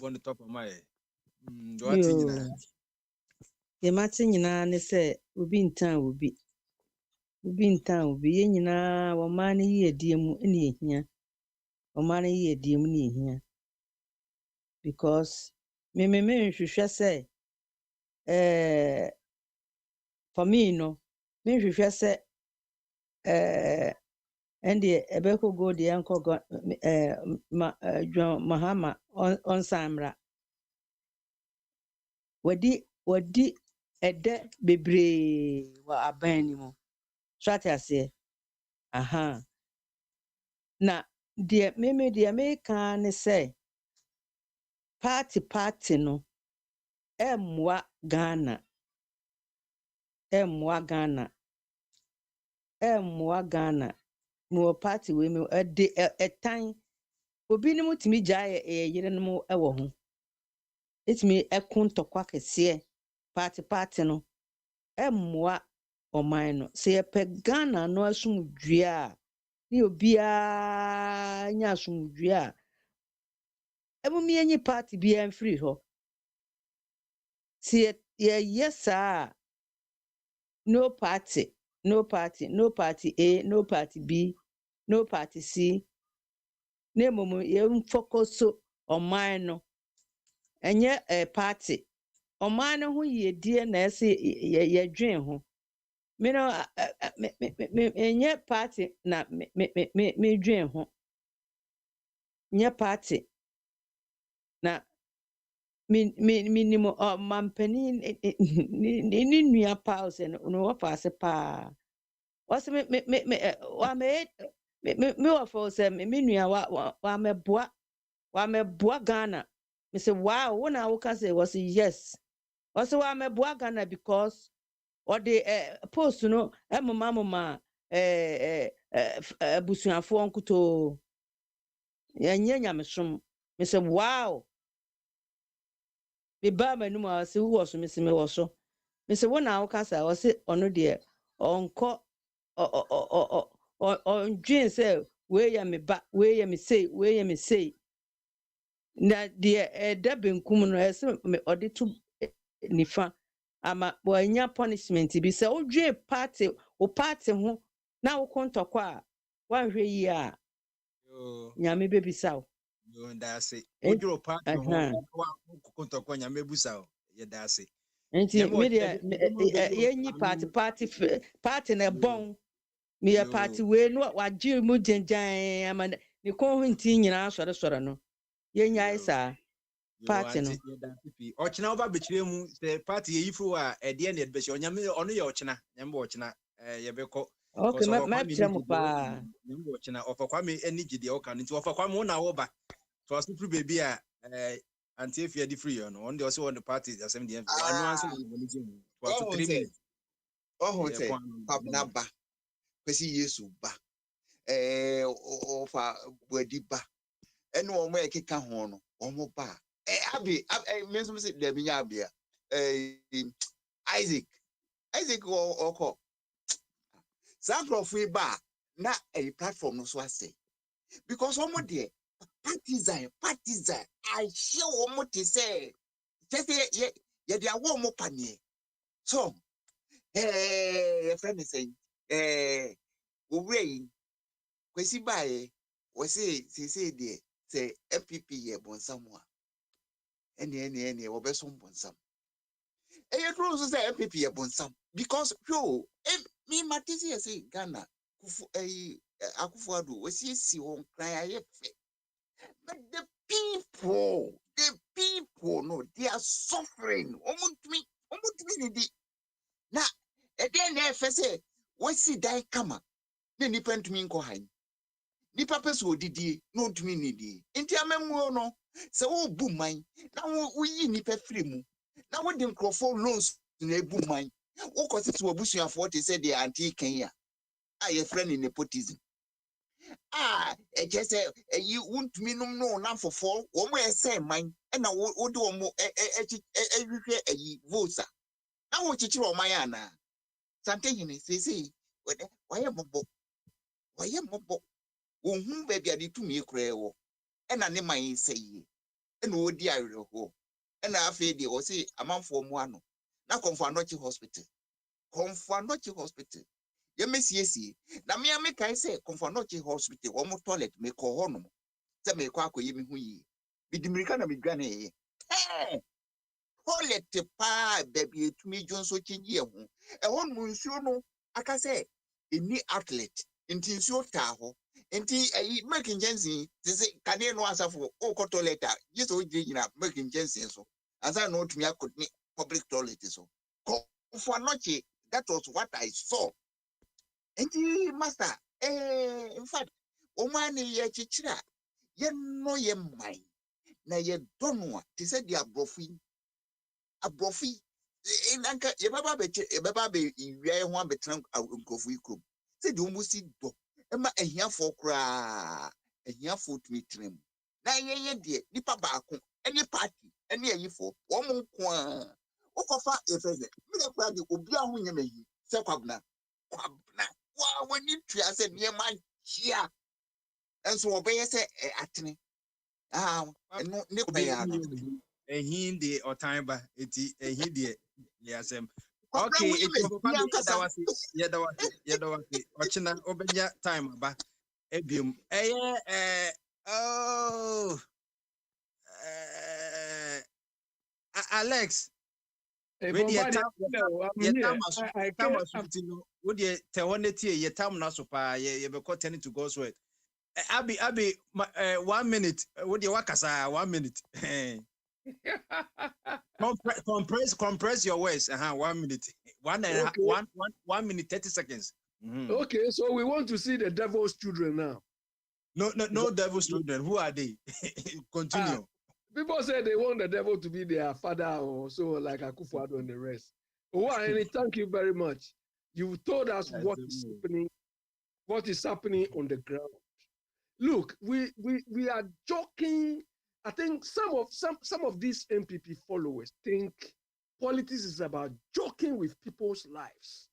on the top of my head. What thing Yo, yɛmate nyinaa ne sɛ obi ntan obi. Obi ntan obi. Yɛn nyinaa wɔmaa no yi adie mu ne yɛhia. Wɔmaa no yi adie mu ne yɛhia. Because menhwehwɛ sɛ for me no, menhwehwɛ sɛ ɛndeɛ ɛbɛkɔ go deɛ ɛnkɔ John Mahama ɔnsan mmra. Wadi ɛdɛ bebree wɔ aban no mu. So ate aseɛ. Aha. Na deɛ meka ne sɛ party no ɛmmoa Ghana. Mo party we me de etan obi ne mutimi gya yere no mo ɛwɔ ho. Etimi ɛko ntɔkwa kɛseɛ party no ɛmmoa ɔman no. Sɛ yɛpɛ Ghana no asomdwie a ne obiara nya asomdwie a ɛmumi enyi party bi ɛmfiri hɔ. Sɛ yɛyɛ saa no party A, no party B, no party C. Ne momo focus ɔman no. Ɛnyɛ party. Ɔman no ho yɛdie na ɛsɛ yɛdwen ho. Me no ɛnyɛ party na me dwen ho. Nyɛ party na minimo mampani ni nua pa ose no wɔ ase pa. Wase me wɔ fa ose me nua wa meboa Ghana. Me say wow, when I woka say was yes. Wase wa meboa Ghana because or the post no mama busuafo nkuto yenye nyamesom. Me say wow. Me ba manum a se wo so me se me wo so. Me se wona wo kasa wo se ono de onko ondwen se we ya me ba we ya me say na de da benkum no ese me ode to nifa ama bo anya punishment bi se odwen party ho na wo kontokwa a wanhwe yi a nyame bebisa wo. Yo, that's it. Ojuro party ho kontokwa nyame busa o. Ye that's it. Enti media yenyi party na bon me party we no wagye mu genjan ama ne ko ho nti nyina sore no yenya isa party no ochina oba bekire mu the party yifo a ede na edbe onyame ono ye ochina nyambe ochina ye beko okay ma tram pa nyambe ochina ofakwa me ani gide o kan nti ofakwa me na wo ba to asupru baby a anti if you are free no on the also on the party the same day anu answer the religion for 3 minutes say pabna ba kwesi Yesu ba ofa bwadi ba eno omo ekeka ho no omo ba abi me so say da binya abia Isaac oko sacrifice ba na a platform no so ase because omo there partisan I show omo to say just ye dia wo mo panie so your friend is saying we kwesi bae we say there say MPP ye bonsam a ene wo be so bonsam you true so say MPP ye bonsam because yo me matisi say Ghana kufu Akufo-Addo we see won cry ayefe. But the people no, they are suffering. Omutumi nidi. Na again na say we see die kama. Ne nipa ntumi nko han. Nipa pese odidi no ntumi nidi. Nti amemu no se wo bu man na wo yi nipa free mu. Na wo de nkrofo loans na ebu man. Wokɔ sisi obusuafoɔ te sɛ deɛ anti Kenya a yɛfrɛ no nepotism. Ɛkyɛ sɛ ɛyi wontumi nom no na fofoɔ wɔn ɛsɛ man ɛna wode wɔn ɛhwehwɛ ɛyi votes a na wɔkyekyere wɔn ayɛ anaa. Santehene sese wɔyɛ mmɔbɔ ohun baabi a de tumi kura ɛwɔ ɛna ne man sɛ yie ɛna odi awerɛhoɔ ɛna afei deɛ wɔse amanfoɔ mu ano na Komfo Anokye hospital yɛmɛsiesie na me amekae sɛ Komfo Anokye hospital wɔn toilet mekɔ hɔ nom sɛ mekɔ akɔyɛ me ho yie medi mmirika na medwane ɛyɛ toilet paa baabi etumi dwo nso kyinyi ɛho ɛhɔ nom nsuo no aka sɛ ɛni outlet nti nsuo taa hɔ nti ayi Merkin Jensen sɛ kane no asafo okɔ toilet a gye sɛ ogyina Merkin Jensen so asa no otumi akɔni public toilet so Komfo Anokye. That was what I saw. Nti master in fact omani ye chichira ye no ye mai na ye donwa te said the abrofi nanka ye baba be iwie ho abetran nkofu ikrom said the omusi do ema ahiafo kra ahiafo tumi trem na ye de nipa baako any party any ayifo wo mo nko a okofa efeze me de kra de obi aho nyemayi se kwabna wa wani tua se niema hia enso obeye se atene no ne kwaya no ehin de otanba eti ehin de liasem okay eti papa yedawasi ochina obenya time ba ebium Alex we dey tam na so pa ye be turn to God's word. Abi 1 minute we dey wakasa 1 minute. compress your words 1 minute. 1 minute 30 seconds. Okay, so we want to see the devil's children now. No devil's children. Who are they? Continue. People say they want the devil to be their father or so, like Akufo-Addo and the rest. Annie, thank you very much. You told us what is happening on the ground. Look, we are joking. I think some of these MPP followers think politics is about joking with people's lives.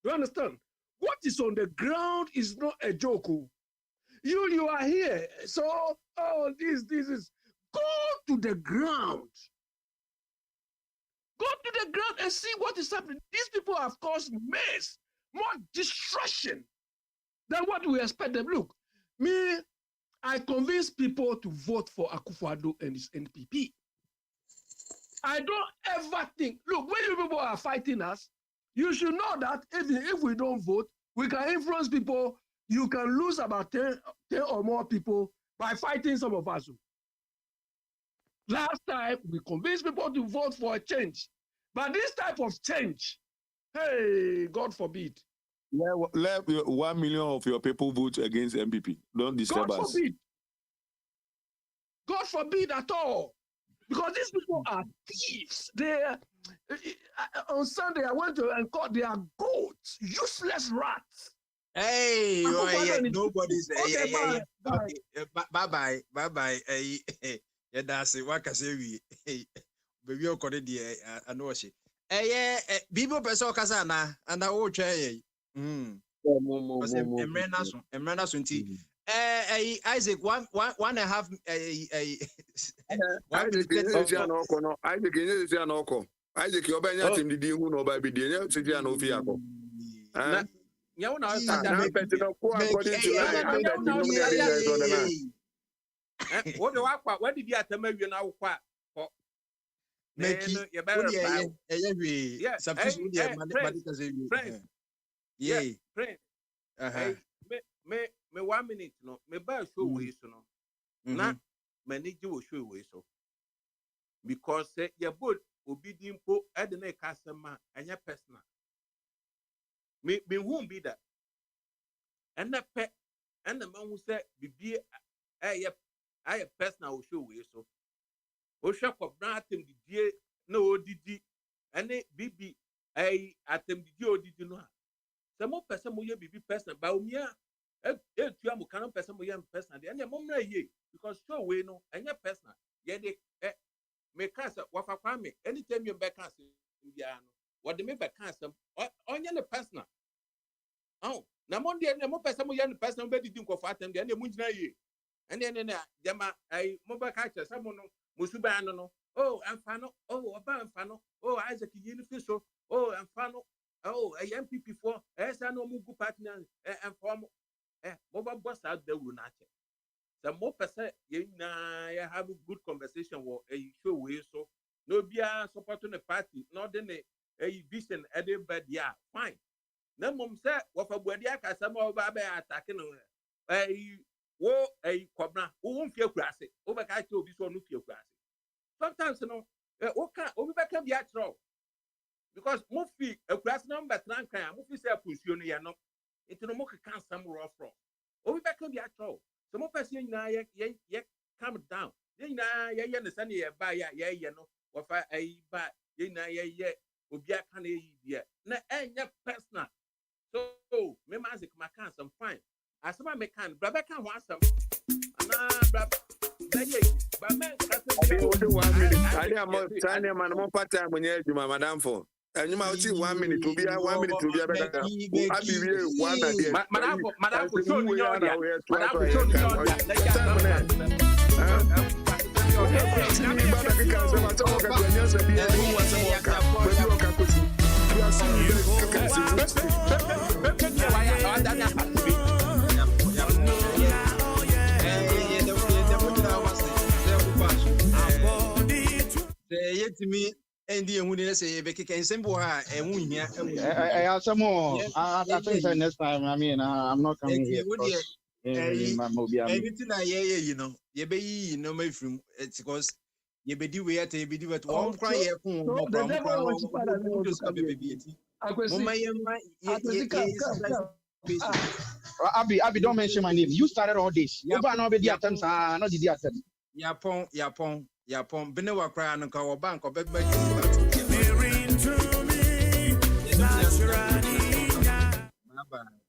Do you understand? What is on the ground is not a joke. You are here, so this is. Go to the ground. Go to the ground and see what is happening. These people have caused mess, more destruction than what we expect them. Look, I convince people to vote for Akufo-Addo and his NPP. I don't ever think, look, when you people are fighting us, you should know that if we don't vote, we can influence people. You can lose about 10 or more people by fighting some of us. Last time, we convinced people to vote for a change. But this type of change, hey, God forbid. Let 1 million of your people vote against MPP. Don't disturb us. God forbid. God forbid at all. Because these people are thieves. On Sunday, I went to and caught their goats, useless rats. Hey, nobody's. Bye-bye. Yeah, that's it. What can say we? Baby, o kore di anoshi. Bibo peso kasana and I will try. Emrena sunti. Isaac, one and a half. Isaac, you're buying him the deal no by the city and Ofiako. What did you tell me now? Make it me 1 minute no me ba show we so no na manage will show we so because your board obedient po e de na customer anya personal me won't be that and the pet and the man who said be I personal show we so o shop of nothing the no didi and bibi atɛmdidi odidi no a sɛ mopɛ sɛ moyɛ biribi personal ba omia etua mo kana pɛ sɛ moyɛ personal deɛ ɛnna mommra yie because show wei no ɛnyɛ personal yɛde meka sɛ wafa kwame anytime you bɛka asɛm biara no wɔde me bɛka asɛm ɔnyɛ ne personal na mo deɛ ne mopɛ sɛ moyɛ ne personal bɛdidi nkɔfo atɛm deɛ ɛnna mo nyina yie ɛnna gyama mo bɛka kyerɛ sɛ mo no mo suban no ɛmfa no ɔba ɛmfa no Isaac yi ne fi so ɛmfa no MPP for ɛsɛ na ɔmo gu partner ɛmfa mo mobɛbɔ saa dawuro no akyɛ sɛ mopɛ sɛ yɛn nyinaa yɛ have a good conversation wɔ show wei so na obiara support ne party na ɔde ne vision ɛde ba deɛ a fine na mmom sɛ wɔfa buade akasa ma ɔba abɛyɛ atake no wo kɔbna wo mfie kurase wo bɛka kyerɛ obi so ɔno fie kurase sometimes no obi bɛka bi akyerɛ because mo fi akurase na mbɛtena nkan a mo fi sɛ apunsuo no yɛ no nti no mo keka nsɛm rɔfrɔ obi bɛka bi akyerɛ sɛ mo pɛ sɛ nyinaa yɛ calm down yɛn nyinaa yɛyɛ ne sɛne yɛba yɛyɛ no wɔfa ba yɛn nyinaa yɛyɛ obi aka na ɛyi deɛ na ɛnyɛ personal so me ma ase kuma ka nsɛm fine asɛm a meka no bra bɛka ho asɛm anaa bra bɛyɛ ba mɛ kasa bi wode 1 minute ade amo tane ma no mo pata mo nya adwuma madam for enyuma oti 1 minute obi 1 minute obi abɛka abi wie 1 na de madam for show ni odia madam for show ni odia yetimi endi ehun ne say be keke nsem bo ha ehun hia I think next time I'm not coming here anything na you know ye be yi no mafrim because ye be di we at ye be di what one cry ye kun mo pa mo just ka be be Abi, don't mention my name. You started all this. You ba no be di attempt not di attempt. Yapon bene wa cry no ka wo bank obegba Naturally.